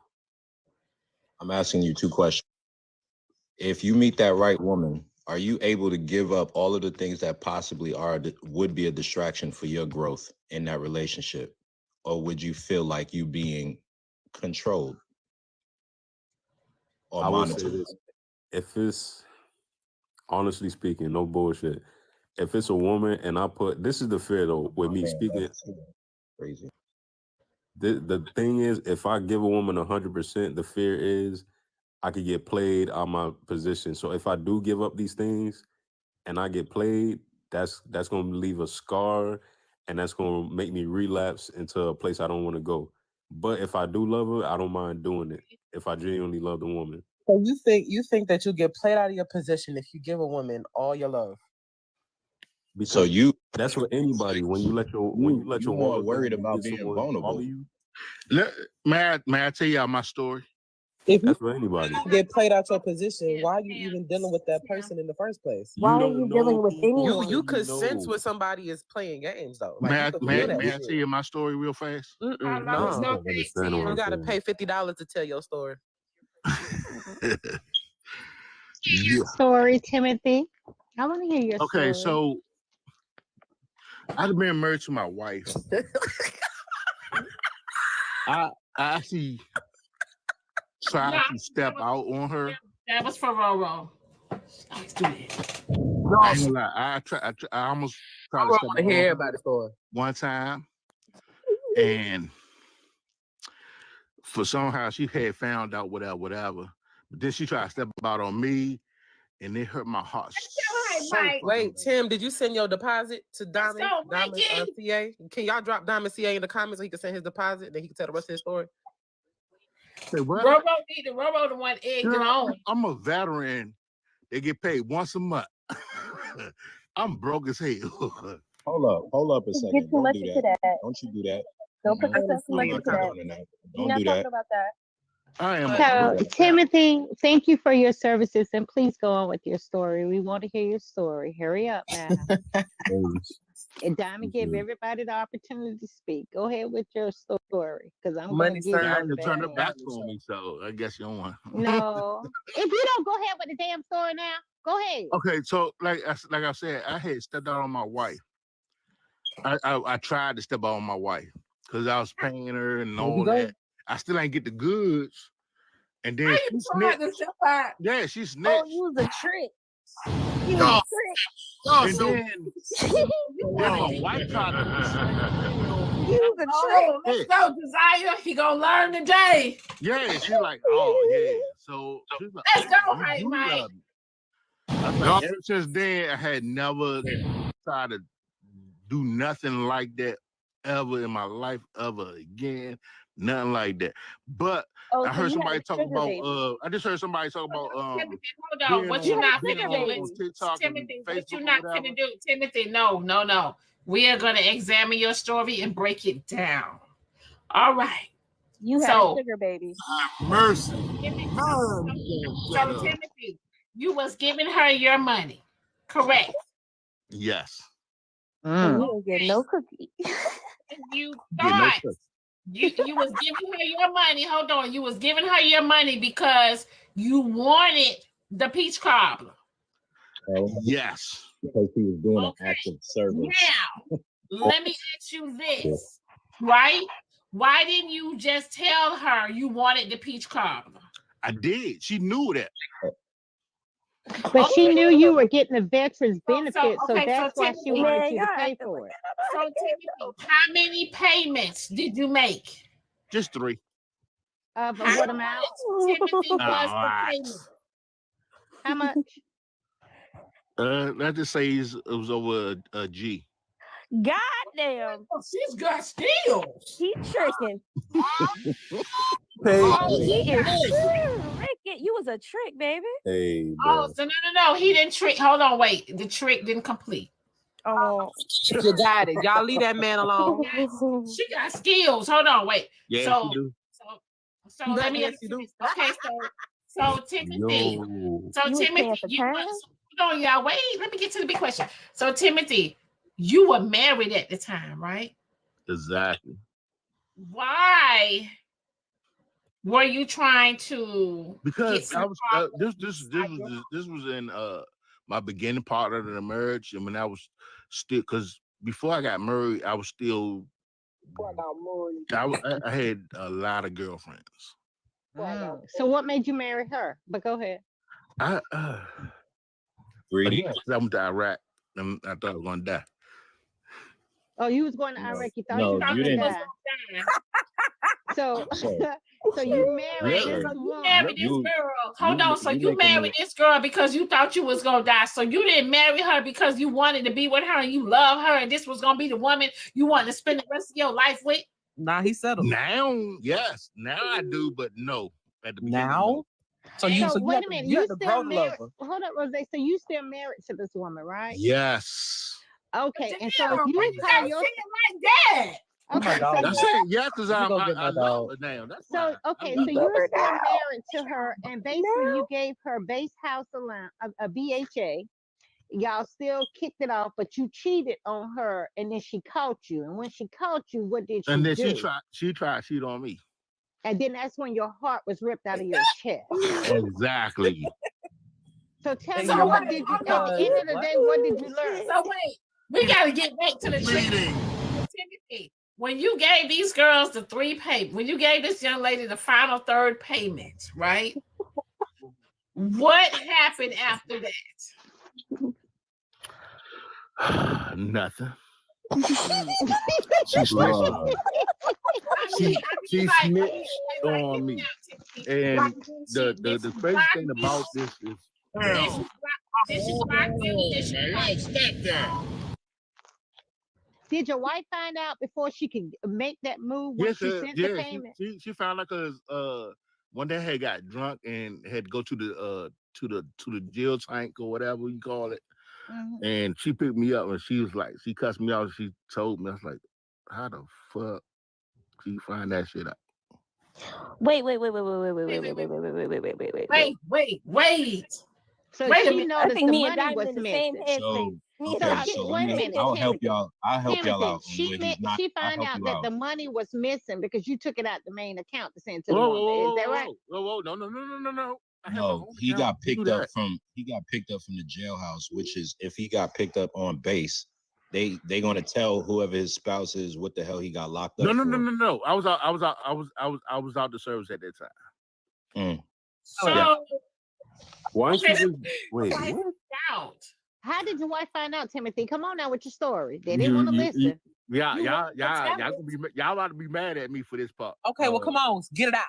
I'm asking you two questions. If you meet that right woman, are you able to give up all of the things that possibly would be a distraction for your growth in that relationship? Or would you feel like you being controlled or I would say monitored? this. If it's, honestly speaking, no bullshit. If it's a woman and this is the fear though, with me speaking. Crazy. The thing is, if I give a woman 100%, the fear is I could get played out my position. So if I do give up these things and I get played, that's going to leave a scar, and that's going to make me relapse into a place I don't want to go. But if I do love her, I don't mind doing it if I genuinely love the woman. So you think that you get played out of your position if you give a woman all your love? Because So you that's what anybody when you let your woman more worried go, about get being someone vulnerable. all of you. May I tell y'all my story? If you That's for anybody. get played out your position, why are you even dealing with that person in the first place? Why are you dealing with anyone? You could sense when somebody is playing games though. Like May you I, could may, feel that may I shit. tell you my story real fast? No, you gotta pay $50 to tell your story. Yeah. Story, Timothy. I want to hear your story. Okay, so I've been married to my wife. I actually tried to step out on her. That was for Roro. No, I ain't gonna lie. I almost tried to step out on her about the story. one time, and for somehow she had found out whatever. But then she tried to step out on me, and it hurt my heart. Wait, Tim, did you send your deposit to Diamond CA? Can y'all drop Diamond CA in the comments so he can send his deposit, then he can tell the rest of his story? Say what? Robo the one egged it on. I'm a veteran. They get paid once a month. I'm broke as hell. Hold up a second. Get too much into that. Don't you do that. Don't put yourself too much into that. Don't You're do not that. talking about that. I am. So, Timothy, thank you for your services, and please go on with your story. We want to hear your story. Hurry up now. And Diamond gave everybody the opportunity to speak. Go ahead with your story, because I'm going to give I you to turn her back on me, so I guess you don't want. No. If you don't go ahead with the damn story now, go ahead. Okay, so like I said, I had stepped out on my wife. I tried to step out on my wife because I was paying her and all that. I still ain't get the goods. And then she snitched. Yeah, she snitched. Oh, you was a trick. You No. was a trick. And then my wife tried to. You was a trick. Let's go, Desire. He gonna learn today. Yeah, she's like, oh yeah. So she's like, let's go, Mike. Like, ever since then, I had never tried to do nothing like that ever in my life ever again. Nothing like that. But I heard somebody talk about I just heard somebody talk about hold on, what you not finna do? Timothy, what you not finna do? Timothy, no. We are gonna examine your story and break it down. All right. You had a sugar baby. Mercy. So Timothy, you was giving her your money, correct? Yes. You didn't get no cookie. You thought you was giving her your money. Hold on, you was giving her your money because you wanted the peach cobbler. Yes. Because he was doing an act of service. Now, let me ask you this, right? Why didn't you just tell her you wanted the peach cobbler? I did. She knew that. But she knew you were getting the veterans benefit, so okay, that's why she wanted you to pay God. for it. So, Timothy, how many payments did you make? Just 3. But what amount? Timothy was the payment. How much? Let's just say it was over a G. God damn. Oh, she's got skills. He tricking. Hey, He is tricking. You was a trick, baby. hey, Oh, so no. He didn't trick. Hold on, wait. The trick didn't complete. Oh, You got it. Y'all leave that man alone. She got skills. Hold on, wait. Yeah, so, she do. So let me ask you this. Okay, so Timothy. So Timothy, hold on, y'all. Wait, let me get to the big question. So Timothy, you were married at the time, right? Exactly. Why were you trying to? Because I was this was in my beginning part of the marriage, and when I was still, because before I got married, I was still. I had a lot of girlfriends. So what made you marry her? But go ahead. I went to Iraq, and I thought I was gonna die. Oh, you was going to Iraq. You thought No, you was you going to didn't. die. So you married this woman. You married this girl. Hold on. So you married this girl because you thought you was gonna die. So you didn't marry her because you wanted to be with her and you love her, and this was gonna be the woman you wanted to spend the rest of your life with. Nah, he settled. Now, yes. Now I do, but no. At the beginning, now, So you wait a minute, you you have to still grow to love married? her. Hold up, Rose. So you still married to this woman, right? Yes. Okay, and so Damn, if you why you gotta say it like that? okay, so That's it. Yeah, because I love her now. That's so okay, so you're still married to her, and basically you gave her base house allowance, a BHA. Y'all still kicked it off, but you cheated on her, and then she caught you. And when she caught you, what did she and then do? she tried to cheat on me. And then that's when your heart was ripped out of your chest. Exactly. So tell me, what did you, at the end of the day, what did you learn? So wait, we gotta get back to the cheating. Timothy, when you gave these girls the 3 pay, when you gave this young lady the final 3rd payment, right? What happened after that? Nothing. She snitched. She snitched on me. And the crazy thing about this is did your wife find out before she could make that move when she sent the payment? She found out because one day I had got drunk and had to go to the jail tank or whatever you call it. Mm-hmm. And she picked me up and she was like, she cussed me out. She told me, I was like, how the fuck she find that shit out? Wait. So wait she noticed I think the me and money Diamond was in the same missing. headspace. So wait a minute. I'll help y'all. Timothy, out. She found out that the money was missing because you took it out the main account to send to the woman. Is that right? No. No, he got picked up from the jailhouse, which is if he got picked up on base, they gonna tell whoever his spouse is what the hell he got locked up. No. I was out the service at that time. So why don't you just wait? What? How did your wife find out, Timothy? Come on now with your story. They didn't want to listen. Y'all about to be mad at me for this part. Okay, well, come on, get it out.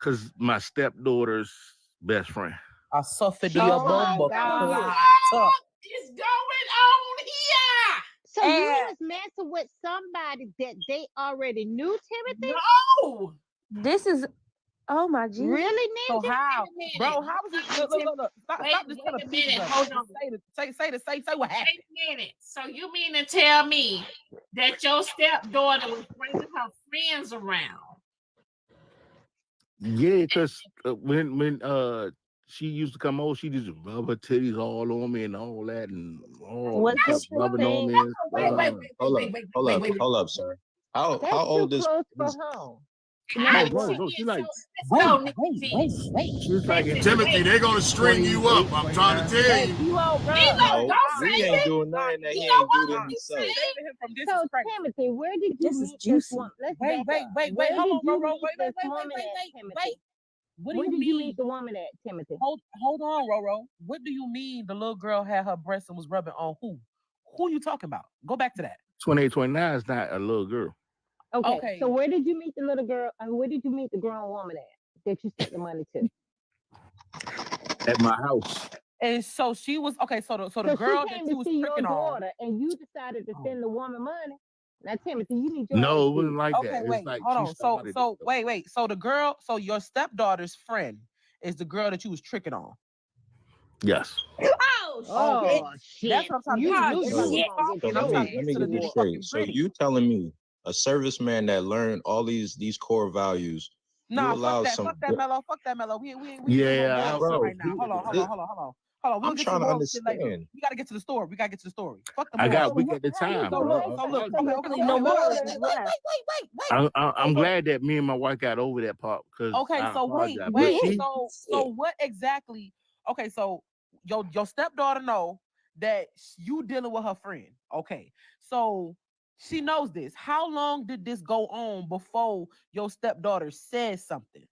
Cause my stepdaughter's best friend. I suffered the bomb. It's going on here. So you was messing with somebody that they already knew, Timothy? No. This is, oh my Jesus. Really, Ninja? So how, bro? How was it? Look. Stop this. Wait a minute. Hold on. Say what happened. Wait a minute. So you mean to tell me that your stepdaughter was bringing her friends around? Yeah, because when she used to come over, she just rub her titties all on me and all that and all rubbing on me. Hold up, sir. How old is? No, she's like, she's like, Timothy, they're gonna string you up. I'm trying to tell you. No, he ain't doing nothing that he ain't doing himself. So Timothy, where did you meet this woman? Wait, hold on, bro. Wait. Where did you meet the woman at, Timothy? Hold on, Roro. What do you mean the little girl had her breasts and was rubbing on who? Who you talking about? Go back to that. 28, 29 is not a little girl. Okay. So where did you meet the little girl and where did you meet the grown woman at that you sent the money to? At my house. And so she was so the girl she came that you was to see your tricking daughter on, and you decided to send the woman money. Now, Timothy, you need your No, it wasn't like okay, that. wait, It's like hold on. So wait. wait. So the girl, so your stepdaughter's friend is the girl that you was tricking on. Yes. Oh, shit. That's what I'm trying to So let me get this straight. So you telling me a serviceman that learned all these core values, you allow fuck that mellow. We yeah, bro. Right now. Hold on. We'll I'm get trying to later. understand. We gotta get to the story. Fuck the I got week at the time. I'm glad that me and my wife got over that part because wait. So what exactly? Okay, so your stepdaughter know that you dealing with her friend. Okay, so she knows this. How long did this go on before your stepdaughter said something?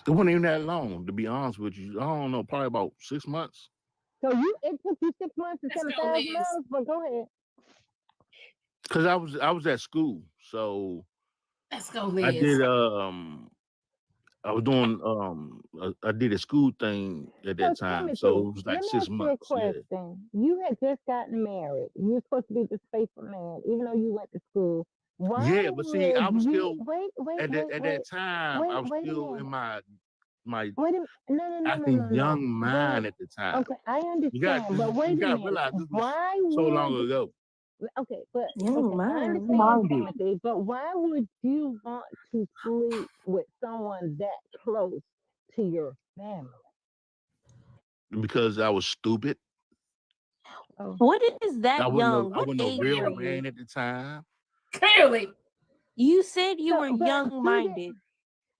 It wasn't even that long, to be honest with you. I don't know, probably about 6 months. So it took you 6 months to send $1,000, but go ahead. Because I was at school, so let's go, Liz. I did I was doing I did a school thing at that time, Timothy, so it was like 6 months. Question. Yeah. You had just gotten married. You were supposed to be this faithful man, even though you went to school. Why but see, I was still wait, at that time. I was still in my my Wait a minute. No. acting young mind at the time. Okay, I understand, You got but wait you a got to minute. realize this was Why so would long ago. okay, but Young okay, I mind. understand, Timothy, but why would you want to sleep with someone that close to your family? Because I was stupid. What is that I young? What wasn't a age real were you? man at the time. Clearly. You said you were but young-minded.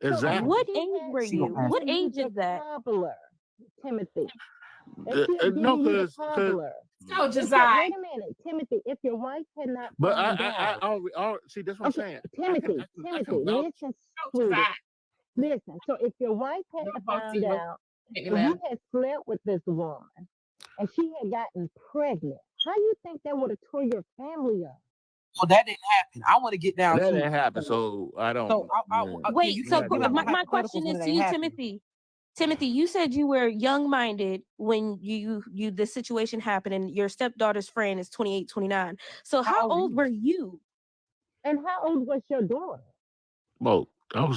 Exactly. What age were you? What age is that? Cobbler, Timothy. No, because So Wait a minute, Timothy. If your wife had not but found I out, see that's what I'm saying. Timothy, I can vouch. listen, sweetie. Listen. So if your wife had found out and you had slept with this woman and she had gotten pregnant, how you think that would have tore your family up? Well, that didn't happen. I want to get down That to didn't happen, so I don't. So wait, so my question is to you, Timothy. Timothy, you said you were young-minded when the situation happened and your stepdaughter's friend is 28, 29. So how old were you? And how old was your daughter? Well, I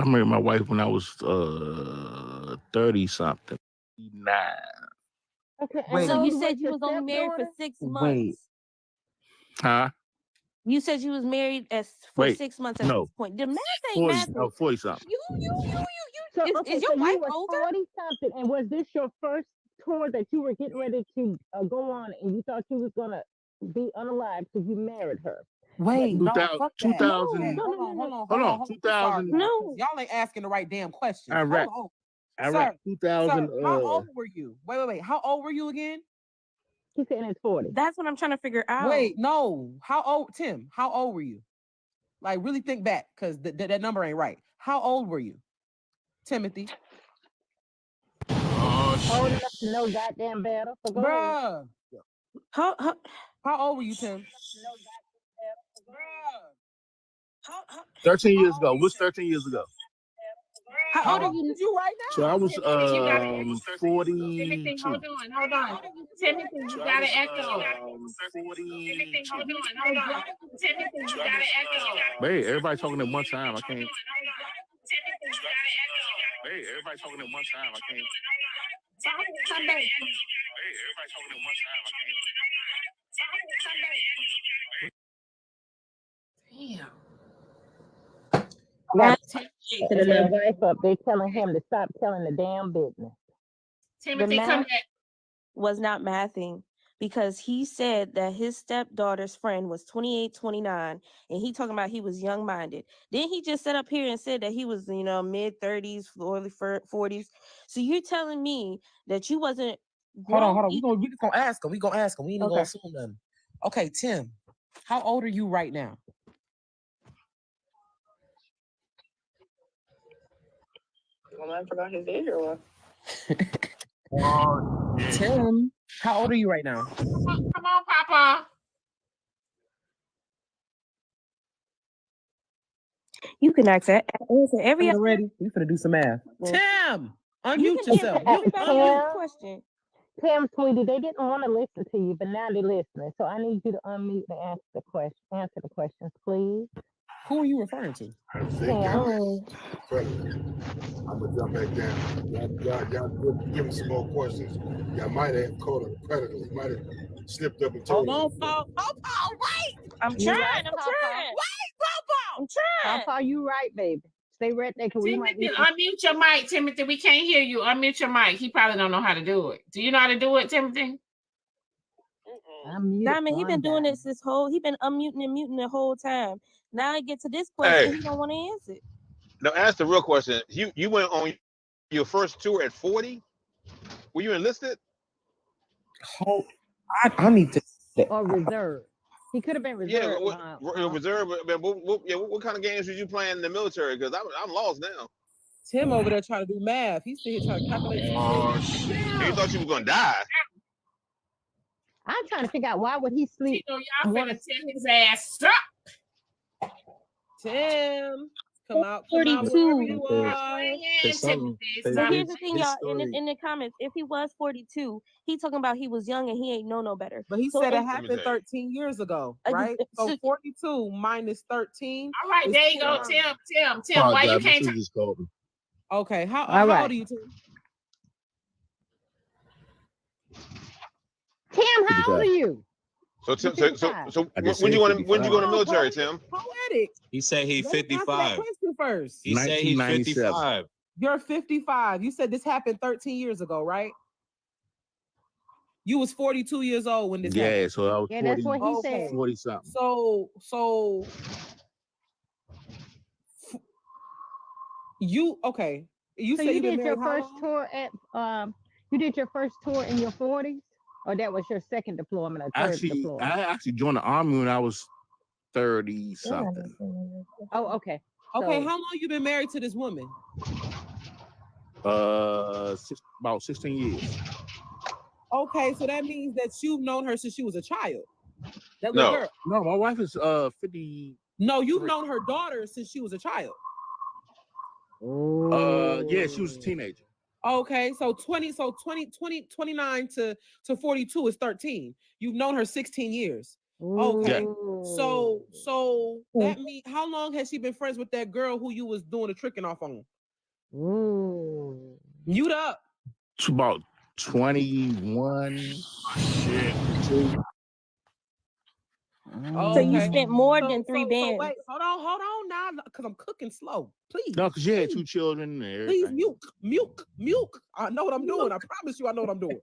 married my wife when I was 30 something. 9. Okay. Wait. So you said you was only married for 6 months. Huh? You said you was married for 6 months at this point. The math ain't math. 40 something. So, Is your wife you were older? 40 something, and was this your first tour that you were getting ready to go on, and you thought you was gonna be unalive because you married her? Wait, no, fuck that. 2000. Hold on. 2000. No, y'all ain't asking the right damn question. Iraq. Sir, 2000. Sir, how old were you? Wait. How old were you again? He said in his 40s. That's what I'm trying to figure out. Wait, no. How old, Tim? How old were you? Like, really think back, because that number ain't right. How old were you, Timothy? Old enough to know goddamn better. So go Bruh. ahead. How old were you, Tim? 13 years ago. What's 13 years ago? How old are you right now? So I was 40. Timothy, hold on. Timothy, you got to echo. Timothy, hold on. Timothy, you got to echo. Hey, everybody talking at one time. I can't. Timothy, you got to echo. Hey, everybody talking at one time. I can't. Come back. Hey, everybody talking at one time. I can't. Their wife up. They telling him to stop telling the damn business. Timothy, the come math back. was not mathing because he said that his stepdaughter's friend was 28, 29, and he talking about he was young-minded. Then he just sat up here and said that he was, mid-30s, early 40s. So you're telling me that you wasn't Hold on. We just gonna ask him. We gonna ask him. We ain't gonna Okay. assume nothing. Okay, Tim, how old are you right now? Well, I forgot his age or what? Tim, how old are you right now? Come on, Papa. You can answer every other ready. We finna do some math. Yeah. Tim, unmute yourself. Question. Tim, sweetie, they didn't want to listen to you, but now they're listening. So I need you to unmute and answer the question. Answer the questions, please. Who are you referring to? I'm gonna jump back down. Y'all give me some more questions. Y'all might have caught a predator. He might have slipped up and told Hold on, Paul. Wait. I'm You trying. right, I'm trying. Wait, Papa. I'm trying. Papa, you right, baby. Stay right there. Timothy, unmute your mic, Timothy. We can't hear you. Unmute your mic. He probably don't know how to do it. Do you know how to do it, Timothy? Diamond, he been doing this he been unmuting and muting the whole time. Now I get to this question, he don't want to answer it. Now ask the real question. You went on your first tour at 40? Were you enlisted? Oh, I need to. Or reserve. He could have been reserved. Yeah, reserve. What kind of games did you play in the military? Because I'm lost now. Tim over there trying to do math. He's still trying to calculate. You thought you were gonna die. I'm trying to figure out why would he sleep. Y'all finna tell his ass stop. Tim, come out. 42. Timothy. So here's the thing, y'all. In the comments, if he was 42, he talking about he was young and he ain't know no better. But he said it happened 13 years ago, right? So 42 minus 13. All right, there you go, Tim. Why you can't? Okay. How old are you, Tim? Tim, how old are you? So when do you want to? When do you go in the military, Tim? Poetic. He said he's Let me answer that 55. question first. He said he's 55. You're 55. You said this happened 13 years ago, right? You was 42 years old when this happened. Yeah, so I was 40, that's what he said. 40 something. So you okay. You so said you been did your married first tour at you did your first tour in your 40s? Or that was your second deployment or third deployment? I actually joined the Army when I was 30 something. Oh, okay. Okay, how long you been married to this woman? About 16 years. Okay, so that means that you've known her since she was a child. That little girl. No, my wife is 50. No, you've known her daughter since she was a child. Yeah, she was a teenager. Okay, so 29 to 42 is 13. You've known her 16 years. Okay. Yeah. So that means how long has she been friends with that girl who you was doing the tricking off on? Mute up. It's about 21. Shit. So you spent more than 3 bands. Wait, hold on now, because I'm cooking slow. Please. No, because you had 2 children there. Please mute. I know what I'm doing. I promise you I know what I'm doing.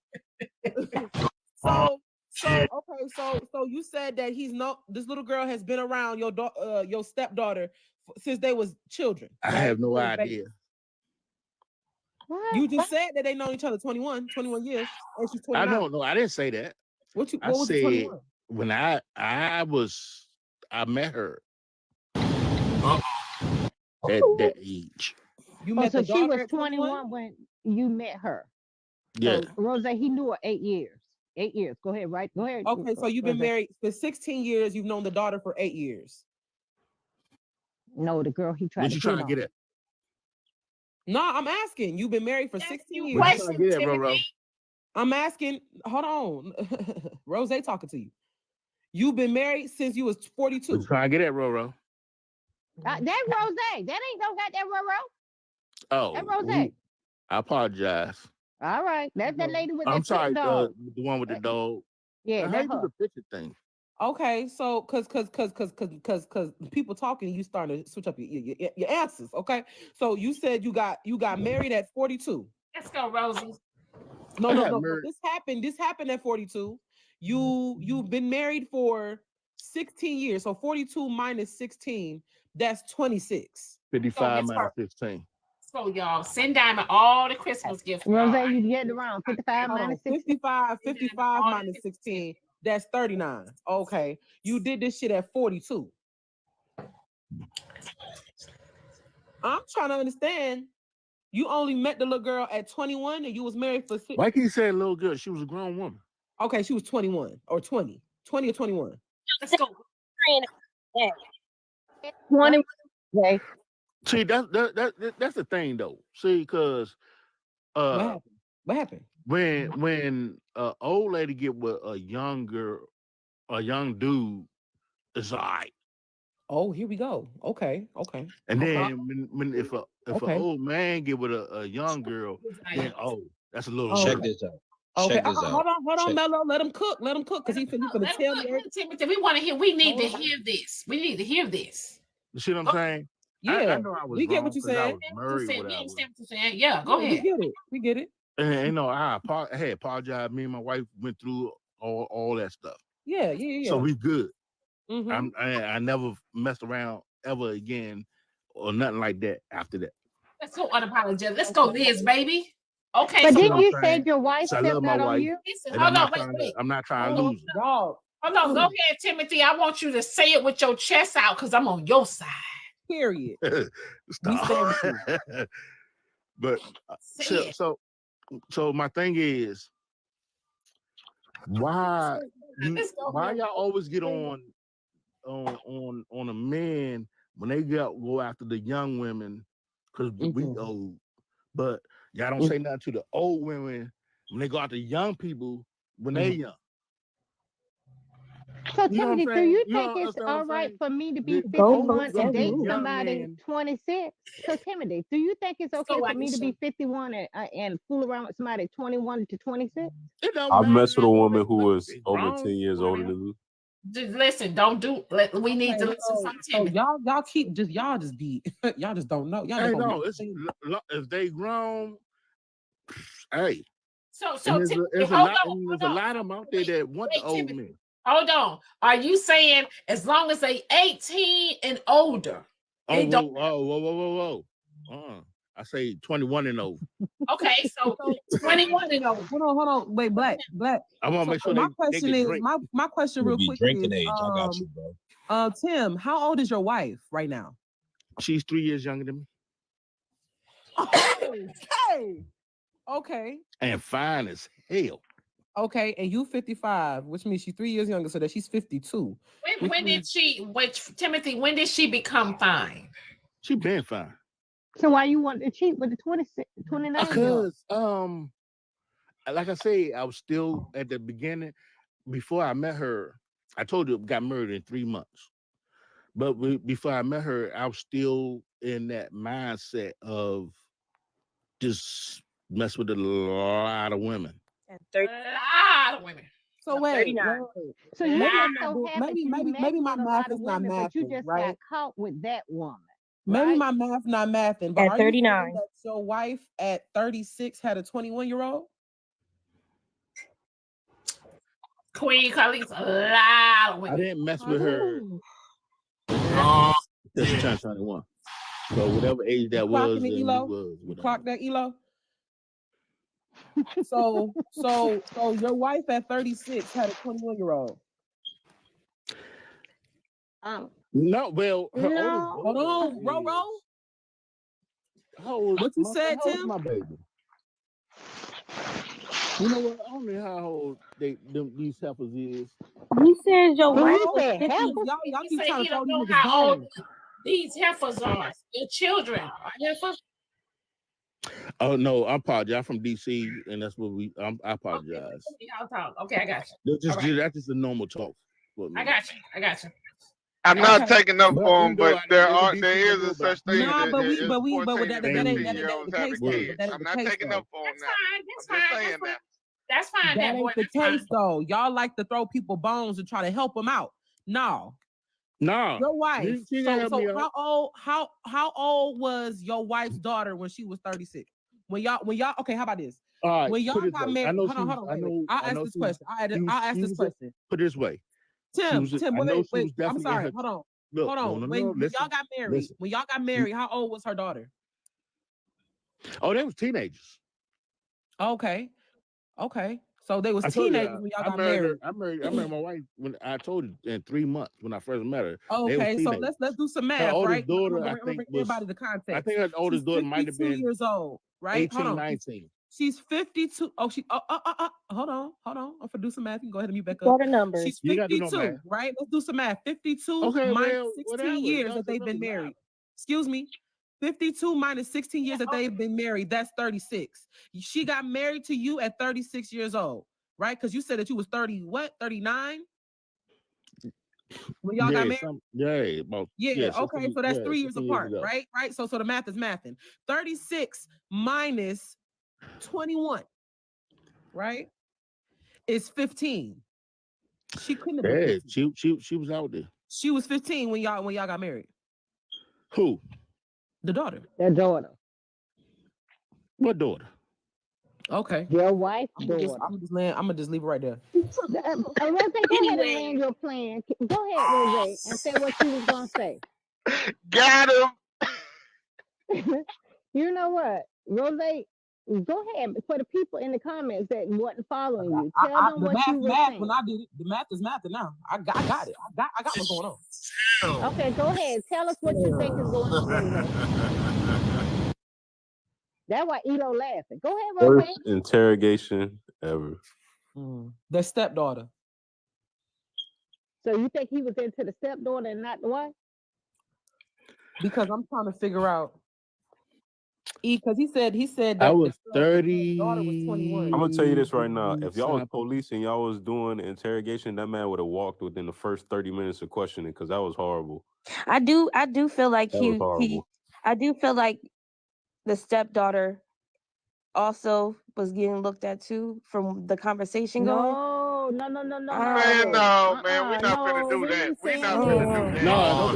So you said that this little girl has been around your stepdaughter since they was children. I have no idea. You just said that they known each other 21 years, and she's 29. I don't know. I didn't say that. What I was said 21? when I met her at that age. You met so the she daughter was at 21 when you met her. Yeah. So, Rose, he knew her 8 years. 8 years. Go ahead, right? Go ahead. Okay, so you've been married for 16 years. You've known the daughter for 8 years. No, the girl he tried What you trying to get at? No, I'm asking. You've been married for 16 years. What you trying to get at, bro? I'm asking. Hold on. Rose talking to you. You've been married since you was 42. What you trying to get at, Roro? That Rose. That ain't no goddamn Roro. Oh, that Rose. I apologize. All right. That's that lady with I'm that sorry, dog. the one with the dog. Yeah, how that's you do the picture thing? Okay, so cause people talking, you starting to switch up your answers. Okay, so you said you got married at 42. Let's go, Rosie. No. This happened at 42. You've been married for 16 years. So 42 minus 16, that's 26. 55 minus 16. So y'all send Diamond all the Christmas gifts. Rose, you get around 55 minus 55 minus 16. That's 39. Okay. You did this shit at 42. I'm trying to understand. You only met the little girl at 21 and you was married for 6. Why can't you say little girl? She was a grown woman. Okay, she was 21 or 20. 20 or 21. Let's go. 20. Okay. See, that's the thing though. See, because What happened? When old lady get with a young dude, it's all right. Oh, here we go. Okay. And then when if an old man get with a young girl, then that's a little check this out. Okay, Check this out. Hold on, Mello. Let him cook, because he's gonna tell me. Timothy, we want to hear. We need to hear this. You see what I'm saying? Yeah, I know I was we get what you're saying. Yeah, go ahead. We get it. And I had apologized. Me and my wife went through all that stuff. Yeah. So we good. Mm-hmm. I never messed around ever again or nothing like that after that. Let's go unapologetic. Let's go, Liz, baby. Okay. But didn't you say your wife stepped out on you? Hold on, wait. I'm not trying to lose it. Dog. Hold on, go ahead, Timothy. I want you to say it with your chest out because I'm on your side. Period. Stop. But so my thing is, why y'all always get on a man when they go after the young women because we old, but y'all don't say nothing to the old women when they go after young people when they young. So You know what I'm Timothy, do saying? you You think don't it's understand what all I'm right saying? for me to be The older 51 and date young somebody man. 26? So Timothy, do you think it's okay So for me to be Aisha, 51 and fool around with somebody 21 to 26? It don't I matter messed with as a long woman as who was they over grown. 10 years older than me. just listen. Don't do. We need Okay, to listen so, from so Timothy. y'all keep just y'all just be y'all just don't know. Y'all just Hey, don't no, know. it's if they grown. Hey, So and there's Timothy, there's a hold lot on, and hold there's a on. lot of them out there that want the Wait, old Timothy. men. Hold on. Are you saying as long as they 18 and older? Oh, It don't whoa. I say 21 and over. Okay, so 21 and over. Hold on. Wait, Black. I want to So make sure my they question can is drink. my question It'll real be quick drinking is age. I got you, bro. Tim, how old is your wife right now? She's 3 years younger than me. Okay. And fine as hell. Okay, and you 55, which means she's 3 years younger, so that she's 52. When did Timothy, when did she become fine? She been fine. So why you want to cheat with the 26, 29 year old? Because like I say, I was still at the beginning. Before I met her, I told you I got married in 3 months. But before I met her, I was still in that mindset of just mess with a lot of women. A lot of women. So wait. So you maybe just I'm not so doing, happen to be maybe messing my with a math lot of is not women, but you mathing, just right? got caught with that woman. Maybe right? my math not mathing, but At are you 39. saying that your wife at 36 had a 21-year-old? Queen Khalifa, a lot of women. I didn't mess with her Oh, until she turned 21. So whatever age that was, Clocking the then Elo? we was. You clock that Elo? So your wife at 36 had a 21-year-old. No, well, her oldest Hold on, Ro. What you said, how old is Tim? my baby? You know what? I don't know how old these heifers is. He says your Who wife you was said 50. heifers? Y'all He keep said trying he to throw don't these know niggas how old bones. these heifers are. Your children are heifers. Oh no, I apologize. I'm from DC, and that's what I apologize. Y'all talk. Okay, I got you. That's just a normal talk for me. I got you. I'm not taking up But for even him, though but there's a DC there is logo, a but I such thing Nah, that but is that 14 and ain't 15 year the olds case having though. kids. That ain't I'm the not case taking though. up for him now. That's I'm just fine. saying that. That's fine. That That boy. ain't the case though. Y'all like to throw people bones and try to help them out. No. Your wife. She So help me out. how old was your wife's daughter when she was 36? When y'all okay, how about this? All right, When y'all put it got this way. married, I know hold on, wait. I'll ask this question. I'll ask this question. Put it this way. Tim, wait. I'm definitely sorry. in her. Hold on. Look, Hold on. no, When listen, y'all got married, listen. how old was her daughter? Oh, they was teenagers. Okay. So they was I told teenagers you, when y'all I got married married. her. I married my wife when I told you in 3 months when I first met her. Okay, so let's do some math, right? Her oldest daughter, I'm I gonna think, bring everybody the I context. think her oldest daughter might have 52 been years old, right? 18, 19. She's 52. Oh, hold on. I'm gonna do some math. You can go ahead and mute back Throw up. the numbers. She's You gotta do no 52, math. right? Let's do some math. 52 Okay, minus well, 16 whatever. years that they've been married. Excuse me. 52 minus 16 years that they've been married, that's 36. She got married to you at 36 years old, right? Because you said that you was 30, what, 39? When y'all got married? Okay, so that's 3 years apart, right? Right. So the math is mathing. 36 minus 21, right? Is 15. She couldn't have been 15. She was out there. She was 15 when y'all got married. Who? The daughter. Their daughter. What daughter? Okay. Your wife's I'm daughter. gonna just leave it right there. Hey, Rose, go ahead and land your plan. Go ahead, Rose, and say what you was gonna say. Got him. You know what, Rose? Go ahead for the people in the comments that wasn't following you. Tell them what you were saying. When I did it, the math is mathing now. I got it. I got what's going on. Okay, go ahead. Tell us what you think is going on, Rose. That's why Elo laughing. Go ahead, Rose. First interrogation ever. The stepdaughter. So you think he was into the stepdaughter and not the wife? Because I'm trying to figure out Because he said I that was the 30. daughter was 21. I'm gonna tell you this right now. If y'all was police and y'all was doing the interrogation, that man would have walked within the first 30 minutes of questioning because that was horrible. I do feel like That was horrible. I do feel like the stepdaughter also was getting looked at too from the conversation going. No. Man, no, man, we're not finna do that. We're not finna do that. No,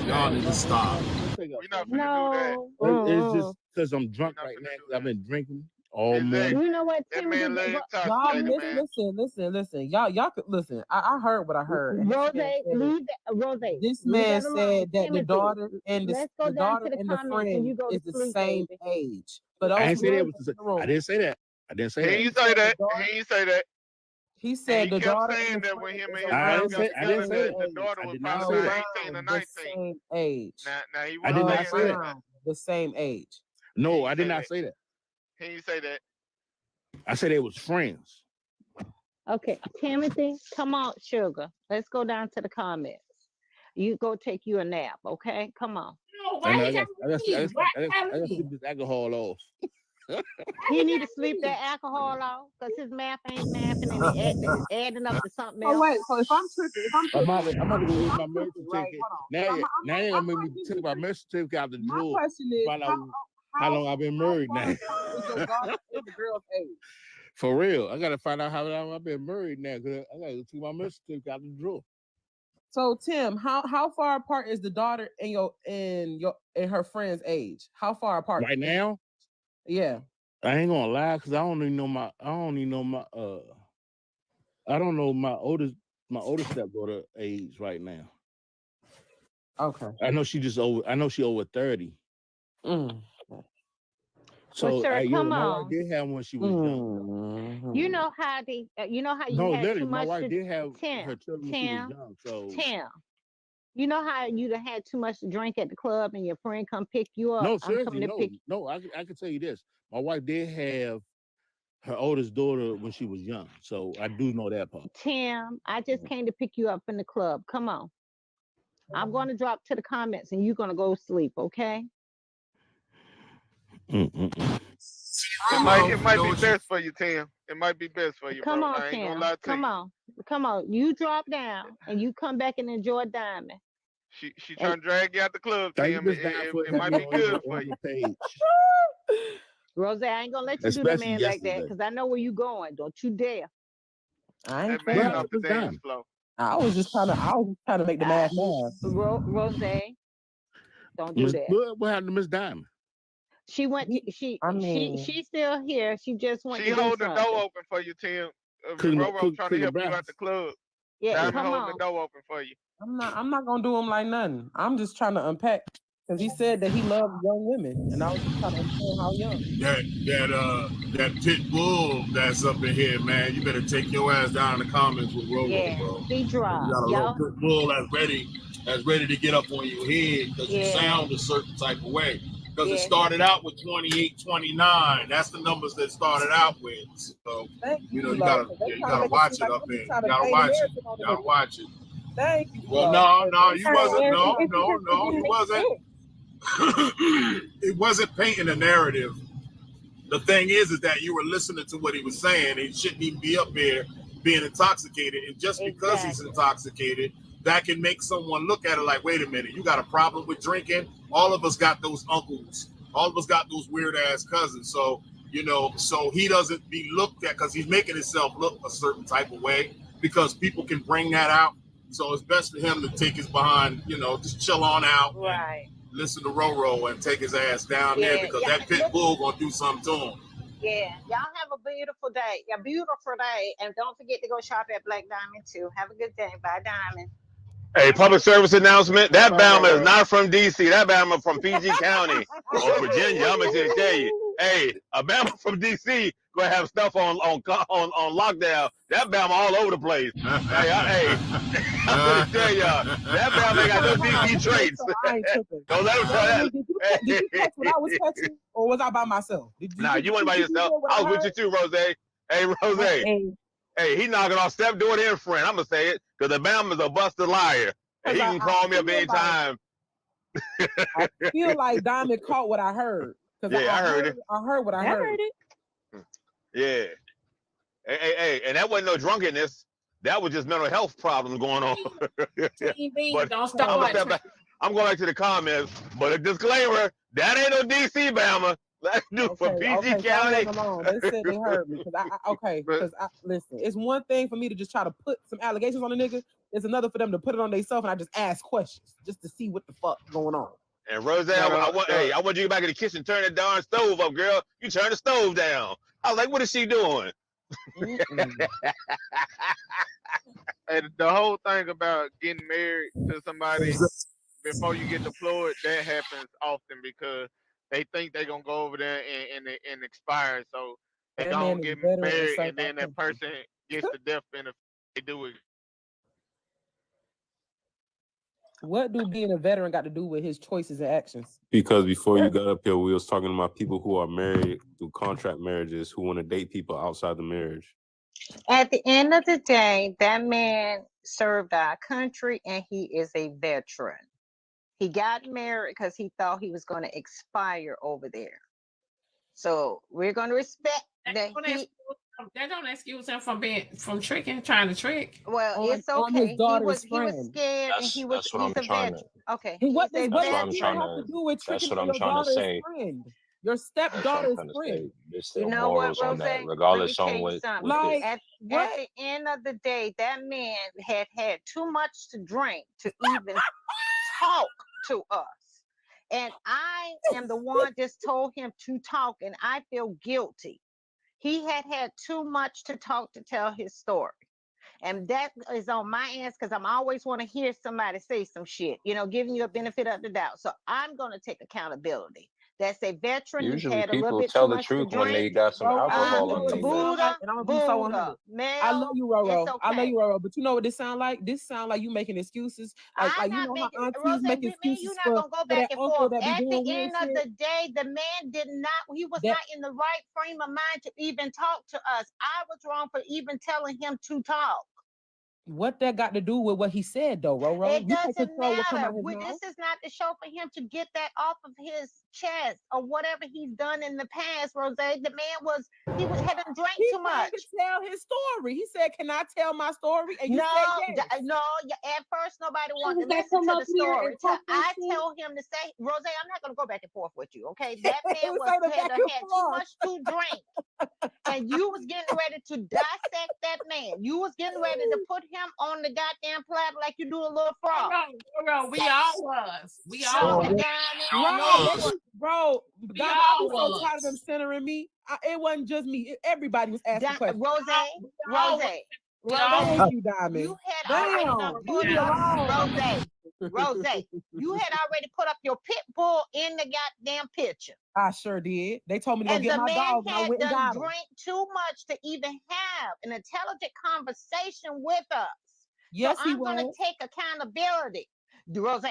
y'all need to stop. We're not finna do that. It's just because I'm drunk right now because I've been drinking all morning. You know what, That man let him talk. Listen. Y'all could listen. I heard what I heard. And Rose, leave that. Rose, this man said that the daughter and the friend is the same age. But I didn't say that. I didn't say that. I didn't say that. He ain't say that. He ain't say that. He said the kept daughter saying that when him and his I friend got didn't together, say that. the daughter was probably 18 or 19. Same age. Now he I did not say that. that. The same age. No, I did not say that. He didn't say that. I said they was friends. Okay, Timothy, come on, sugar. Let's go down to the comments. You go take you a nap, okay? Come on. I got to keep this alcohol off. He need to sleep that alcohol off because his math ain't mathing and it's adding up to something else. Oh wait, so if I'm tripping, I'm about to go get my marriage certificate. Now you're gonna make me take my marriage certificate out the drawer. My question is, find out how long I've been married now. Is your daughter in the girl's age? For real, I gotta find out how long I've been married now because I gotta take my marriage certificate out the drawer. So Tim, how far apart is the daughter and her friend's age? How far apart? Right now? Yeah. I ain't gonna lie, cause I don't know my oldest stepdaughter age right now. Okay. I know she over 30. So well, sir, come my on. wife did have when she was young. You know how you had too much. My wife did have Tim, her children when she was young. So Tim, you know how you had too much to drink at the club and your friend come pick you up. No, seriously, no. I can tell you this. My wife did have her oldest daughter when she was young, so I do know that part. Tim, I just came to pick you up from the club. Come on. I'm going to drop to the comments and you're going to go sleep, okay? It might be best for you, Tim. It might be best for you, Come bro. on, I ain't Tim. gonna lie to you. Come on. You drop down and you come back and enjoy Diamond. She trying to drag you out the club, Tim. It might be good for you. Rose, I ain't gonna let you do that man like that because I know where you going. Don't you dare. I ain't that man off the dance floor. I was just trying to make the math laugh. Rose, don't do that. What happened to Miss Diamond? She went. She's still here. She just went. She hold the door open for you, Tim. Roro trying to help you out the club. Yeah, Diamond come holding on. the door open for you. I'm not gonna do him like nothing. I'm just trying to unpack because he said that he loved young women, and I was just trying to understand how young. That pit bull that's up in here, man. You better take your ass down in the comments with Roro, bro. Be dry. You got a little pit bull that's ready to get up on your head because you sound a certain type of way. Because it started out with 28, 29. That's the numbers that started out with. So you gotta watch it up there. You gotta watch it. You gotta watch it. Thank you. Well, no, you wasn't. No, you wasn't. It wasn't painting a narrative. The thing is that you were listening to what he was saying. He shouldn't even be up there being intoxicated. And just because he's intoxicated, that can make someone look at it like, wait a minute, you got a problem with drinking? All of us got those uncles. All of us got those weird ass cousins. So, so he doesn't be looked at because he's making himself look a certain type of way because people can bring that out. So it's best for him to take his behind, just chill on out. Right. Listen to Roro and take his ass down there because that pit bull gonna do something to him. Yeah. Y'all have a beautiful day. And don't forget to go shop at Black Diamond too. Have a good day. Bye, Diamond. Hey, public service announcement. That Bama is not from D.C. That Bama from PG County or Virginia. I'm going to tell you. Hey, a Bama from D.C. going to have stuff on lockdown. That Bama all over the place. Hey, I'm going to tell y'all. That Bama ain't got no D.C. traits. Don't let him tell that. Did you catch what I was catching? Or was I by myself? Nah, you went by yourself. I was with you too, Rose. Hey, Rose. Hey, he knocking off stepdaughter and friend. I'm going to say it because the Bama's a busted liar. And he can call me up anytime. I feel like Diamond caught what I heard Yeah, I heard it. I heard what I heard. Yeah. Hey, and that wasn't no drunkenness. That was just mental health problems going on. But don't start. I'm going back to the comments. But a disclaimer: that ain't no DC Bama. Let's do for PG County. They said they heard me because listen. It's one thing for me to just try to put some allegations on a nigga. It's another for them to put it on themselves, and I just ask questions just to see what the fuck going on. And Rose, I want you to get back in the kitchen, turn that darn stove up, girl. You turn the stove down. I was like, what is she doing? And the whole thing about getting married to somebody before you get deployed, that happens often because they think they're gonna go over there and expire. So they don't get married, and then that person gets the death benefit. They do it. What do being a veteran got to do with his choices and actions? Because before you got up here, we was talking about people who are married through contract marriages who want to date people outside the marriage. At the end of the day, that man served our country and he is a veteran. He got married because he thought he was going to expire over there. So we're going to respect that. That don't excuse him from trying to trick. Well, it's okay. He was scared, and he's a veteran. Okay. What I'm trying to say. Your stepdaughter's friend. You know what, Rose? Regardless on what. At the end of the day, that man had too much to drink to even talk to us. And I am the one just told him to talk, and I feel guilty. He had too much to talk to tell his story. And that is on my ass because I'm always want to hear somebody say some shit, giving you a benefit of the doubt. So I'm going to take accountability. That's a veteran. Usually people tell the truth when they got some alcohol on Buddha. I love you, Roro. Okay. I love you, Roro. But you know what this sound like? This sound like you making excuses. Like you know how aunties make excuses you're not gonna go back and forth. At the end of the day, the man he was not in the right frame of mind to even talk to us. I was wrong for even telling him to talk. What that got to do with what he said, though, Roro? It doesn't matter. This is not the show for him to get that off of his chest or whatever he's done in the past, Rose. The man hadn't drank too much. He tell his story. He said, "Can I tell my story?" And no. At first, nobody wanted to listen to the story. I told him to say, "Rose, I'm not going to go back and forth with you, okay? That man had too much to drink, and you was getting ready to dissect that man. You was getting ready to put him on the goddamn platter like you do a little frog." We all was. We all was. Bro, God, I was so tired of them centering me. It wasn't just me. Everybody was asking questions. Rose. Thank you, Diamond. You had already put up Rose. You had already put up your pit bull in the goddamn picture. I sure did. They told me to go get my dog, and I went and got him. Drank too much to even have an intelligent conversation with us. Yes, so I'm going to take accountability, Rose.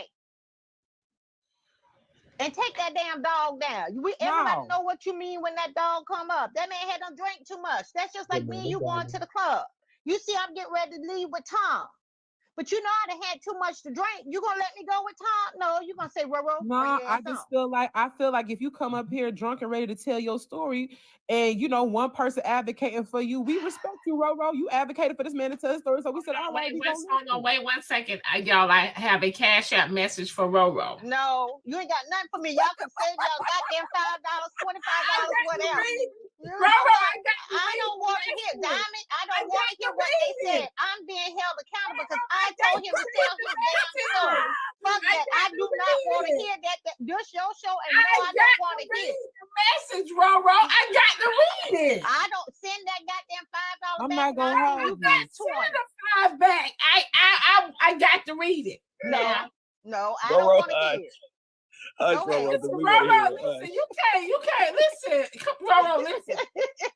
And take that damn dog down. Everybody know what you mean when that dog come up. That man had done drank too much. That's just like me and you going to the club. You see, I'm getting ready to leave with Tom. But you know I done had too much to drink. You gonna let me go with Tom? No, you gonna say, Roro? No, I feel like if you come up here drunk and ready to tell your story, and one person advocating for you, we respect you, Roro. You advocated for this man to tell his story, so we said, all right. Wait 1 second, y'all. I have a CashApp message for Roro. No, you ain't got nothing for me. Y'all can save y'all goddamn $5, $25, whatever. Roro, I don't want to hear, Diamond. I don't want to hear what they said. I'm being held accountable because I told him to tell his damn story. Fuck that. I do not want to hear that. This your show, and no, I don't want to hear the message, Roro. I got to read it. I don't send that goddamn $5 I'm back. not gonna hold you. Send the $5 back. I got to read it. No, I don't want to hear it. Roro, listen, you can't listen. Roro, listen.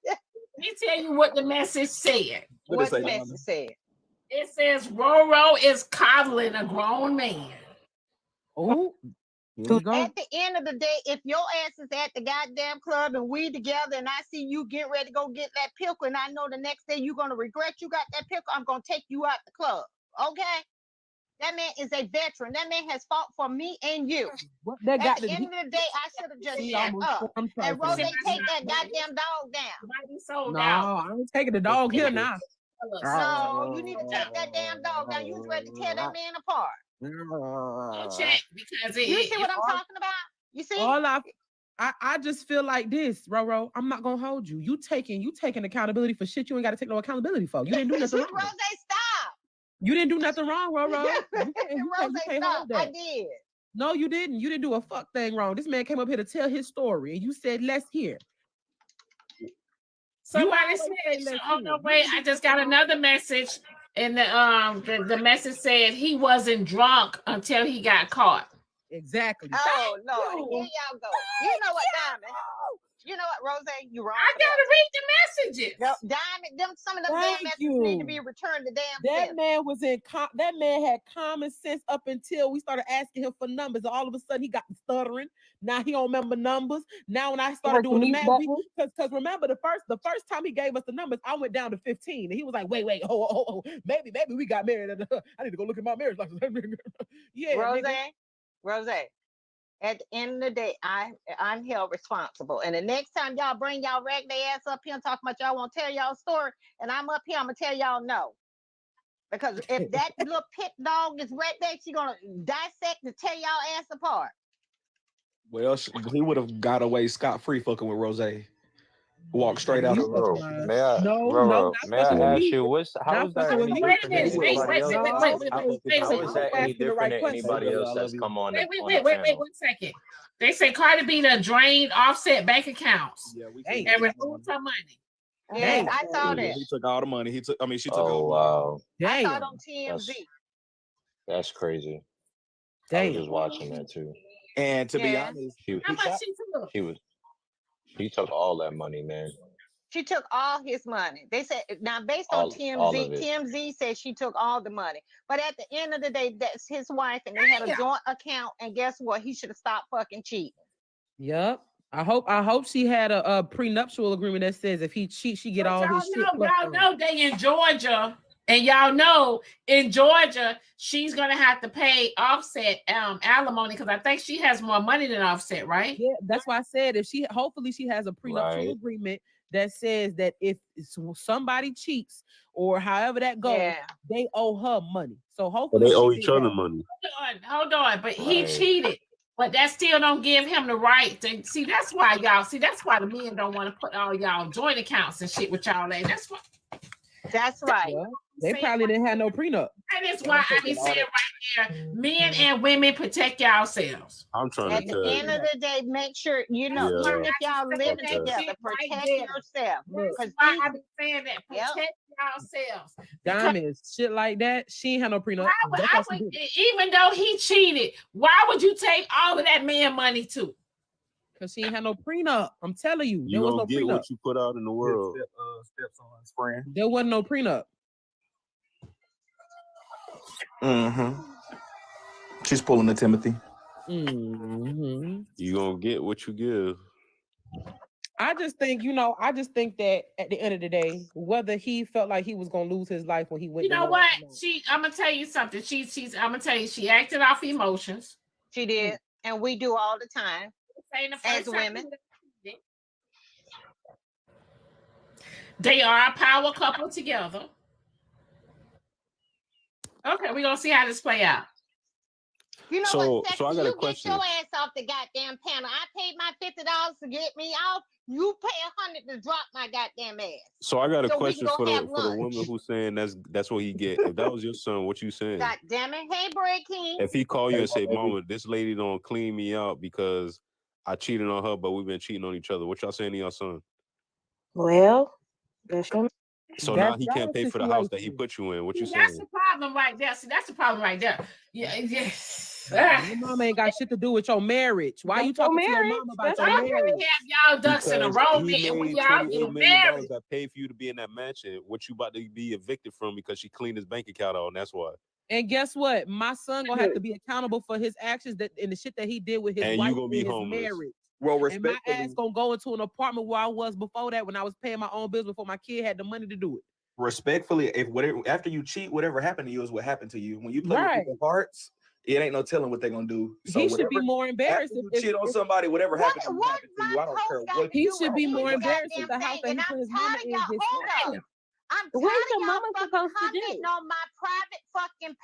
Let me tell you what the message said. What the message said? It says Roro is coddling a grown man. Oh. At the end of the day, if your ass is at the goddamn club and we together and I see you get ready to go get that pickle and I know the next day you're going to regret you got that pickle, I'm going to take you out the club. Okay? That man is a veteran. That man has fought for me and you. What that At got the to end of the day, I should have just shut up. I'm sorry. And Rose, take that goddamn dog down. No, I ain't taking the dog here now. No, you need to take that damn dog down. You was ready to tear that man apart. Check because you see what I'm talking about? You see? I just feel like this, Roro. I'm not gonna hold you. You taking accountability for shit you ain't got to take no accountability for. You didn't do nothing wrong. Rose, stop. You didn't do nothing wrong, Roro. Rose, stop. I did. No, you didn't. You didn't do a fuck thing wrong. This man came up here to tell his story, and you said, "Let's hear." Somebody said, "Hold on, wait! I just got another message." And the message said he wasn't drunk until he got caught. Exactly. Oh Lord, here y'all go. You know what, Diamond? You know what, Rose? You wrong. I gotta read the messages. Diamond, some of them damn messages need to be returned to damn. That man had common sense up until we started asking him for numbers. All of a sudden he got stuttering. Now he don't remember numbers. Now when I started doing the math, because remember the first time he gave us the numbers, I went down to 15, and he was like, wait, maybe we got married. I need to go look at my marriage license. Yeah, Rose. At the end of the day, I'm held responsible. And the next time y'all bring y'all ragged ass up here and talk about y'all won't tell y'all a story, and I'm up here, I'm gonna tell y'all no. Because if that little pit dog is right there, she's gonna dissect and tear y'all ass apart. Well, he would have got away scot-free fucking with Rose. Walk straight out of Bro, may I ask you, how is that any different than anybody else? How is that any different than anybody else that's come on? Wait, 1 second. They say Cardi B done drained Offset bank accounts and removed her money. Yeah, I saw that. He took all the money. She took all. Wow. I saw it on TMZ. That's crazy. I was just watching that too. And to be honest, how much she took? She took all that money, man. She took all his money. They said now based on TMZ, TMZ said she took all the money. But at the end of the day, that's his wife, and they had a joint account. And guess what? He should have stopped fucking cheating. Yep. I hope she had a prenuptial agreement that says if he cheats, she get all his shit. Y'all know they in Georgia. And y'all know in Georgia, she's gonna have to pay Offset alimony because I think she has more money than Offset, right? Yeah, that's why I said hopefully she has a prenuptial agreement that says that if somebody cheats or however that goes, they owe her money. So hopefully they owe each other money. Hold on, but he cheated. But that still don't give him the right to see. That's why that's why the men don't want to put all y'all joint accounts and shit with y'all. That's right. Well, they probably didn't have no prenup. That is why I be saying right here, men and women protect yourselves. I'm trying at the end of the day, make sure even if y'all living together, protect yourself. Because I be saying that protect yourselves. Diamond, shit like that, she ain't had no prenup. Even though he cheated, why would you take all of that man money too? Because she ain't had no prenup. I'm telling you, you there was no get prenup. What you put out in the world. Stepson's friend. There wasn't no prenup. She's pulling the Timothy. You gonna get what you give. I just think that at the end of the day, whether he felt like he was gonna lose his life when he went. You know what? I'm gonna tell you something. I'm gonna tell you, she acted off emotions. She did, and we do all the time as women. They are a power couple together. Okay, we're gonna see how this play out. You know what? So I got a question. Get your ass off the goddamn panel. I paid my $50 to get me off. You pay $100 to drop my goddamn ass. So I got a question for the woman who's saying that's what he get. If that was your son, what you saying? God damn it. Hey, Breaking. If he call you and say, "Mama, this lady don't clean me out because I cheated on her, but we've been cheating on each other," what y'all saying to your son? Well, that's your. So now he can't pay for the house that he put you in. What you saying? That's the problem right there. See, that's the problem right there. Yeah. Your mama ain't got shit to do with your marriage. Why you talking to your mama about your marriage? Have y'all ducks in a row, man. When y'all get married, that paid for you to be in that mansion. What you about to be evicted from because she cleaned his bank account out, and that's why. And guess what? My son gonna have to be accountable for his actions and the shit that he did with his wife you gonna be in his homeless. marriage. Well, and my ass gonna go into an apartment where I was before that when I was paying my own bills before my kid had the money to do it. respectfully, if whatever after you cheat, whatever happened to you is what happened to you. When you play with people's hearts, it ain't no telling what they're gonna do. So He should be more embarrassed if you cheat on somebody, whatever happened to you happened to you. I don't care what he should be more embarrassed if the house that he put his mama in gets smashed. I'm What's tired the of y'all mama fucking supposed to do? commenting on my private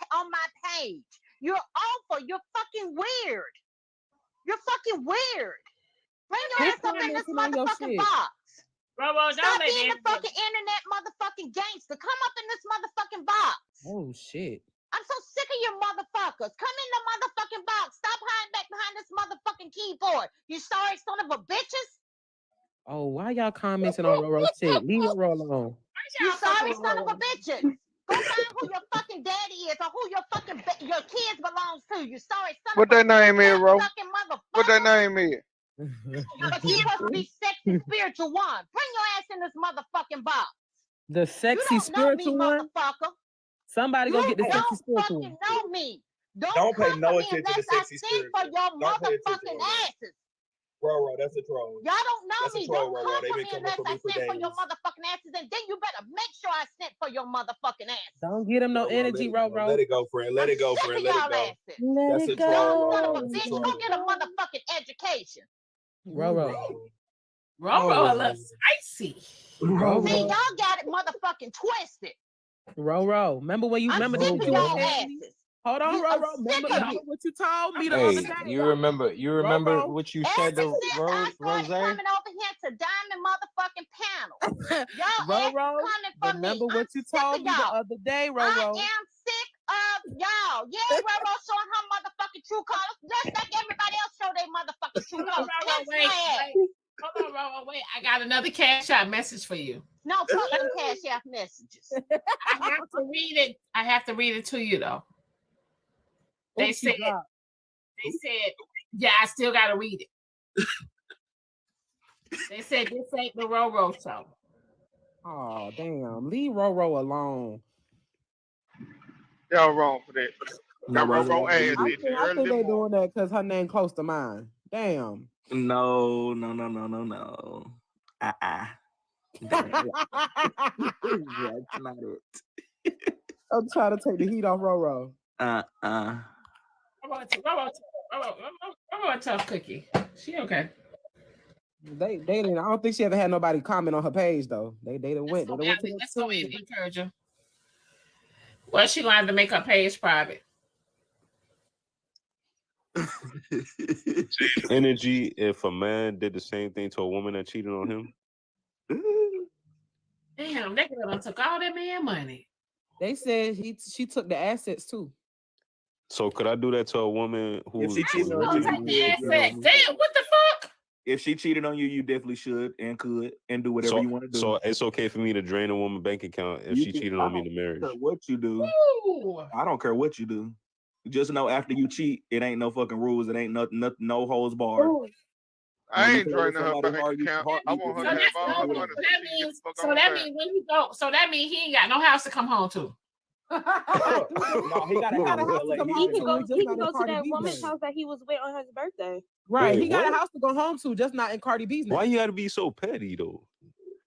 on my page. You're awful. You're fucking weird. You're fucking weird. Bring your ass up in this motherfucking box. Stop being the fucking internet motherfucking gangster. Come up in this motherfucking box. Oh shit. I'm so sick of you motherfuckers. Come in the motherfucking box. Stop hiding back behind this motherfucking keyboard. You sorry son of a bitches? Oh, why y'all commenting on Roro shit? Leave Roro alone. You sorry son of a bitches. Go find who your fucking daddy is or who your fucking your kids belongs to. You sorry son What of a that name is, Ro? fucking motherfucker. What that name is? But you supposed to be sexy spiritual one. Bring your ass in this motherfucking box. The sexy You don't know me, spiritual one? motherfucker. Somebody go get the You sexy spiritual don't one. fucking know me. Don't pay come no for me attention to unless sexy I send for spiritual. your Don't pay attention motherfucking to that. asses. Roro, that's a troll. Y'all don't know That's a me. troll, Don't Roro. come They for been me coming unless for I me for send for your days. motherfucking asses, and then you better make sure I sent for your motherfucking asses. Don't get him no energy, Roro. Let it go, friend. Let it go, Sick friend. of Let it y'all go. asses. Let That's it a troll, Son Roro. of a That's a bitch, troll. go get a motherfucking education. Roro. Roro a little spicy. See, Roro. y'all got it motherfucking twisted. Roro. Remember when you I'm remember sick this? of y'all asses. Hold on, I'm Roro. sick Remember of it. what you told me the other Hey, day? you remember Roro. what you Ever said to since I started Rose? coming over here to Diamond motherfucking panel, y'all asses Roro, coming for me. remember what you I'm told sick me of the y'all. other day, I Roro. am sick of y'all. Yeah, Roro showing her motherfucking true colors, just like everybody else show their motherfucking true colors. Kiss my ass. Hold on, Roro, wait. I got another Cash App message for you. No, fuck them Cash App messages. I have to read it. I have to read it to you though. They said, yeah, I still gotta read it. They said this ain't the Roro show. Oh damn! Leave Roro alone. Y'all wrong for that. No, Got Roro ass I in think, the I early think they morning. doing that because her name close to mine. Damn. No. That's not it. I'm trying to take the heat off Roro. Roro a tough cookie. She okay. They didn't. I don't think she ever had nobody comment on her page though. They done went. They went to the Let's go encourage her. Well, she gonna have to make her page private. Energy. If a man did the same thing to a woman that cheated on him. Damn, that girl done took all that man money. They said she took the assets too. So could I do that to a woman who? If she cheated on you, Damn, what the fuck? If she cheated on you, you definitely should and could and do whatever you want to do. So it's okay for me to drain a woman's bank account if she cheated on me in the marriage. I don't care what you do. Ooh. I don't care what you do. Just know after you cheat, it ain't no fucking rules. It ain't no holds barred. Ooh. I ain't draining her bank account. I want her to have all her money. So that means when he go, so that means he ain't got no house to come home to. No, he got a house to come home to. He can go to that woman's house that he was with on his birthday. Right, Wait, he got what? a house to go home to, just not in Cardi B's name. Why you gotta be so petty though?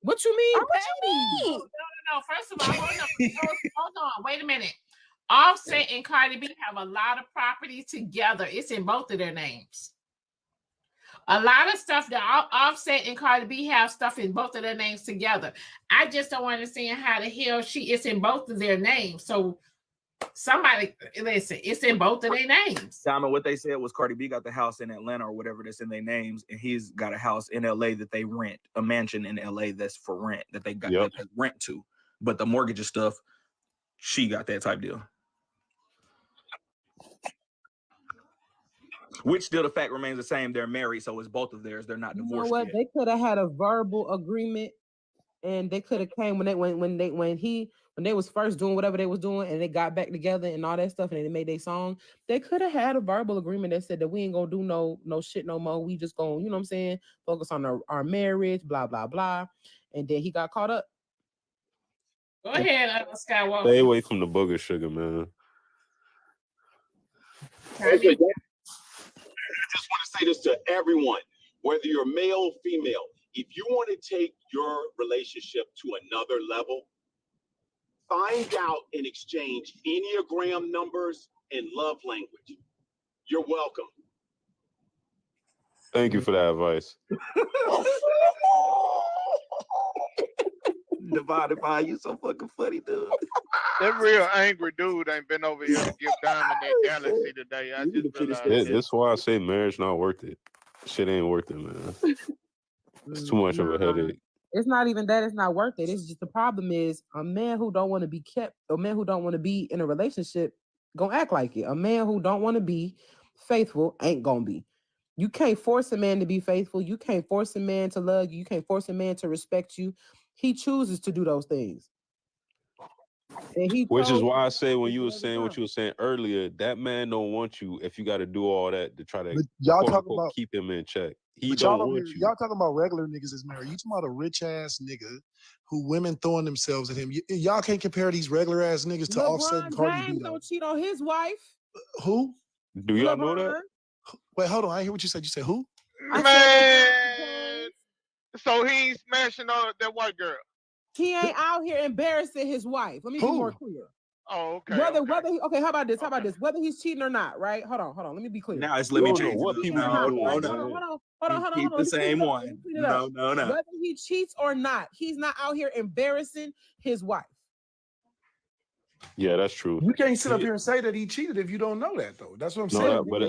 What you mean, petty? No. First of all, hold on. Wait a minute. Offset and Cardi B have a lot of property together. It's in both of their names. A lot of stuff that Offset and Cardi B have stuff in both of their names together. I just don't understand how the hell it's in both of their names. So somebody, listen, it's in both of their names. Diamond, what they said was Cardi B got the house in Atlanta or whatever that's in their names, and he's got a house in LA that they rent, a mansion in LA that's for rent that they got that they rent to. But the mortgage and stuff, she got that type deal. Which still the fact remains the same. They're married, so it's both of theirs. They're not You know divorced what? yet. They could have had a verbal agreement, and they could have came when they was first doing whatever they was doing, and they got back together and all that stuff, and they made their song. They could have had a verbal agreement that said that we ain't gonna do no shit no more. We just gonna, you know what I'm saying, focus on our marriage, blah blah blah. And then he got caught up. Go ahead, Skywalker. Stay away from the booger sugar, man. I just want to say this to everyone, whether you're male, female, if you want to take your relationship to another level, Find out and exchange Enneagram numbers and love language. You're welcome. Thank you for that advice. Divided by you, so fucking funny, dude. That real angry dude ain't been over here to give Diamond that galaxy today. I just realized That's why I say marriage not worth it. Shit ain't worth it, man. It's too much of a headache. It's not even that it's not worth it. It's just the problem is a man who don't want to be kept, a man who don't want to be in a relationship, gonna act like it. A man who don't want to be faithful ain't gonna be. You can't force a man to be faithful. You can't force a man to love you. You can't force a man to respect you. He chooses to do those things. And which is why I say when you were saying what you were saying earlier, that man don't want you if you got to do all that to try to y'all talk about keep him in check. He don't don't want you. Y'all talking about regular niggas that's married. You talking about a rich ass nigga who women throwing themselves at him. Y'all can't compare these regular ass niggas to Offset and Cardi B. James don't cheat on his wife. Who? Do y'all know that? Wait, hold on. I didn't hear what you said. You said who? Man, so he's smashing on that white girl. He ain't out here embarrassing his wife. Let me be more clear. Oh, okay. Whether he, how about this? How about this? Whether he's cheating or not, right? Hold on. Let me be clear. Now it's let me change what people Hold on. Keep the same one. No. Whether he cheats or not, he's not out here embarrassing his wife. Yeah, that's true. You can't sit up here and say that he cheated if you don't know that, though. That's what I'm saying. But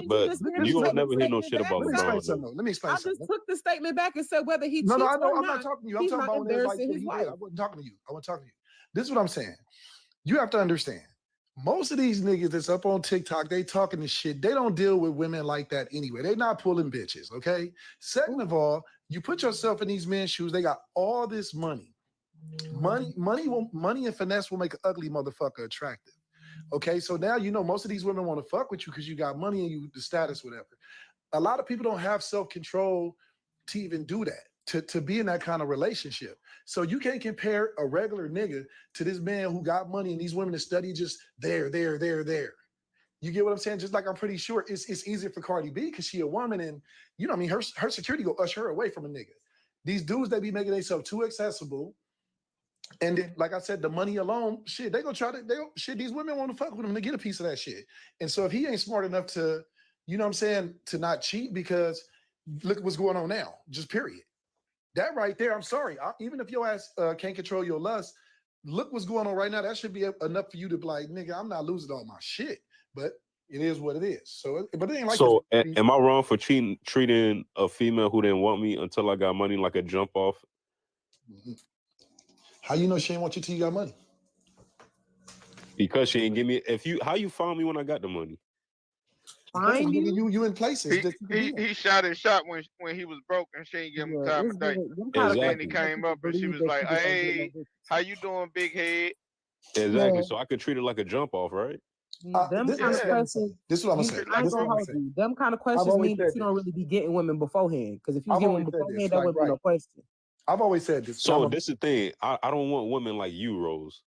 you will never hear no shit about LeBron. Let me explain I something. just took the statement back and said whether he cheats I know. or I'm not talking to you. I'm talking about when it's like his wife. I wasn't talking to you. This is what I'm saying. You have to understand. Most of these niggas that's up on TikTok, they talking this shit. They don't deal with women like that anyway. They not pulling bitches, okay? Second of all, you put yourself in these men's shoes. They got all this money. Money and finesse will make an ugly motherfucker attractive. Okay, so now you know most of these women want to fuck with you because you got money and you the status, whatever. A lot of people don't have self-control to even do that, to be in that kind of relationship. So you can't compare a regular nigga to this man who got money and these women that study just there. You get what I'm saying? Just like I'm pretty sure it's easier for Cardi B because she a woman and you know what I mean, her security go usher her away from a nigga. These dudes, they be making themselves too accessible. And then, like I said, the money alone, shit, they gonna try to, these women want to fuck with him to get a piece of that shit. And so if he ain't smart enough to, you know what I'm saying, to not cheat because look what's going on now, just period. That right there, I'm sorry. Even if your ass can't control your lust, look what's going on right now. That should be enough for you to be like, nigga, I'm not losing all my shit. But it is what it is. So, but it ain't like. So, am I wrong for treating a female who didn't want me until I got money like a jump off? Mm-hmm. How you know she ain't want you till you got money? Because she ain't give me. How you found me when I got the money? Find you in places. He shot his shot when he was broke and she ain't give him time of day. Exactly. Then he came up and she was like, "Hey, how you doing, big head?" Exactly. So I could treat it like a jump off, right? Them kind of questions. This is what I'm gonna say. Them kind of questions mean that you don't really be getting women beforehand. Because if you get women beforehand, that wouldn't be no question. I've always said this. So this is the thing. I don't want women like you, Rose.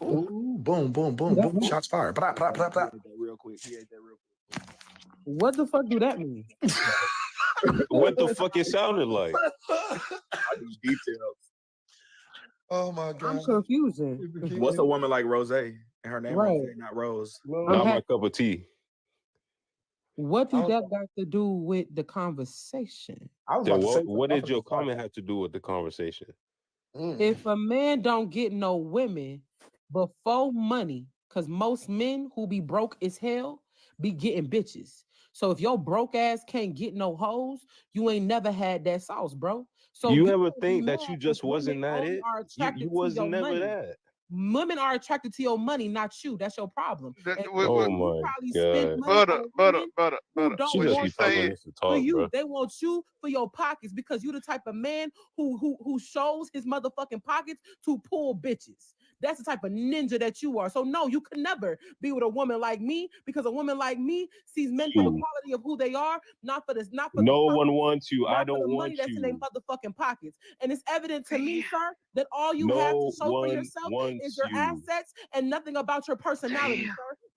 Ooh, boom. Shots fired. Real quick. He ate that real quick. What the fuck do that mean? What the fuck it sounded like? I use details. Oh my God. I'm confused. What's a woman like Rose? And her name Rose, not Rose. Not my cup of tea. What do that got to do with the conversation? What did your comment have to do with the conversation? If a man don't get no women before money, because most men who be broke as hell be getting bitches. So if your broke ass can't get no hoes, you ain't never had that sauce, bro. So you ever think that you just wasn't that it? You wasn't never that. Women are attracted to your money, not you. That's your problem. Oh my God. Butter. She just be talking to talk, bro. They want you for your pockets because you the type of man who shows his motherfucking pockets to pull bitches. That's the type of ninja that you are. So no, you could never be with a woman like me because a woman like me sees men for the quality of who they are, not for this. No one wants you. I don't want money that's you. in their motherfucking pockets. And it's evident to me, sir, that all you have to show for yourself is your assets and nothing about your personality, sir.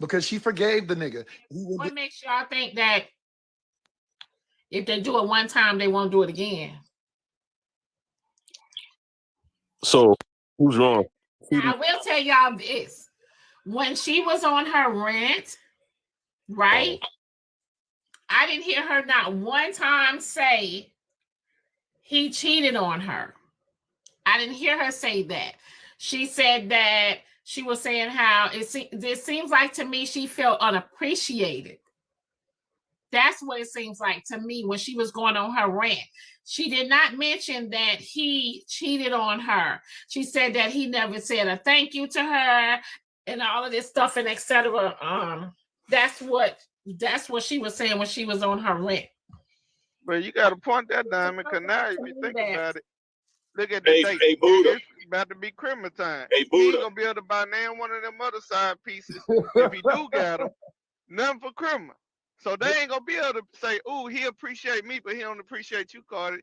because she forgave the nigga. What makes y'all think that if they do it one time, they won't do it again? So who's wrong? I will tell y'all this. When she was on her rant, right? I didn't hear her not one time say he cheated on her. I didn't hear her say that. She said that she was saying how it seems like to me she felt unappreciated. That's what it seems like to me when she was going on her rant. She did not mention that he cheated on her. She said that he never said a thank you to her and all of this stuff and etc. That's what she was saying when she was on her rant. But you got to point that, Diamond, because now if you think about it, look at the date. It's about to be Christmas time. He ain't going to be able to buy one of them other side pieces if he do got them. Nothing for Christmas. So they ain't going to be able to say, "Ooh, he appreciate me, but he don't appreciate you, Cardi."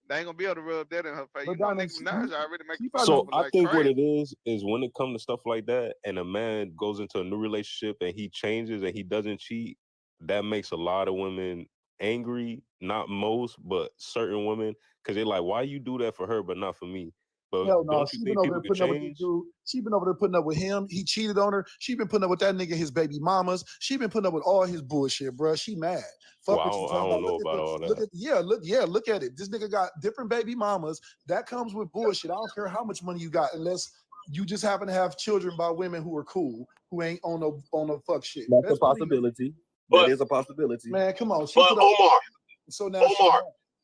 They ain't going to be able to rub that in her face. You know, Nicki Minaj already making So I think what it is when it comes to stuff like that, and a man goes into a new relationship and he changes and he doesn't cheat, that makes a lot of women angry. Not most, but certain women, because they're like, "Why you do that for her, but not for me?" But hell no, don't she you been think over there people putting up could with this change? dude. She been over there putting up with him. He cheated on her. She been putting up with that nigga, his baby mamas. She been putting up with all his bullshit, bro. She mad. Fuck what you talking about. Look at it. This nigga got different baby mamas. That comes with bullshit. I don't care how much money you got, unless you just happen to have children by women who are cool, who ain't on no fuck shit. That's a possibility. That is a possibility. Man, come on. But Omar, so now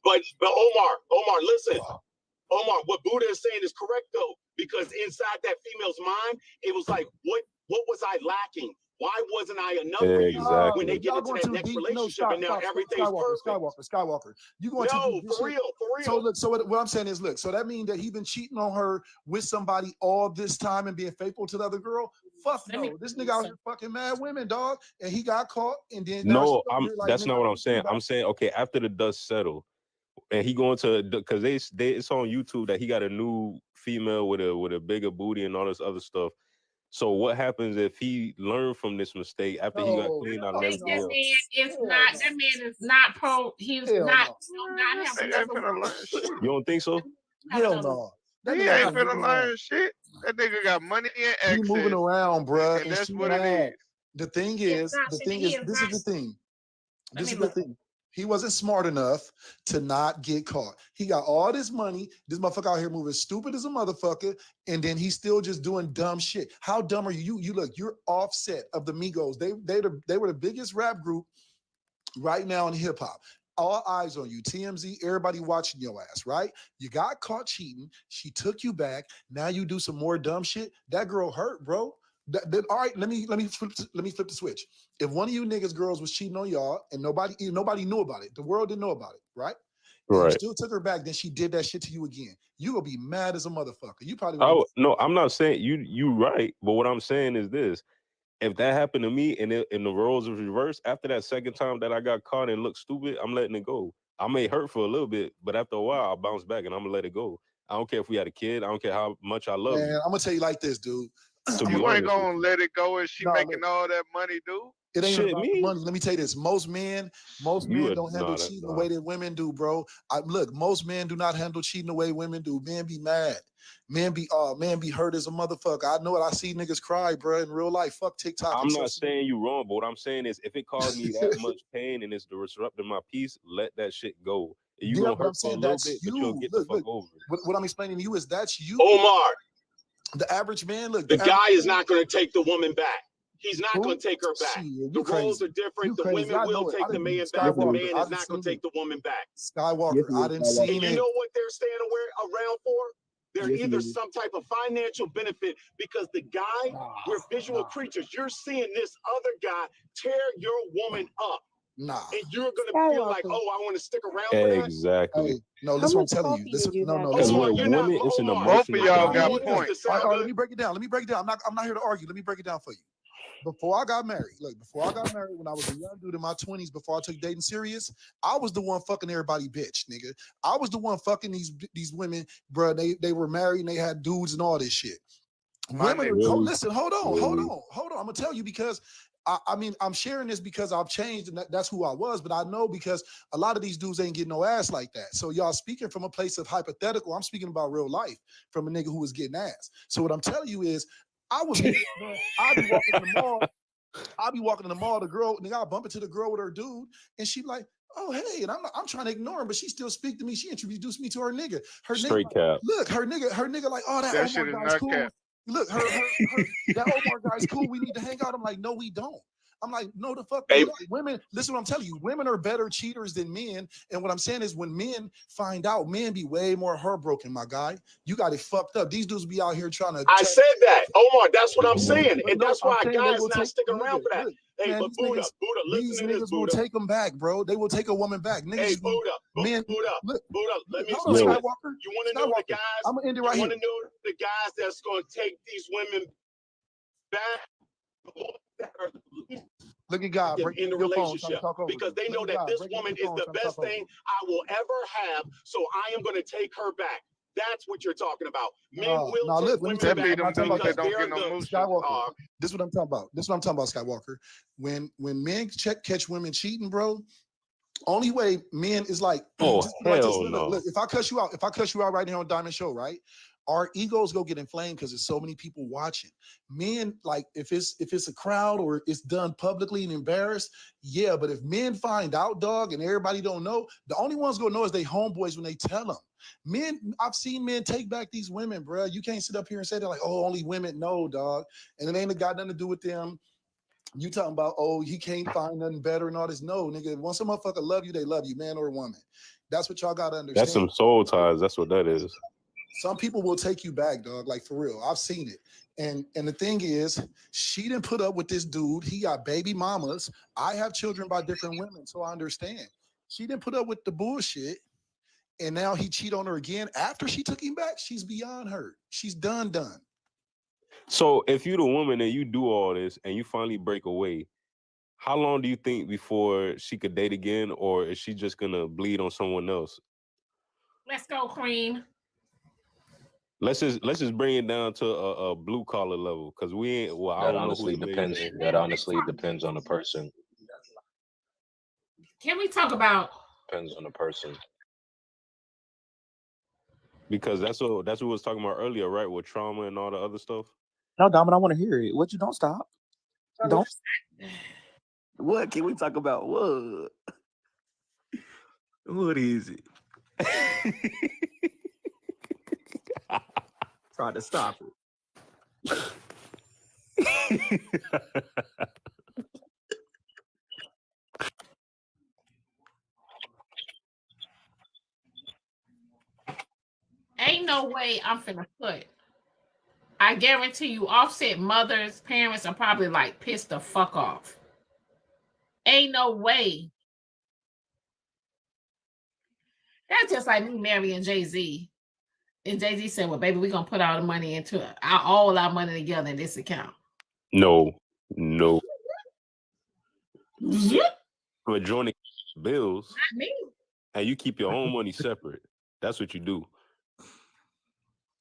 but Omar, listen. Omar, what Buddha is saying is correct though, because inside that female's mind, it was like, what was I lacking? Why wasn't I enough for you? Exactly. When they get into that next relationship and now everything's perfect. Skywalker. You going too deep? For real. So look, so what I'm saying is, look, so that means that he been cheating on her with somebody all this time and being faithful to the other girl? Fuck no. This nigga out here fucking mad women, dog. And he got caught and then That's not what I'm saying. I'm saying, okay, after the dust settled, and he going to, because it's on YouTube that he got a new female with a bigger booty and all this other stuff. So what happens if he learned from this mistake after he got cleaned out and everything else? That man is not pro. He's not have. You don't think so? Hell no. He ain't finna learn shit. That nigga got money and access. He moving around, bruh. And that's what it is. The thing is, this is the thing. He wasn't smart enough to not get caught. He got all this money. This motherfucker out here moving stupid as a motherfucker, and then he's still just doing dumb shit. How dumb are you? You look, you're Offset of the Migos. They were the biggest rap group right now in hip hop. All eyes on you. TMZ, everybody watching your ass, right? You got caught cheating. She took you back. Now you do some more dumb shit. That girl hurt, bro. All right, let me flip the switch. If one of you niggas girls was cheating on y'all and nobody knew about it, the world didn't know about it, right? Right. You still took her back, then she did that shit to you again. You gonna be mad as a motherfucker. You probably no, I'm not saying you right, but what I'm saying is this: if that happened to me and the roles was reversed, after that second time that I got caught and looked stupid, I'm letting it go. I may hurt for a little bit, but after a while, I'll bounce back and I'm gonna let it go. I don't care if we had a kid. I don't care how much I love you. I'm gonna tell you like this, dude. You ain't gonna let it go if she making all that money, dude. It ain't about the money. Let me tell you this: most men don't handle cheating the way that women do, bro. Look, most men do not handle cheating the way women do. Men be mad. Men be hurt as a motherfucker. I know it. I see niggas cry, bro, in real life. Fuck TikTok. I'm not saying you wrong, but what I'm saying is, if it caused me that much pain and it's disrupting my peace, let that shit go. You gonna hurt for a little bit, but you'll get the fuck over it. What I'm explaining to you is that's you, Omar. The average man, look. The guy is not going to take the woman back. He's not going to take her back. The roles are different. The women will take the man back. The man is not going to take the woman back. Skywalker, I didn't see it. And you know what they're staying around for? They're either some type of financial benefit, because the guy, we're visual creatures. You're seeing this other guy tear your woman up. Nah. And you're going to feel like, oh, I want to stick around for that. Exactly. Hey, no, listen what I'm telling you. Because with women, it's an emotional. Both of y'all got points. All right, let me break it down. I'm not here to argue. Let me break it down for you. Before I got married, when I was a young dude in my 20s, before I took dating serious, I was the one fucking everybody bitch, nigga. I was the one fucking these women, bro. They were married and they had dudes and all this shit. Women, listen, hold on. I'm gonna tell you, because I mean, I'm sharing this because I've changed and that's who I was, but I know because a lot of these dudes ain't getting no ass like that. So y'all speaking from a place of hypothetical. I'm speaking about real life from a nigga who was getting ass. So what I'm telling you is, I'll be walking in the mall. I'll be walking in the mall. The girl, nigga, I'll bump into the girl with her dude, and she be like, "Oh, hey," and I'm trying to ignore him, but she still speak to me. She introduced me to her nigga. Her Straight nigga, cap. look, her nigga, like, "Oh, that shit Omar is guy's not cool." cap. Look, that Omar guy's cool. We need to hang out. I'm like, no, we don't. I'm like, no, the fuck. Hey. Women, listen what I'm telling you. Women are better cheaters than men. And what I'm saying is when men find out, men be way more heartbroken, my guy. You got it fucked up. These dudes be out here trying to. I said that, Omar. That's what I'm saying, and No, that's why I'm saying they guys will not sticking around for that. Look, Hey, man, but Buddha, these listen to niggas this, will Buddha. take them back, bro. They will take a woman back. Niggas Hey, men, Buddha, look, let me hold explain on, this. Skywalker. You want to know the guys? I'm gonna end it right you here. want to know the guys that's going to take these women back? Look at God In the relationship because they know that this woman is the best thing I will ever have, so I am going to take her back. That's what you're talking about. Men will take women back because they're the Skywalker. This is what I'm talking about. This is what I'm talking about, Skywalker. When men catch women cheating, bro, only way men is like, no. Look, if I cuss you out right here on Diamond Show, right? Our egos go get inflamed because there's so many people watching. Men, like if it's a crowd or it's done publicly and embarrassed, yeah. But if men find out, dog, and everybody don't know, the only ones gonna know is they homeboys when they tell them. Men, I've seen men take back these women, bro. You can't sit up here and say they're like, oh, only women. No, dog. And it ain't got nothing to do with them. You talking about, oh, he can't find nothing better and all this. No, nigga, once a motherfucker love you, they love you, man or woman. That's what y'all gotta understand. That's some soul ties. That's what that is. Some people will take you back, dog. Like for real. I've seen it. And the thing is, she didn't put up with this dude. He got baby mamas. I have children by different women, so I understand. She didn't put up with the bullshit. And now he cheat on her again after she took him back. She's beyond hurt. She's done. So if you're the woman and you do all this and you finally break away, how long do you think before she could date again, or is she just gonna bleed on someone else? Let's go, Cream. Let's just bring it down to a blue collar level because we ain't. Well, I don't know who depends. That honestly depends on the person. Can we talk about? Depends on the person. Because that's what we was talking about earlier, right? With trauma and all the other stuff. No, Diamond, I want to hear it. What you don't stop. Don't. What can we talk about? What? What is it? Try to stop it. Ain't no way I'm finna put. I guarantee you, Offset mothers, parents are probably like pissed the fuck off. Ain't no way. That's just like me marrying Jay-Z. And Jay-Z said, well, baby, we're going to put all the money into it. All our money together in this account. No. Yep. For joining bills. Not me. And you keep your own money separate. That's what you do.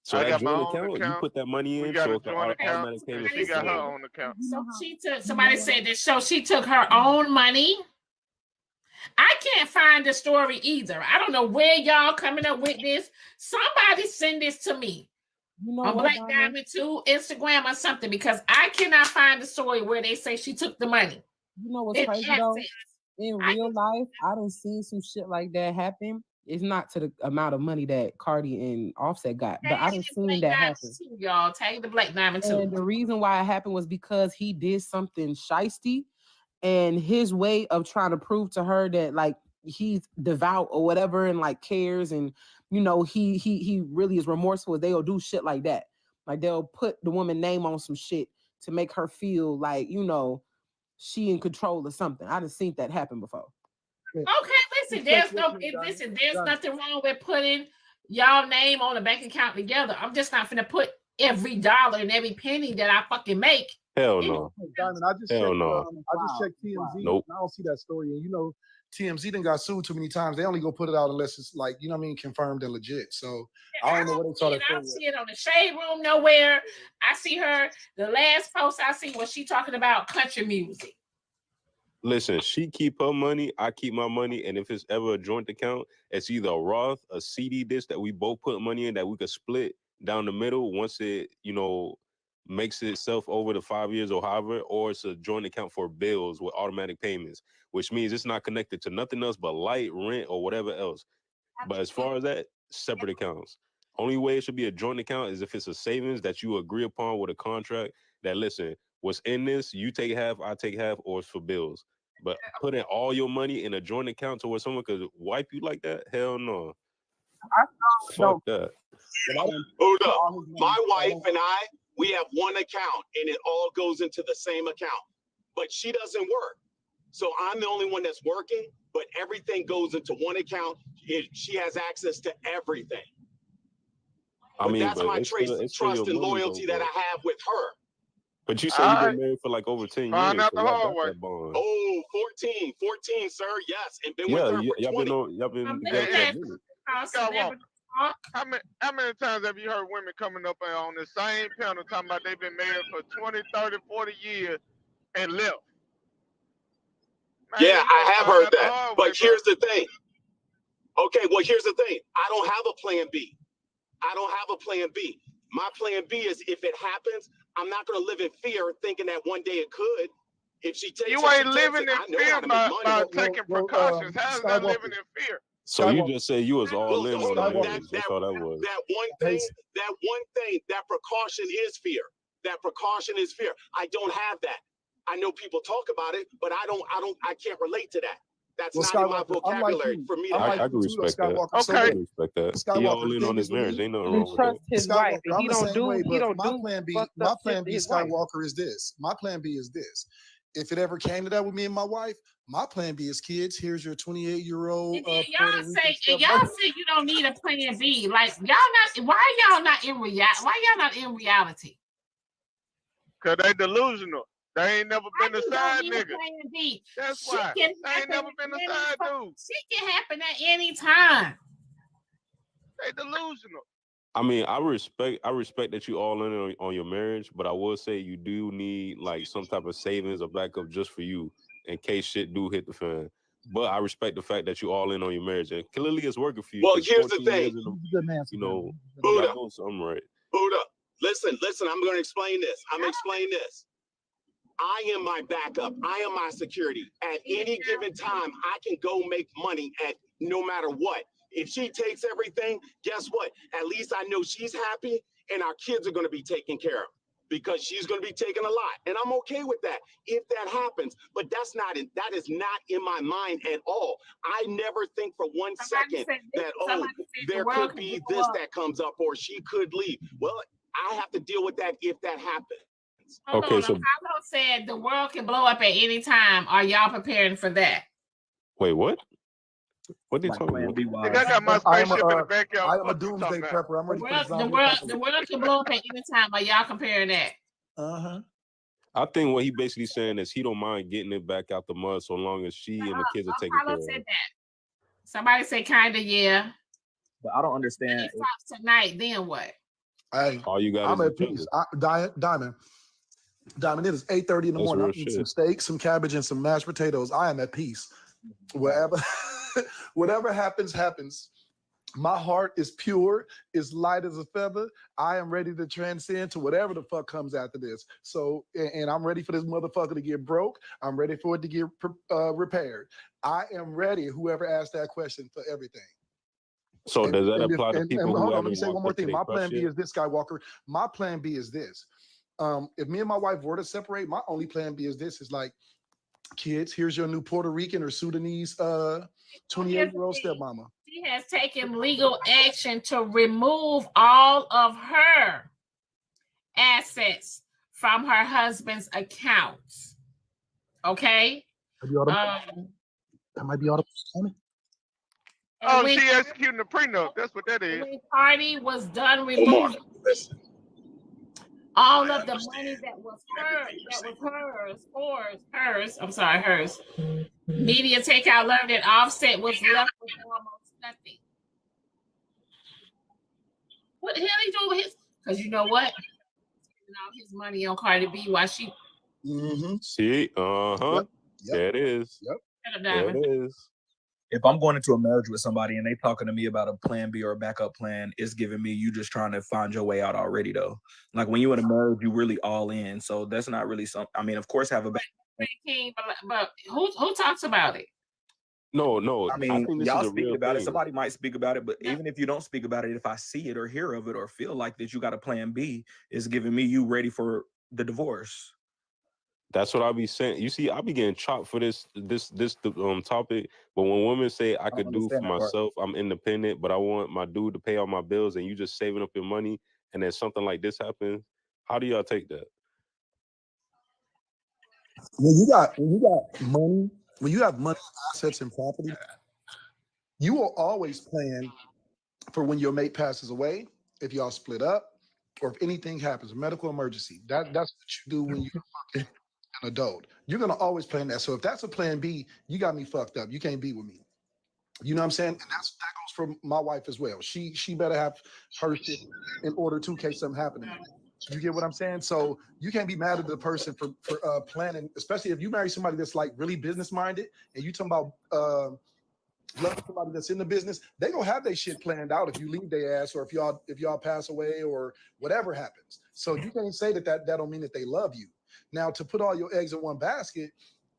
So I that got my joint own account. You put that money in. We got so a joint account. She got her own account. So she took. Somebody said that. So she took her own money. I can't find the story either. I don't know where y'all coming up with this. Somebody send this to me on Black Diamond 2 Instagram or something, because I cannot find the story where they say she took the money. You know what's crazy though? In real life, I done seen some shit like that happen. It's not to the amount of money that Cardi and Offset got, but I done seen that happen. Y'all take the Black Diamond 2. And the reason why it happened was because he did something shiesty, and his way of trying to prove to her that like he's devout or whatever and like cares, and you know he really is remorseful. They'll do shit like that. Like they'll put the woman name on some shit to make her feel like, you know, she in control of something. I done seen that happen before. Okay, listen, there's nothing wrong with putting y'all name on a bank account together. I'm just not gonna put every dollar and every penny that I fucking make. Hell no. Diamond, I just checked TMZ. Nope. And I don't see that story. And you know, TMZ done got sued too many times. They only go put it out unless it's like, you know what I mean, confirmed and legit. So I don't know what they saw that I for. don't see it on the Shade Room nowhere. I see her. The last post I see was she talking about country music. Listen, she keep her money, I keep my money, and if it's ever a joint account, it's either a Roth, a CD disc that we both put money in that we could split down the middle once it, you know, makes itself over the 5 years or however, or it's a joint account for bills with automatic payments, which means it's not connected to nothing else but light, rent, or whatever else. But as far as that, separate accounts. Only way it should be a joint account is if it's a savings that you agree upon with a contract that, listen, what's in this, you take half, I take half, or it's for bills. But putting all your money in a joint account to where someone could wipe you like that, hell no. Fuck that. Hold up. My wife and I, we have one account and it all goes into the same account. But she doesn't work. So I'm the only one that's working, but everything goes into one account. She has access to everything. I mean, that's my trust and loyalty that I have with her. But you say you've been married for like over 10 years. Find out the hard way. Oh, 14, sir. Yes. And been with her for 20. Y'all been together for a minute. How many times have you heard women coming up on the same panel talking about they've been married for 20, 30, 40 years and left? Yeah, I have heard that. But here's the thing. Okay, well, here's the thing. I don't have a plan B. My plan B is if it happens, I'm not going to live in fear thinking that one day it could. If she takes you ain't living in fear by taking precautions. How is that living in fear? So you just say you was all in on the marriage. That's all that was. That one thing, that precaution is fear. I don't have that. I know people talk about it, but I can't relate to that. That's not in my vocabulary for me. I can respect that. Okay. I can respect that. He all in on his marriage. Ain't nothing wrong with that. His wife. I'm He the don't same do. way, He don't but do. my plan B, Skywalker, is this. My plan B is this. If it ever came to that with me and my wife, my plan B is kids. Here's your 28-year-old. Y'all say you don't need a plan B. Like why y'all not in reality? Cause they delusional. They ain't never been a side nigga. That's why. They ain't never been a side dude. Shit can happen at any time. They delusional. I mean, I respect that you all in on your marriage, but I will say you do need like some type of savings or backup just for you in case shit do hit the fan. But I respect the fact that you all in on your marriage, and clearly it's working for you. Well, here's the thing. You know, Buddha. I'm right. Buddha, listen. I'm going to explain this. I am my backup. I am my security. At any given time, I can go make money at no matter what. If she takes everything, guess what? At least I know she's happy and our kids are going to be taken care of because she's going to be taking a lot. And I'm okay with that if that happens. But that is not in my mind at all. I never think for one second that, there could be this that comes up or she could leave. Well, I have to deal with that if that happens. Okay, so Pablo said the world can blow up at any time. Are y'all preparing for that? Wait, what? What are you talking about? I got my spaceship in the backyard. I am a doomsday prepper. I'm ready for the world can blow up at any time. Are y'all comparing that? I think what he basically saying is he don't mind getting it back out the mud so long as she and the kids are taken care of. Said that. Somebody said kinda, yeah. But I don't understand. If it stops tonight, then what? All you got I'm at peace. Diamond, it is 8:30 in the morning. I'm eating some steak, some cabbage, and some mashed potatoes. I am at peace. Whatever happens. My heart is pure, is light as a feather. I am ready to transcend to whatever the fuck comes after this. So, and I'm ready for this motherfucker to get broke. I'm ready for it to get repaired. I am ready, whoever asked that question, for everything. So does that apply to people who hold on, haven't let me say one more thing. My plan B is this, Skywalker. My plan B is this. If me and my wife were to separate, my only plan B is this. Is like, kids, here's your new Puerto Rican or Sudanese 28-year-old stepmama. She has taken legal action to remove all of her assets from her husband's accounts. Okay? That might be all the Oh, she executing the prenup. That's what that is. When Cardi was done removing all of the money that was hers, Media takeout learned that Offset was left with almost nothing. What the hell he doing with his? Because you know what? Spending all his money on Cardi B while she. See, Yep. There it is. Yep. There it is. If I'm going into a marriage with somebody and they talking to me about a plan B or a backup plan, it's giving me you just trying to find your way out already though. Like when you in a marriage, you really all in. So that's not really something. I mean, of course, have a back. But who talks about it? No. I mean, think this y'all is a speak real about thing. it. Somebody might speak about it, but even if you don't speak about it, if I see it or hear of it or feel like that you got a plan B, it's giving me you ready for the divorce. That's what I be saying. You see, I be getting chopped for this topic. But when women say I could do for myself, I'm independent, but I want my dude to pay all my bills, and you just saving up your money, and then something like this happens, how do y'all take that? When you got money, when you have money, assets, and property, you will always plan for when your mate passes away, if y'all split up, or if anything happens, a medical emergency. That's what you do when you're fucking an adult. You're gonna always plan that. So if that's a plan B, you got me fucked up. You can't be with me. You know what I'm saying? And that goes for my wife as well. She better have her shit in order to in case something happened to me. You get what I'm saying? So you can't be mad at the person for planning, especially if you marry somebody that's like really business minded and you talking about loving somebody that's in the business. They gonna have their shit planned out if you leave their ass or if y'all pass away or whatever happens. So you can't say that don't mean that they love you. Now to put all your eggs in one basket,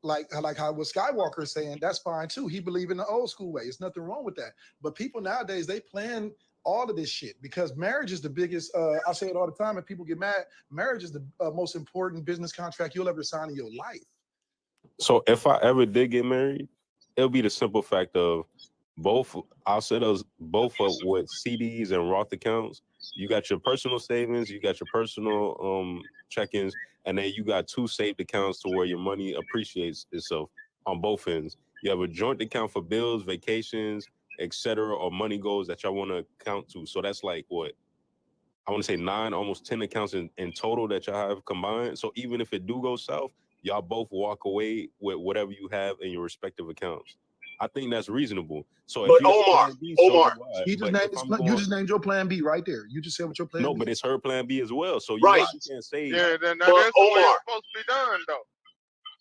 like how what Skywalker is saying, that's fine too. He believe in the old school way. It's nothing wrong with that. But people nowadays, they plan all of this shit because marriage is the biggest. I say it all the time, and people get mad. Marriage is the most important business contract you'll ever sign in your life. So if I ever did get married, it'll be the simple fact of both. I'll set us both up with CDs and Roth accounts. You got your personal savings, you got your personal check-ins, and then you got two saved accounts to where your money appreciates itself on both ends. You have a joint account for bills, vacations, etc., or money goals that y'all want to count to. So that's like what? I want to say 9, almost 10 accounts in total that y'all have combined. So even if it do go south, y'all both walk away with whatever you have in your respective accounts. I think that's reasonable. So but if you Omar, You just named your plan B right there. You just said what your plan B. No, but it's her plan B as well. So you can't say. Yeah, then but that's the way Omar, it's supposed to be done, though.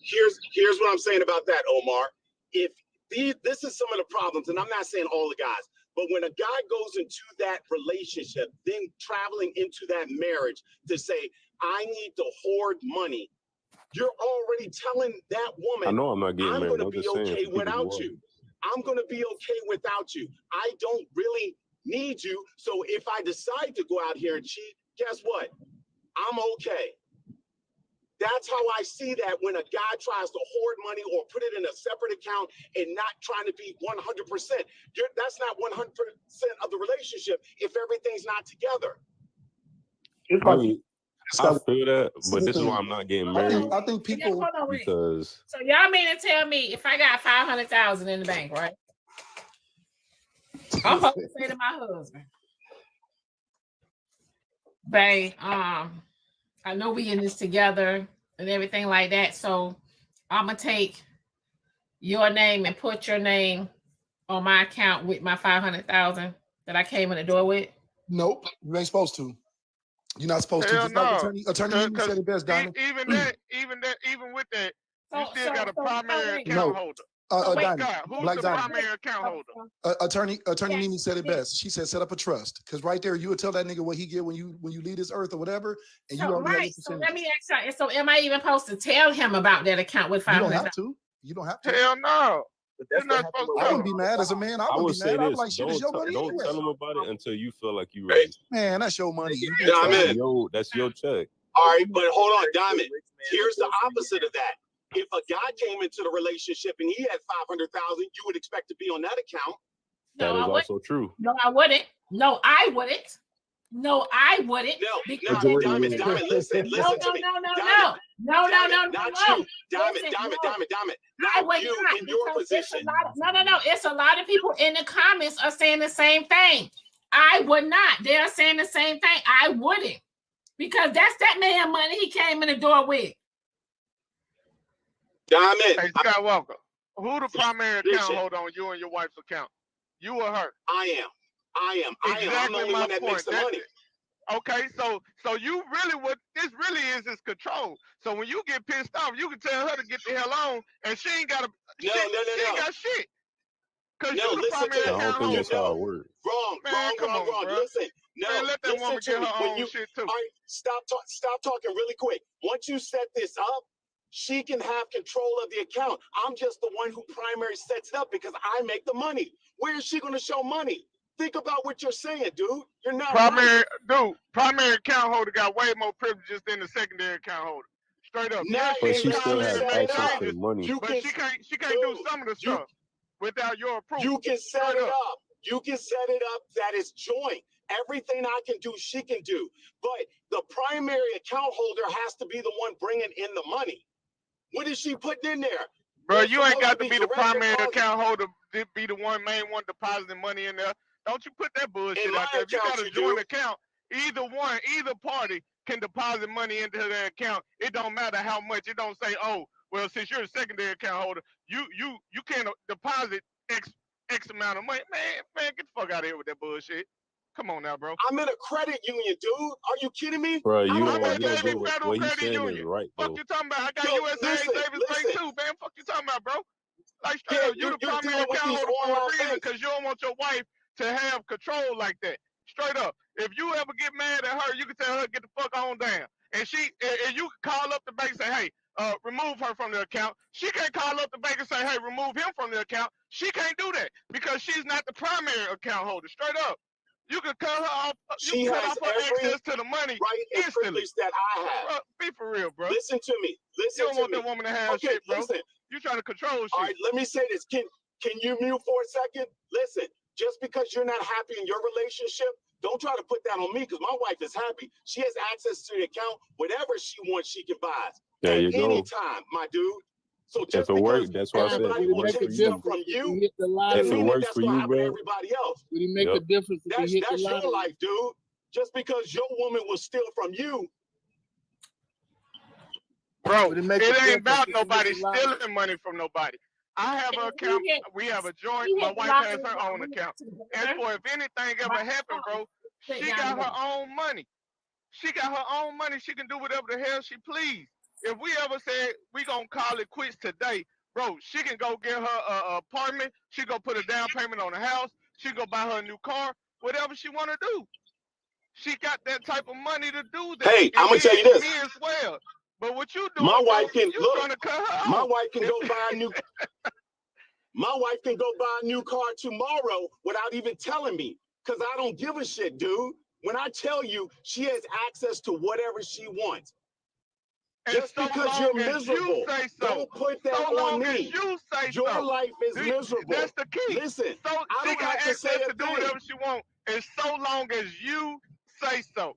Here's what I'm saying about that, Omar. If this is some of the problems, and I'm not saying all the guys, but when a guy goes into that relationship, then traveling into that marriage to say, I need to hoard money, you're already telling that woman, I know I'm not getting married. I'm going to be okay without you. I'm going to be okay without you. I don't really need you. So if I decide to go out here and cheat, guess what? I'm okay. That's how I see that when a guy tries to hoard money or put it in a separate account and not trying to be 100%. That's not 100% of the relationship if everything's not together. I mean, I feel that, but this is why I'm not getting married. I think people because So y'all mean to tell me if I got $500,000 in the bank, right? I'm supposed to say to my husband, babe, I know we in this together and everything like that. So I'm gonna take your name and put your name on my account with my $500,000 that I came in the door with. Nope, you ain't supposed to. You're not supposed to. Just like attorney Mimi said it best, Diamond. Even with that, you still got a primary account holder. Diamond, who's Black the Diamond. primary account holder? Attorney Mimi said it best. She said set up a trust, because right there you would tell that nigga what he get when you leave this earth or whatever, and you already have your So let me ask you. So am I even supposed to tell him about that account with $500,000? You don't have to. You don't have to. Hell no. You're not supposed to. I wouldn't be mad as a man. I would say be mad. I'm this: like, shit, it's your money don't anyway. tell him about it until you feel like you ready. Man, that's your money. That's your check. All right, but hold on, Diamond. Here's the opposite of that. If a guy came into the relationship and he had $500,000, you would expect to be on that account. That is also true. No, I wouldn't. No, I wouldn't. No, Diamond, listen to me. No. Not you. Diamond. Not you in your position. No. It's a lot of people in the comments are saying the same thing. I would not. They're saying the same thing. I wouldn't. Because that's that man money he came in the door with. Diamond. Hey, Skywalker. Who the primary account holder on you and your wife's account? You or her? I am. Exactly I'm the only one that point. makes the money. Okay, so you really what this really is control. So when you get pissed off, you can tell her to get the hell on, and she ain't got she ain't got shit. Cause you the primary account holder. I don't think that's how it works. Wrong. Bro. Listen, no, man, let that woman listen get to her me. own shit too. All right, stop talking really quick. Once you set this up, she can have control of the account. I'm just the one who primary sets it up because I make the money. Where is she going to show money? Think about what you're saying, dude. You're not primary account holder got way more privileges than the secondary account holder. Straight up. Not But she in still the has same access to way. the money. But she can't do some of the stuff without your approval. You can set it up. You can set it up that is joint. Everything I can do, she can do. But the primary account holder has to be the one bringing in the money. What is she putting in there? Bro, you ain't got to be the primary account holder to be the main one depositing money in there. Don't you put that bullshit out there. If you got a joint account, either party can deposit money into their account. It don't matter how much. It don't say, oh, well, since you're a secondary account holder, you can't deposit X amount of money. Man, get the fuck out of here with that bullshit. Come on now, bro. I'm in a credit union, dude. Are you kidding me? Bro, you I'm don't at do Federal what he's Credit saying is Union. right, Fuck though. you talking about? I got USA Savings Bank too, man. Fuck you talking about, bro? Like straight up, you the primary account holder for a reason because you don't want your wife to have control like that. Straight up. If you ever get mad at her, you can tell her get the fuck on down. And you can call up the bank and say, hey, remove her from the account. She can't call up the bank and say, hey, remove him from the account. She can't do that because she's not the primary account holder. Straight up. You can cut her off. She has access to the money right and instantly. privilege that I have. Bro, be for real, bro. Listen to me. You don't want that woman to have shit, bro. Listen. You trying to control shit. All right, let me say this. Can you mute for a second? Listen, just because you're not happy in your relationship, don't try to put that on me because my wife is happy. She has access to the account. Whatever she wants, she can buy. There you go. Anytime, my dude. So just If it works, that's what I said. everybody It wants works for to you. from you, If it works for you, bro. everybody else. Would he make a difference if he hit the That's your lottery? life, dude. Just because your woman will steal from you. Bro, it ain't about nobody stealing money from nobody. I have an account. We have a joint. My wife has her own account. And for if anything ever happened, bro, she got her own money. She got her own money. She can do whatever the hell she please. If we ever said we gonna call it quits today, bro, she can go get her apartment. She go put a down payment on the house. She go buy her a new car. Whatever she want to do. She got that type of money to do that. Hey, I'm gonna tell you this. Me as well. But what you doing? My wife can look. Trying to cut her My off. wife can go buy a new. My wife can go buy a new car tomorrow without even telling me, because I don't give a shit, dude. When I tell you, she has access to whatever she wants. And just so because you're miserable, you say so. don't put that so on me. You say your so. life is miserable. That's the key. Listen, so I don't got have to say access a to do thing. whatever she wants, and so long as you say so.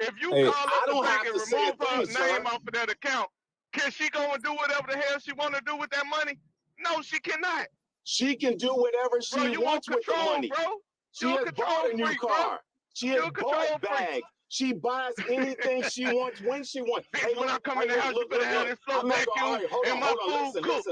If you Hey, call I up the don't bank have and to say a remove her thing, sir. name off of that account, can she go and do whatever the hell she want to do with that money? No, she cannot. She can do whatever she wants with the money. Bro. She has bought a new car. She has bought bags. She buys anything she wants when she wants. Hey, when I come in the house, you better have this floor vacuum and my food cooked.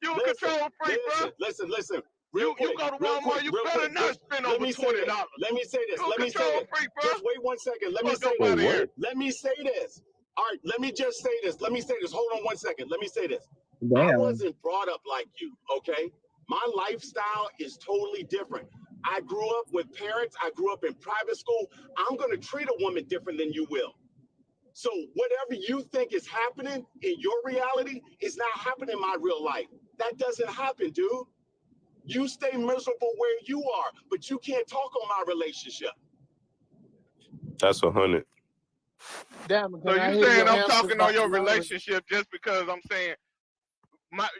You a control freak, bro. Listen. You go to Walmart, you better not spend over $20. Let me say this. You a control freak, bro. Just wait 1 second. Let me say this. Let me say this. All right, let me just say this. Hold on 1 second. Let me say this. I wasn't brought up like you, okay? My lifestyle is totally different. I grew up with parents. I grew up in private school. I'm going to treat a woman different than you will. So whatever you think is happening in your reality is not happening in my real life. That doesn't happen, dude. You stay miserable where you are, but you can't talk on my relationship. That's 100. So you saying I'm talking on your relationship just because I'm saying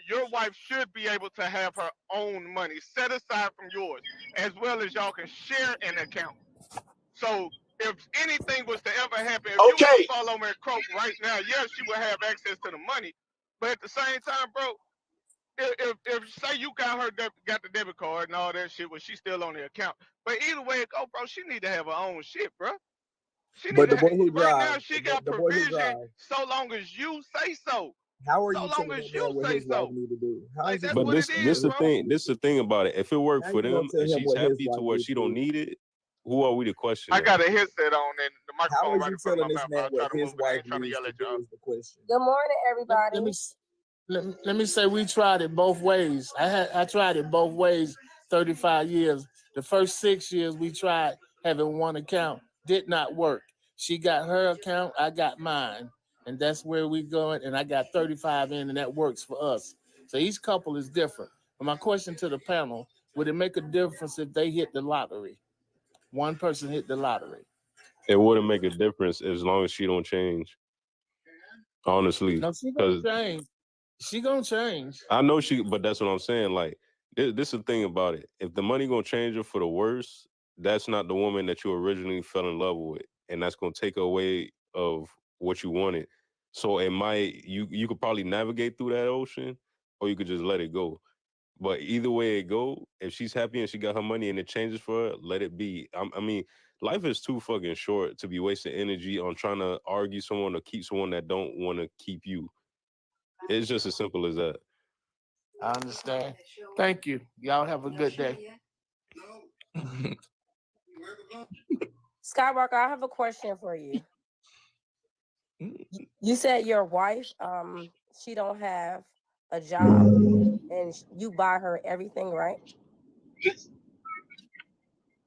your wife should be able to have her own money set aside from yours, as well as y'all can share an account. So if anything was to ever happen, if you were to fall over and croak right now, yes, she would have access to the money. But at the same time, bro, if say you got the debit card and all that shit, well, she's still on the account. But either way it go, bro, she need to have her own shit, bro. But the boy who right drives, now she got provision so long as you say so. How are So you long telling as that you man what say his wife so. need to do? How Like is he that's But what gonna it this is, the bro. thing. This the thing about it. If it worked how for you gonna them tell and him she's what his happy to wife where need she to don't do? need it, who are we to question I that? got a headset on and the How microphone is right you in front of telling my this mouth. man I'll try what to his move it. I wife ain't trying to needs yell to at y'all. do is the question. Good morning, Let me everybody. let me say we tried it both ways. I tried it both ways 35 years. The first 6 years we tried having one account. Did not work. She got her account, I got mine. And that's where we going. And I got 35 in, and that works for us. So each couple is different. But my question to the panel, would it make a difference if they hit the lottery? One person hit the lottery. It wouldn't make a difference as long as she don't change. Honestly, No, she gonna because change. She gonna change. I know she, but that's what I'm saying. Like, this is the thing about it. If the money gonna change her for the worse, that's not the woman that you originally fell in love with, and that's gonna take away of what you wanted. So it might you could probably navigate through that ocean, or you could just let it go. But either way it go, if she's happy and she got her money and it changes for her, let it be. I mean, life is too fucking short to be wasting energy on trying to argue someone or keep someone that don't want to keep you. It's just as simple as that. I understand. Thank you. Y'all have a good day. Skywalker, I have a question for you. You said your wife, she don't have a job, and you buy her everything, right?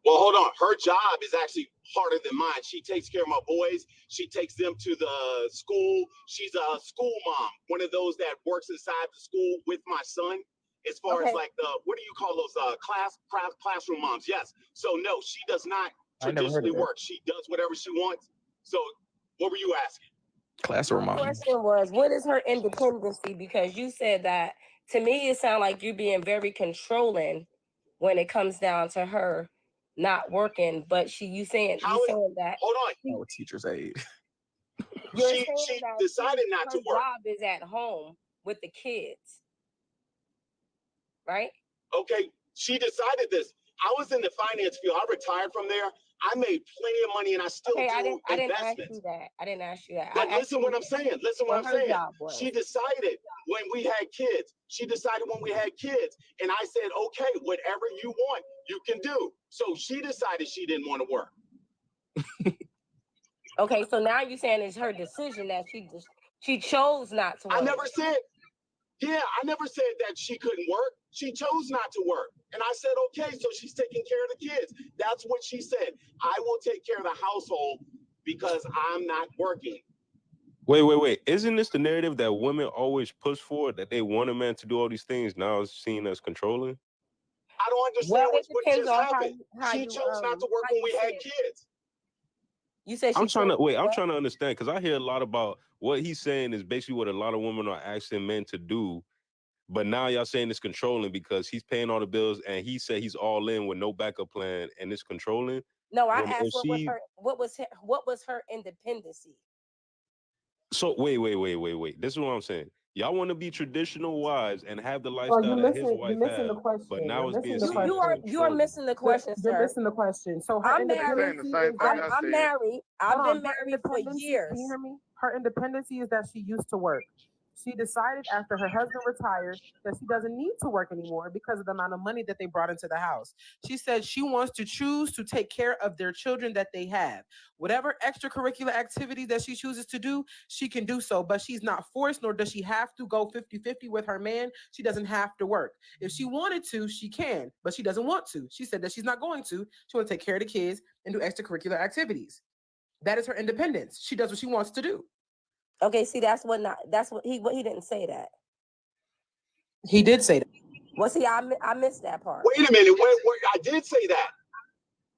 Well, hold on. Her job is actually harder than mine. She takes care of my boys. She takes them to the school. She's a school mom, one of those that works inside the school with my son. As far as like the, what do you call those classroom moms? Yes. So no, she does not traditionally work. She does whatever she wants. So what were you asking? Classroom My mom. question was, what is her independency? Because you said that, to me, it sounds like you're being very controlling when it comes down to her not working. But you saying that. Hold on. Oh, teacher's aide. You're She saying that decided not to her work. job is at home with the kids, right? Okay, she decided this. I was in the finance field. I retired from there. I made plenty of money, and I still do investments. I didn't ask you that. I didn't ask you that. But listen what I'm saying. Listen what I'm saying. She decided when we had kids. She decided when we had kids. And I said, okay, whatever you want, you can do. So she decided she didn't want to work. Okay, so now you're saying it's her decision that she chose not to work. I never said that she couldn't work. She chose not to work. And I said, okay, so she's taking care of the kids. That's what she said. I will take care of the household because I'm not working. Wait. Isn't this the narrative that women always push for, that they want a man to do all these things, now it's seen as controlling? I don't understand what just happened. She chose not to work when we had kids. You said I'm trying to understand, because I hear a lot about what he's saying is basically what a lot of women are asking men to do. But now y'all saying it's controlling because he's paying all the bills and he said he's all in with no backup plan and it's controlling. No, I asked what was her independency. So wait. This is what I'm saying. Y'all want to be traditional wives and have the lifestyle that his wife has, but now it's being seen. You are missing the question, sir. You're missing the question. So her I'm married. I'm married. I've been married for years. Can you hear me? Her independency is that she used to work. She decided after her husband retired that she doesn't need to work anymore because of the amount of money that they brought into the house. She said she wants to choose to take care of their children that they have. Whatever extracurricular activity that she chooses to do, she can do so, but she's not forced, nor does she have to go 50-50 with her man. She doesn't have to work. If she wanted to, she can, but she doesn't want to. She said that she's not going to. She wants to take care of the kids and do extracurricular activities. That is her independence. She does what she wants to do. Okay, see, that's what he didn't say that. He did say that. Well, see, I missed that part. Wait a minute. I did say that.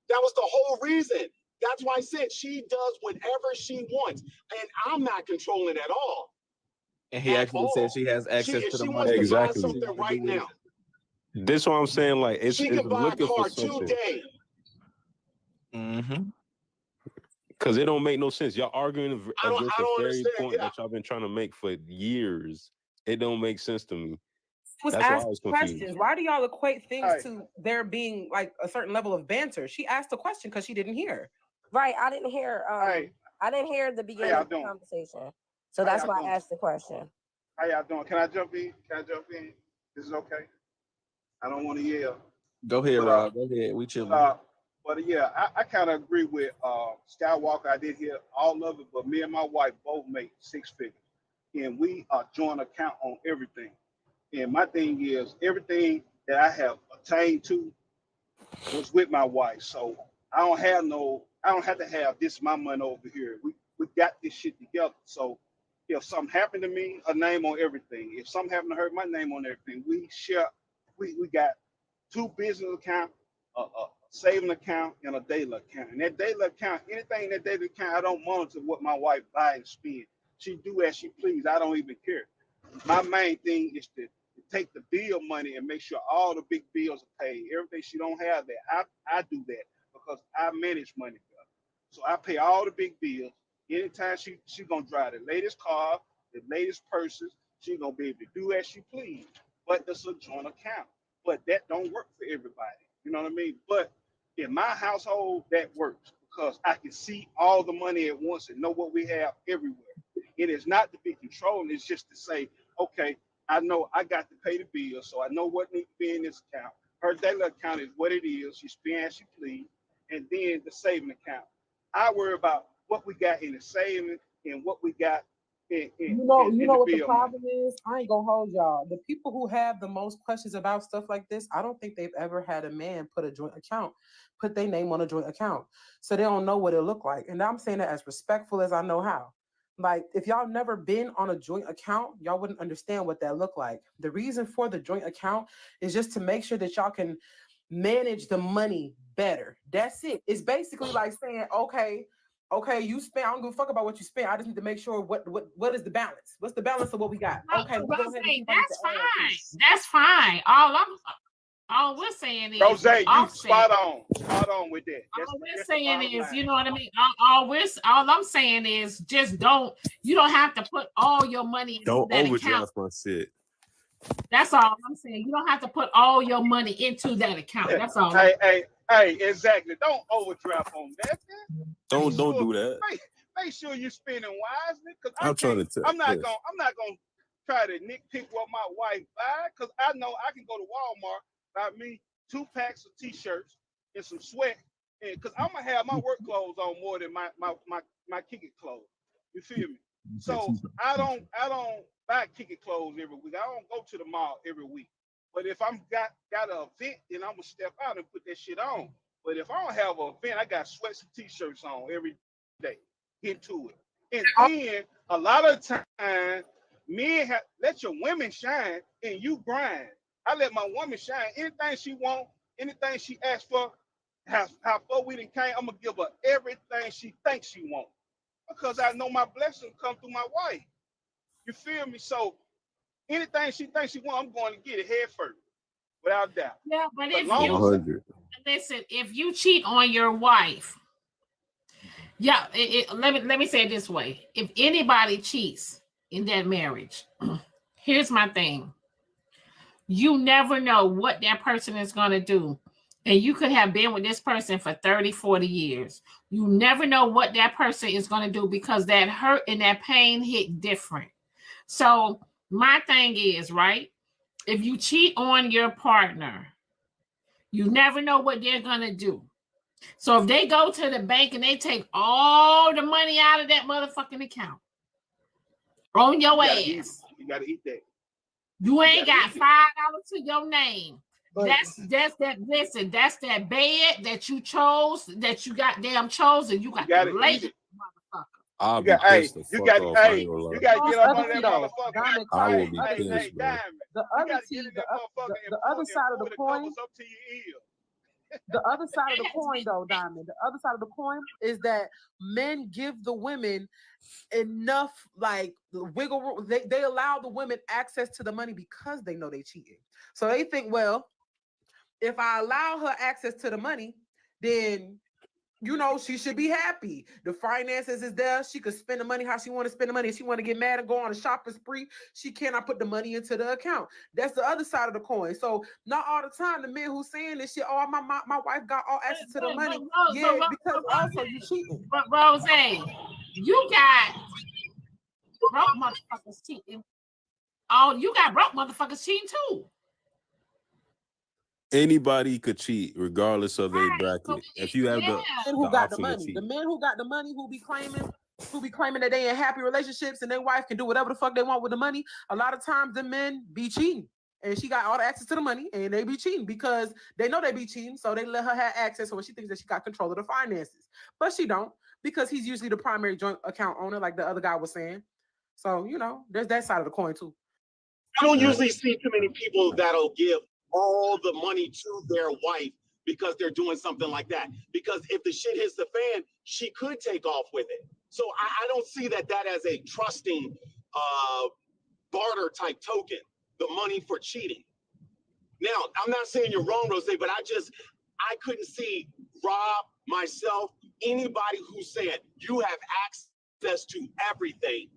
That was the whole reason. That's why I said she does whatever she wants, and I'm not controlling at all. And he actually said she has access to the money. Exactly. Something right now. This is what I'm saying. Like She can buy a car today. Mm-hmm. Because it don't make no sense. Y'all arguing against the very point that y'all been trying to make for years. It don't make sense to me. Was asked questions. Why do y'all equate things to there being like a certain level of banter? She asked a question because she didn't hear. Right, I didn't hear. I didn't hear the beginning of the conversation, so that's why I asked the question. How y'all doing? Can I jump in? This is okay. I don't want to yell. Go ahead, But, Rob. Go ahead. We chilling. But yeah, I kind of agree with Skywalker. I did hear all of it, but me and my wife both make 6 figures, and we are joint account on everything. And my thing is, everything that I have attained to was with my wife. So I don't have to have this my money over here. We got this shit together. So if something happened to me, her name on everything. If something happened to her, my name on everything. We share. We got 2 business accounts, a saving account, and a daily account. And that daily account, anything in that daily account, I don't monitor what my wife buy and spend. She do as she please. I don't even care. My main thing is to take the bill money and make sure all the big bills are paid. Everything she don't have that, I do that because I manage money better. So I pay all the big bills. Anytime she gonna drive the latest car, the latest purses, she gonna be able to do as she please. But it's a joint account. But that don't work for everybody. You know what I mean? But in my household, that works because I can see all the money at once and know what we have everywhere. It is not to be controlling, it's just to say, okay, I know I got to pay the bill, so I know what needs to be in this account. Her daily account is what it is. She spends as she please. And then the saving account. I worry about what we got in the saving and what we got in you know what the bill problem is? I ain't gonna hold y'all. The people who have the most questions about stuff like this, I don't think they've ever had a man put their name on a joint account. So they don't know what it look like. And I'm saying that as respectful as I know how. Like, if y'all never been on a joint account, y'all wouldn't understand what that look like. The reason for the joint account is just to make sure that y'all can manage the money better. That's it. It's basically like saying, okay, you spent. I don't give a fuck about what you spent. I just need to make sure what is the balance. What's the balance of what we got? Okay, Rose, that's fine. All we're saying is, Rose, you spot on with that. All we're saying is, you know what I mean. All I'm saying is, just you don't have to put all your money into that account. My shit. That's all I'm saying. You don't have to put all your money into that account. That's all. Hey, exactly. Don't overdraft on that. Don't do that. Make sure you're spending wisely. Because I'm not gonna try to nitpick what my wife buy. Because I know I can go to Walmart, buy me 2 packs of t-shirts and some sweat, and because I'm gonna have my work clothes on more than my kick it clothes. You feel me? So I don't buy kick it clothes every week. I don't go to the mall every week. But if I'm got an event, then I'm gonna step out and put that shit on. But if I don't have an event, I got sweats and t-shirts on every day. Get to it. And then a lot of times, men let your women shine and you grind. I let my woman shine. Anything she want, anything she asks for, how far we done came, I'm gonna give her everything she thinks she wants. Because I know my blessing come through my wife. You feel me? So anything she thinks she wants, I'm going to get it head first, without doubt. Yeah, but if you cheat on your wife, let me say it this way: if anybody cheats in that marriage, here's my thing: you never know what that person is going to do. And you could have been with this person for 30, 40 years. You never know what that person is going to do because that hurt and that pain hit different. So my thing is, right, if you cheat on your partner, you never know what they're going to do. So if they go to the bank and they take all the money out of that motherfucking account on your ass, you got to eat that. You ain't got $5 to your name. That's that bed that you chose, that you goddamn chosen. You got to lay it, motherfucker. I'll be pissed the fuck off. You got to get up on that motherfucker. I will be pissed, bro. The other side of the coin. The other side of the coin, though, Diamond. The other side of the coin is that men give the women enough, like, wiggle room. They allow the women access to the money because they know they cheating. So they think, well, if I allow her access to the money, then, you know, she should be happy. The finances is there. She could spend the money how she want to spend the money. If she want to get mad and go on a shopping spree, she cannot put the money into the account. That's the other side of the coin. So not all the time the men who saying this shit, oh, my wife got all access to the money. Because also you cheating. But Rose, you got broke motherfuckers cheating. Oh, you got broke motherfuckers cheating too. Anybody could cheat, regardless of their bracket. If you have the Men who got the option to money, cheat. the men who got the money, who be claiming that they in happy relationships and their wife can do whatever the fuck they want with the money. A lot of times the men be cheating, and she got all the access to the money, and they be cheating because they know they be cheating, so they let her have access. So she thinks that she got control of the finances, but she don't, because he's usually the primary joint account owner, like the other guy was saying. So there's that side of the coin too. I don't usually see too many people that'll give all the money to their wife because they're doing something like that. Because if the shit hits the fan, she could take off with it. So I don't see that as a trusting barter type token, the money for cheating. Now, I'm not saying you're wrong, Rose, but I couldn't see Rob, myself, anybody who said you have access to everything,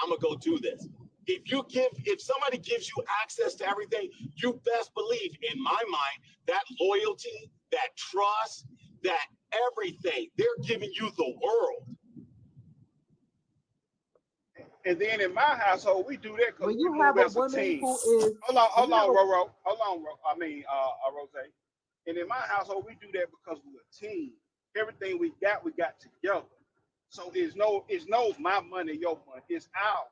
I'm gonna go do this. If somebody gives you access to everything, you best believe, in my mind, that loyalty, that trust, that everything, they're giving you the world. And then in my household, we do that because we move as a team. Hold on, Roro. Rose. And in my household, we do that because we're a team. Everything we got together. So it's no my money, your money. It's ours.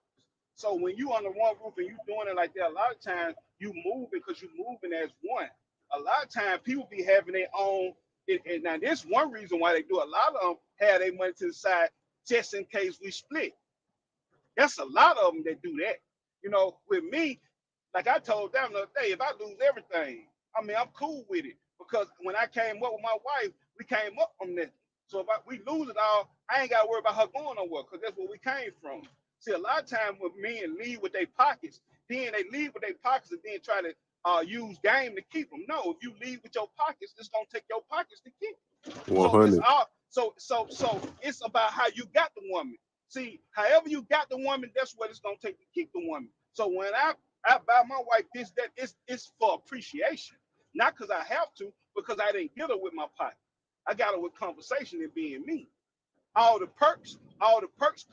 So when you on the one roof and you doing it like that, a lot of times you move because you're moving as one. A lot of times people be having their own. And now this one reason why they do. A lot of them have their money to the side just in case we split. That's a lot of them that do that. With me, like I told them the other day, if I lose everything, I'm cool with it. Because when I came up with my wife, we came up from that. So if we lose it all, I ain't got to worry about her going nowhere because that's where we came from. See, a lot of times when men leave with their pockets, then they leave with their pockets and then try to use game to keep them. No, if you leave with your pockets, it's going to take your pockets to keep them. 100. So it's about how you got the woman. See, however you got the woman, that's what it's gonna take to keep the woman. So when I buy my wife this, that, it's for appreciation. Not because I have to, because I didn't get her with my pocket. I got her with conversation and being me. All the perks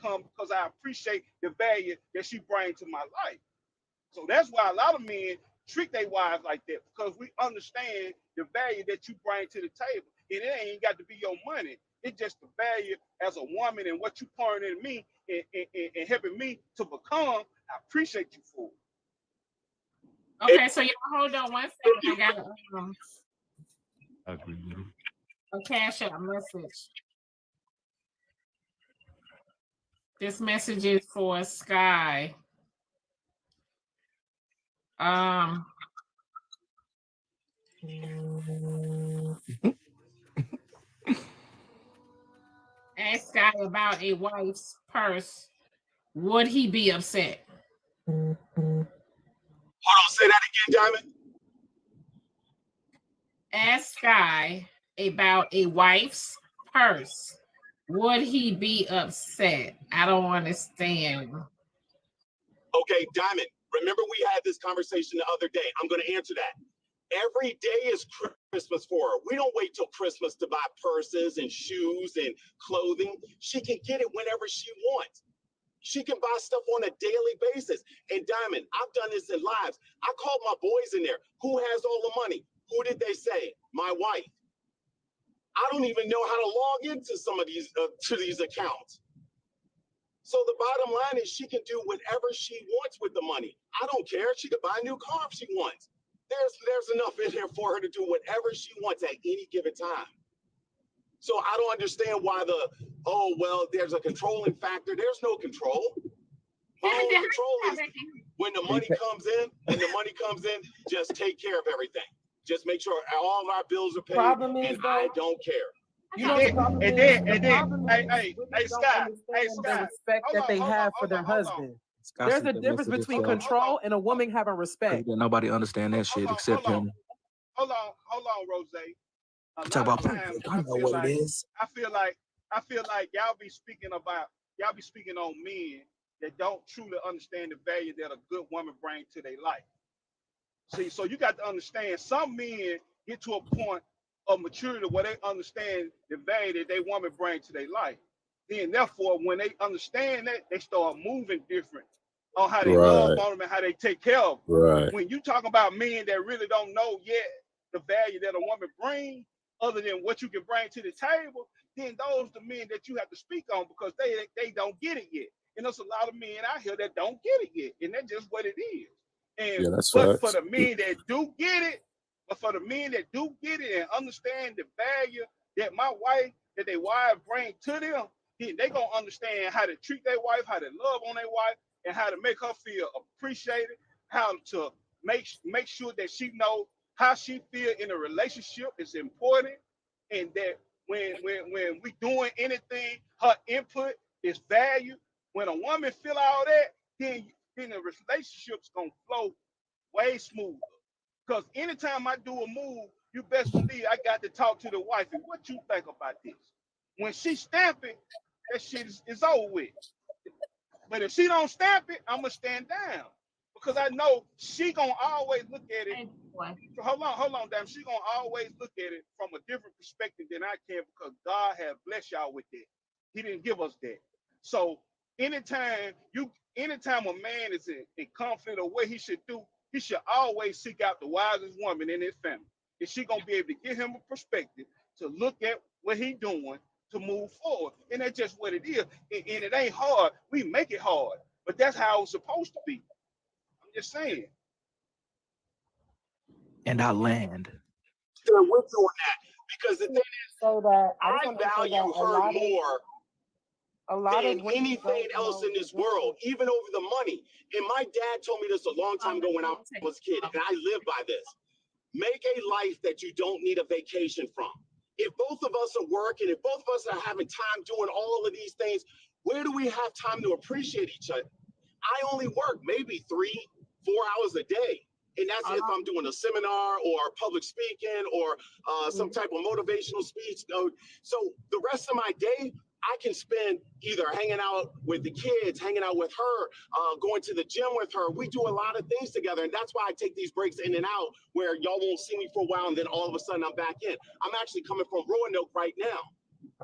come because I appreciate the value that she brings to my life. So that's why a lot of men treat their wives like that, because we understand the value that you bring to the table. And it ain't got to be your money. It's just the value as a woman and what you pouring into me and helping me to become. I appreciate you for it. Okay, so y'all hold on one second. I got a CashApp message. This message is for Sky. Ask Sky about a wife's purse. Would he be upset? Hold on, say that again, Diamond. Ask Sky about a wife's purse. Would he be upset? I don't understand. Okay, Diamond, remember we had this conversation the other day. I'm going to answer that. Every day is Christmas for her. We don't wait till Christmas to buy purses and shoes and clothing. She can get it whenever she wants. She can buy stuff on a daily basis. And Diamond, I've done this in lives. I called my boys in there. Who has all the money? Who did they say? My wife. I don't even know how to log into some of these to these accounts. So the bottom line is she can do whatever she wants with the money. I don't care. She could buy a new car if she wants. There's enough in there for her to do whatever she wants at any given time. So I don't understand why there's a controlling factor. There's no control. My only control is when the money comes in, just take care of everything. Just make sure all of our bills are paid, and I don't care. Hey, Scott. The respect that they have for their husband. There's a difference between control and a woman having respect. Nobody understand that shit except him. Hold on, Rose. Talk about I know what it is. I feel like y'all be speaking on men that don't truly understand the value that a good woman brings to their life. See, so you got to understand, some men get to a point of maturity where they understand the value that their woman brings to their life. Then therefore, when they understand that, they start moving different on how they love Right. on them and how they take care of them. Right. When you talk about men that really don't know yet the value that a woman brings, other than what you can bring to the table, then those are the men that you have to speak on, because they don't get it yet. And there's a lot of men out here that don't get it yet, and that's just what it is. And Yeah, that's but for facts. the men that do get it, and understand the value that their wife bring to them, then they gonna understand how to treat their wife, how to love on their wife, and how to make her feel appreciated, how to make sure that she knows how she feel in a relationship is important, and that when we doing anything, her input is valued. When a woman feel all that, then the relationship's gonna flow way smoother. Because anytime I do a move, you best believe I got to talk to the wife. And what you think about this? When she stamp it, that shit is over with. But if she don't stamp it, I'm gonna stand down, because I know she gonna always look at it. Hold on, damn. She gonna always look at it from a different perspective than I can, because God has blessed y'all with that. He didn't give us that. So anytime a man is in conflict of what he should do, he should always seek out the wisest woman in his family. And she gonna be able to give him a perspective to look at what he doing to move forward. And that's just what it is. And it ain't hard. We make it hard. But that's how it's supposed to be. I'm just saying. And I land. With you on that, because the thing is, So that I value her more than anything else in this world, even over the money. And my dad told me this a long time ago when I was a kid, and I live by this. Make a life that you don't need a vacation from. If both of us are working, if both of us are having time doing all of these things, where do we have time to appreciate each other? I only work maybe 3-4 hours a day. And that's if I'm doing a seminar or public speaking or some type of motivational speech. So the rest of my day, I can spend either hanging out with the kids, hanging out with her, going to the gym with her. We do a lot of things together. And that's why I take these breaks in and out where y'all won't see me for a while. And then all of a sudden I'm back in. I'm actually coming from Roanoke right now.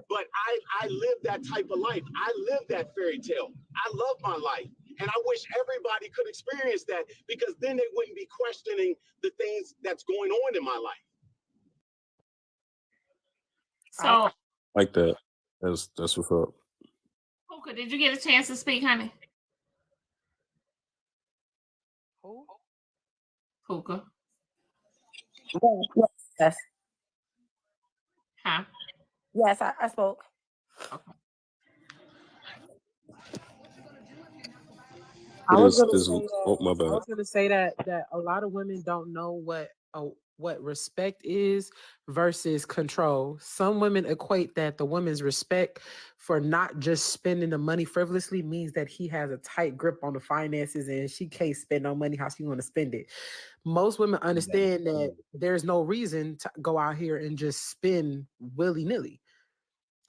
But I live that type of life. I live that fairy tale. I love my life. And I wish everybody could experience that, because then they wouldn't be questioning the things that's going on in my life. So, Like that. That's what's up. Puka, did you get a chance to speak, honey? Who? Puka. Yes. Huh? Yes, I spoke. Okay. I was gonna say that a lot of women don't know what respect is versus control. Some women equate that the woman's respect for not just spending the money frivolously means that he has a tight grip on the finances and she can't spend no money how she want to spend it. Most women understand that there's no reason to go out here and just spend willy-nilly.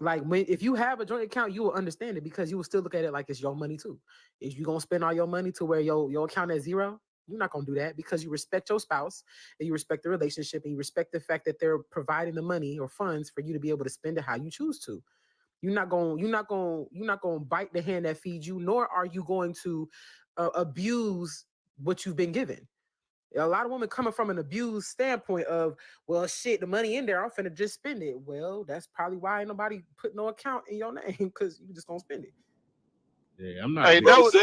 Like if you have a joint account, you will understand it, because you will still look at it like it's your money too. If you're gonna spend all your money to where your account is zero, you're not gonna do that, because you respect your spouse and you respect the relationship and you respect the fact that they're providing the money or funds for you to be able to spend it how you choose to. You're not gonna bite the hand that feeds you, nor are you going to abuse what you've been given. A lot of women coming from an abused standpoint of, well, shit, the money in there, I'm finna just spend it. Well, that's probably why ain't nobody put no account in your name, because you just gonna spend it. Yeah, I'm not. Hey, that was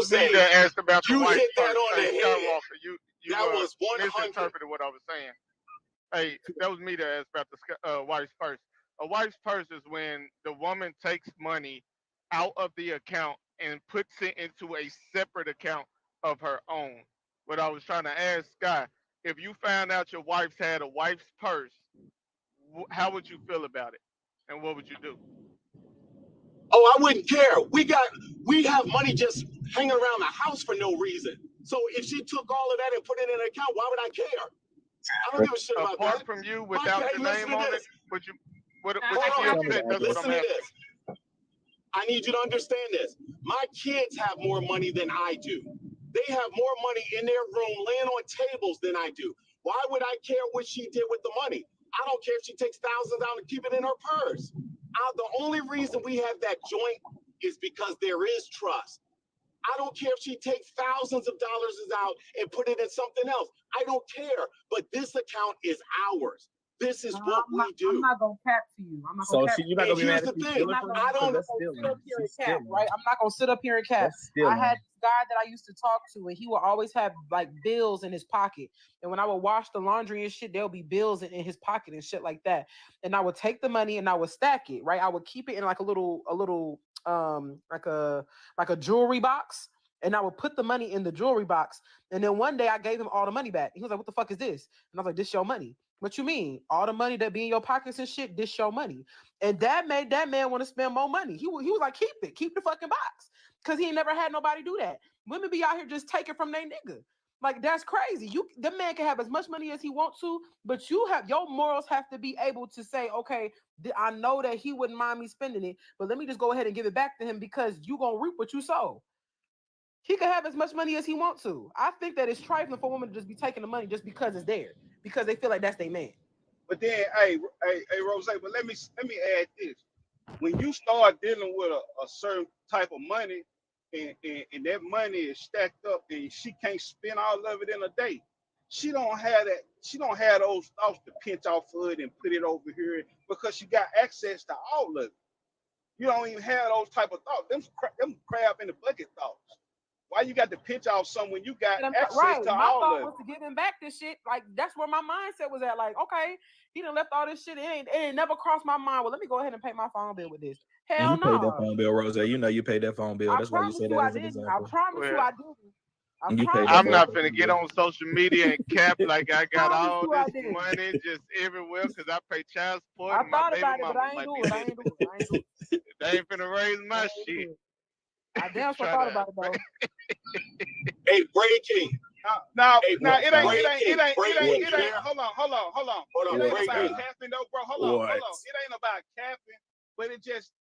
me that asked about the white person. Skywalker, you misinterpreted what I was saying. Hey, that was me that asked about the wife's purse. A wife's purse is when the woman takes money out of the account and puts it into a separate account of her own. What I was trying to ask Scott, if you found out your wife's had a wife's purse, how would you feel about it, and what would you do? Oh, I wouldn't care. We have money just hanging around the house for no reason. So if she took all of that and put it in an account, why would I care? I don't give a shit about that. Apart from you, without your name on it, would you be upset? That's what I'm asking. I need you to understand this. My kids have more money than I do. They have more money in their room laying on tables than I do. Why would I care what she did with the money? I don't care if she takes thousands out and keep it in her purse. The only reason we have that joint is because there is trust. I don't care if she takes thousands of dollars out and put it in something else. I don't care. But this account is ours. This is what we do. I'm not gonna cap to you. I'm not So gonna cap. you're not gonna be mad Here's if the she's thing. stealing I from you? don't Because that's Sit stealing. up here and She's cap, stealing. right? I'm not gonna sit up here and cap. That's stealing. I had this guy that I used to talk to, and he would always have like bills in his pocket. And when I would wash the laundry and shit, there'll be bills in his pocket and shit like that. And I would take the money and I would stack it, right? I would keep it in like a little like a jewelry box. And I would put the money in the jewelry box. And then one day I gave him all the money back. He was like, "What the fuck is this?" And I was like, "This your money." "What you mean? All the money that be in your pockets and shit, this your money." And that made that man want to spend more money. He was like, keep the fucking box. Because he ain't never had nobody do that. Women be out here just taking from their nigga. Like, that's crazy. The man can have as much money as he wants to, but your morals have to be able to say, okay, I know that he wouldn't mind me spending it, but let me just go ahead and give it back to him because you gonna reap what you sow. He can have as much money as he wants to. I think that it's trifling for women to just be taking the money just because it's there, because they feel like that's their man. But then, hey, Rose, but let me add this. When you start dealing with a certain type of money, and that money is stacked up, and she can't spend all of it in a day, she don't have that. She don't have those thoughts to pinch off of it and put it over here because she got access to all of it. You don't even have those type of thoughts. Them crab in the bucket thoughts. Why you got to pinch off something when you got access to my all thought of it? was to give him back this shit. Like, that's where my mindset was at. Like, okay, he done left all this shit. It ain't never crossed my mind. Well, let me go ahead and pay my phone bill with this. Hell You paid that no. phone bill, Rose. You know you paid that phone bill. That's why you say that as an I example. promise you I didn't. You paid that I'm for not it. finna get on social media and cap like I got all I this didn't. money just everywhere because I pay child support I and my thought baby about it, but mama I ain't might do be it. I ain't do it. They ain't finna raise my shit. I damn sure thought about it though. Hey, breaking. No, Hey, it ain't. breaking. Hold on. Hold on, It ain't about breaking. capping though, bro. Hold on. It ain't about capping, but it's just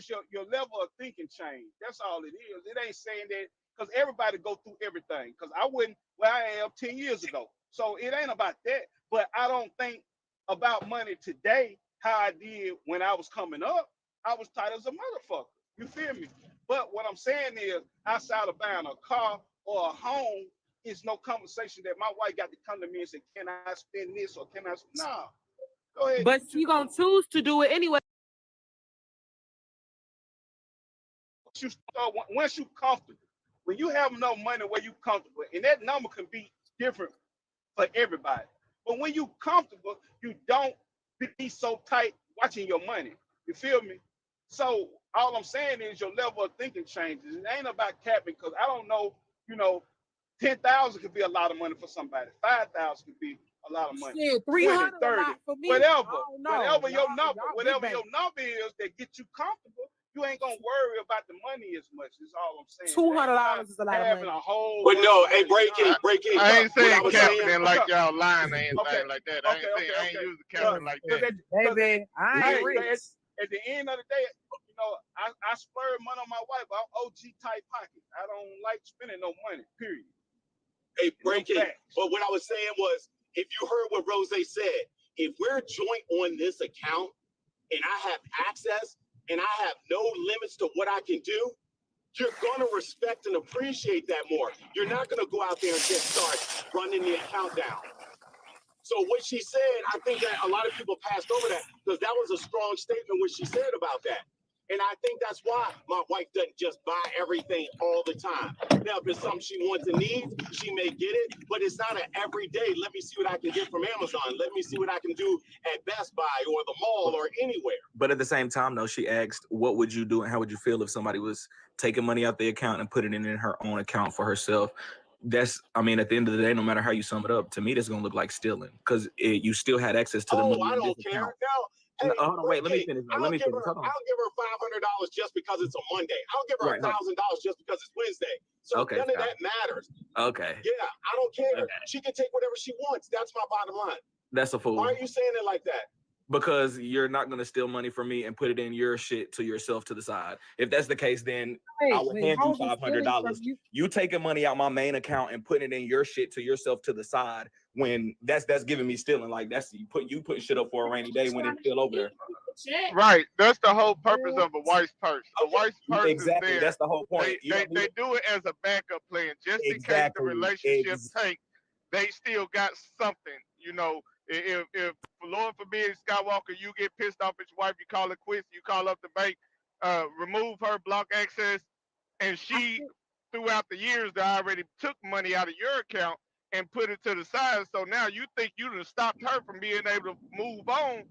your level of thinking change. That's all it is. It ain't saying that because everybody go through everything. Because I wouldn't where I am 10 years ago. So it ain't about that. But I don't think about money today how I did when I was coming up. I was tight as a motherfucker. You feel me? But what I'm saying is, outside of buying a car or a home, it's no conversation that my wife got to come to me and say, "Can I spend this or can I?" Nah, go ahead. But she gonna choose to do it anyway. Once you comfortable, when you have enough money where you comfortable, and that number can be different for everybody. But when you comfortable, you don't be so tight watching your money. You feel me? So all I'm saying is your level of thinking changes. It ain't about capping because I don't know, 10,000 could be a lot of money for somebody. 5,000 could be a lot of money. Shit, 300 a lot for me. Whatever your number is that gets you comfortable, you ain't gonna worry about the money as much. Is all I'm saying. $200 is a lot of money. A whole but no, hey, breaking. I ain't saying capping saying, like y'all lying or anything like that. I ain't using capping like that. Baby, I ain't rich. At the end of the day, I splurge money on my wife. I'm OG type pocket. I don't like spending no money. Period. Hey, breaking. But what I was saying was, if you heard what Rose said, if we're joint on this account and I have access and I have no limits to what I can do, you're going to respect and appreciate that more. You're not going to go out there and just start running the account down. So what she said, I think that a lot of people passed over that because that was a strong statement what she said about that. And I think that's why my wife doesn't just buy everything all the time. Now, if it's something she wants and needs, she may get it, but it's not an everyday, let me see what I can get from Amazon. Let me see what I can do at Best Buy or the mall or anywhere. But at the same time, though, she asked, what would you do and how would you feel if somebody was taking money out the account and putting it in her own account for herself? At the end of the day, no matter how you sum it up, to me, that's going to look like stealing because you still had access to the money. I don't care. Now, hey, hold on, wait, let me finish. I'll give her $500 just because it's a Monday. I'll give her $1,000 just because it's Wednesday. So none of that matters. Okay. Yeah, I don't care. Okay. She can take whatever she wants. That's my bottom line. That's a fool. Why are you saying it like that? because you're not going to steal money from me and put it in your shit to yourself to the side. If that's the case, then I would hand you $500. You taking money out my main account and putting it in your shit to yourself to the side, when that's giving me stealing. Like, that's you putting shit up for a rainy day when it's still over there. Right. That's the whole purpose of a wife's purse. A wife's purse Exactly. is there. That's the whole point. They do it as a backup plan, just in case the relationship tanks. They still got something, you know. If Lord forbid, Skywalker, you get pissed off at your wife, you call it quits, you call up the bank, remove her, block access, and she, throughout the years, they already took money out of your account and put it to the side. So now you think you done stopped her from being able to move on.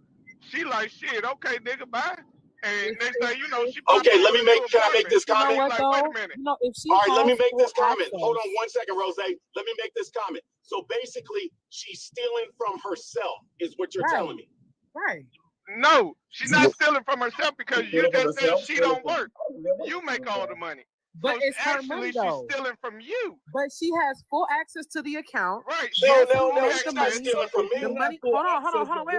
She like, shit, okay, nigga, bye. And next thing you know, she okay. Can I make this comment? Like, wait a minute. All right, let me make this comment. Hold on 1 second, Rose. Let me make this comment. So basically, she's stealing from herself, is what you're telling me. Right. No, she's not stealing from herself, because you just said she don't work. You make all the money. But so it's her actually, money, she's though. stealing from you. But she has full access to the account. Right. No, she's not stealing from me. The money. Hold on. Wait.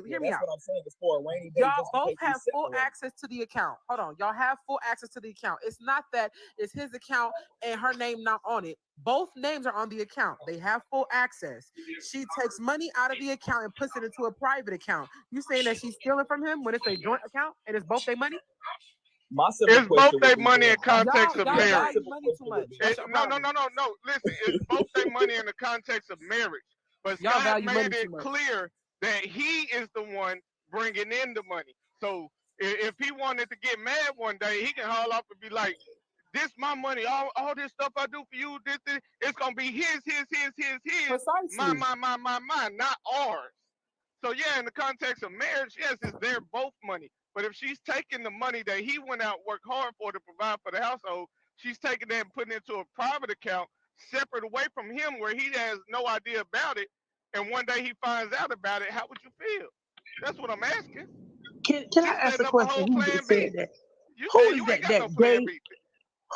Hear me out. What I'm saying is for a rainy day. Y'all both have full access to the account. Hold on. Y'all have full access to the account. It's not that it's his account and her name not on it. Both names are on the account. They have full access. She takes money out of the account and puts it into a private account. You saying that she's stealing from him when it's a joint account and it's both their money? It's both their money in context of y'all marriage. money too much. No. Listen, it's both their money in the context of marriage. But Scott made it clear that he is the one bringing in the money. So if he wanted to get mad one day, he can haul off and be like, this my money, all this stuff I do for you, this, it's going to be his, mine, not ours. So yeah, in the context of marriage, yes, it's their both money. But if she's taking the money that he went out and worked hard for to provide for the household, she's taking that and putting it into a private account, separate away from him, where he has no idea about it. And one day he finds out about it, how would you feel? That's what I'm asking. Can I ask a question? Who just said that? Who is that? That Dave?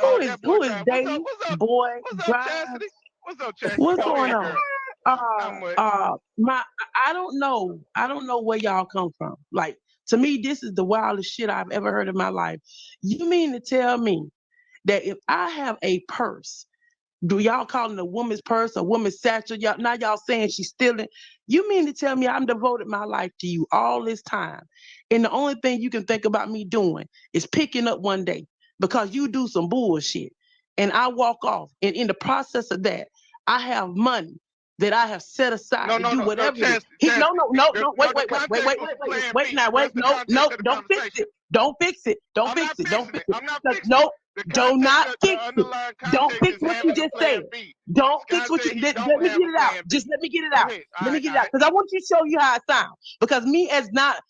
Who is Dave? Boy, what's up, Chastity? What's up, Chastity? What's going on? I don't know. I don't know where y'all come from. Like, to me, this is the wildest shit I've ever heard in my life. You mean to tell me that if I have a purse, do y'all call it a woman's purse, a woman's satchel? Y'all saying she's stealing? You mean to tell me I'm devoted my life to you all this time, and the only thing you can think about me doing is picking up one day because you do some bullshit, and I walk off, and in the process of that, I have money that I have set aside to do whatever. Wait, don't fix it. Don't fix it. No, do not fix it. Don't fix what you just said. Don't fix what you did. Let me get it out. Just let me get it out. Let me get it out. Because I want you to show you how it sounds. Because me is not,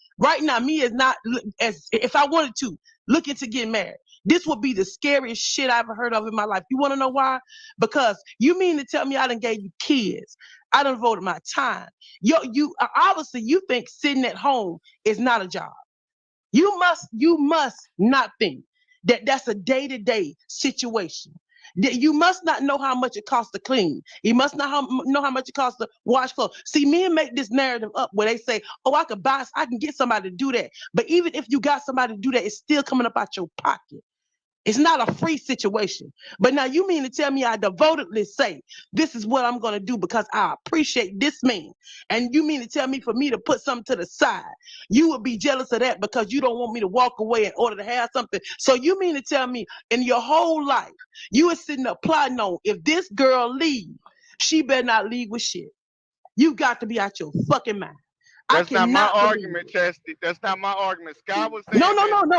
as if I wanted to, looking to get married. This would be the scariest shit I've ever heard of in my life. You want to know why? Because you mean to tell me I done gave you kids. I done devoted my time. You obviously you think sitting at home is not a job. You must not think that that's a day-to-day situation. That you must not know how much it costs to clean. You must not know how much it costs to wash clothes. See, men make this narrative up where they say, oh, I can get somebody to do that. But even if you got somebody to do that, it's still coming up out your pocket. It's not a free situation. But now you mean to tell me I devotedly say, this is what I'm going to do because I appreciate this man. And you mean to tell me for me to put something to the side, you would be jealous of that because you don't want me to walk away in order to have something. So you mean to tell me in your whole life, you were sitting there plotting on if this girl leave, she better not leave with shit. You got to be out your fucking mind. That's not my argument, Chastity. That's not my argument. Scott was saying No.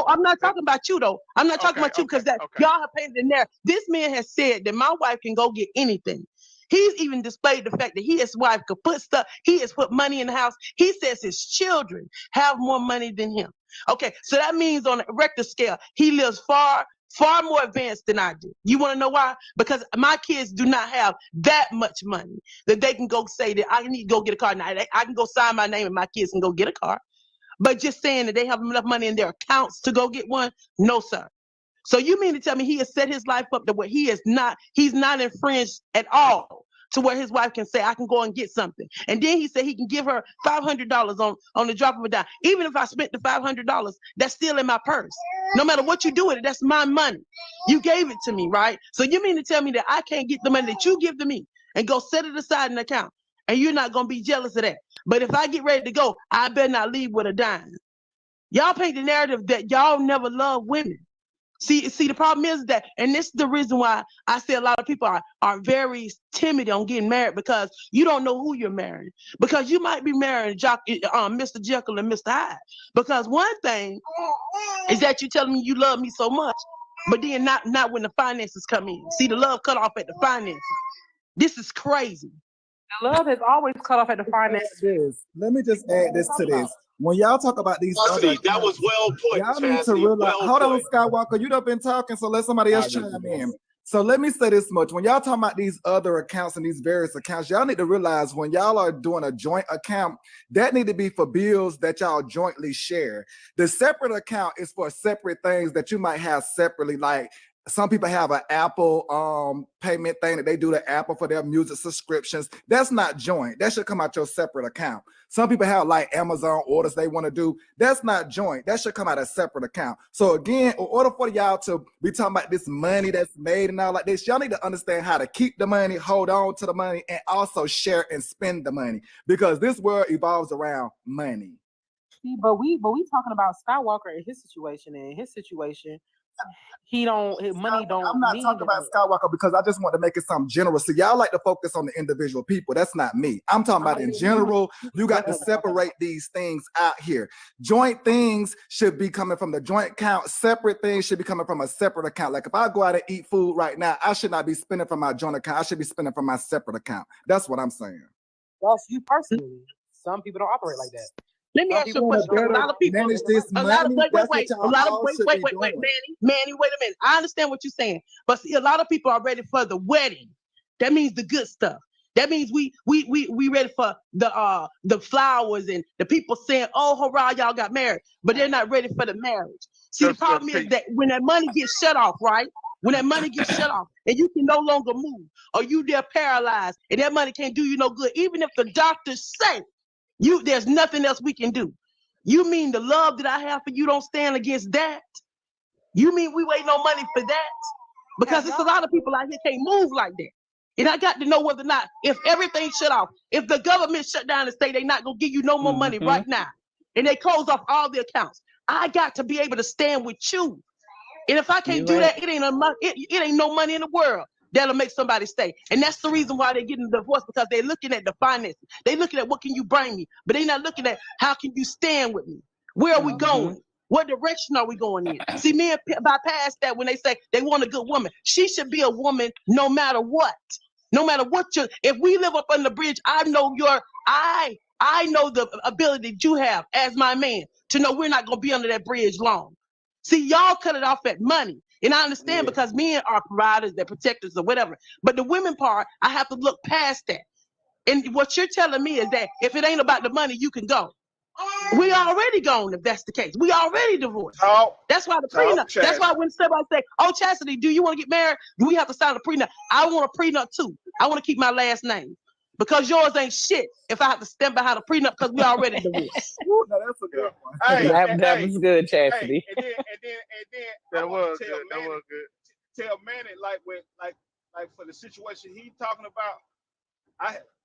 I'm not talking about you, though. I'm not talking about you because y'all have painted in there. This man has said that my wife can go get anything. He's even displayed the fact that his wife could put stuff. He has put money in the house. He says his children have more money than him. Okay, so that means on a Richter scale, he lives far more advanced than I do. You want to know why? Because my kids do not have that much money that they can go say that I need to go get a car. Now, I can go sign my name and my kids can go get a car. But just saying that they have enough money in their accounts to go get one, no, sir. So you mean to tell me he has set his life up to where he's not infringed at all to where his wife can say, I can go and get something. And then he said he can give her $500 on the drop of a dime. Even if I spent the $500, that's still in my purse. No matter what you do with it, that's my money. You gave it to me, right? So you mean to tell me that I can't get the money that you give to me and go set it aside in an account, and you're not going to be jealous of that? But if I get ready to go, I better not leave with a dime. Y'all paint the narrative that y'all never love women. See, the problem is that, and this is the reason why I say a lot of people are very timid on getting married, because you don't know who you're marrying. Because you might be marrying Mr. Jekyll and Mr. Hyde. Because one thing is that you telling me you love me so much, but then not when the finances come in. See, the love cut off at the finances. This is crazy. The love has always cut off at the finances. Let me just add this to this. When y'all talk about these other accounts, that was well put. y'all need to realize, hold on, Skywalker, you done been talking, so let somebody else chime in. So let me say this much. When y'all talking about these other accounts and these various accounts, y'all need to realize when y'all are doing a joint account, that need to be for bills that y'all jointly share. The separate account is for separate things that you might have separately, like some people have an Apple payment thing that they do to Apple for their music subscriptions. That's not joint. That should come out your separate account. Some people have like Amazon orders they want to do. That's not joint. That should come out a separate account. So again, in order for y'all to be talking about this money that's made and all like this, y'all need to understand how to keep the money, hold on to the money, and also share and spend the money, because this world evolves around money. See, but we talking about Skywalker and his situation, and in his situation, his money don't. I'm not talking about Skywalker because I just want to make it something general. So y'all like to focus on the individual people. That's not me. I'm talking about in general. You got to separate these things out here. Joint things should be coming from the joint account. Separate things should be coming from a separate account. Like if I go out and eat food right now, I should not be spending from my joint account. I should be spending from my separate account. That's what I'm saying. That's you personally. Some people don't operate like that. Let me ask you a question. A lot of people, Manny, wait a minute. I understand what you're saying, but see, a lot of people are ready for the wedding. That means the good stuff. That means we ready for the flowers and the people saying, "Oh, hurrah, y'all got married," but they're not ready for the marriage. See, the problem is that when that money gets shut off, right? When that money gets shut off and you can no longer move, or you there paralyzed and that money can't do you no good, even if the doctors say there's nothing else we can do. You mean the love that I have for you don't stand against that? You mean we ain't no money for that? Because it's a lot of people out here can't move like that. And I got to know whether or not, if everything shut off, if the government shut down and say they're not going to give you no more money right now, and they close off all the accounts, I got to be able to stand with you. And if I can't do that, it ain't no money in the world that'll make somebody stay. And that's the reason why they're getting a divorce, because they're looking at the finances. They're looking at what can you bring me, but they're not looking at how can you stand with me? Where are we going? What direction are we going in? See, men bypass that when they say they want a good woman. She should be a woman no matter what. No matter what if we live up on the bridge, I know I know the ability that you have as my man to know we're not going to be under that bridge long. See, y'all cut it off at money. And I understand because men are providers, they're protectors or whatever. But the women part, I have to look past that. And what you're telling me is that if it ain't about the money, you can go. We already gone if that's the case. We already divorced. That's why the prenup. That's why when somebody say, "Oh, Chastity, do you want to get married? Do we have to sign a prenup?" I want a prenup too. I want to keep my last name. Because yours ain't shit if I have to stand behind a prenup because we already divorced. No, that's a good one. Hey, that was good, Chastity. And then that was good. That was good. Tell Manny like for the situation he talking about,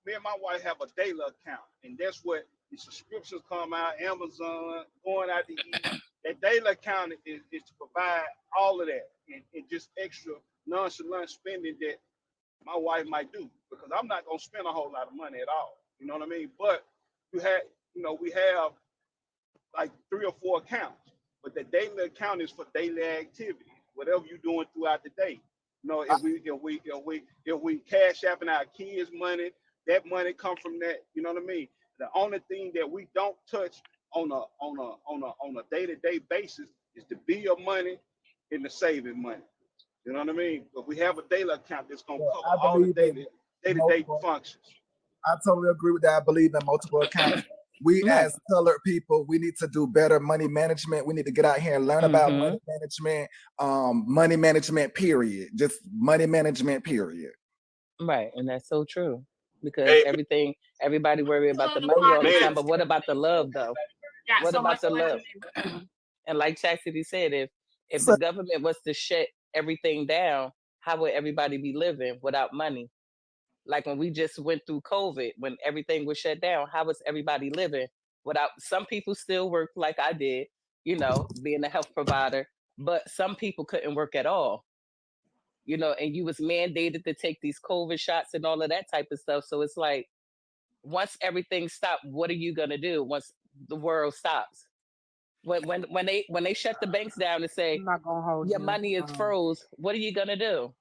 me and my wife have a daily account, and that's what the subscriptions come out, Amazon, going out to eat. That daily account is to provide all of that and just extra nonchalant spending that my wife might do, because I'm not gonna spend a whole lot of money at all. You know what I mean? But we have like 3 or 4 accounts, but the daily account is for daily activity, whatever you're doing throughout the day. You know, if we cash apping our kids' money, that money come from that. You know what I mean? The only thing that we don't touch on a day-to-day basis is the bill money and the saving money. You know what I mean? But we have a daily account that's going to cover all the day-to-day functions. I totally agree with that. I believe in multiple accounts. We as colored people, we need to do better money management. We need to get out here and learn about money management, period. Just money management, period. Right, and that's so true because everybody worry about the money all the time, but what about the love though? What about the love? And like Chastity said, if the government was to shut everything down, how would everybody be living without money? Like when we just went through COVID, when everything was shut down, how was everybody living without? Some people still work like I did, being a health provider, but some people couldn't work at all. And you was mandated to take these COVID shots and all of that type of stuff. So it's like, once everything stopped, what are you gonna do once the world stops? When they shut the banks down and say I'm not gonna hold your you. money is froze, what are you gonna do?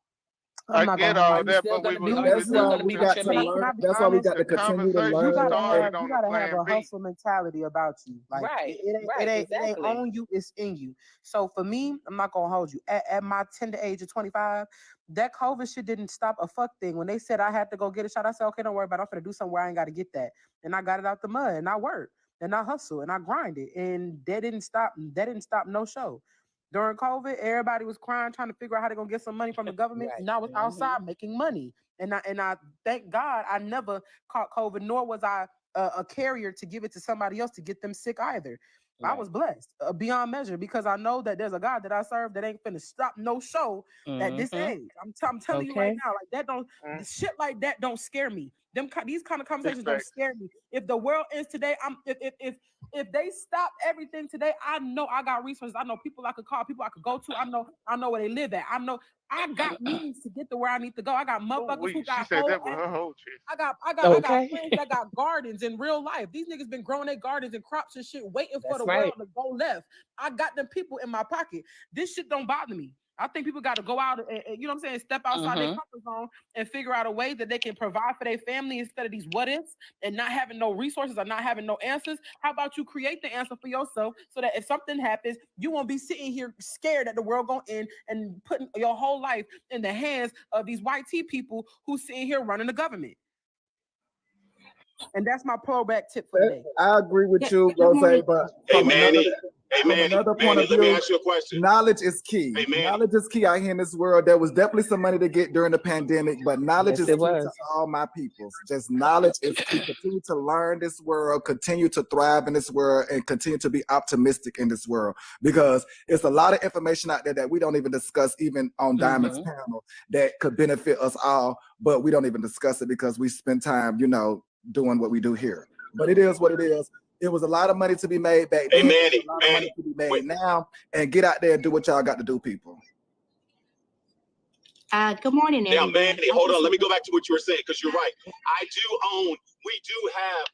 I'm not get gonna all hold you. that, but we You- was That's you- why the, we the, got to Can I learn. be That's why we honest? got to the continue to conversation You learn. gotta started have on you the gotta have plan a B. hustle mentality about you. Like Right, it right, ain't exactly. on you, it's in you. So for me, I'm not gonna hold you. At my tender age of 25, that COVID shit didn't stop a fuck thing. When they said I had to go get a shot, I said, okay, don't worry about it. I'm gonna do something where I ain't gotta get that. And I got it out the mud and I worked and I hustled and I grinded. And that didn't stop no show. During COVID, everybody was crying, trying to figure out how they're gonna get some money from the government. Right. And I was outside making money. And I thank God I never caught COVID, nor was I a carrier to give it to somebody else to get them sick either. I was blessed beyond measure because I know that there's a God that I serve that ain't finna stop no show at this age. I'm telling you right now, like that don't shit like that don't scare me. These kind of conversations don't scare me. If the world ends today, if they stop everything today, I know I got resources. I know people I could call, people I could go to. I know where they live at. I know I got means to get to where I need to go. I got motherfuckers who got She said that with her whole chest. I got friends that got gardens in real life. These niggas been growing their gardens and crops and shit, waiting for the world to go left. I got them people in my pocket. This shit don't bother me. I think people got to go out and, you know what I'm saying, step outside their comfort zone and figure out a way that they can provide for their family instead of these what ifs and not having no resources or not having no answers. How about you create the answer for yourself so that if something happens, you won't be sitting here scared that the world gonna end and putting your whole life in the hands of these white tea people who sitting here running the government. And that's my pullback tip for today. I agree with you, Rose, but Hey, Manny. Hey, Manny. Another point Manny, of let me view, ask you a question. knowledge is key. Hey, Manny. Knowledge is key out here in this world. There was definitely some money to get during the pandemic, but knowledge is key to all my peoples. Just knowledge is key. Continue to learn this world, continue to thrive in this world, and continue to be optimistic in this world. Because it's a lot of information out there that we don't even discuss, even on Diamond's panel, that could benefit us all, but we don't even discuss it because we spend time, doing what we do here. But it is what it is. It was a lot of money to be made back then. Manny, a lot of money to be made now. And get out there and do what y'all got to do, people. Good morning, everyone. Now, Manny, hold on. Let me go back to what you were saying, because you're right. We do have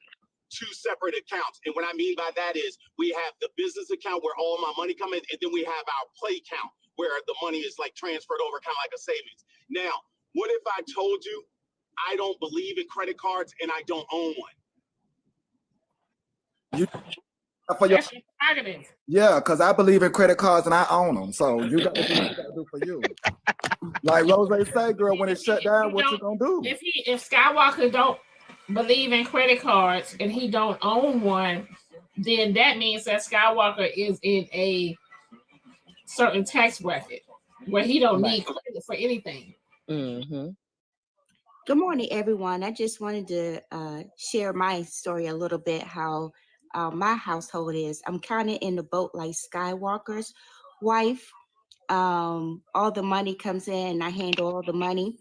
two separate accounts. And what I mean by that is we have the business account where all my money comes in, and then we have our play account where the money is like transferred over, kind of like a savings. Now, what if I told you I don't believe in credit cards and I don't own one? Yeah, because I believe in credit cards and I own them. So you got to do what you got to do for you. Like Rose say, girl, when it's shut down, what you gonna do? If Skywalker don't believe in credit cards and he don't own one, then that means that Skywalker is in a certain tax bracket where he don't need credit for anything. Good morning, everyone. I just wanted to share my story a little bit, how my household is. I'm kind of in the boat like Skywalker's wife. All the money comes in and I handle all the money.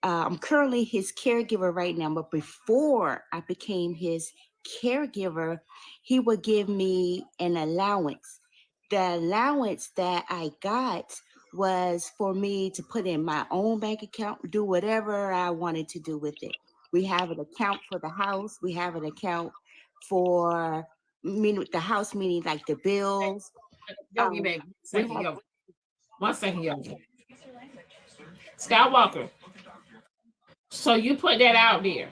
I'm currently his caregiver right now, but before I became his caregiver, he would give me an allowance. The allowance that I got was for me to put in my own bank account, do whatever I wanted to do with it. We have an account for the house. We have an account for the house, meaning like the bills. One second, yo. Skywalker. So you put that out there.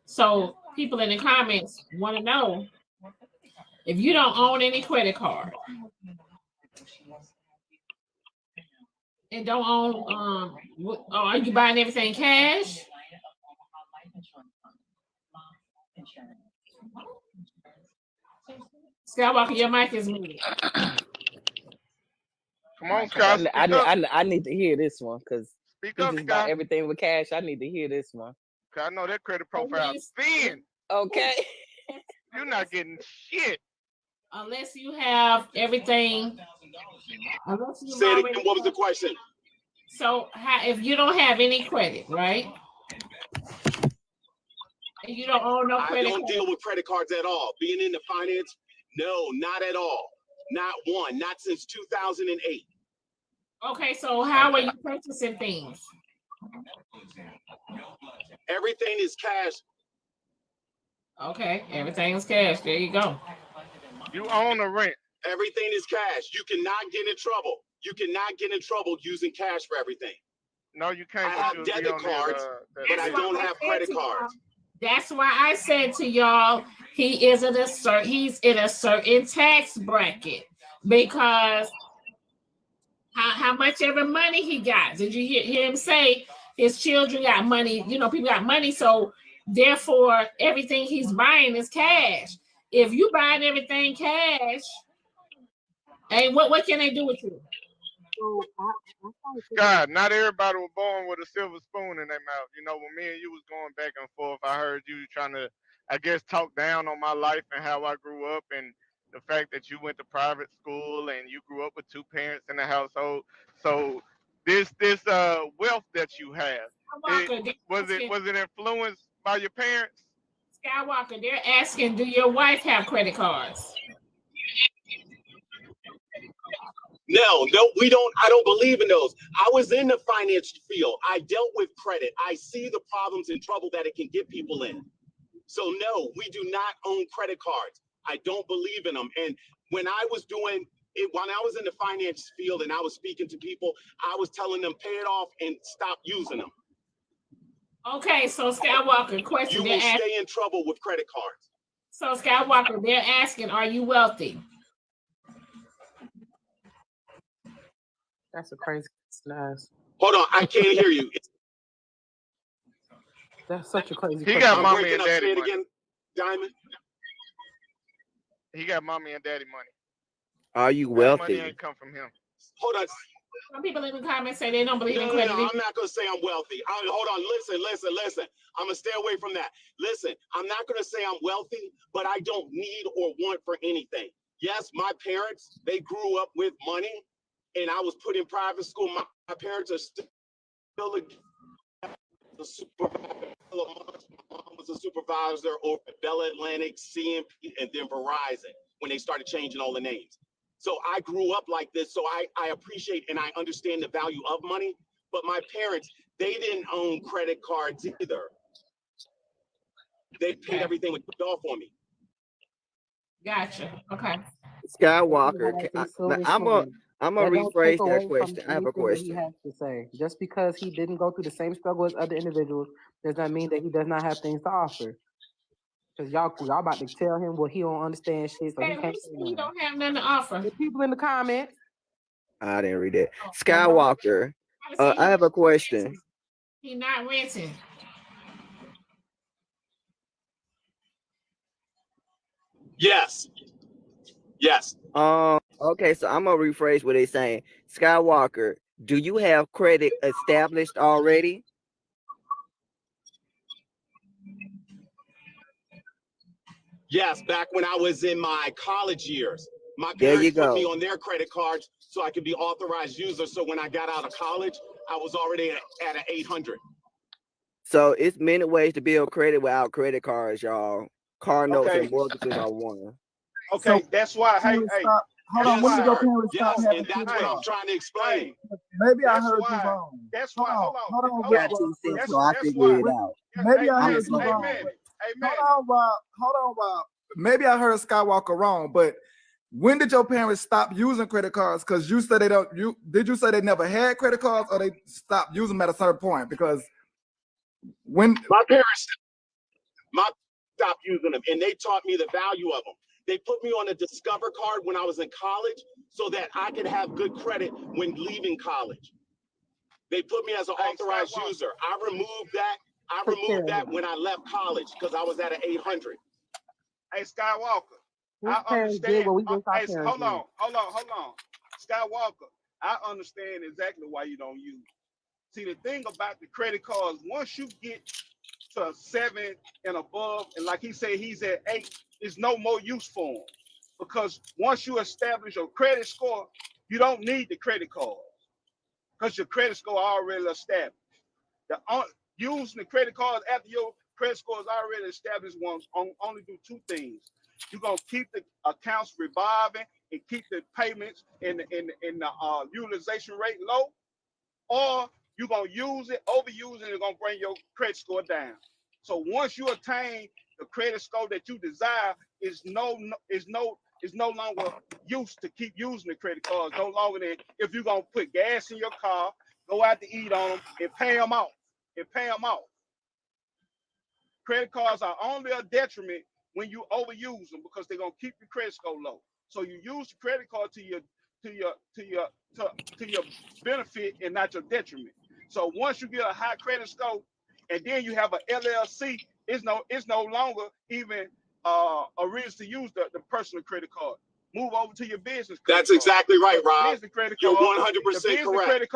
So people in the comments want to know if you don't own any credit card and don't own, are you buying everything cash? Skywalker, your mic is muted. Come on, Scott. I need to hear this one because Speak He up, just bought Sky. everything with cash. I need to hear this one. I know that credit profile thin. Okay. You're not getting shit. Unless you have everything. Unless you've Say it already. again. What was the question? So if you don't have any credit, right? And you don't own no credit I don't card. deal with credit cards at all. Being in the finance, no, not at all. Not one. Not since 2008. Okay, so how are you purchasing things? Everything is cash. Okay, everything's cash. There you go. You own a rent. Everything is cash. You cannot get in trouble. You cannot get in trouble using cash for everything. No, you can't. I have debit cards, but I don't have credit cards. That's why I said to y'all, he's in a certain tax bracket because how much ever money he got. Did you hear him say his children got money? You know, people got money, so therefore everything he's buying is cash. If you buying everything cash, hey, what can they do with you? God, not everybody was born with a silver spoon in their mouth. You know, when me and you was going back and forth, I heard you trying to, I guess, talk down on my life and how I grew up and the fact that you went to private school and you grew up with two parents in the household. So this wealth that you have, was it influenced by your parents? Skywalker, they're asking, do your wife have credit cards? No, we don't. I don't believe in those. I was in the finance field. I dealt with credit. I see the problems and trouble that it can get people in. So no, we do not own credit cards. I don't believe in them. And when I was doing it, when I was in the finance field and I was speaking to people, I was telling them pay it off and stop using them. Okay, so Skywalker, question. You will stay in trouble with credit cards. So Skywalker, they're asking, are you wealthy? That's a crazy nice. Hold on, I can't hear you. That's such a crazy. He got mommy and daddy Say it money. again, Diamond. He got mommy and daddy money. Are you That wealthy? money ain't come from him. Hold on. Some people in the comments say they don't believe in No, credit. I'm not going to say I'm wealthy. Hold on. Listen. I'm going to stay away from that. Listen, I'm not going to say I'm wealthy, but I don't need or want for anything. Yes, my parents, they grew up with money, and I was put in private school. My parents are still the supervisor. My mom was a supervisor over at Bella Atlantic, CMP, and then Verizon when they started changing all the names. So I grew up like this, so I appreciate and I understand the value of money. But my parents, they didn't own credit cards either. They paid everything with off on me. Gotcha. Okay. Skywalker, I'm gonna rephrase that question. I have a question. He has to say, just because he didn't go through the same struggle as other individuals, does not mean that he does not have things to offer. Because y'all about to tell him what he don't understand shit, so he can't say He nothing. don't have nothing to offer. The people in the comments. I didn't read that. Skywalker, I have a question. He not renting. Yes. Okay, so I'm gonna rephrase what they're saying. Skywalker, do you have credit established already? Yes, back when I was in my college years. My There you parents put go. me on their credit cards so I could be authorized user. So when I got out of college, I was already at an 800. So it's many ways to build credit without credit cards, y'all. Car notes Okay. and mortgages are one. Okay, So, that's why. Hey, hold on, when did your parents stop having and that's credit what I'm cards? trying to explain. Maybe I That's heard why- you wrong. That's why. Hold on. Got 2 cents, so I figured it out. Maybe I Hey, heard you hey, wrong. man. Hold on, Rob. Maybe I heard Skywalker wrong, but when did your parents stop using credit cards? Because you said did you say they never had credit cards or they stopped using them at a certain point? Because when My parents stopped using them, and they taught me the value of them. They put me on a Discover card when I was in college so that I could have good credit when leaving college. They put me as an authorized user. I removed that when I left college because I was at an 800. Hey, Skywalker, His parents did what we wish our parents Hold did. on. Skywalker, I understand exactly why you don't use. See, the thing about the credit cards, once you get to 7 and above, and like he said, he's at 8, there's no more use for him. Because once you establish your credit score, you don't need the credit cards because your credit score already established. Using the credit cards after your credit score is already established only do 2 things. You're going to keep the accounts revolving and keep the payments and the utilization rate low, or you're going to overuse it, and it's going to bring your credit score down. So once you attain the credit score that you desire, is no longer use to keep using the credit cards. No longer than if you're going to put gas in your car, go out to eat on them, and pay them off. Credit cards are only a detriment when you overuse them because they're going to keep your credit score low. So you use the credit card to your benefit and not your detriment. So once you get a high credit score, and then you have an LLC, it's no longer even a reason to use the personal credit card. Move over to your business credit That's card. exactly right, Rob. Business credit You're card, 100% correct.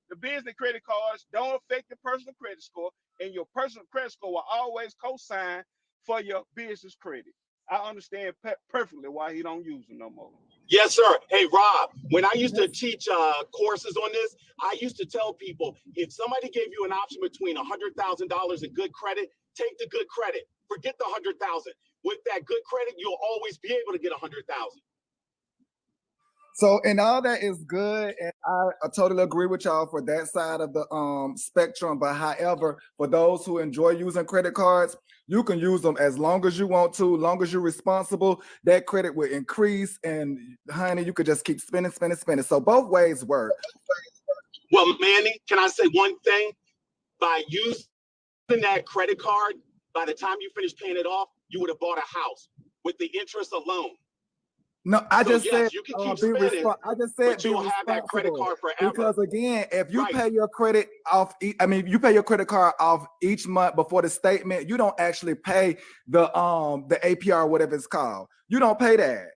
The business credit cards don't affect your personal credit score, and your personal credit score will always co-sign for your business credit. I understand perfectly why he don't use them no more. Yes, sir. Hey, Rob, when I used to teach courses on this, I used to tell people, if somebody gave you an option between $100,000 in good credit, take the good credit. Forget the $100,000. With that good credit, you'll always be able to get $100,000. So, and all that is good, and I totally agree with y'all for that side of the spectrum. But however, for those who enjoy using credit cards, you can use them as long as you want to, long as you're responsible. That credit will increase, and honey, you could just keep spending. So both ways work. Well, Manny, can I say one thing? By using that credit card, by the time you finish paying it off, you would have bought a house with the interest alone. No, I just said you can keep be spending, I just said but you'll have that credit card forever. Because again, if you pay your credit off, you pay your credit card off each month before the statement, you don't actually pay the APR, whatever it's called. You don't pay that.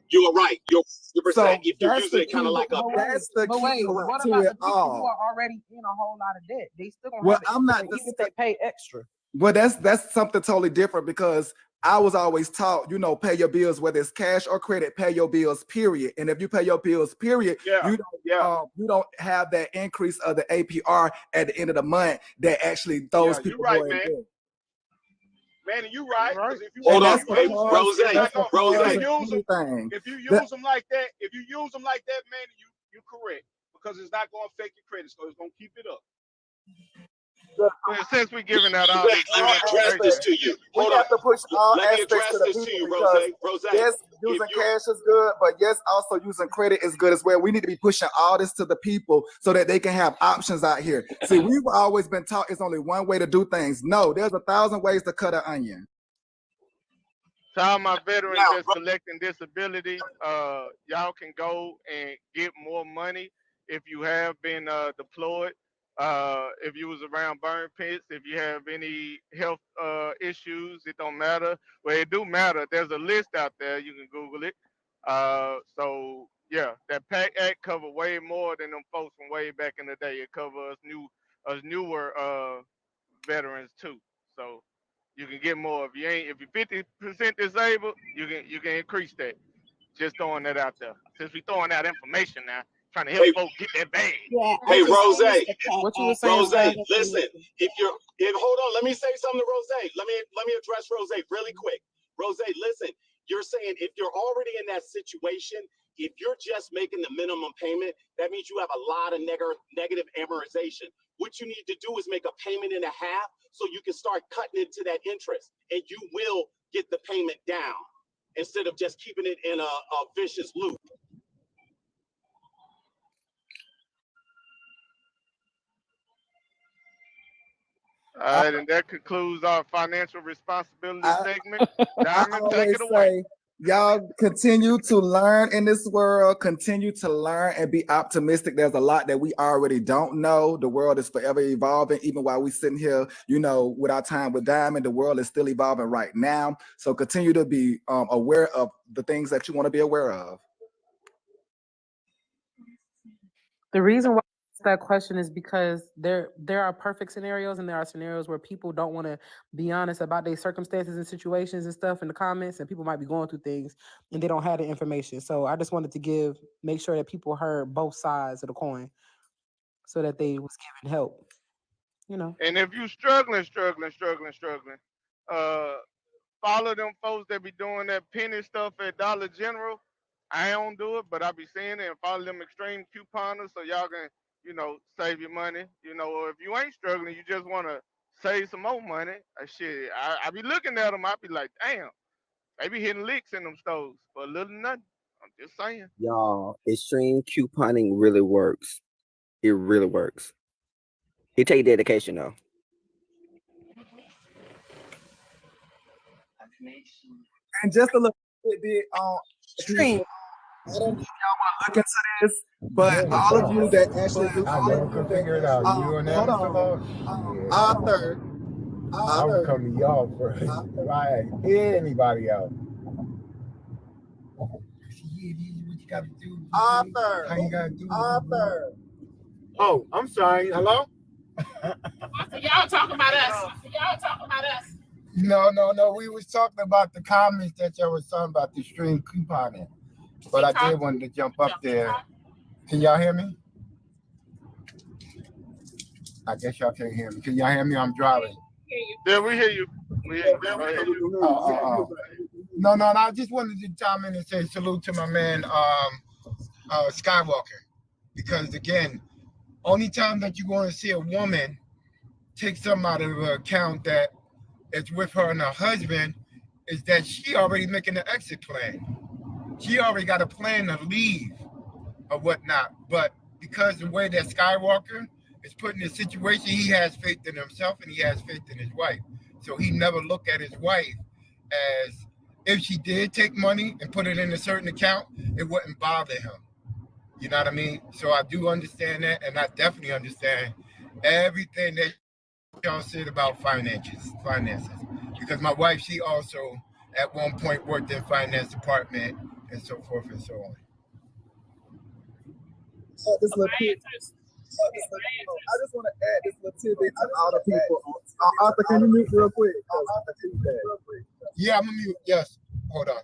You are right. You're 100%. So if you're using it kind of like a that's the key what to about it the people who all. are already in a whole lot of debt? They still gonna Well, have it I'm not even if they pay extra. Well, that's something totally different because I was always taught, pay your bills, whether it's cash or credit, pay your bills, period. And if you pay your bills, period, you don't have that increase of the APR at the end of the month that actually those people right, go in man. debt. Man, you right. If you Hold on, if you use them like that, man, you're correct because it's not going to affect your credit score. It's going to keep it up. Well, since we're giving out all this let me address this to you. We have to push all Let me aspects address to the this to people you, because Rose. yes, using cash is good, but yes, also using credit is good as well. We need to be pushing all this to the people so that they can have options out here. See, we've always been taught it's only one way to do things. No, there's 1,000 ways to cut an onion. To all my veterans that's collecting disability, y'all can go and get more money if you have been deployed. If you was around burn pits, if you have any health issues, it don't matter. Well, it do matter. There's a list out there. You can Google it. So yeah, that PAC Act cover way more than them folks from way back in the day. It covers newer veterans too. So you can get more. If you're 50% disabled, you can increase that. Just throwing that out there. Since we throwing out information now, trying to help folks get that bag. Yeah, hey, Rose. What you were saying? Rose, listen. Hold on, let me say something to Rose. Let me address Rose really quick. Rose, listen. You're saying if you're already in that situation, if you're just making the minimum payment, that means you have a lot of negative amortization. What you need to do is make a payment and a half so you can start cutting into that interest, and you will get the payment down instead of just keeping it in a vicious loop. All right, and that concludes our financial responsibility segment. Diamond, take it away. Y'all continue to learn in this world, continue to learn and be optimistic. There's a lot that we already don't know. The world is forever evolving. Even while we're sitting here, with our time with Diamond, the world is still evolving right now. So continue to be aware of the things that you want to be aware of. The reason why that question is because there are perfect scenarios and there are scenarios where people don't want to be honest about their circumstances and situations and stuff in the comments, and people might be going through things and they don't have the information. So I just wanted to make sure that people heard both sides of the coin so that they was given help. You know. And if you struggling, follow them folks that be doing that penny stuff at Dollar General. I don't do it, but I be seeing it, and follow them extreme couponers so y'all can, save your money. Or if you ain't struggling, you just want to save some more money. Shit, I be looking at them. I be like, damn, they be hitting licks in them stores for a little nothing. I'm just saying. Y'all, extreme couponing really works. It really works. It take dedication though. And just a little bit on extreme. I don't know if y'all want to look into this, but all of you that actually do, I never could figure it out. You and hold on, Arthur. I would come to y'all first if I had anybody else. What you got to do? Arthur. How you got to do? Arthur. Oh, I'm sorry. Hello? Y'all talking about us. No. We was talking about the comments that y'all was talking about the stream couponing. But I did want to jump up there. Can y'all hear me? I guess y'all can't hear me. Can y'all hear me? I'm driving. Yeah, we hear you. No. I just wanted to chime in and say salute to my man Skywalker. Because again, only time that you're going to see a woman take something out of her account that is with her and her husband is that she already making an exit plan. She already got a plan to leave or whatnot. But because the way that Skywalker is put in this situation, he has faith in himself and he has faith in his wife. So he never looked at his wife as if she did take money and put it in a certain account, it wouldn't bother him. You know what I mean? So I do understand that, and I definitely understand everything that y'all said about finances. Because my wife, she also at one point worked in finance department and so forth and so on. I just want to add this little tidbit to all the people. Arthur, can you mute real quick? Yeah, I'm gonna mute. Yes. Hold on.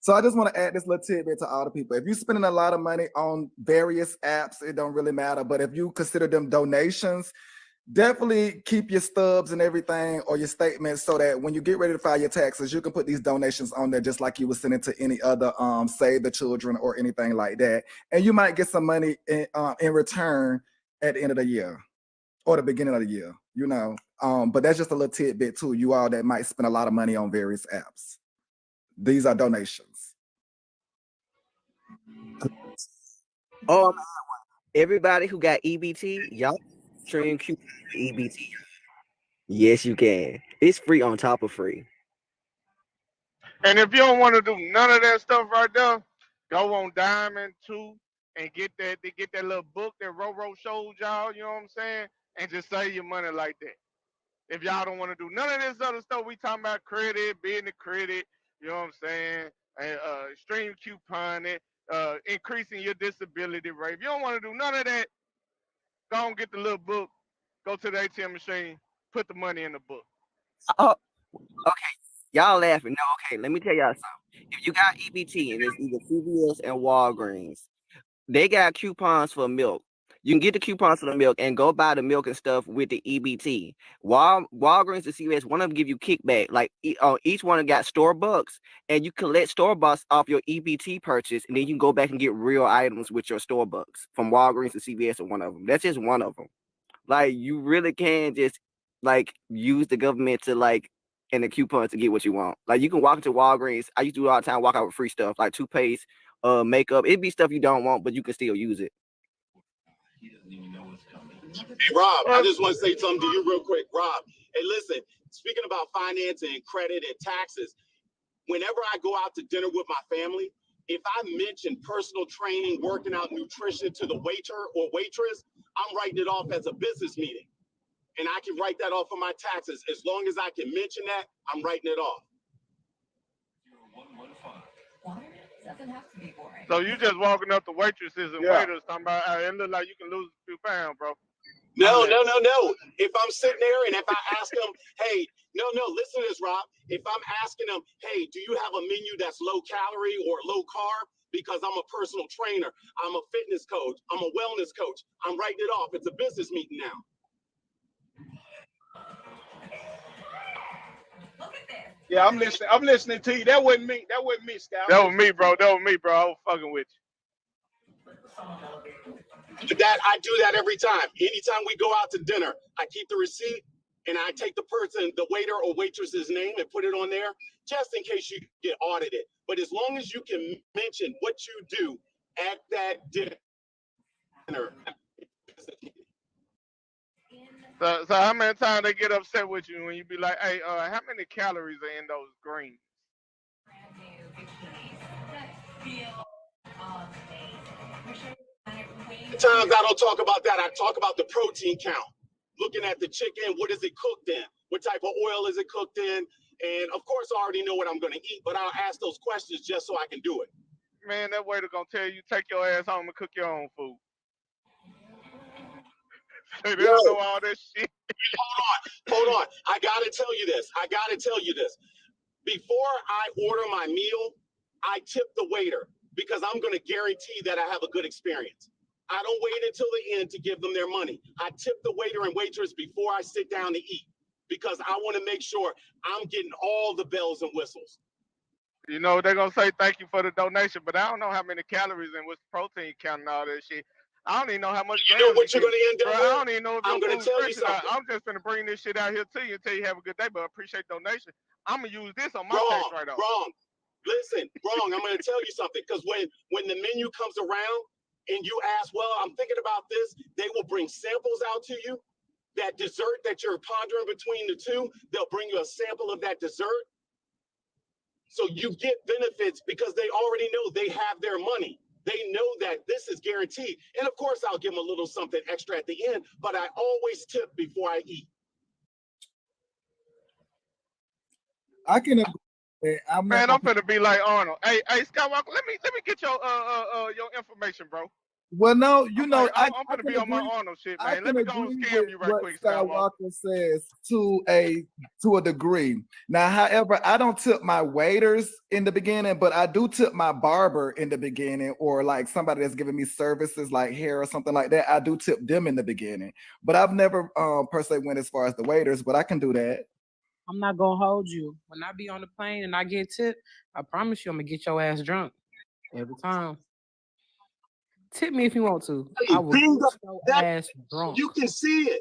So I just want to add this little tidbit to all the people. If you're spending a lot of money on various apps, it don't really matter. But if you consider them donations, definitely keep your stubs and everything or your statements so that when you get ready to file your taxes, you can put these donations on there just like you would send it to any other Save the Children or anything like that. And you might get some money in return at the end of the year or the beginning of the year, you know. But that's just a little tidbit too, you all that might spend a lot of money on various apps. These are donations. Oh, everybody who got EBT, y'all stream Q EBT. Yes, you can. It's free on top of free. And if you don't want to do none of that stuff right there, go on Diamond 2 and get that little book that Roro showed y'all, you know what I'm saying? And just save your money like that. If y'all don't want to do none of this other stuff, we talking about credit, business credit, you know what I'm saying? Extreme couponing, increasing your disability rate. If you don't want to do none of that, go and get the little book, go to the ATM machine, put the money in the book. Oh, okay. Y'all laughing. No, okay, let me tell y'all something. If you got EBT and it's either CVS and Walgreens, they got coupons for milk. You can get the coupons for the milk and go buy the milk and stuff with the EBT. Walgreens and CVS, one of them give you kickback. Like each one got Starbucks, and you collect Starbucks off your EBT purchase, and then you can go back and get real items with your Starbucks from Walgreens and CVS or one of them. That's just one of them. Like you really can just like use the government to like and the coupons to get what you want. Like you can walk into Walgreens. I used to do it all the time. Walk out with free stuff like toothpaste, makeup. It'd be stuff you don't want, but you can still use it. Hey, Rob, I just want to say something to you real quick. Rob, hey, listen, speaking about financing and credit and taxes, whenever I go out to dinner with my family, if I mention personal training, working out, nutrition to the waiter or waitress, I'm writing it off as a business meeting. And I can write that off of my taxes. As long as I can mention that, I'm writing it off. So you just walking up to waitresses and waiters talking about it look like you can lose a few pounds, bro. No. If I'm sitting there and if I ask them, hey, no, listen to this, Rob. If I'm asking them, hey, do you have a menu that's low calorie or low carb? Because I'm a personal trainer, I'm a fitness coach, I'm a wellness coach. I'm writing it off. It's a business meeting now. Yeah, I'm listening. I'm listening to you. That wasn't me. That wasn't me, Scott. That was me, bro. I was fucking with you. That I do that every time. Anytime we go out to dinner, I keep the receipt and I take the person, the waiter or waitress's name and put it on there just in case you get audited. But as long as you can mention what you do at that dinner. So how many times they get upset with you when you be like, hey, how many calories are in those greens? Times I don't talk about that. I talk about the protein count. Looking at the chicken, what is it cooked in? What type of oil is it cooked in? And of course, I already know what I'm going to eat, but I'll ask those questions just so I can do it. Man, that waiter going to tell you, take your ass home and cook your own food. They don't know all this shit. Hold on. I got to tell you this. Before I order my meal, I tip the waiter because I'm going to guarantee that I have a good experience. I don't wait until the end to give them their money. I tip the waiter and waitress before I sit down to eat because I want to make sure I'm getting all the bells and whistles. You know, they're going to say thank you for the donation, but I don't know how many calories and what's protein count and all that shit. I don't even know how much. You know what you're going to end up with? I don't even know if I'm going to tell you something. I'm just going to bring this shit out here to you and tell you have a good day, but I appreciate donation. I'm going to use this on my tax right off. Wrong. Listen, wrong. I'm going to tell you something because when the menu comes around and you ask, well, I'm thinking about this, they will bring samples out to you. That dessert that you're pondering between the two, they'll bring you a sample of that dessert. So you get benefits because they already know they have their money. They know that this is guaranteed. And of course, I'll give them a little something extra at the end, but I always tip before I eat. I can agree. I'm gonna be like Arnold. Hey, Skywalker, let me get your information, bro. Well, no, you know, I'm gonna be on my Arnold shit, man. Let me go and scam you right quick, Skywalker says to a degree. Now, however, I don't tip my waiters in the beginning, but I do tip my barber in the beginning, or like somebody that's giving me services like hair or something like that. I do tip them in the beginning, but I've never per se went as far as the waiters, but I can do that. I'm not gonna hold you. When I be on the plane and I get tipped, I promise you I'm gonna get your ass drunk every time. Tip me if you want to. I will get your ass drunk. You can see it.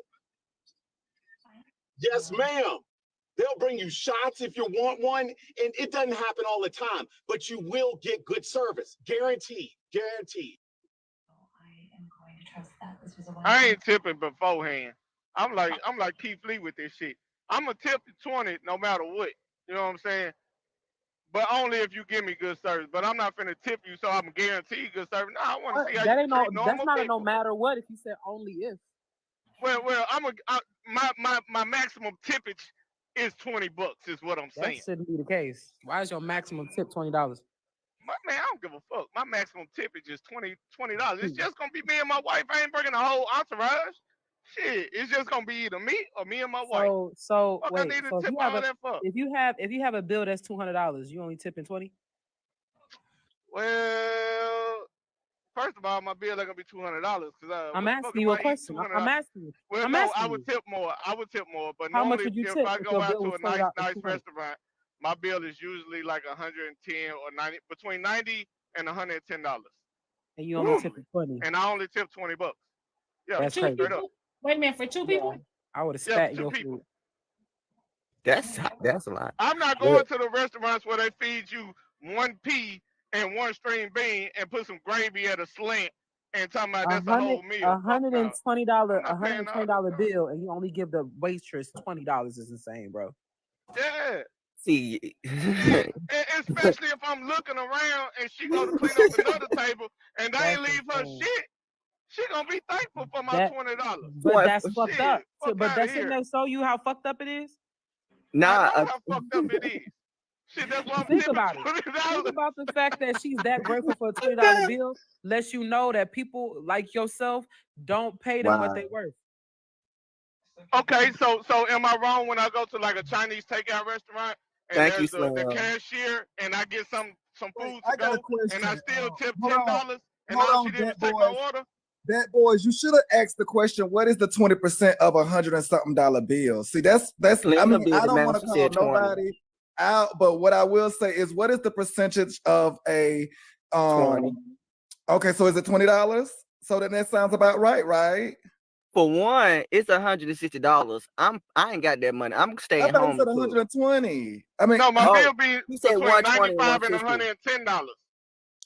Yes, ma'am. They'll bring you shots if you want one, and it doesn't happen all the time, but you will get good service. Guaranteed. I ain't tipping beforehand. I'm like Keith Lee with this shit. I'm gonna tip you 20 no matter what. You know what I'm saying? But only if you give me good service. But I'm not finna tip you so I'm guaranteed good service. No, I want to see how you treat normal people. That's not a no matter what if you said only if. Well, my maximum tippage is $20 is what I'm saying. That shouldn't be the case. Why is your maximum tip $20? Man, I don't give a fuck. My maximum tippage is $20. It's just gonna be me and my wife. I ain't bringing a whole entourage. Shit, it's just gonna be either me or me and my wife. So fuck, wait. I need to So tip all that fuck. if you have a bill that's $200, you only tipping 20? Well, first of all, my bill ain't gonna be $200 because I'm asking you a question. I'm asking you. Well, no, I would tip more. But how much normally, would you if tip I go out to a nice $200? restaurant, my bill is usually like 110 or 90, between $90 and $110. And you only tip 20. And I only tip $20. Yeah, that's crazy. Straight up. Wait a minute, for two people? I would have spat in your food. That's a lot. I'm not going to the restaurants where they feed you one pea and one string bean and put some gravy at a slant and talking about that's a whole meal. $120 bill, and you only give the waitress $20 is insane, bro. Yeah. See, and especially if I'm looking around and she go to clean up another table and they ain't leave her shit. She gonna be thankful for my $20. But that's fucked up. But that's in there show you how fucked up it is. Nah, I know how fucked up it is. Shit, that's why I'm Think tipping about it. $20. Think about the fact that she's that grateful for a $20 bill. Lets you know that people like yourself don't pay them what they worth. Okay, so am I wrong when I go to like a Chinese takeout restaurant and Thank you, there's the Slim. cashier and I get some food to I got a go question. and I still tip Hold on. $10 and Hold all on, she did was that take my boys. order? That boys, you should have asked the question, what is the 20% of $100 and something bill? See, that's I mean, I don't want to call nobody out, but what I will say is, what is the percentage of a 20. Okay, so is it $20? So then that sounds about right? For one, it's $160. I ain't got that money. I'm staying I thought home. you said 120. I mean, no, my bill be you said between 120 $95 and $150. $110.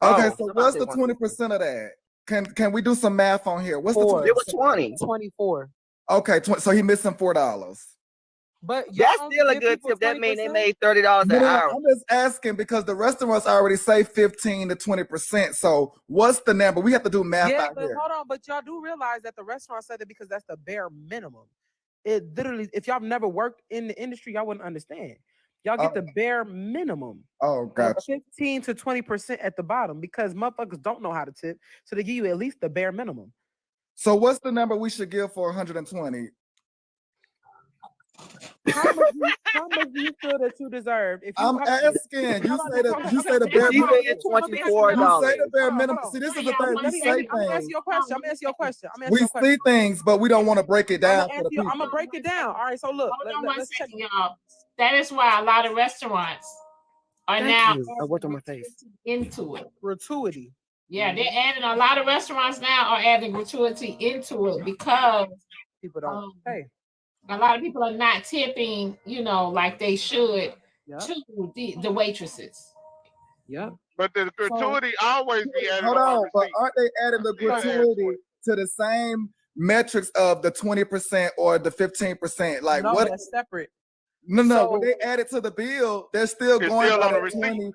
Okay, Oh, so what's the 20% of that? Can we do some math on here? What's the 20%? It was 20. 24. Okay, so he missing $4. But that's still a good tip. That means they made $30 an hour. I'm just asking because the restaurants already say 15 to 20%. So what's the number? We have to do math out but here. hold on, but y'all do realize that the restaurant said it because that's the bare minimum. It literally, if y'all never worked in the industry, y'all wouldn't understand. Y'all get the bare minimum. Oh, gotcha. 15 to 20% at the bottom because motherfuckers don't know how to tip. So they give you at least the bare minimum. So what's the number we should give for 120? How much do you feel that you deserve? If you, I'm asking. You say the bare minimum. $24. You say the bare minimum. See, this is the thing. We say I'm gonna things. ask you a question. I'm gonna ask you a question. We see things, but we don't want to break it down for the people. I'm gonna break it down. All right. So look. Hold on one second, y'all. That is why a lot of restaurants are now I worked on my face. into it. Gratuity. Yeah, they're adding a lot of restaurants now are adding gratuity into it because people don't pay. A lot of people are not tipping, like they should to the waitresses. Yeah. But the gratuity always be added. Hold on, but aren't they adding the gratuity to the same metrics of the 20% or the 15%? Like no, what? That's separate. No. So, when they add it to the bill, they're still going still by on the the receipt. 20.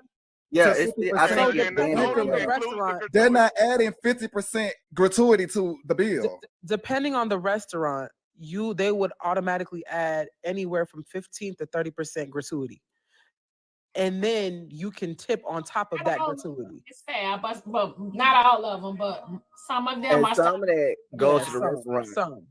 Yeah, to it's 50%. I think so depending on the restaurant, they're not adding 50% gratuity to the bill. Depending on the restaurant, they would automatically add anywhere from 15 to 30% gratuity. And then you can tip on top of that gratuity. It's fair, but not all of them, but some of them are. Some of that goes to the restaurant. Some.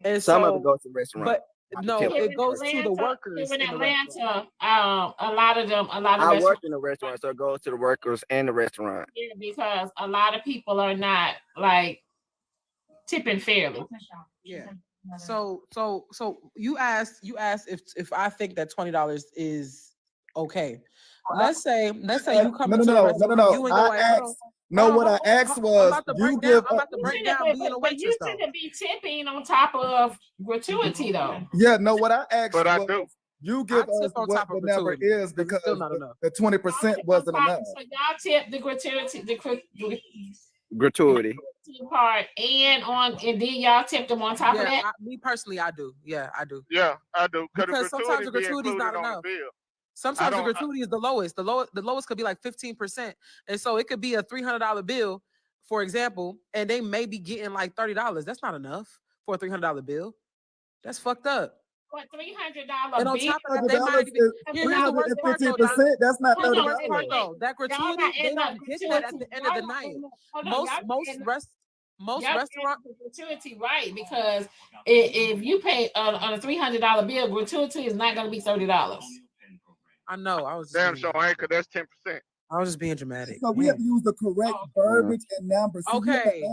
And some of it goes to the restaurant. But no, it goes to the workers. In Atlanta, a lot of I work in the restaurant, so it goes to the workers and the restaurant. Yeah, because a lot of people are not like tipping fairly. Yeah. So you asked if I think that $20 is okay. Let's say you come into a restaurant. No. You What I asked was I'm about to break down being a waitress. You shouldn't be tipping on top of gratuity though. Yeah, no. What I asked but I was, do. You give us what the number is because the 20% wasn't enough. So y'all tip the gratuity, gratuity part, and then y'all tip them on top of that. Me personally, I do. Yeah, I do. Yeah, I do. Because sometimes the gratuity is not enough. Sometimes the gratuity is the lowest. The lowest could be like 15%, and so it could be a $300 bill, for example, and they may be getting like $30. That's not enough for a $300 bill. That's fucked up. What $300 and on top of that, they might even here's the worst part though. That's not $30. That gratuity, they don't get that at the end of the night. Most restaurants gratuity, right? Because if you pay on a $300 bill, gratuity is not going to be $30. I know. I was damn sure ain't, because that's 10%. I was just being dramatic. So we have to use the correct verbiage and numbers. So okay.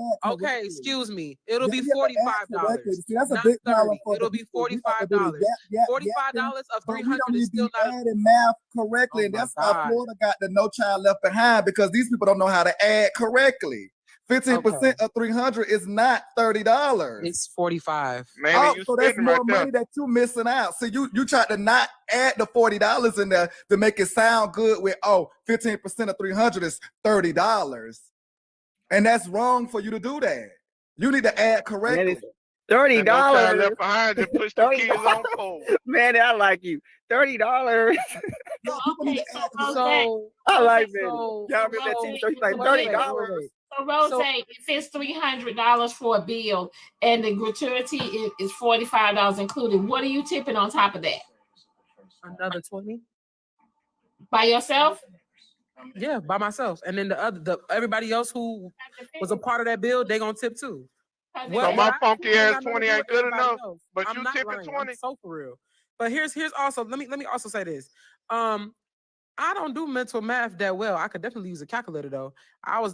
Excuse me. It'll be $45. See, that's a big problem for it'll be $45. $45 of $300 is still not adding math correctly, and that's why Florida got the No Child Left Behind, because these people don't know how to add correctly. 15% of $300 is not $30. It's $45. Man, so that's more money that you're missing out. So you try to not add the $40 in there to make it sound good with 15% of $300 is $30. And that's wrong for you to do that. You need to add correctly. $30. Left behind to push the kids on hold. Man, I like you. $30. Okay, so I like that. Y'all remember that TV show? She's like $30. So Rose, if it's $300 for a bill and the gratuity is $45 included, what are you tipping on top of that? Another 20. By yourself? Yeah, by myself. And then everybody else who was a part of that bill, they gonna tip too. So my funky ass 20 ain't good enough, but I'm you not tipping lying. 20? I'm so for real. But here's also let me also say this. I don't do mental math that well. I could definitely use a calculator though.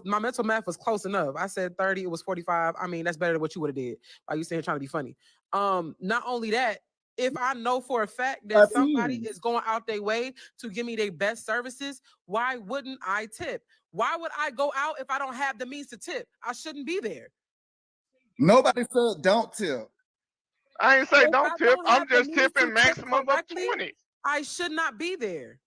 My mental math was close enough. I said 30, it was 45. I mean, that's better than what you would have did. Why you saying trying to be funny? Not only that, if I know for a fact that somebody is going out their way to give me their best services, why wouldn't I tip? Why would I go out if I don't have the means to tip? I shouldn't be there. Nobody said don't tip. I ain't say don't tip. I'm just tipping maximum of 20. I should not be there.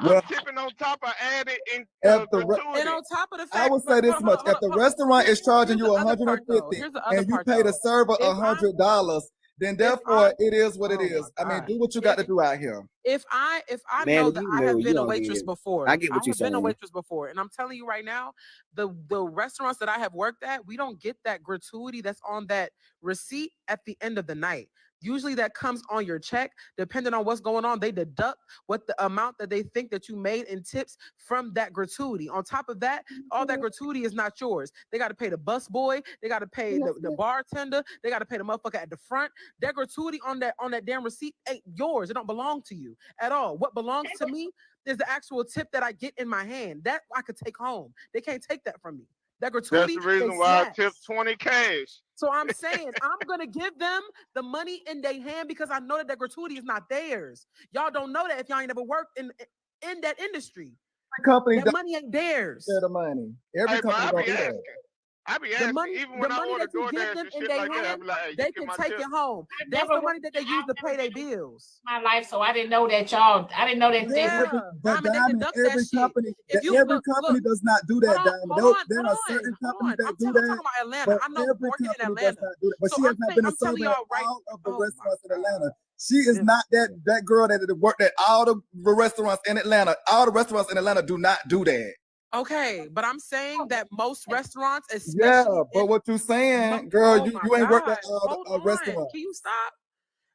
I'm tipping on top of added in gratuity. And on top of the fact, I would say this much: if the restaurant is charging you $150 and you pay the server $100, then therefore it is what it is. I mean, do what you got to do out here. If I know that I have been a waitress before, I have been a waitress before, and I'm telling you right now, the restaurants that I have worked at, we don't get that gratuity that's on that receipt at the end of the night. Usually that comes on your check. Depending on what's going on, they deduct what the amount that they think that you made in tips from that gratuity. On top of that, all that gratuity is not yours. They got to pay the bus boy. They got to pay the bartender. They got to pay the motherfucker at the front. That gratuity on that damn receipt ain't yours. It don't belong to you at all. What belongs to me is the actual tip that I get in my hand. That I could take home. They can't take that from me. That gratuity. That's the reason why I tip 20 cash. So I'm saying I'm gonna give them the money in their hand because I know that gratuity is not theirs. Y'all don't know that if y'all ain't never worked in that industry. Company that money ain't theirs. Share the money. Every company don't do that. I be asking, even when I order DoorDash and shit like that, I be like, hey, they can take it home. That's the money that they use to pay their bills. My life, so I didn't know that y'all. I didn't know that. But Diamond, every company does not do that, Diamond. There are certain companies that do that. But every company does not do that. But she has not been a server at all of the restaurants in Atlanta. She is not that girl that worked at all the restaurants in Atlanta. All the restaurants in Atlanta do not do that. Okay, but I'm saying that most restaurants, especially but what you saying, girl, you ain't worked at a restaurant. Can you stop?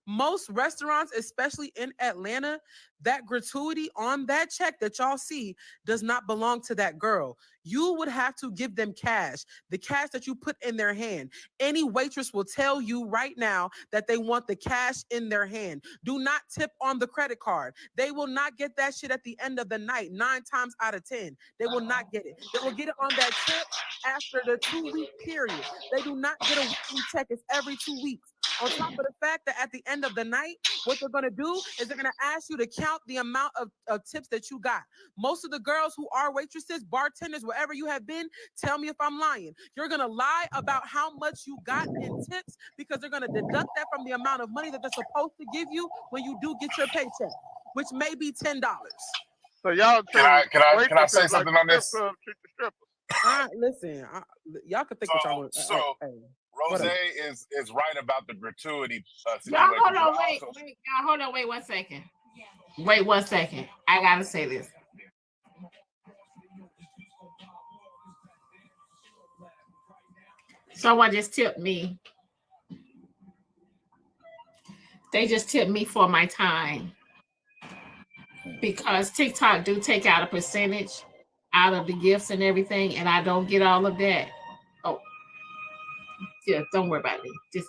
Most restaurants, especially in Atlanta, that gratuity on that check that y'all see does not belong to that girl. You would have to give them cash, the cash that you put in their hand. Any waitress will tell you right now that they want the cash in their hand. Do not tip on the credit card. They will not get that shit at the end of the night, 9 times out of 10. They will not get it. They will get it on that tip after the 2-week period. They do not get a weekly check. It's every 2 weeks. On top of the fact that at the end of the night, what they're going to do is they're going to ask you to count the amount of tips that you got. Most of the girls who are waitresses, bartenders, wherever you have been, tell me if I'm lying. You're going to lie about how much you got in tips because they're going to deduct that from the amount of money that they're supposed to give you when you do get your paycheck, which may be $10. So y'all can I say something on this? Listen, y'all can think what y'all want. Rose is right about the gratuity situation. Y'all hold on, wait 1 second. Wait 1 second. I gotta say this. Someone just tipped me. They just tipped me for my time. Because TikTok do take out a percentage out of the gifts and everything, and I don't get all of that. Oh. Yeah, don't worry about it. Just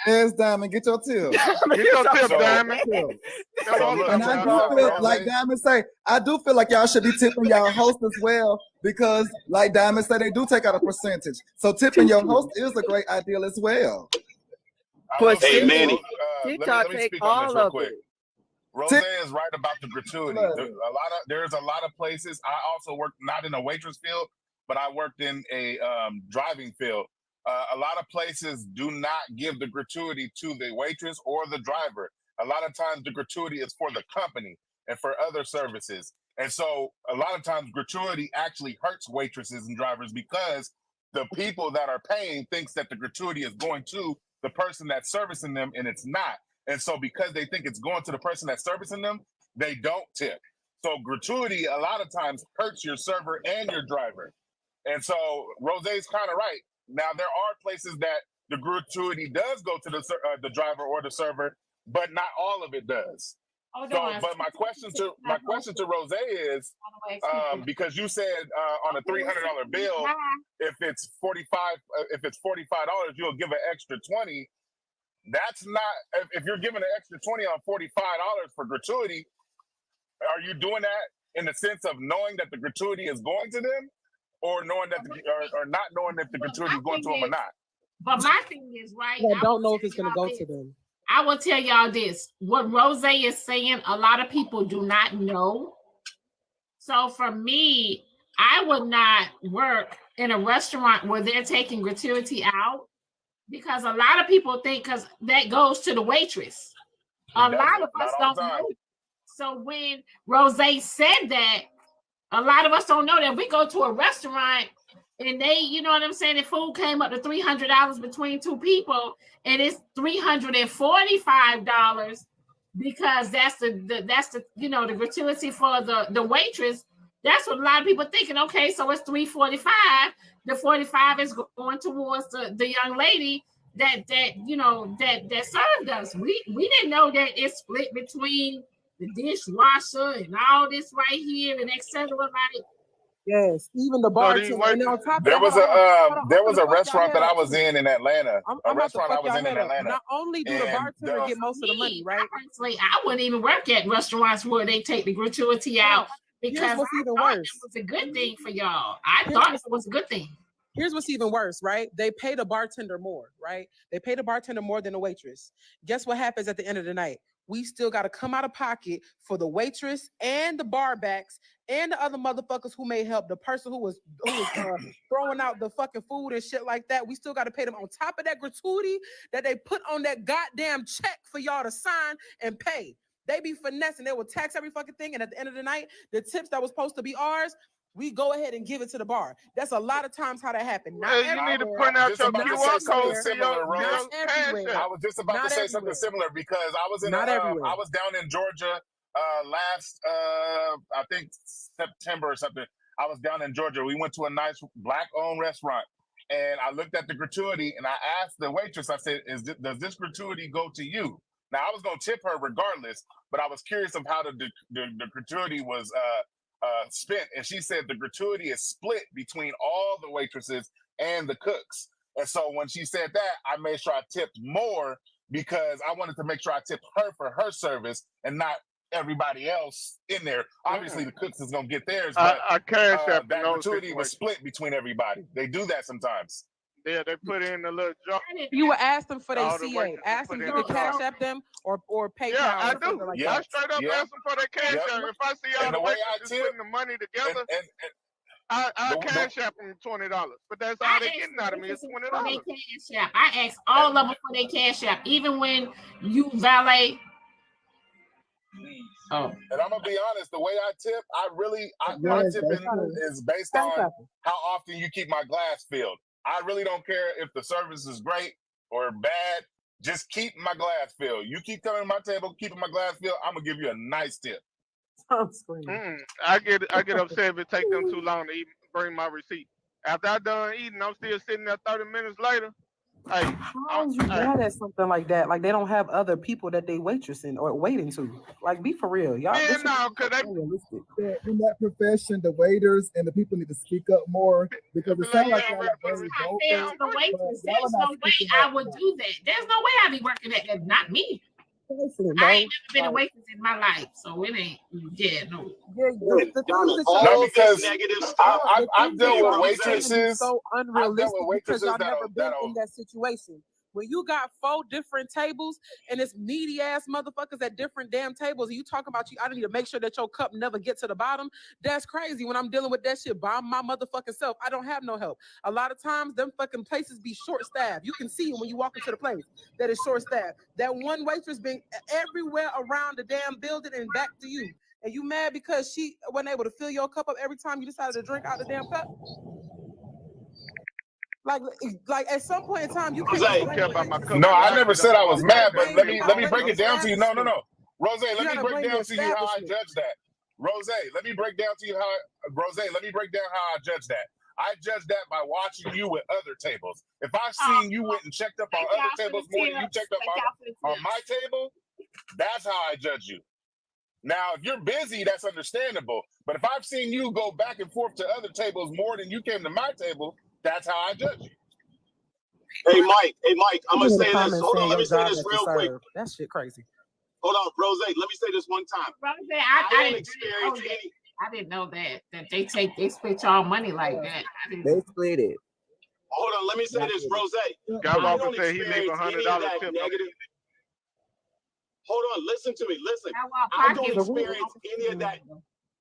Yes, Diamond, get your tip. Get your tip, Diamond. And I do feel like Diamond say, I do feel like y'all should be tipping y'all host as well, because like Diamond said, they do take out a percentage. So tipping your host is a great ideal as well. Hey, Manny. TikTok take all of it. Rose is right about the gratuity. There's a lot of places. I also work not in a waitress field, but I worked in a driving field. A lot of places do not give the gratuity to the waitress or the driver. A lot of times the gratuity is for the company and for other services. And so a lot of times gratuity actually hurts waitresses and drivers because the people that are paying thinks that the gratuity is going to the person that's servicing them, and it's not. And so because they think it's going to the person that's servicing them, they don't tip. So gratuity a lot of times hurts your server and your driver. And so Rose's kind of right. Now, there are places that the gratuity does go to the driver or the server, but not all of it does. But my question to Rose is, because you said on a $300 bill, if it's $45, you'll give an extra 20. That's not. If you're giving an extra 20 on $45 for gratuity, are you doing that in the sense of knowing that the gratuity is going to them, or knowing that or not knowing if the gratuity is going to them or not? But my thing is, right? I don't know if it's going to go to them. I will tell y'all this. What Rose is saying, a lot of people do not know. So for me, I would not work in a restaurant where they're taking gratuity out, because a lot of people think because that goes to the waitress. A lot of us don't know. So when Rose said that, a lot of us don't know that we go to a restaurant and they, you know what I'm saying, the food came up to $300 between two people, and it's $345 because that's the you know, the gratuity for the waitress. That's what a lot of people thinking. Okay, so it's $345. The 45 is going towards the young lady that you know that served us. We didn't know that it's split between the dishwasher and all this right here and etc. Like, yes, even the bartender. And on top of there was a restaurant that I was in Atlanta. A restaurant I was in Atlanta. Not only do the bartender get most of the money, right? Honestly, I wouldn't even work at restaurants where they take the gratuity out, because what's even worse. It was a good thing for y'all. I thought it was a good thing. Here's what's even worse, right? They pay the bartender more, right? They pay the bartender more than the waitress. Guess what happens at the end of the night? We still got to come out of pocket for the waitress and the barbacks and the other motherfuckers who may help, the person who was throwing out the fucking food and shit like that. We still got to pay them on top of that gratuity that they put on that goddamn check for y'all to sign and pay. They be finessing. They will tax every fucking thing. And at the end of the night, the tips that was supposed to be ours, we go ahead and give it to the bar. That's a lot of times how that happened. You need to print out your QR code. I was just about to say something similar, because I was in I was down in Georgia last I think September or something. I was down in Georgia. We went to a nice Black-owned restaurant, and I looked at the gratuity and I asked the waitress. I said, "Does this gratuity go to you?" Now I was gonna tip her regardless, but I was curious of how the gratuity was spent, and she said the gratuity is split between all the waitresses and the cooks. And so when she said that, I made sure I tipped more, because I wanted to make sure I tipped her for her service and not everybody else in there. Obviously, the cooks is gonna get theirs, but that gratuity was split between everybody. They do that sometimes. Yeah, they put in a little jar. You would ask them for their CA. Ask them to cash app them or PayPal. Yeah, I do. Like I straight up ask them for their cash app. If I see all the way just putting the money together, I cash app them $20. But that's all they getting out of me is $20. I ask all of them for their cash app, even when you valet. And I'm gonna be honest, the way I tip, my tipping is based on how often you keep my glass filled. I really don't care if the service is great or bad. Just keep my glass filled. You keep coming to my table, keeping my glass filled, I'm gonna give you a nice tip. I get upset if it takes them too long to bring my receipt. After I'm done eating, I'm still sitting there 30 minutes later. Hey, how you mad at something like that? Like they don't have other people that they waitressing or waiting to. Like, be for real, y'all. Man, no, because in that profession, the waiters and the people need to speak up more, because it sounds like There's no way I would do that. There's no way I'd be working at that. Not me. I ain't never been a waitress in my life, so it ain't. Yeah, no. No, because I've dealt with waitresses. So unrealistic because y'all never been in that situation. When you got 4 different tables and it's needy ass motherfuckers at different damn tables, and you talking about I need to make sure that your cup never get to the bottom. That's crazy. When I'm dealing with that shit by my motherfucking self, I don't have no help. A lot of times, them fucking places be short staffed. You can see it when you walk into the place that it's short staffed. That one waitress been everywhere around the damn building and back to you. And you mad because she wasn't able to fill your cup up every time you decided to drink out the damn cup? Like at some point in time, you can't care about my cup. No, I never said I was mad, but let me break it down to you. No. Rose, let me break down to you how I judge that. Rose, let me break down how I judge that. I judge that by watching you with other tables. If I've seen you went and checked up on other tables more than you checked up on my table, that's how I judge you. Now, if you're busy, that's understandable. But if I've seen you go back and forth to other tables more than you came to my table, that's how I judge you. Hey, Mike, I'm going to say this. Hold on, let me say this is to real quick. serve. That shit crazy. Hold on, Rose, let me say this one time. Rose, I don't experience any. I didn't know that they split y'all money like that. They split it. Hold on, let me say this, Rose. I don't said he leave $100 tip. negative. Hold on, listen to me. Listen, I don't experience any of that.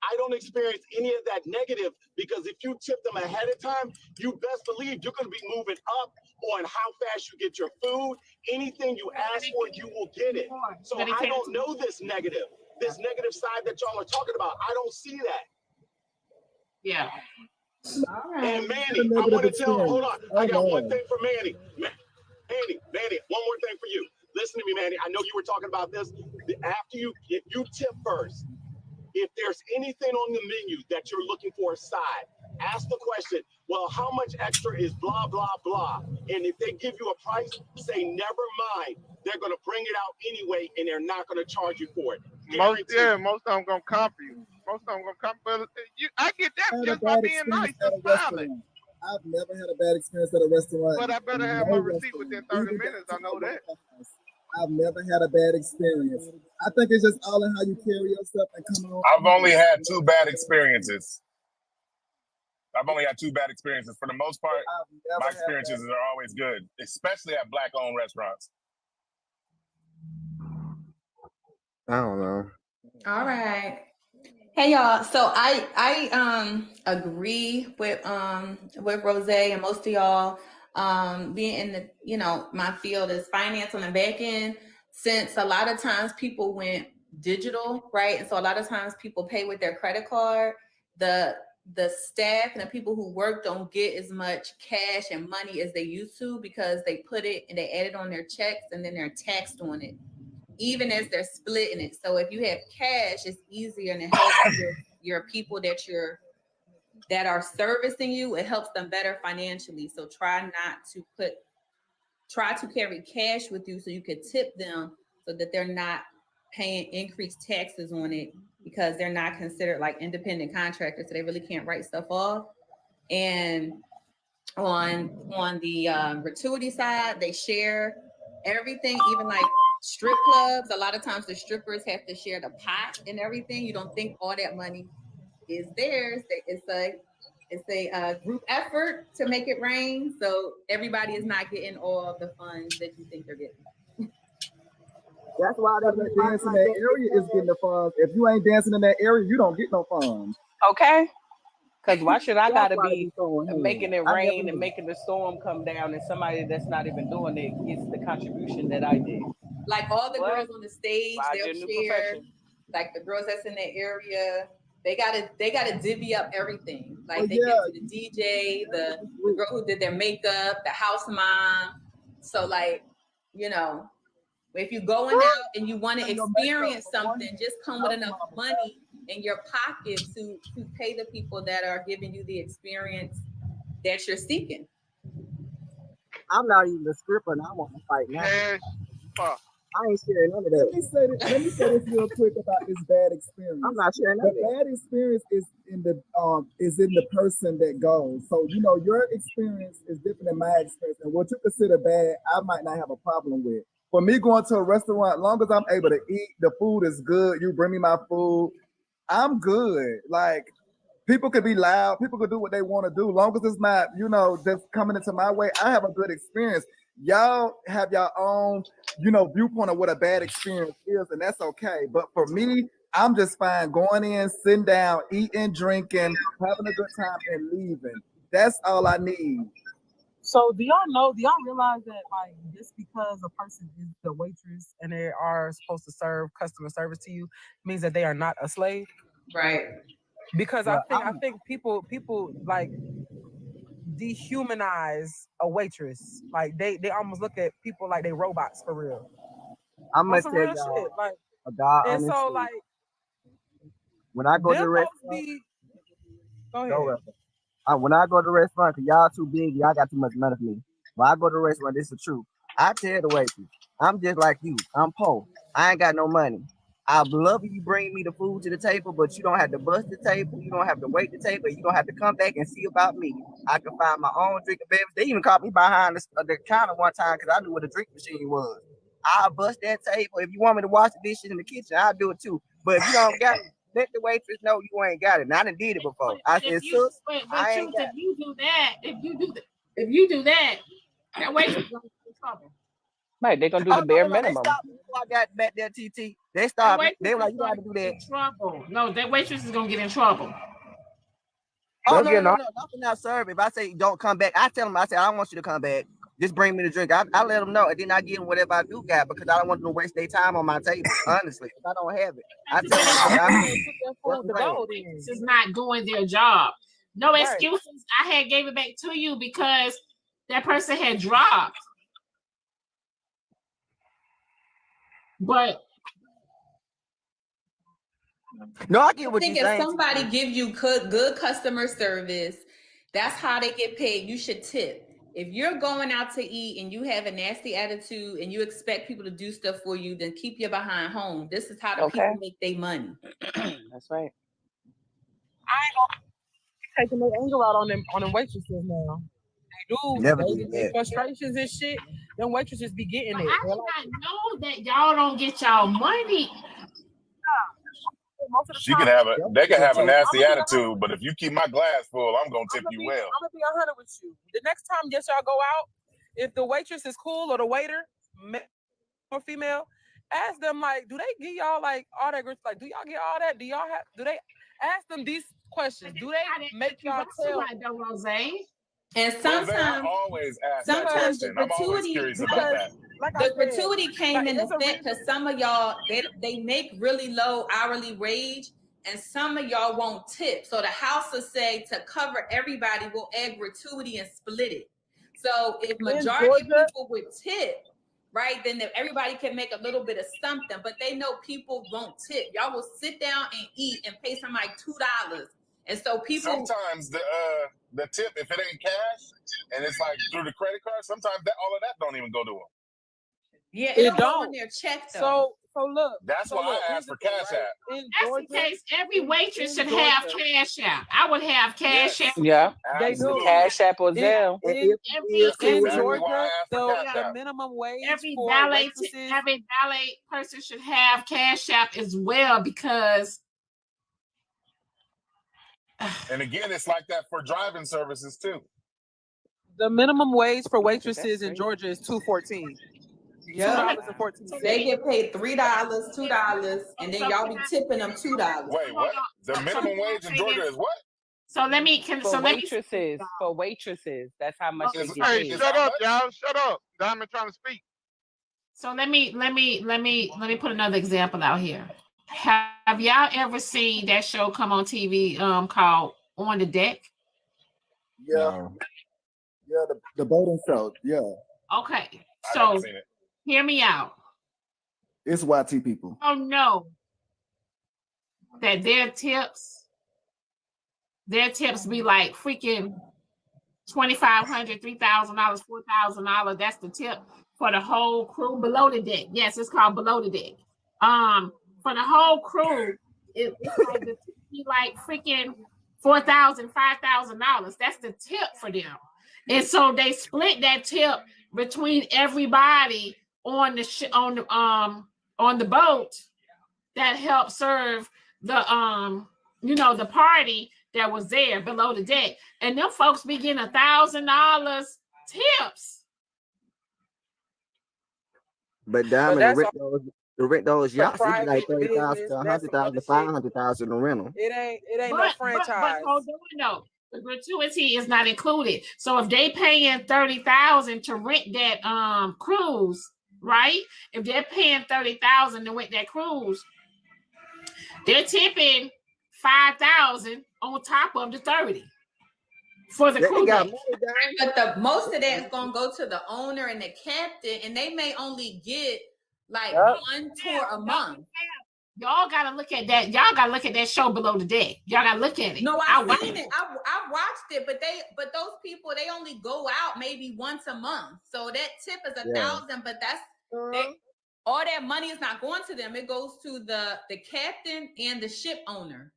I don't experience any of that negative because if you tip them ahead of time, you best believe you're going to be moving up on how fast you get your food. Anything you ask for, you will get it. So I don't know this negative side that y'all are talking about. I don't see that. Yeah. And Manny, I want to tell, hold on. I got one thing for Manny. Manny, one more thing for you. Listen to me, Manny. I know you were talking about this. If you tip first, if there's anything on the menu that you're looking for a side, ask the question, well, how much extra is blah, blah, blah? And if they give you a price, say, never mind. They're going to bring it out anyway, and they're not going to charge you for it. Most of them going to comp you. Most of them going to comp you. I get that just by being nice and smiling. I've never had a bad experience at a restaurant. But I better have my receipt within 30 minutes. I know that. I've never had a bad experience. I think it's just all in how you carry yourself and come on. I've only had 2 bad experiences. For the most part, my experiences are always good, especially at Black-owned restaurants. I don't know. All right. Hey y'all. So I agree with Rose and most of y'all being in the my field is finance on the back end, since a lot of times people went digital, right? And so a lot of times people pay with their credit card. The staff and the people who work don't get as much cash and money as they used to because they put it and they add it on their checks and then they're taxed on it, even as they're splitting it. So if you have cash, it's easier and it helps your people that are servicing you. It helps them better financially. So try to carry cash with you so you can tip them so that they're not paying increased taxes on it because they're not considered like independent contractors. So they really can't write stuff off. And on the gratuity side, they share everything, even like strip clubs. A lot of times the strippers have to share the pot and everything. You don't think all that money is theirs. It's a group effort to make it rain. So everybody is not getting all of the funds that you think they're getting. That's why that dance in that area is getting the funds. If you ain't dancing in that area, you don't get no funds. Okay. Because why should I gotta be making it rain and making the storm come down and somebody that's not even doing it gets the contribution that I did? Like all the girls on the stage, they'll share. Like the girls that's in that area, they gotta divvy up everything. Like they give to the DJ, the girl who did their makeup, the house mom. So like, if you're going out and you want to experience something, just come with enough money in your pocket to pay the people that are giving you the experience that you're seeking. I'm not even a stripper and I want to fight now. I ain't sharing none of that. Let me say this real quick about this bad experience. I'm not sharing none of that. The bad experience is in the person that goes. So your experience is different than my experience, and what you consider bad, I might not have a problem with. For me, going to a restaurant, as long as I'm able to eat, the food is good. You bring me my food, I'm good. Like, people could be loud, people could do what they want to do, long as it's not, just coming into my way. I have a good experience. Y'all have your own, viewpoint of what a bad experience is, and that's okay. But for me, I'm just fine going in, sitting down, eating, drinking, having a good time, and leaving. That's all I need. So do y'all realize that like just because a person is the waitress and they are supposed to serve customer service to you means that they are not a slave? Right. Because I think people like dehumanize a waitress. Like they almost look at people like they robots for real. I'm gonna tell y'all like, a God and honest so truth. like when I go to the restaurant, when I go to the restaurant, cause y'all too big, y'all got too much money for me. When I go to the restaurant, this is the truth. I tell the waitress, I'm just like you. I'm poor. I ain't got no money. I love you bring me the food to the table, but you don't have to bust the table. You don't have to wait the table. You don't have to come back and see about me. I can find my own drinking beverage. They even caught me behind the counter one time because I knew what a drink machine was. I'll bust that table. If you want me to wash the dishes in the kitchen, I'll do it too. But if you don't got it, let the waitress know you ain't got it. And I done did it before. I said, sis, I ain't got it. If you do that, that waitress gonna get in trouble. Right, they're gonna do the bare minimum. They stopped me before I got back there, TT. They stopped me. They were like, you gotta do that. Trouble. No, that waitress is gonna get in trouble. Oh, no, nothing not serve. If I say don't come back, I tell them, I say, I don't want you to come back. Just bring me the drink. I let them know, and then I give them whatever I do got because I don't want them to waste their time on my table. Honestly, if I don't have it, I tell them This is not doing their job. No excuses. I had gave it back to you because that person had dropped. But no, I get what you're saying. If somebody give you good customer service, that's how they get paid. You should tip. If you're going out to eat and you have a nasty attitude and you expect people to do stuff for you, then keep your behind home. This is how the people make their money. That's right. I ain't gonna taking their anger out on them waitresses now. They do. Never they did get that. frustrations and shit. Them waitresses be getting it. I did not know that y'all don't get y'all money. They can have a nasty attitude, but if you keep my glass full, I'm gonna tip you well. I'm gonna be 100 with you. The next time y'all go out, if the waitress is cool or the waiter, male or female, ask them like, do they give y'all like all that? Like, do y'all get all that? Do they ask them these questions? Do they make y'all tell? And sometimes, always ask that question. I'm always curious about that. The gratuity came in effect because some of y'all they make really low hourly wage, and some of y'all won't tip. So the house will say to cover everybody, we'll add gratuity and split it. So if majority of people would tip, right, then everybody can make a little bit of something. But they know people won't tip. Y'all will sit down and eat and pay somebody $2, and so people sometimes the tip, if it ain't cash and it's like through the credit card, sometimes all of that don't even go to them. Yeah, it don't go in their check though. So look. That's why I asked for CashApp. That's the case. Every waitress should have CashApp. I would have CashApp. Yeah, they do. CashApp or Zelle. In Georgia, the minimum wage every for valet waitresses, person should have CashApp as well because. And again, it's like that for driving services too. The minimum wage for waitresses in Georgia is $2.14. Yeah, they get paid $3, $2, and then y'all be tipping them $2. Wait, what? The minimum wage in Georgia is what? So let me for waitresses, that's how much they get Hey, paid. shut up, y'all. Shut up. Diamond trying to speak. So let me put another example out here. Have y'all ever seen that show come on TV called On the Deck? Yeah. Yeah, the boating show. Yeah. Okay. So hear me out. It's YT people. Oh no. That their tips be like freaking $2,500, $3,000, $4,000. That's the tip for the whole crew below the deck. Yes, it's called below the deck. For the whole crew, it's like the tip be like freaking $4,000, $5,000. That's the tip for them. And so they split that tip between everybody on the boat that helped serve the the party that was there below the deck. And them folks be getting $1,000 tips. But Diamond, the rent those yachts, it be like 30,000 to 100,000 to 500,000 to rent them. It ain't no franchise. But hold on, no. The gratuity is not included. So if they paying $30,000 to rent that cruise, right? If they're paying $30,000 to rent that cruise, they're tipping $5,000 on top of the $30,000 for the cruise. But most of that is gonna go to the owner and the captain, and they may only get like one tour a month. Y'all gotta look at that. Y'all gotta look at that show Below the Deck. Y'all gotta look at it. No, I've seen it. I watched it, but those people, they only go out maybe once a month. So that tip is $1,000, but that's all that money is not going to them. It goes to the captain and the ship owner.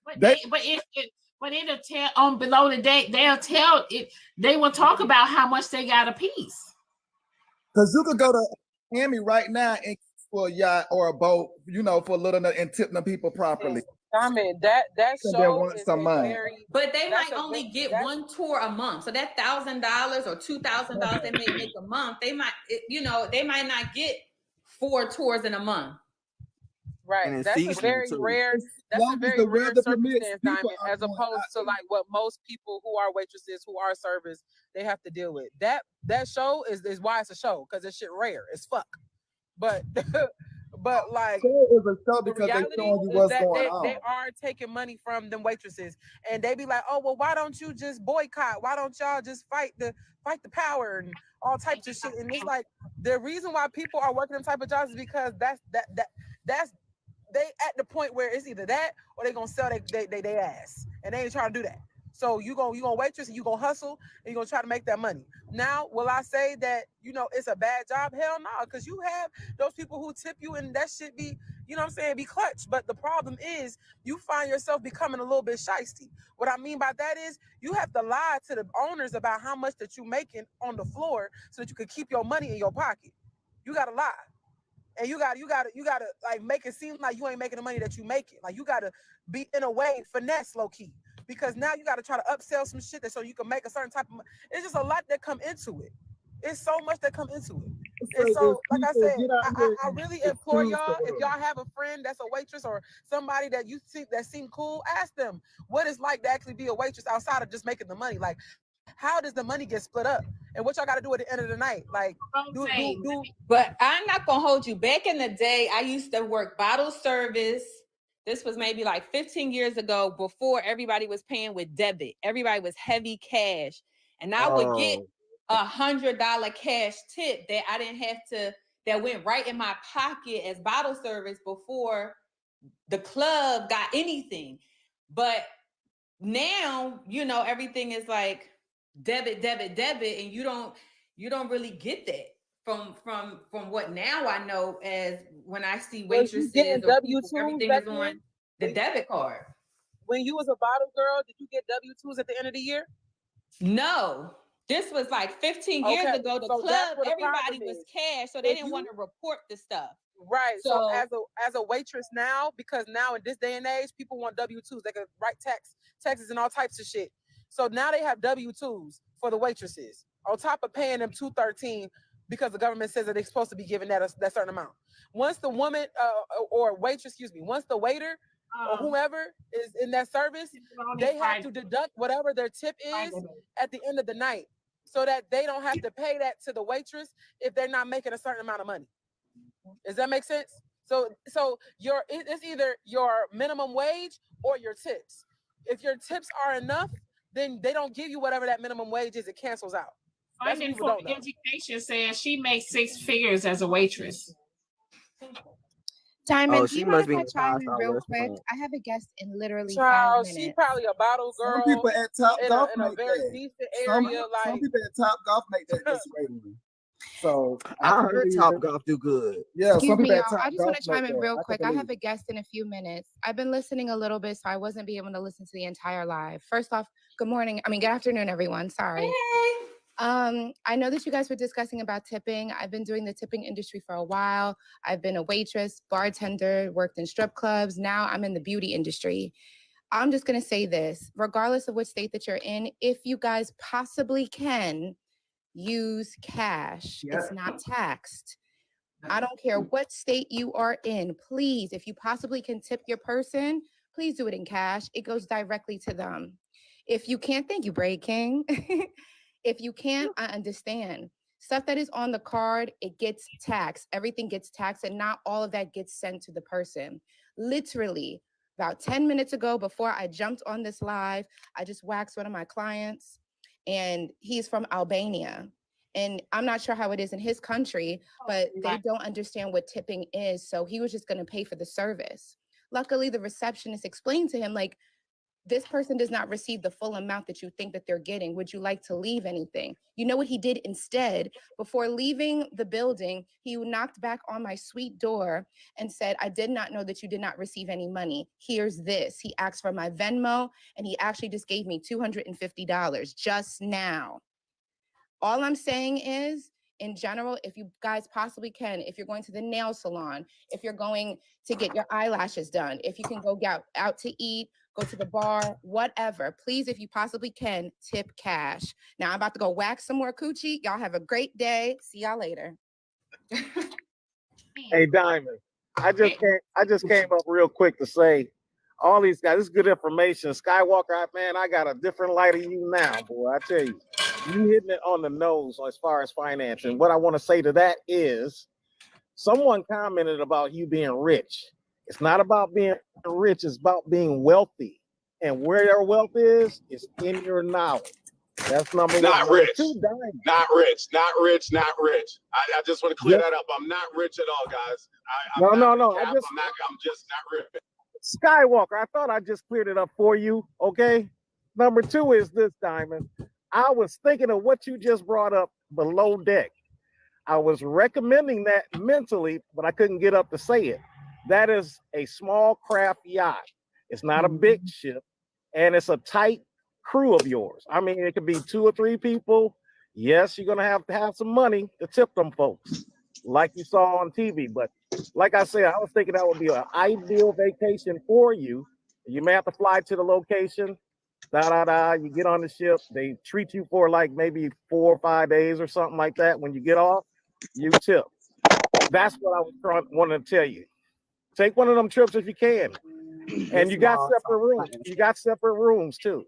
But it'll tell below the deck. They'll tell it. They will talk about how much they got a piece. Because you could go to Miami right now and for a yacht or a boat, for a little and tip them people properly. I mean that show is very, but they might only get one tour a month. So that $1,000 or $2,000 they may make a month. They might, they might not get 4 tours in a month. Right. That's a very rare. That's a very rare circumstance, Diamond, as opposed to like what most people who are waitresses, who are servers, they have to deal with. That show is why it's a show, because it's shit rare as fuck. But like it's a show because they're showing you what's going on. They are taking money from them waitresses, and they be like, oh well, why don't you just boycott? Why don't y'all just fight the power and all types of shit? And it's like the reason why people are working them type of jobs is because that's they at the point where it's either that or they're gonna sell they ass, and they ain't trying to do that. So you gonna waitress and you gonna hustle and you gonna try to make that money. Now, will I say that it's a bad job? Hell no, because you have those people who tip you and that shit be, be clutch. But the problem is you find yourself becoming a little bit shysty. What I mean by that is you have to lie to the owners about how much that you making on the floor so that you can keep your money in your pocket. You gotta lie. And you gotta like make it seem like you ain't making the money that you making. Like you gotta be in a way finesse low key, because now you gotta try to upsell some shit so you can make a certain type of money. It's just a lot that come into it. It's so much that come into it. And so, like I said, I really implore y'all, if y'all have a friend that's a waitress or somebody that you see that seem cool, ask them what it's like to actually be a waitress outside of just making the money. Like, how does the money get split up? And what y'all got to do at the end of the night? Like, do. But I'm not going to hold you. Back in the day, I used to work bottle service. This was maybe like 15 years ago, before everybody was paying with debit. Everybody was heavy cash. And I would get $100 cash tip that I didn't have to, that went right in my pocket as bottle service before the club got anything. But now, everything is like debit, and you don't really get that from what now I know as when I see waitresses or people, everything is on the debit card. When you was a bottle girl, did you get W-2s at the end of the year? No. This was like 15 years ago. The club, everybody was cash, so they didn't want to report the stuff. Right. So as a waitress now, because now in this day and age, people want W-2s. They can write taxes and all types of shit. So now they have W-2s for the waitresses, on top of paying them $213 because the government says that they're supposed to be giving that certain amount. Once the woman or waitress, once the waiter or whoever is in that service, they have to deduct whatever their tip is at the end of the night, so that they don't have to pay that to the waitress if they're not making a certain amount of money. Does that make sense? So it's either your minimum wage or your tips. If your tips are enough, then they don't give you whatever that minimum wage is. It cancels out. Funding for education says she makes 6 figures as a waitress. Diamond, do you mind if I chime in real quick? I have a guest in literally 5 minutes. She's probably a bottle girl. Some people at Top Golf in a make very that. decent area. Some people at Top Golf make that this rating. So I heard Top Golf do good. Yeah, Excuse some me, people y'all. at Top I just Golf want to chime make in that. real I quick. can I believe have a guest in a few minutes. I've been listening a little bit, so I wasn't be able to listen to the entire live. First off, good afternoon, everyone. Sorry. Hey. I know that you guys were discussing about tipping. I've been doing the tipping industry for a while. I've been a waitress, bartender, worked in strip clubs. Now I'm in the beauty industry. I'm just going to say this, regardless of which state that you're in, if you guys possibly can, use cash. It's not taxed. I don't care what state you are in. Please, if you possibly can tip your person, please do it in cash. It goes directly to them. If you can't, thank you, Braid King. If you can't, I understand. Stuff that is on the card, it gets taxed. Everything gets taxed, and not all of that gets sent to the person. Literally, about 10 minutes ago, before I jumped on this live, I just waxed one of my clients, and he's from Albania. And I'm not sure how it is in his country, but they don't understand what tipping is. So he was just going to pay for the service. Luckily, the receptionist explained to him, like, this person does not receive the full amount that you think that they're getting. Would you like to leave anything? You know what he did instead? Before leaving the building, he knocked back on my suite door and said, I did not know that you did not receive any money. Here's this. He asked for my Venmo, and he actually just gave me $250 just now. All I'm saying is, in general, if you guys possibly can, if you're going to the nail salon, if you're going to get your eyelashes done, if you can go out to eat, go to the bar, whatever, please, if you possibly can, tip cash. Now I'm about to go wax some more coochie. Y'all have a great day. See y'all later. Hey, Diamond, I just came up real quick to say, all these guys, this is good information. Skywalker, man, I got a different light of you now, boy. I tell you, you hitting it on the nose as far as financing. What I want to say to that is, someone commented about you being rich. It's not about being rich, it's about being wealthy. And where your wealth is in your knowledge. That's number one. Not rich. Two, not rich. I just want to clear that up. I'm not rich at all, guys. I'm just not rich. Skywalker, I thought I just cleared it up for you, okay? Number two is this, Diamond. I was thinking of what you just brought up below deck. I was recommending that mentally, but I couldn't get up to say it. That is a small craft yacht. It's not a big ship, and it's a tight crew of yours. I mean, it could be 2 or 3 people. Yes, you're gonna have to have some money to tip them folks, like you saw on TV. But like I said, I was thinking that would be an ideal vacation for you. You may have to fly to the location. You get on the ship. They treat you for like maybe 4 or 5 days or something like that. When you get off, you tip. That's what I was wanting to tell you. Take one of them trips if you can. And you got separate rooms. You got separate rooms too.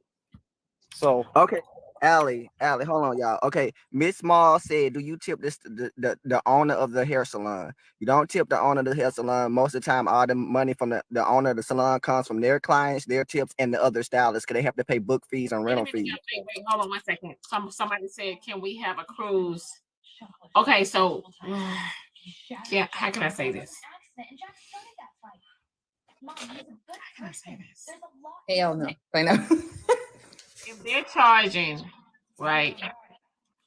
So okay, Allie, hold on, y'all. Okay, Miss Small said, "Do you tip the owner of the hair salon?" You don't tip the owner of the hair salon. Most of the time, all the money from the owner of the salon comes from their clients, their tips, and the other stylists, because they have to pay book fees and rental fees. Wait, hold on 1 second. Somebody said, "Can we have a cruise?" Okay, so yeah, how can I say this? How can I say this? Hell no. I know. If they're charging, right,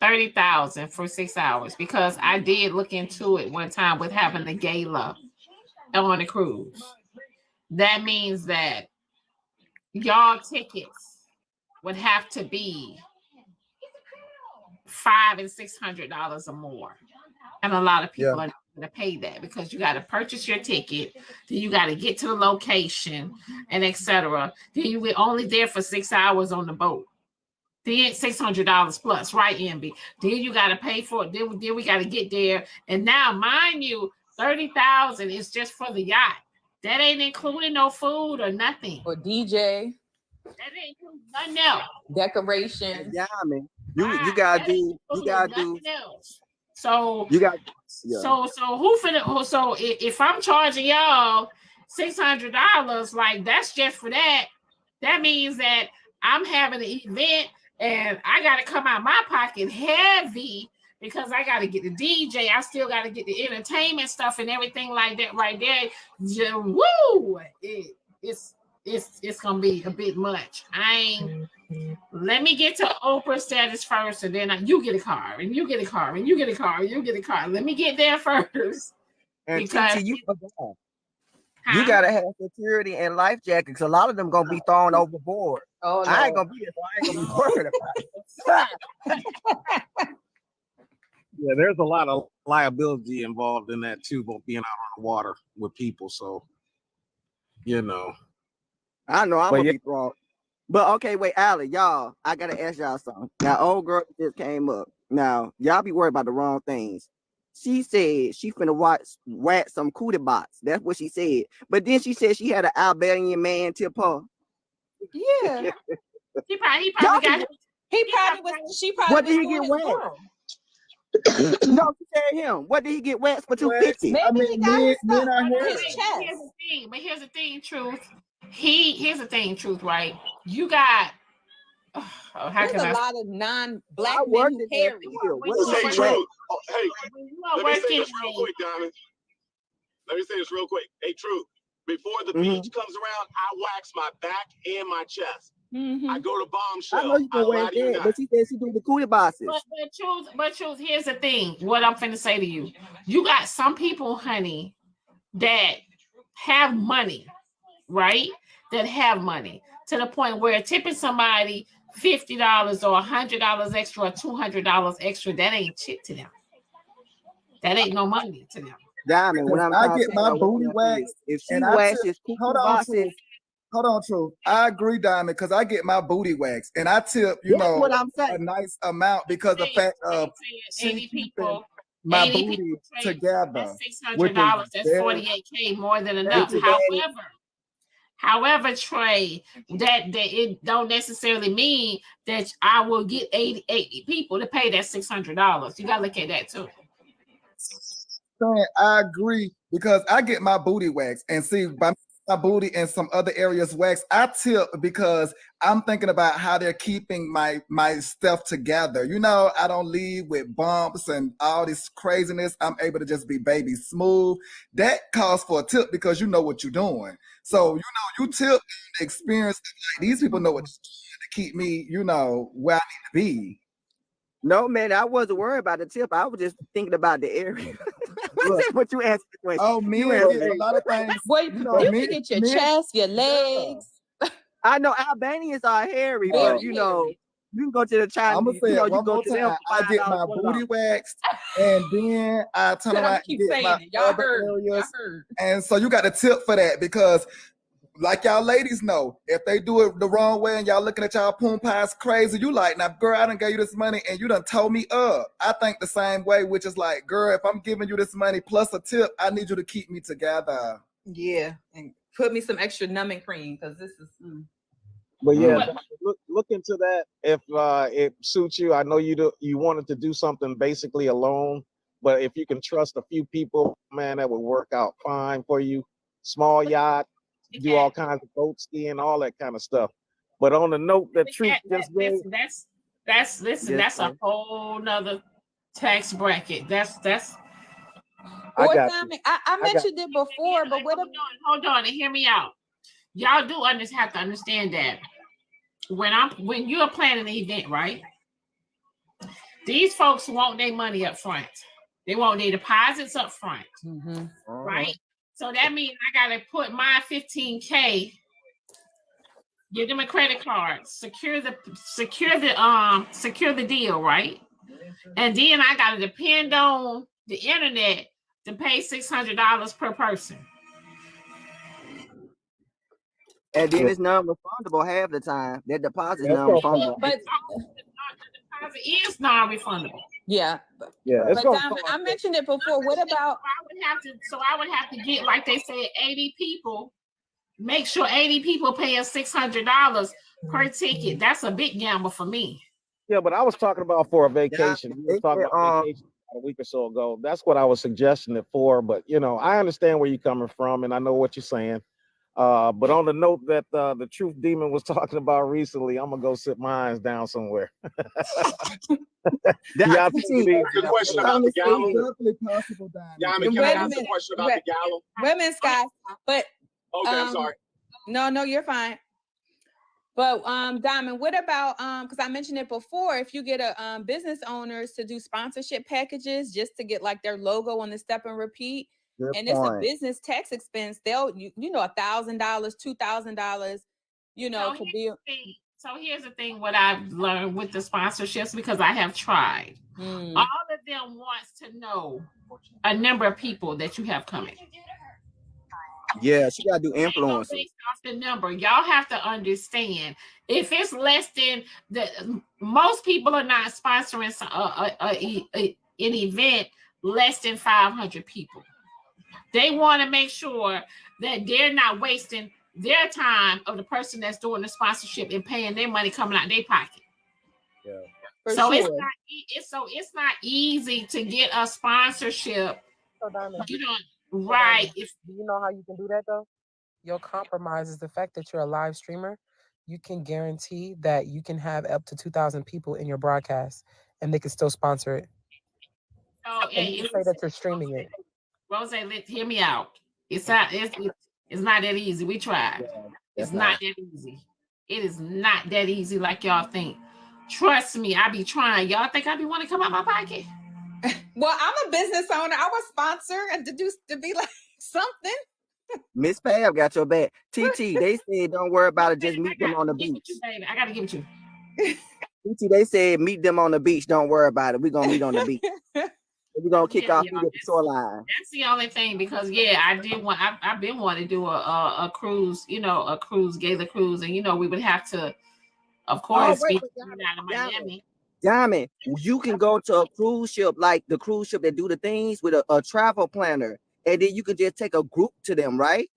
30,000 for 6 hours, because I did look into it one time with having the gala on the cruise. That means that y'all tickets would have to be $500 and $600 or more, and a lot of people are not going to pay that, because you got to purchase your ticket, then you got to get to the location, and etc. Then you were only there for 6 hours on the boat. Then $600 plus, right, MB? Then you got to pay for it. Then we got to get there, and now, mind you, 30,000 is just for the yacht. That ain't including no food or nothing. Or DJ. That ain't nothing else. Decoration. Yeah, I mean, you gotta do. So you got. Yeah. So who finna? So if I'm charging y'all $600, like that's just for that. That means that I'm having an event and I got to come out my pocket heavy, because I got to get the DJ. I still got to get the entertainment stuff and everything like that right there. Woo! It's gonna be a bit much. Let me get to Oprah status first, and then you get a car, and you get a car, and you get a car, and you get a car. Let me get there first. And because you gotta have security and life jackets, because a lot of them gonna be thrown overboard. Oh, no. I ain't gonna be there, so I ain't gonna be worried about it. Yeah, there's a lot of liability involved in that too, but being out on the water with people. So, you know, I know I'm gonna be thrown. But okay, wait, Allie, y'all, I gotta ask y'all something. Now, old girl just came up. Now, y'all be worried about the wrong things. She said she finna wax some cootie bots. That's what she said. But then she said she had an Albanian man tip her. Yeah. He probably got. He probably was. She probably. What did he get waxed? No, she said him. What did he get waxed for $250? Maybe he got his chest. Here's the thing, Truth. Here's the thing, Truth. Right? You got. There's a lot of non-black men who carry. Hey, Truth. Hey, let me say this real quick, Diamond. Let me say this real quick. Hey, Truth. Before the beach comes around, I wax my back and my chest. I go to Bombshell. I know you can wax that, but she said she do the cootie boxes. But choose. Here's the thing. What I'm finna say to you, you got some people, honey, that have money, right? That have money to the point where tipping somebody $50 or $100 extra or $200 extra, that ain't shit to them. That ain't no money to them. Diamond, when I get my booty waxed, if she and waxes hold on, True. I agree, Diamond, because I get my booty waxed, and I tip, what I'm saying, a nice amount because the fact of 80 people, my 80 booty people together. That's $600. That's $48K, more than enough. However, Trey, that it don't necessarily mean that I will get 80 people to pay that $600. You gotta look at that too. I agree because I get my booty waxed, and see by my booty and some other areas waxed, I tip because I'm thinking about how they're keeping my stuff together. I don't leave with bumps and all this craziness. I'm able to just be baby smooth. That calls for a tip because you know what you're doing. So you tip the experience. Like, these people know what to do to keep me, where I need to be. No, man, I wasn't worried about the tip. I was just thinking about the area. What you asked the question. Oh, me, a lot of things. Well, you can get your chest, your legs. I know Albanians are hairy, but you can go to the Chinese. I'm gonna say it one more time. I get my booty waxed, and then I turn around and get my other areas. And so you got a tip for that because, like y'all ladies know, if they do it the wrong way and y'all looking at y'all poom pies crazy, you like, now, girl, I done gave you this money and you done told me up. I think the same way, which is like, girl, if I'm giving you this money plus a tip, I need you to keep me together. Yeah, and put me some extra numbing cream because this is. But yeah, look into that if it suits you. I know you wanted to do something basically alone, but if you can trust a few people, man, that would work out fine for you. Small yacht. Do all kinds of boat skiing, all that kind of stuff. But on the note that Truth just gave, that's a whole nother tax bracket. I mentioned it before, but hold on and hear me out. Y'all do have to understand that when you're planning an event, right? These folks want their money up front. They want their deposits up front, right? So that means I gotta put my $15K, give them a credit card, secure the deal, right? And then I gotta depend on the internet to pay $600 per person. And then it's non-refundable half the time. That deposit is non-refundable. But the deposit is non-refundable. Yeah. But Diamond, I mentioned it before. What about? I would have to get, like they said, 80 people. Make sure 80 people paying $600 per ticket. That's a big gamble for me. Yeah, but I was talking about for a vacation. We were talking about vacation a week or so ago. That's what I was suggesting it for. But I understand where you're coming from, and I know what you're saying. But on the note that the Truth Demon was talking about recently, I'm gonna go sit my eyes down somewhere. That's a question about the gallon. Diamond, can I ask a question about the gallon? Women, Sky, but okay, I'm sorry. No, you're fine. But Diamond, what about because I mentioned it before, if you get a business owners to do sponsorship packages just to get like their logo on the step and repeat. Good and point. It's a business tax expense. They'll $1,000, $2,000, to be. So here's the thing: what I've learned with the sponsorships, because I have tried. All of them wants to know a number of people that you have coming. Yeah, she gotta do influencers. Based off the number, y'all have to understand. If it's less than most people are not sponsoring an event less than 500 people. They want to make sure that they're not wasting their time of the person that's doing the sponsorship and paying their money coming out their pocket. Yeah. So it's not easy to get a sponsorship. So Diamond, right? Do you know how you can do that though? Your compromise is the fact that you're a live streamer. You can guarantee that you can have up to 2,000 people in your broadcast, and they can still sponsor it. So and you say that you're streaming it. Rose, hear me out. It's not. It's not that easy. We tried. It's not that easy. It is not that easy like y'all think. Trust me, I be trying. Y'all think I be want to come out my pocket? Well, I'm a business owner. I was sponsor and to be like something. Miss Fab got your back. TT, they said don't worry about it. Just meet them on the beach. I gotta give it to you. TT, they said meet them on the beach. Don't worry about it. We're gonna meet on the beach. We're gonna kick off at the shoreline. That's the only thing because I've been wanting to do a cruise, a cruise, Gator cruise, and we would have to, of course, be out of Miami. Diamond, you can go to a cruise ship, like the cruise ship that do the things with a travel planner, and then you can just take a group to them, right?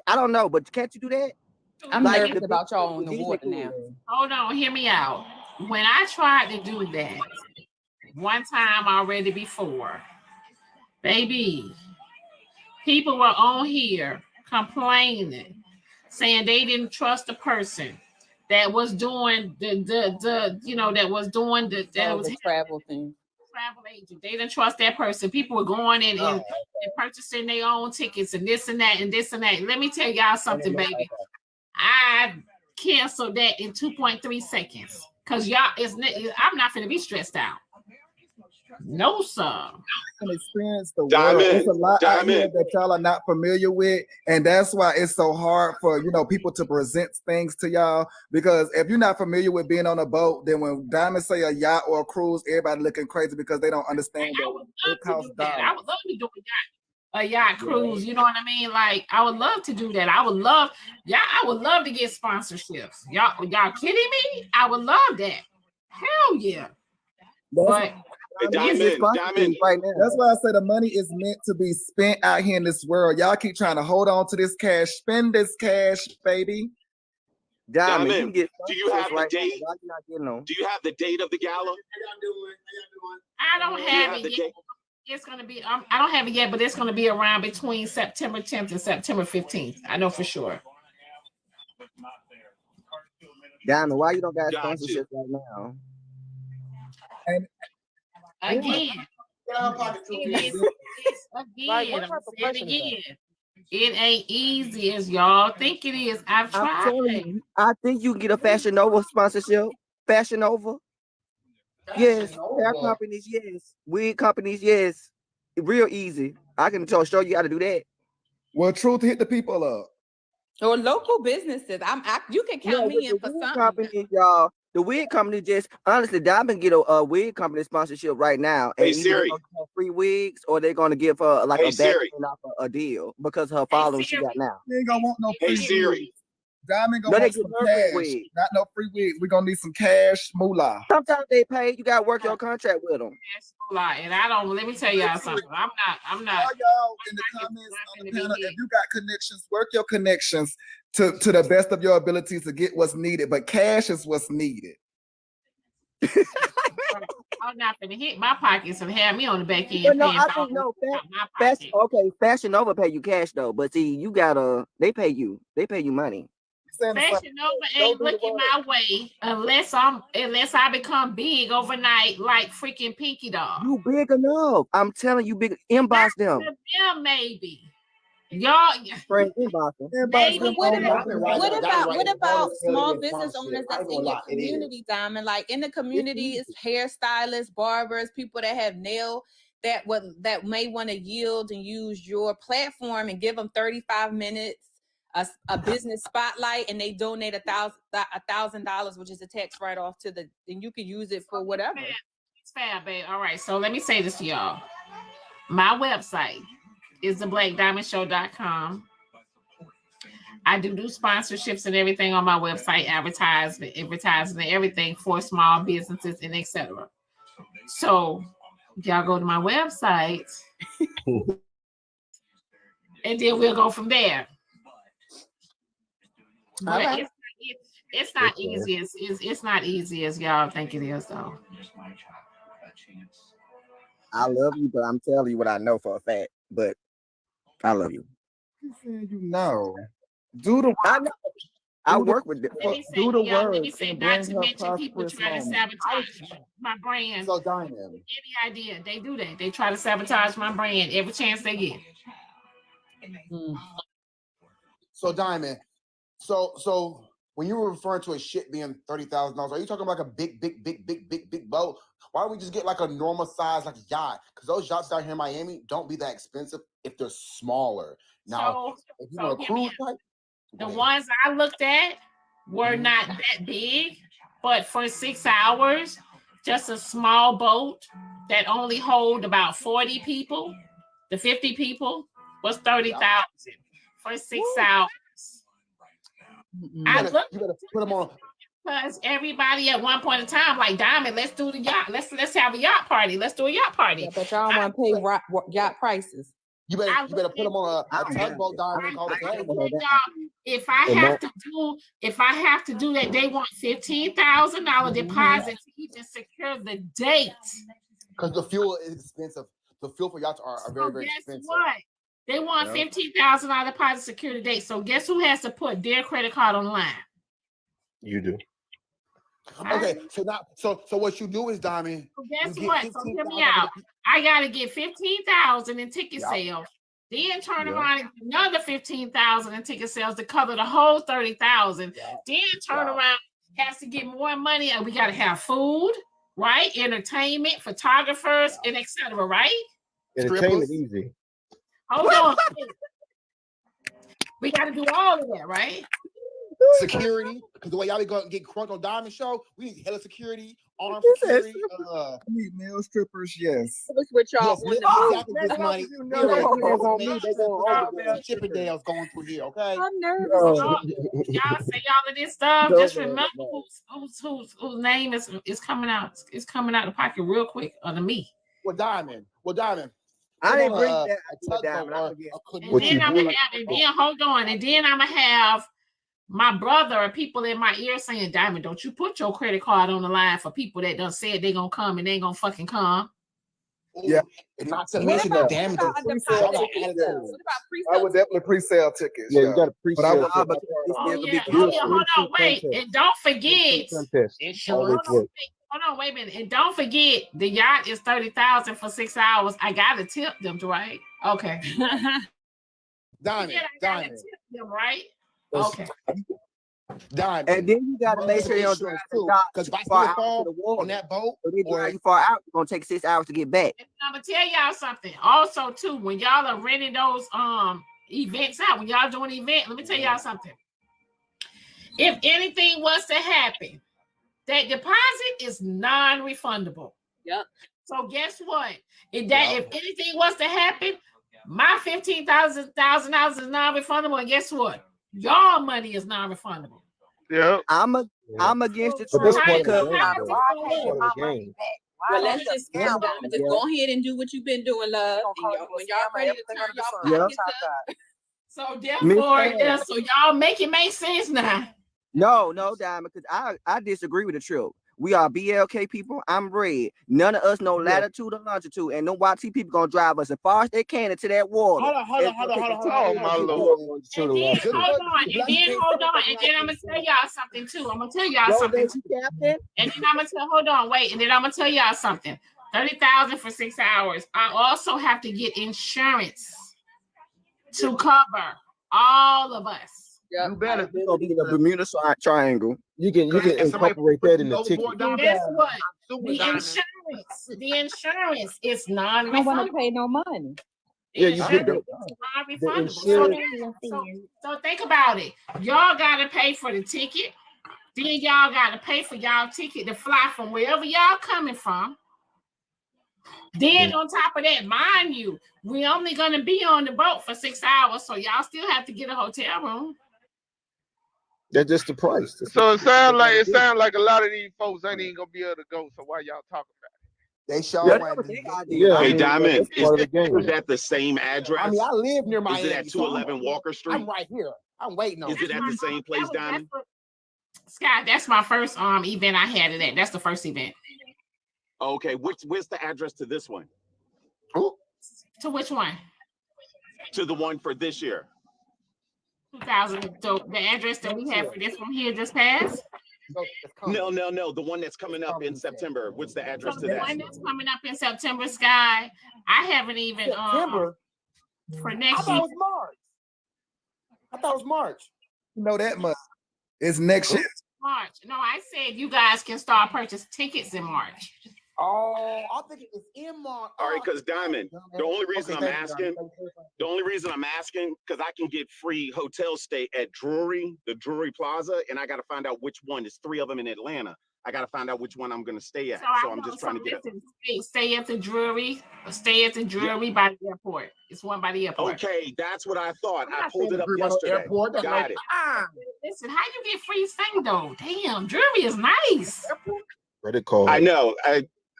I don't know, but can't you do that? I'm nervous about y'all on the water now. Hold on, hear me out. When I tried to do that one time already before, baby, people were on here complaining, saying they didn't trust the person that was doing that was doing the travel thing. Travel agent. They didn't trust that person. People were going in and purchasing their own tickets and this and that and this and that. Let me tell y'all something, baby. I canceled that in 2.3 seconds because I'm not gonna be stressed out. No, sir. And experience the world. It's a lot out here that y'all are not familiar with, and that's why it's so hard for people to present things to y'all. Because if you're not familiar with being on a boat, then when Diamond say a yacht or a cruise, everybody looking crazy because they don't understand that it costs dollars. I would love to do a yacht cruise. You know what I mean? Like I would love to do that. I would love to get sponsorships. Y'all kidding me? I would love that. Hell yeah. Diamond. Right now. That's why I say the money is meant to be spent out here in this world. Y'all keep trying to hold on to this cash, spend this cash, baby. Diamond, do you have the date? Do you have the date of the gala? I don't have it yet. It's gonna be. I don't have it yet, but it's gonna be around between September 10th and September 15th. I know for sure. Diamond, why you don't got sponsorship right now? And again, it ain't easy as y'all think it is. I've tried. I think you can get a Fashion Nova sponsorship. Fashion Nova. Yes. Hair companies, yes. Wig companies, yes. Real easy. I can show you how to do that. Well, truth, hit the people up. Or local businesses. You can count me in for something. Companies, y'all. The wig company just honestly, Diamond get a wig company sponsorship right now. And Siri, free wigs, or they're gonna give her like a deal because of her followers she got now. We ain't gonna want no free Siri. Diamond gonna want some cash. Not no free wigs. We're gonna need some cash moolah. Sometimes they pay. You gotta work your contract with them. And I don't. Let me tell y'all something. I'm not. All y'all in the comments on the panel, if you got connections, work your connections to the best of your abilities to get what's needed. But cash is what's needed. I'm not gonna hit my pockets and have me on the back end. Fashion Nova pay you cash though, but see, they pay you money. Fashion Nova ain't looking my way unless I become big overnight like freaking Pinky Dog. You big enough. I'm telling you, big inbox them. Them maybe. Y'all, what about small business owners that's in your community, Diamond? Like in the community, it's hairstylists, barbers, people that have nail that may want to yield and use your platform and give them 35 minutes, a business spotlight, and they donate $1,000, which is a tax write-off and you can use it for whatever. It's fab, babe. All right, so let me say this to y'all. My website is TheBlaqqdiamondShow.com. I do sponsorships and everything on my website, advertising and everything for small businesses and etc. So y'all go to my website and then we'll go from there. But it's not easy. It's not easy as y'all think it is, though. I love you, but I'm telling you what I know for a fact. But I love you. You know. Do the work. I work with them. Do the work. Let me say, not to mention people try to sabotage my brand. So dynamic. Any idea? They do that. They try to sabotage my brand every chance they get. So Diamond, so when you were referring to a ship being $30,000, are you talking about like a big boat? Why don't we just get like a normal size, like a yacht? Because those yachts down here in Miami don't be that expensive if they're smaller. Now, if you want a cruise type, the ones I looked at were not that big, but for 6 hours, just a small boat that only hold about 40 people, the 50 people was 30,000 for 6 hours. I looked. You better put them on. Because everybody at one point in time, like Diamond, let's do the yacht. Let's have a yacht party. Let's do a yacht party. Yeah, but y'all want to pay yacht prices. You better put them on a tugboat, Diamond. If I have to do that, they want $15,000 deposit to even secure the date. Because the fuel is expensive. The fuel for yachts are very, very expensive. What? They want $15,000 deposit to secure the date. So guess who has to put their credit card on the line? You do. Okay, so what you do is, Diamond. So guess what? So hear me out. I gotta get $15,000 in ticket sales. Then turn around and get another $15,000 in ticket sales to cover the whole $30,000. Then turn around, has to get more money. And we gotta have food, right? Entertainment, photographers, and etc. Right? Entertainment easy. Hold on. We gotta do all of that, right? Security, because the way y'all be going to get crunk on Diamond Show, we need hella security, armed security. We need male strippers, yes. That's what y'all want. Exactly this money. Chippendale's going through here, okay? I'm nervous. Y'all say all of this stuff. Just remember whose name is coming out. It's coming out of the pocket real quick under me. Well, Diamond. I didn't bring that. And then I'm gonna have, and then hold on, and then I'm gonna have my brother or people in my ear saying, Diamond, don't you put your credit card on the line for people that done said they gonna come and they ain't gonna fucking come. Yeah, and not to mention the damages. I would definitely pre-sale tickets. Yeah, you got to pre-sale. Hold on, wait, and don't forget. Hold on, wait a minute, and don't forget the yacht is $30,000 for 6 hours. I gotta tip them, right? Okay. Diamond. Tip them, right? Okay. And then you gotta make sure you don't drive because if I fall on that boat, or you fall out, it's gonna take 6 hours to get back. And I'm gonna tell y'all something. Also, too, when y'all are renting those events out, when y'all doing an event, let me tell y'all something. If anything was to happen, that deposit is non-refundable. Yep. So guess what? If anything was to happen, my $15,000 is non-refundable, and guess what? Y'all money is non-refundable. Yeah, I'm against it. Well, let's just go ahead and do what you've been doing, love. And when y'all ready to turn y'all pockets up. So therefore, so y'all make it make sense now. No, Diamond, because I disagree with the trip. We are BLK people. I'm red. None of us know latitude or longitude, and no YT people gonna drive us as far as they can into that water. Hold on. Oh my Lord. And then hold on, and then I'm gonna tell y'all something too. And then I'm gonna tell. Hold on, wait, and then I'm gonna tell y'all something. $30,000 for 6 hours. I also have to get insurance to cover all of us. Yep. You better be in the Bermuda Triangle. You can incorporate that in the ticket. Guess what? The insurance is non-refundable. I don't want to pay no money. Yeah, you get So think about it. Y'all gotta pay for the ticket. Then y'all gotta pay for y'all ticket to fly from wherever y'all coming from. Then on top of that, mind you, we only gonna be on the boat for 6 hours, so y'all still have to get a hotel room. That's just the price. So it sounds like a lot of these folks ain't even gonna be able to go. So why y'all talking about it? They show Hey, Diamond, is that the same address? I mean, I live near Miami. Is it at 211 Walker Street? I'm right here. I'm waiting on. Is it at the same place, Diamond? Scott, that's my first event I had it at. That's the first event. Okay, where's the address to this one? To which one? To the one for this year. 2000. So the address that we have for this one here just passed? No. The one that's coming up in September. What's the address to that? The one that's coming up in September, Sky. I haven't even for next year. I thought it was March. You know that much. It's next year. March. No, I said you guys can start purchase tickets in March. Oh, I think it's in March. All right, because Diamond, the only reason I'm asking, because I can get free hotel stay at the Drury Plaza, and I got to find out which one. There's 3 of them in Atlanta. I got to find out which one I'm going to stay at. So I'm just trying to get stay at the Drury. Stay at the Drury by the airport. It's one by the airport. Okay, that's what I thought. I pulled it up yesterday. Got it. Listen, how you get free thing though? Damn, Drury is nice. Credit card. I know.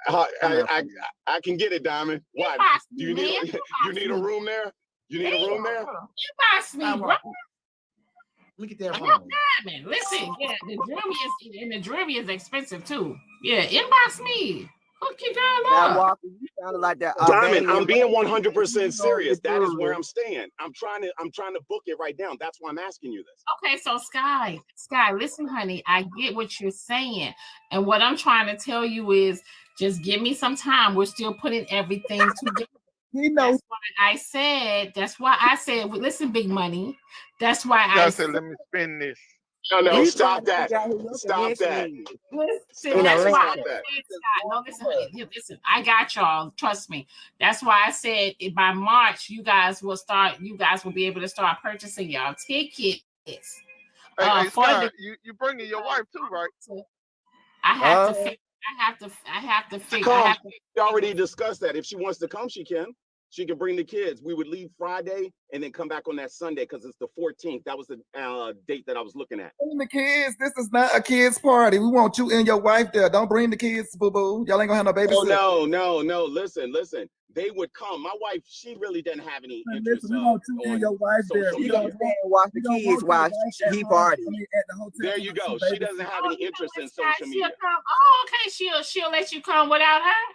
I can get it, Diamond. Why? Do you need a room there? You need a room there? Inbox me, bro. Look at that. Diamond. Listen, the Drury is expensive too. Yeah, inbox me. Hook your girl up. Walker, you sounded like that. Diamond, I'm being 100% serious. That is where I'm staying. I'm trying to book it right now. That's why I'm asking you this. Okay, so Sky, listen, honey, I get what you're saying. And what I'm trying to tell you is just give me some time. We're still putting everything together. That's why I said, listen, big money. That's why I said, let me spend this. No, stop that. Stop that. Listen, that's why I said, no, listen, I got y'all. Trust me. That's why I said by March, you guys will be able to start purchasing y'all tickets. Hey, Scott, you bringing your wife too, right? I have to figure. We already discussed that. If she wants to come, she can. She can bring the kids. We would leave Friday and then come back on that Sunday because it's the 14th. That was the date that I was looking at. Bring the kids. This is not a kids' party. We want you and your wife there. Don't bring the kids, boo-boo. Y'all ain't gonna have no babies. Oh, no. Listen. They would come. My wife, she really doesn't have any interest. Listen, we want you and your wife there. She don't stand and watch the kids while he party. There you go. She doesn't have any interest in social media. Oh, okay. She'll let you come without her.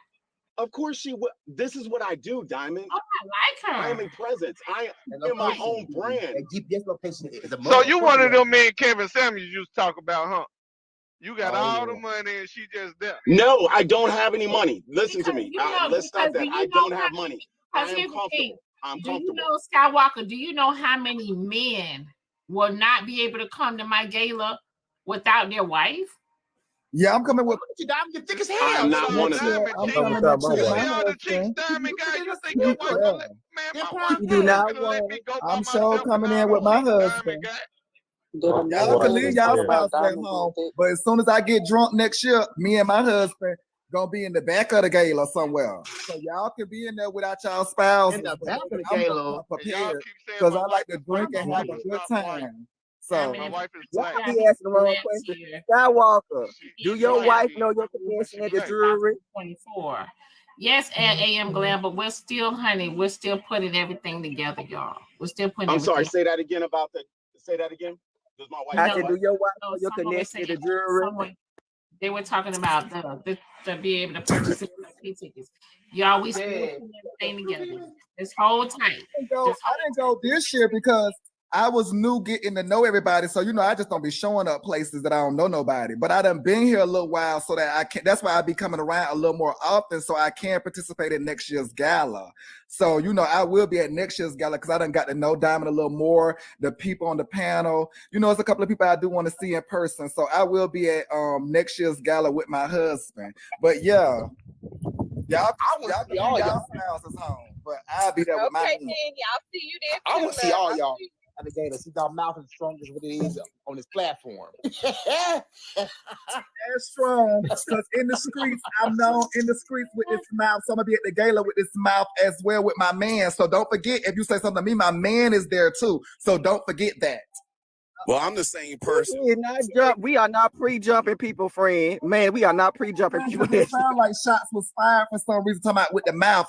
Of course she will. This is what I do, Diamond. Oh, I like her. I am a presence. I am my own brand. GPS location is a So you one of them men Kevin Samuels used to talk about, huh? You got all the money and she just there. No, I don't have any money. Listen to me. Let's stop that. I don't have money. I am comfortable. I'm comfortable. Do you know, Skywalker, do you know how many men will not be able to come to my gala without their wife? Yeah, I'm coming with you. Diamond, you're thick as hell. I'm not one of them. I'm coming with You do not want. I'm sure coming in with my husband. Y'all can leave y'all spouse at home, but as soon as I get drunk next year, me and my husband gonna be in the back of the gala somewhere. So y'all can be in there without y'all spouse. In the back of the gala, prepared because I like to drink and have a good time. So my wife is Y'all black. be asking the wrong question. Skywalker, do your wife know your convention at the Drury? 24. Yes, at AM Glam, but we're still putting everything together, y'all. We're still putting. I'm sorry. Say that again say that again. Does my wife? I said, do your wife know your connection at the Drury? They were talking about the be able to purchase tickets. Y'all, we still putting everything together. This whole time. I didn't go this year because I was new getting to know everybody. So, I just don't be showing up places that I don't know nobody. But I done been here a little while so that I can, that's why I be coming around a little more often so I can participate in next year's gala. So, I will be at next year's gala because I done got to know Diamond a little more, the people on the panel. There's a couple of people I do want to see in person. So I will be at next year's gala with my husband. But yeah, y'all spouses home. But I'll be there with my then y'all see you there too. I want to see all y'all. Alligator, see our mouth is strong as what it is on this platform. That's strong because in the streets, I'm known in the streets with this mouth. So I'm gonna be at the gala with this mouth as well with my man. So don't forget, if you say something to me, my man is there too. So don't forget that. Well, I'm the same person. We are not pre-jumping people, friend. Man, we are not pre-jumping people. It sound like shots was fired for some reason. Talking about with the mouth,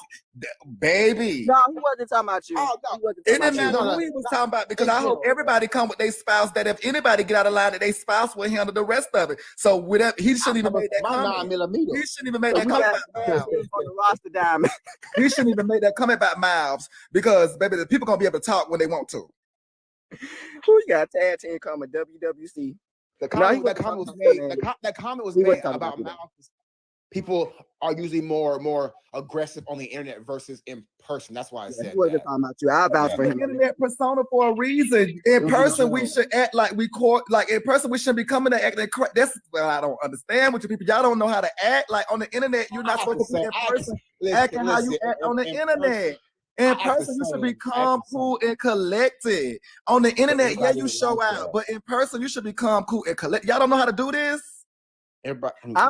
baby. No, he wasn't talking about you. Oh, no. It didn't matter who he was talking about because I hope everybody come with their spouse. That if anybody get out of line, that their spouse will handle the rest of it. So whatever, he shouldn't even make that comment. He shouldn't even make that comment about mouths. On the roster, Diamond. He shouldn't even make that comment about mouths because baby, the people gonna be able to talk when they want to. Who you got tag team coming? WWC. That comment was made about mouth. people are usually more aggressive on the internet versus in person. That's why I said He wasn't talking about you. I vouch for the him. internet persona for a reason. In person, we should act like we court. Like in person, we shouldn't be coming to acting. That's well, I don't understand with you people. Y'all don't know how to act. Like on the internet, you're not supposed to be in person acting how you act on the internet. In person, you should be calm, cool, and collected. On the internet, yeah, you show out, but in person, you should be calm, cool, and collected. Y'all don't know how to do this. I'm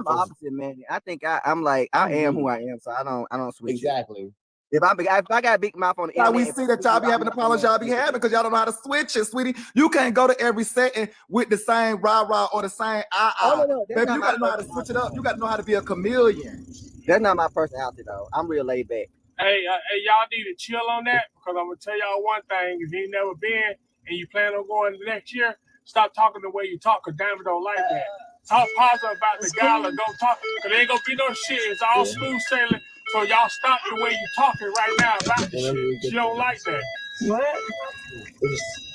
opposite, man. I think I'm like I am who I am, so I don't switch. Exactly. If I got a big mouth on the internet, We see that y'all be having the problems y'all be having because y'all don't know how to switch it, sweetie. You can't go to every setting with the same rah-rah or the same no, Baby, you got to know how to switch it up. You got to know how to be a chameleon. That's not my personality, though. I'm real laid back. Hey, y'all need to chill on that because I'm gonna tell y'all one thing: if you ain't never been and you plan on going next year, stop talking the way you talk. Cause Diamond don't like that. Talk positive about the gala. Don't talk. Cause there ain't gonna be no shit. It's all smooth sailing. So y'all stop the way you talking right now about the shit. She don't like that. What?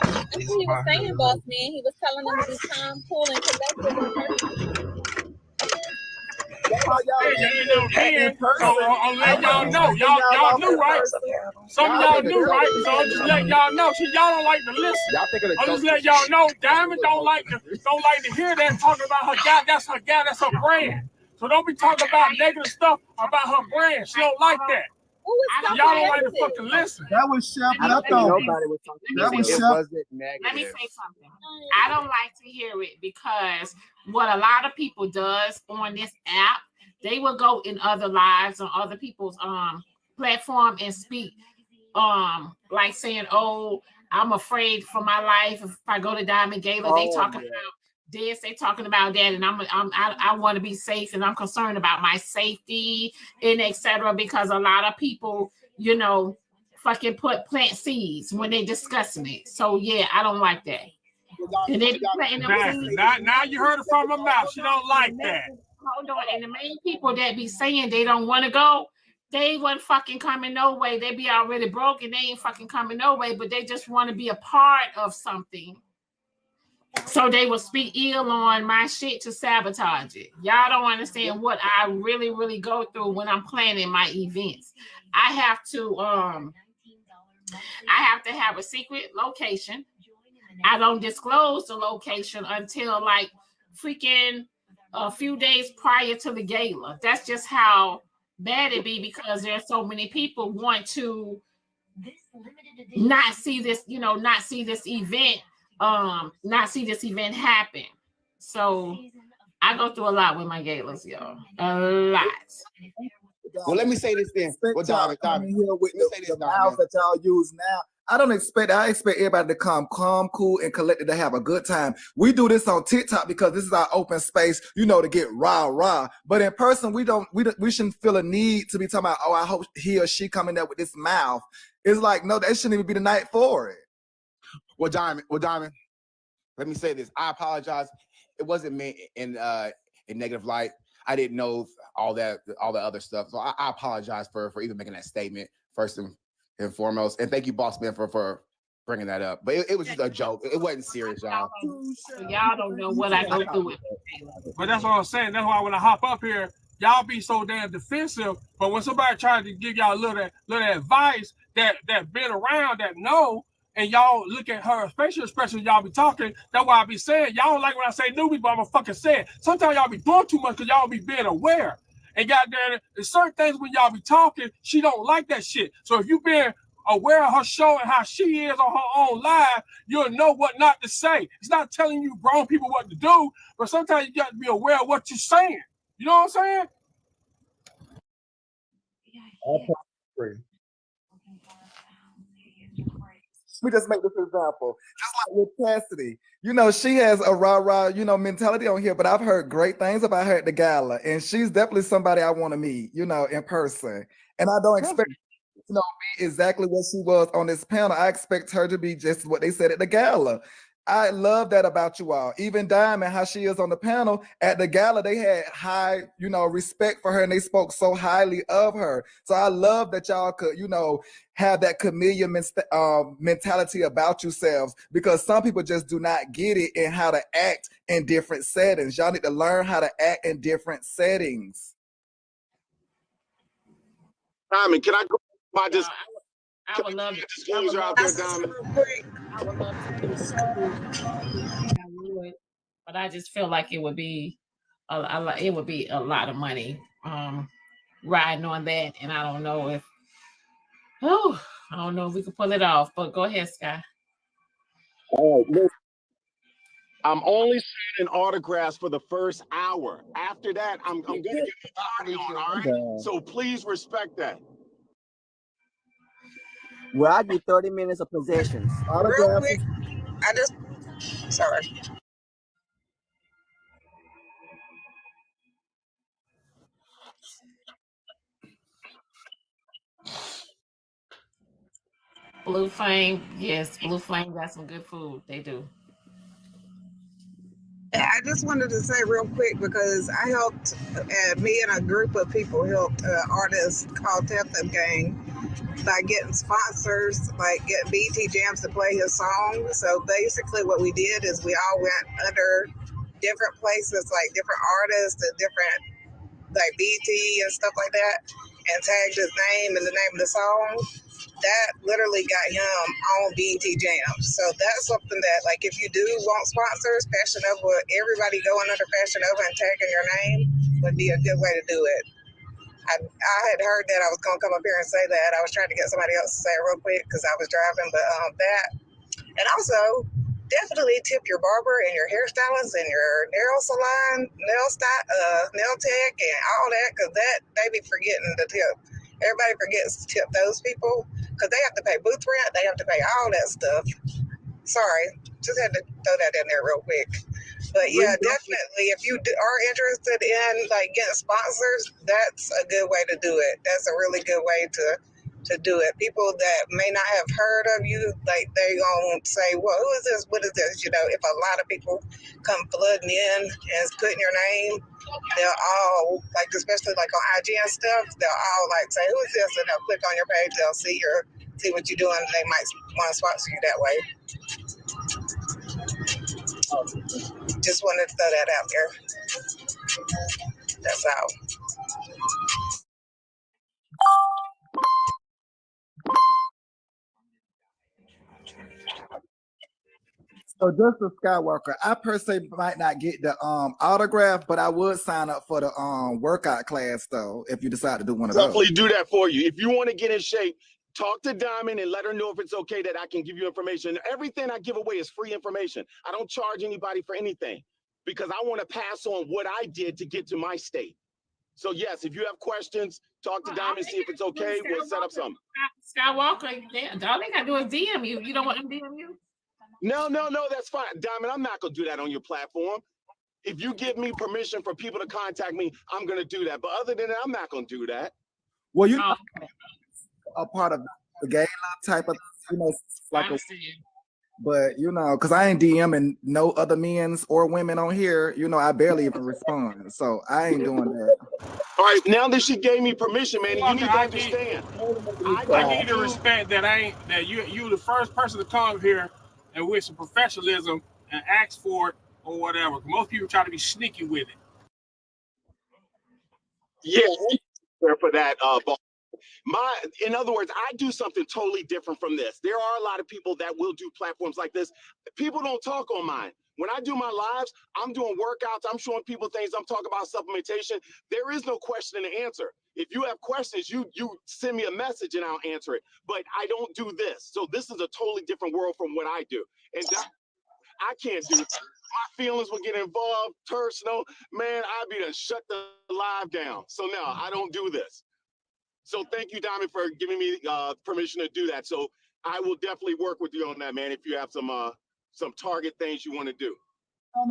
That's what he was saying, boss man. He was telling them to be calm, cool, and collected. I'm letting y'all know. Y'all knew, right? Some of y'all knew, right? So I'm just letting y'all know. See, y'all don't like to listen. I'm just letting y'all know. Diamond don't like to hear that talking about her guy. That's her guy. That's her brand. So don't be talking about negative stuff about her brand. She don't like that. Y'all don't like to fucking listen. That was Chef. Let me say Negative. something. I don't like to hear it because what a lot of people does on this app, they will go in other lives on other people's platform and speak like saying, "Oh, I'm afraid for my life if I go to Diamond Gala." They talking about this, they talking about that, and I want to be safe and I'm concerned about my safety and etc. Because a lot of people, fucking plant seeds when they discussing it. So yeah, I don't like that. And they be planting now you heard it from her mouth. She don't like that. Hold on, and the main people that be saying they don't want to go, they wasn't fucking coming no way. They be already broke and they ain't fucking coming no way, but they just want to be a part of something. So they will speak ill on my shit to sabotage it. Y'all don't understand what I really, really go through when I'm planning my events. I have to have a secret location. I don't disclose the location until like freaking a few days prior to the gala. That's just how bad it be because there's so many people want to not see this, not see this event happen. So I go through a lot with my galas, y'all. A lot. Well, let me say this then. Well, Diamond, with the mouth that y'all use now. I expect everybody to come calm, cool, and collected to have a good time. We do this on TikTok because this is our open space, to get rah. But in person, we shouldn't feel a need to be talking about, oh, I hope he or she coming there with this mouth. It's like, no, that shouldn't even be the night for it. Well, Diamond, let me say this. I apologize. It wasn't meant in negative light. I didn't know all the other stuff. So I apologize for even making that statement first and foremost. And thank you, Boss Man, for bringing that up. But it was just a joke. It wasn't serious, y'all. Y'all don't know what I go through with. But that's what I'm saying. That's why when I hop up here, y'all be so damn defensive. But when somebody tries to give y'all a little advice that been around that know, and y'all look at her facial expression, y'all be talking. That's why I be saying, y'all don't like when I say newbie, but I'm going to fucking say it. Sometimes y'all be doing too much because y'all be being aware. And goddamn, there's certain things when y'all be talking, she don't like that shit. So if you been aware of her show and how she is on her own live, you'll know what not to say. It's not telling you grown people what to do, but sometimes you got to be aware of what you're saying. You know what I'm saying? We just make this example. Just like with Cassidy. She has a rah-rah, mentality on here, but I've heard great things about her at the gala. And she's definitely somebody I want to meet, in person. And I don't expect be exactly what she was on this panel. I expect her to be just what they said at the gala. I love that about you all. Even Diamond, how she is on the panel at the gala, they had high, respect for her and they spoke so highly of her. So I love that y'all could, have that chameleon mentality about yourselves because some people just do not get it and how to act in different settings. Y'all need to learn how to act in different settings. Diamond, can I go my No, I would love it. disclosure out there, Diamond? I would love to do it. I would, but I just feel like it would be a lot of money riding on that, and I don't know if we could pull it off. But go ahead, Sky. All right, listen. I'm only signing autographs for the first hour. After that, I'm gonna get the party on, all right? So please respect that. Well, I get 30 minutes of possessions. Real quick, sorry. Blue Flame, yes, Blue Flame got some good food. They do. I just wanted to say real quick because I helped, me and a group of people helped artists called Tap Them Gang by getting sponsors, like getting BT Jams to play his song. So basically what we did is we all went under different places, like different artists and different like BT and stuff like that, and tagged his name and the name of the song. That literally got him on BET Jams. So that's something that, like, if you do want sponsors, Fashion Nova, everybody going under Fashion Nova and tagging your name would be a good way to do it. I had heard that. I was going to come up here and say that. I was trying to get somebody else to say it real quick because I was driving, but that. And also, definitely tip your barber and your hairstylist and your nail salon, nail tech and all that, because that they be forgetting to tip. Everybody forgets to tip those people because they have to pay booth rent. They have to pay all that stuff. Sorry, just had to throw that in there real quick. But yeah, definitely, if you are interested in like getting sponsors, that's a good way to do it. That's a really good way to do it. People that may not have heard of you, like they gonna say, well, who is this? What is this? You know, if a lot of people come flooding in and putting your name, they'll all, like, especially like on IG and stuff, they'll all like say, who is this? And they'll click on your page, they'll see what you're doing, and they might want to sponsor you that way. Just wanted to throw that out there. That's all. So just a Skywalker, I per se might not get the autograph, but I would sign up for the workout class though, if you decide to do one of those. Definitely do that for you. If you want to get in shape, talk to Diamond and let her know if it's okay that I can give you information. Everything I give away is free information. I don't charge anybody for anything because I want to pass on what I did to get to my state. So yes, if you have questions, talk to Diamond, see if it's okay. We'll set up something. Skywalker, all they gotta do is DM you. You don't want them to DM you? No, that's fine. Diamond, I'm not gonna do that on your platform. If you give me permission for people to contact me, I'm gonna do that. But other than that, I'm not gonna do that. Well, you a part of the gala type of, you know, like but you know, because I ain't DMing no other men's or women on here, you know, I barely even respond. So I ain't doing that. All right, now that she gave me permission, man, you need to understand. I need to respect that you the first person to come here and with some professionalism and ask for it or whatever. Most people try to be sneaky with it. Yeah, for that, in other words, I do something totally different from this. There are a lot of people that will do platforms like this. People don't talk on mine. When I do my lives, I'm doing workouts. I'm showing people things. I'm talking about supplementation. There is no question and answer. If you have questions, you send me a message and I'll answer it. But I don't do this. So this is a totally different world from what I do. And I can't do it. My feelings will get involved, personal. Man, I'd be to shut the live down. So no, I don't do this. So thank you, Diamond, for giving me permission to do that. So I will definitely work with you on that, man, if you have some target things you want to do.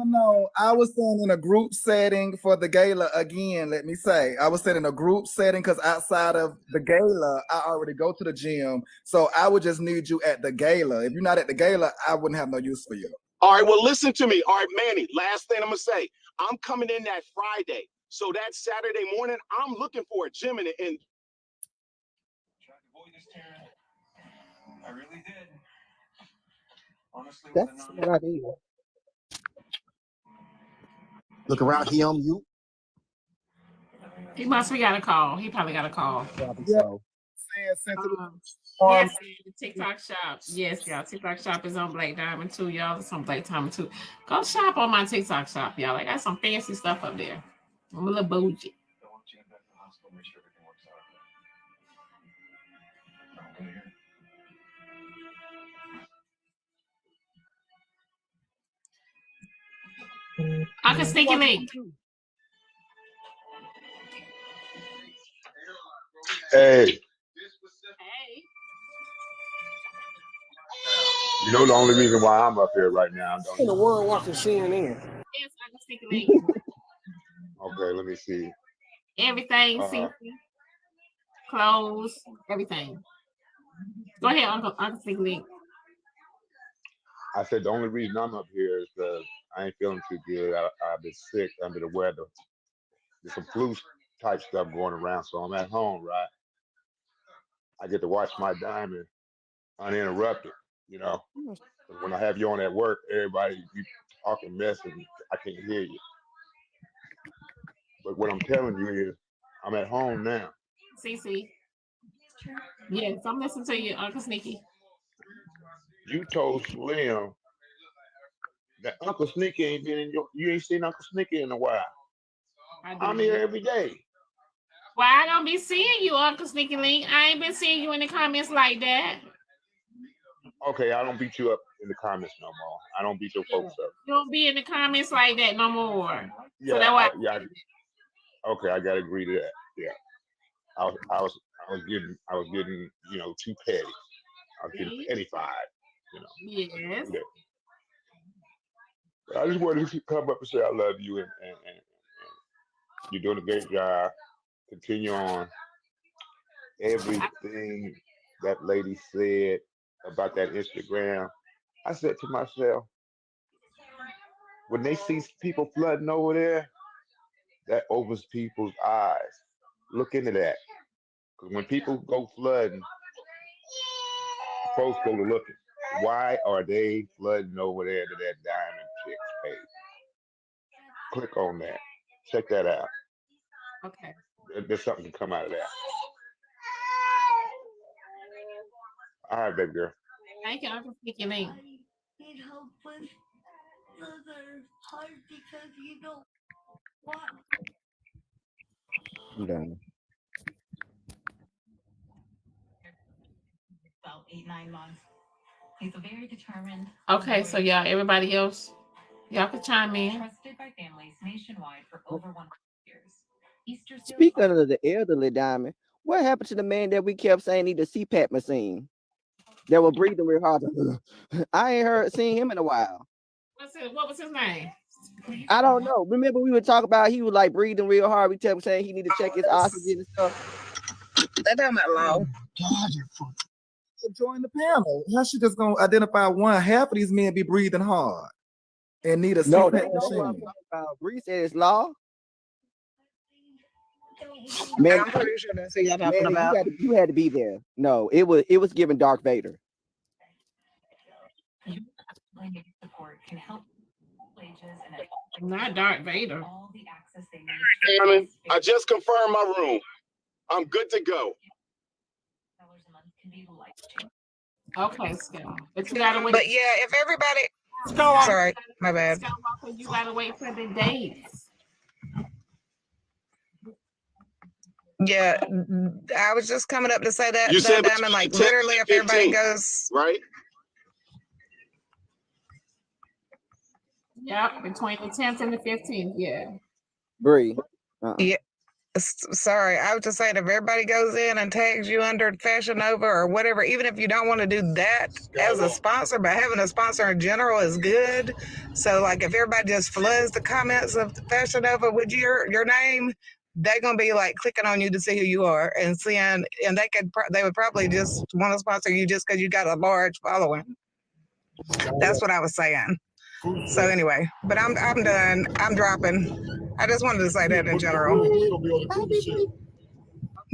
No. I was saying in a group setting for the gala again, let me say. I was saying in a group setting because outside of the gala, I already go to the gym. So I would just need you at the gala. If you're not at the gala, I wouldn't have no use for you. All right, well, listen to me. All right, Manny, last thing I'm going to say. I'm coming in that Friday. So that Saturday morning, I'm looking for a gym in I really did. Honestly, that's what I did. Look around him, you. He must be got a call. He probably got a call. So. Yes, the TikTok shop. Yes, y'all. TikTok shop is on Black Diamond too, y'all. It's on Black Diamond too. Go shop on my TikTok shop, y'all. I got some fancy stuff up there. I'm a little bougie. I can sneak a link. Hey. You know the only reason why I'm up here right now. Don't In the world watching CNN. Yes, I can sneak a link. Okay, let me see. Everything, CC. Clothes, everything. Go ahead, Uncle Sneak Link. I said the only reason I'm up here is because I ain't feeling too good. I've been sick under the weather. There's some flu type stuff going around, so I'm at home, right? I get to watch my diamond uninterrupted, you know. When I have you on at work, everybody you talking mess and I can't hear you. But what I'm telling you is I'm at home now. CC. Yes, I'm listening to you, Uncle Sneaky. You told Slim that Uncle Sneaky ain't been in you ain't seen Uncle Sneaky in a while. I'm here every day. Well, I don't be seeing you, Uncle Sneaky Link. I ain't been seeing you in the comments like that. Okay, I don't beat you up in the comments no more. I don't beat your folks up. You don't be in the comments like that no more. Yeah, so that why. Okay, I gotta agree to that. Yeah, I was getting you know too petty. I was getting petty-fied. You know. Yes. Yeah. But I just wanted to come up and say I love you and you're doing a great job. Continue on. Everything that lady said about that Instagram, I said to myself, when they see people flooding over there, that opens people's eyes. Look into that. Because when people go flooding, folks go to looking. Why are they flooding over there to that Diamond Chicks page? Click on that. Check that out. Okay. There's something to come out of that. All right, baby girl. Thank you, Uncle Sneaky Link. Need help with other heart because you don't want. I'm done. About 8-9 months. He's a very determined. Okay, so y'all, everybody else, y'all can chime in. Trusted by families nationwide for over 100 years. Speaking of the elderly Diamond, what happened to the man that we kept saying need a CPAP machine? That were breathing real hard. I ain't seen him in a while. What was his name? I don't know. Remember we were talking about he was like breathing real hard. We kept saying he need to check his oxygen and stuff. That don't matter long. Join the panel. How she just gonna identify one? Half of these men be breathing hard and need a CPAP machine. Bree said it's law. Man, I'm pretty sure that's what y'all talking about. You had to be there. No, it was giving Darth Vader. Not Darth Vader. I just confirmed my room. I'm good to go. Okay, Scott. But you gotta wait. But yeah, if everybody. Sorry, my bad. You gotta wait for the dates. Yeah, I was just coming up to say that. You said Diamond, like literally, if everybody goes right. Yep, between the 10th and the 15th. Yeah. Bree. Yeah. Sorry, I was just saying if everybody goes in and tags you under Fashion Nova or whatever, even if you don't want to do that as a sponsor, but having a sponsor in general is good. So like if everybody just floods the comments of Fashion Nova with your name, they're gonna be like clicking on you to see who you are and seeing, and they would probably just want to sponsor you just because you got a large following. That's what I was saying. So anyway, but I'm done. I'm dropping. I just wanted to say that in general.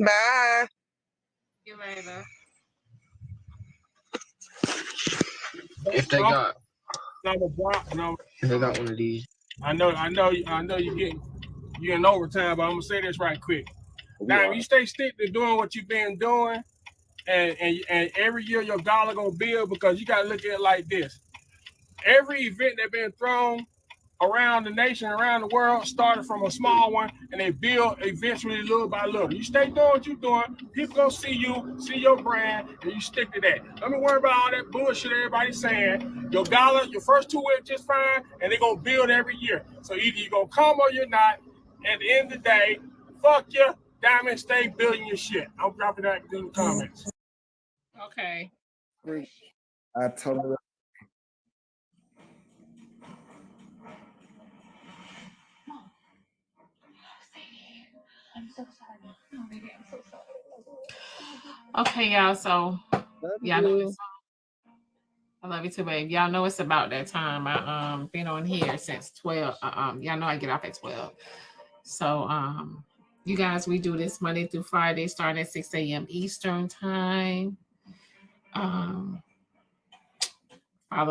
Bye. See you later. If they got no, if they got one of these. I know you're getting you're in overtime, but I'm gonna say this right quick. Now, if you stay stick to doing what you've been doing, and every year your dollar gonna build, because you gotta look at it like this. Every event that's been thrown around the nation, around the world, started from a small one, and they build eventually little by little. You stay doing what you're doing, people gonna see you, see your brand, and you stick to that. Don't be worried about all that bullshit everybody's saying. Your dollar, your first 2 weeks just fine, and they're gonna build every year. So either you're gonna come or you're not. At the end of the day, fuck you, Diamond, stay building your shit. I'm dropping that in the comments. Okay. I totally. I'm so sorry. No, baby, I'm so sorry. Okay, y'all. So y'all know I love you too, babe. Y'all know it's about that time. I been on here since 12. Y'all know I get off at 12. So you guys, we do this Monday through Friday, starting at 6 a.m. Eastern time. Follow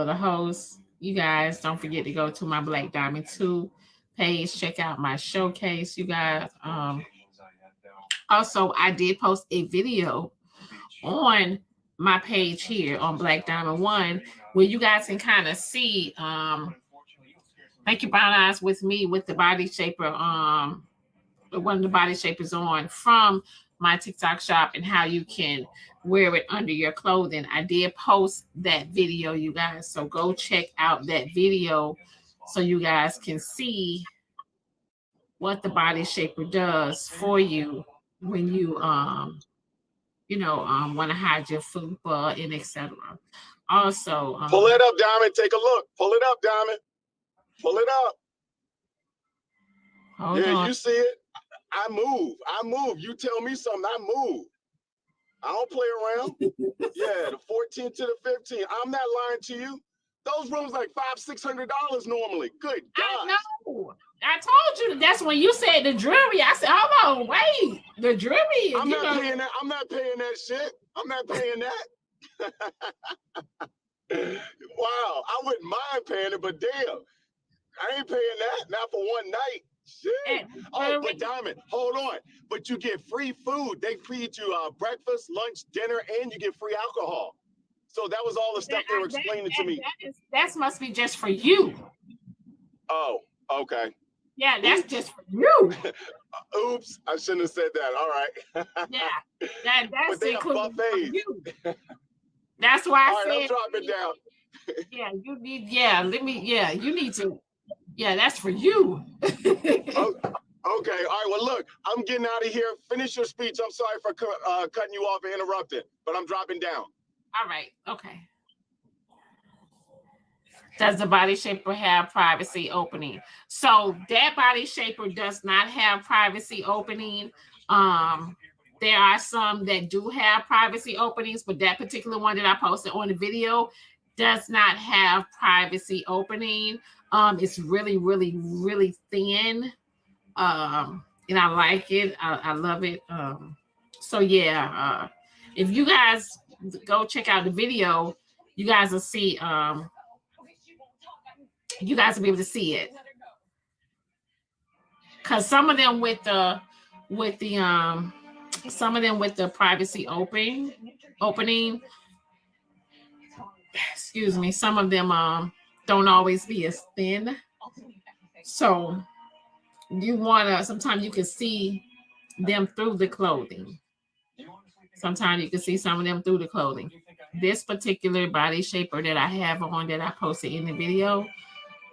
the host. You guys don't forget to go to my Black Diamond 2 page. Check out my showcase, you guys. Also, I did post a video on my page here on Black Diamond 1 where you guys can kind of see Thank You Brown Eyes with me with the body shaper, one of the body shapers on from my TikTok shop, and how you can wear it under your clothing. I did post that video, you guys, so go check out that video so you guys can see what the body shaper does for you when you want to hide your fupa and etc. Also, pull it up, Diamond. Take a look. Pull it up, Diamond. Pull it up. Hold on. You see it. I move. You tell me something, I move. I don't play around. Yeah, the 14th to the 15th. I'm not lying to you. Those rooms like $500-600 normally. Good God. I know. I told you that's when you said the jewelry. I said, hold on, wait. The jewelry. I'm not paying that. I'm not paying that shit. I'm not paying that. Wow, I wouldn't mind paying it, but damn, I ain't paying that. Not for one night. Shit. Oh, but Diamond, hold on. But you get free food. They feed you breakfast, lunch, dinner, and you get free alcohol. So that was all the stuff they were explaining to me. That must be just for you. Oh, okay. Yeah, that's just for you. Oops, I shouldn't have said that. All right. Yeah, that's but they have buffets. You. That's why I said. I'm dropping down. Yeah, you need. Yeah, you need to. Yeah, that's for you. Okay, all right. Well, look, I'm getting out of here. Finish your speech. I'm sorry for cutting you off and interrupting, but I'm dropping down. All right. Okay. Does the body shaper have privacy opening? So that body shaper does not have privacy opening. There are some that do have privacy openings, but that particular one that I posted on the video does not have privacy opening. It's really, really, really thin. And I like it. I love it. So yeah, if you guys go check out the video, you guys will see. You guys will be able to see it. Cause some of them with the privacy opening. Excuse me. Some of them don't always be as thin. So you wanna. Sometimes you can see them through the clothing. Sometimes you can see some of them through the clothing. This particular body shaper that I have on that I posted in the video,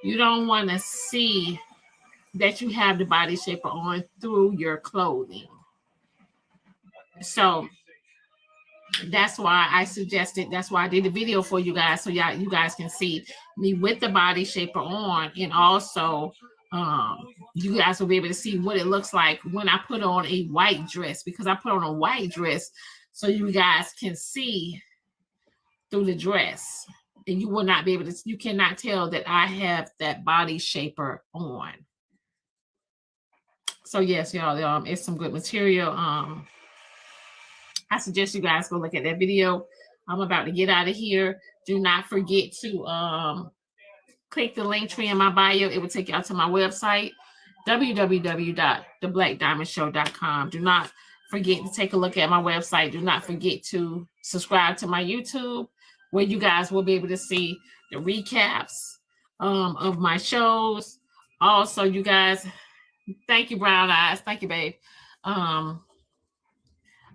you don't want to see that you have the body shaper on through your clothing. So that's why I suggested, that's why I did the video for you guys, so you guys can see me with the body shaper on, and also you guys will be able to see what it looks like when I put on a white dress, because I put on a white dress so you guys can see through the dress, and you will not be able to, you cannot tell that I have that body shaper on. So yes, y'all, it's some good material. I suggest you guys go look at that video. I'm about to get out of here. Do not forget to click the link tree in my bio. It will take you out to my website. www.TheBlaqqdiamondShow.com. Do not forget to take a look at my website. Do not forget to subscribe to my YouTube, where you guys will be able to see the recaps of my shows. Also, you guys, thank you, Brown Eyes. Thank you, babe.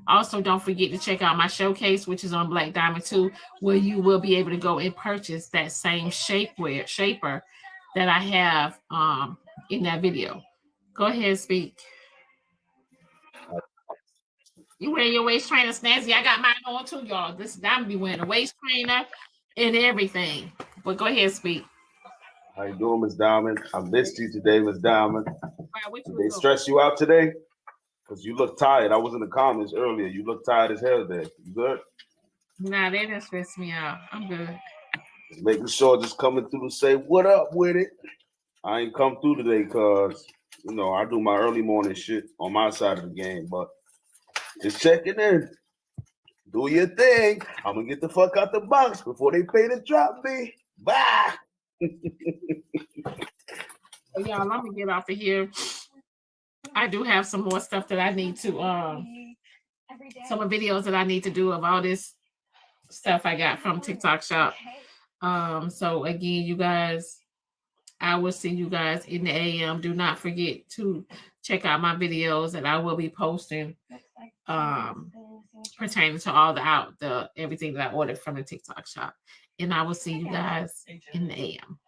Also, don't forget to check out my showcase, which is on Black Diamond 2, where you will be able to go and purchase that same shaper that I have in that video. Go ahead and speak. You wearing your waist trainer, Snazzy? I got mine on too, y'all. This I'm be wearing a waist trainer and everything. But go ahead and speak. How you doing, Miss Diamond? I missed you today, Miss Diamond. Right, Did they stress you out today? Because you look tired. I was in the comments earlier. You look tired as hell today. You good? Nah, they didn't stress me out. I'm good. Just making sure, just coming through to say what up with it. I ain't come through today because, you know, I do my early morning shit on my side of the game, but just checking in. Do your thing. I'm going to get the fuck out the box before they pay to drop me. Bye. Y'all, let me get off of here. I do have some more stuff that I need to, some videos that I need to do of all this stuff I got from TikTok Shop. So again, you guys, I will see you guys in the AM. Do not forget to check out my videos that I will be posting pertaining to all the everything that I ordered from the TikTok Shop. And I will see you guys in the AM.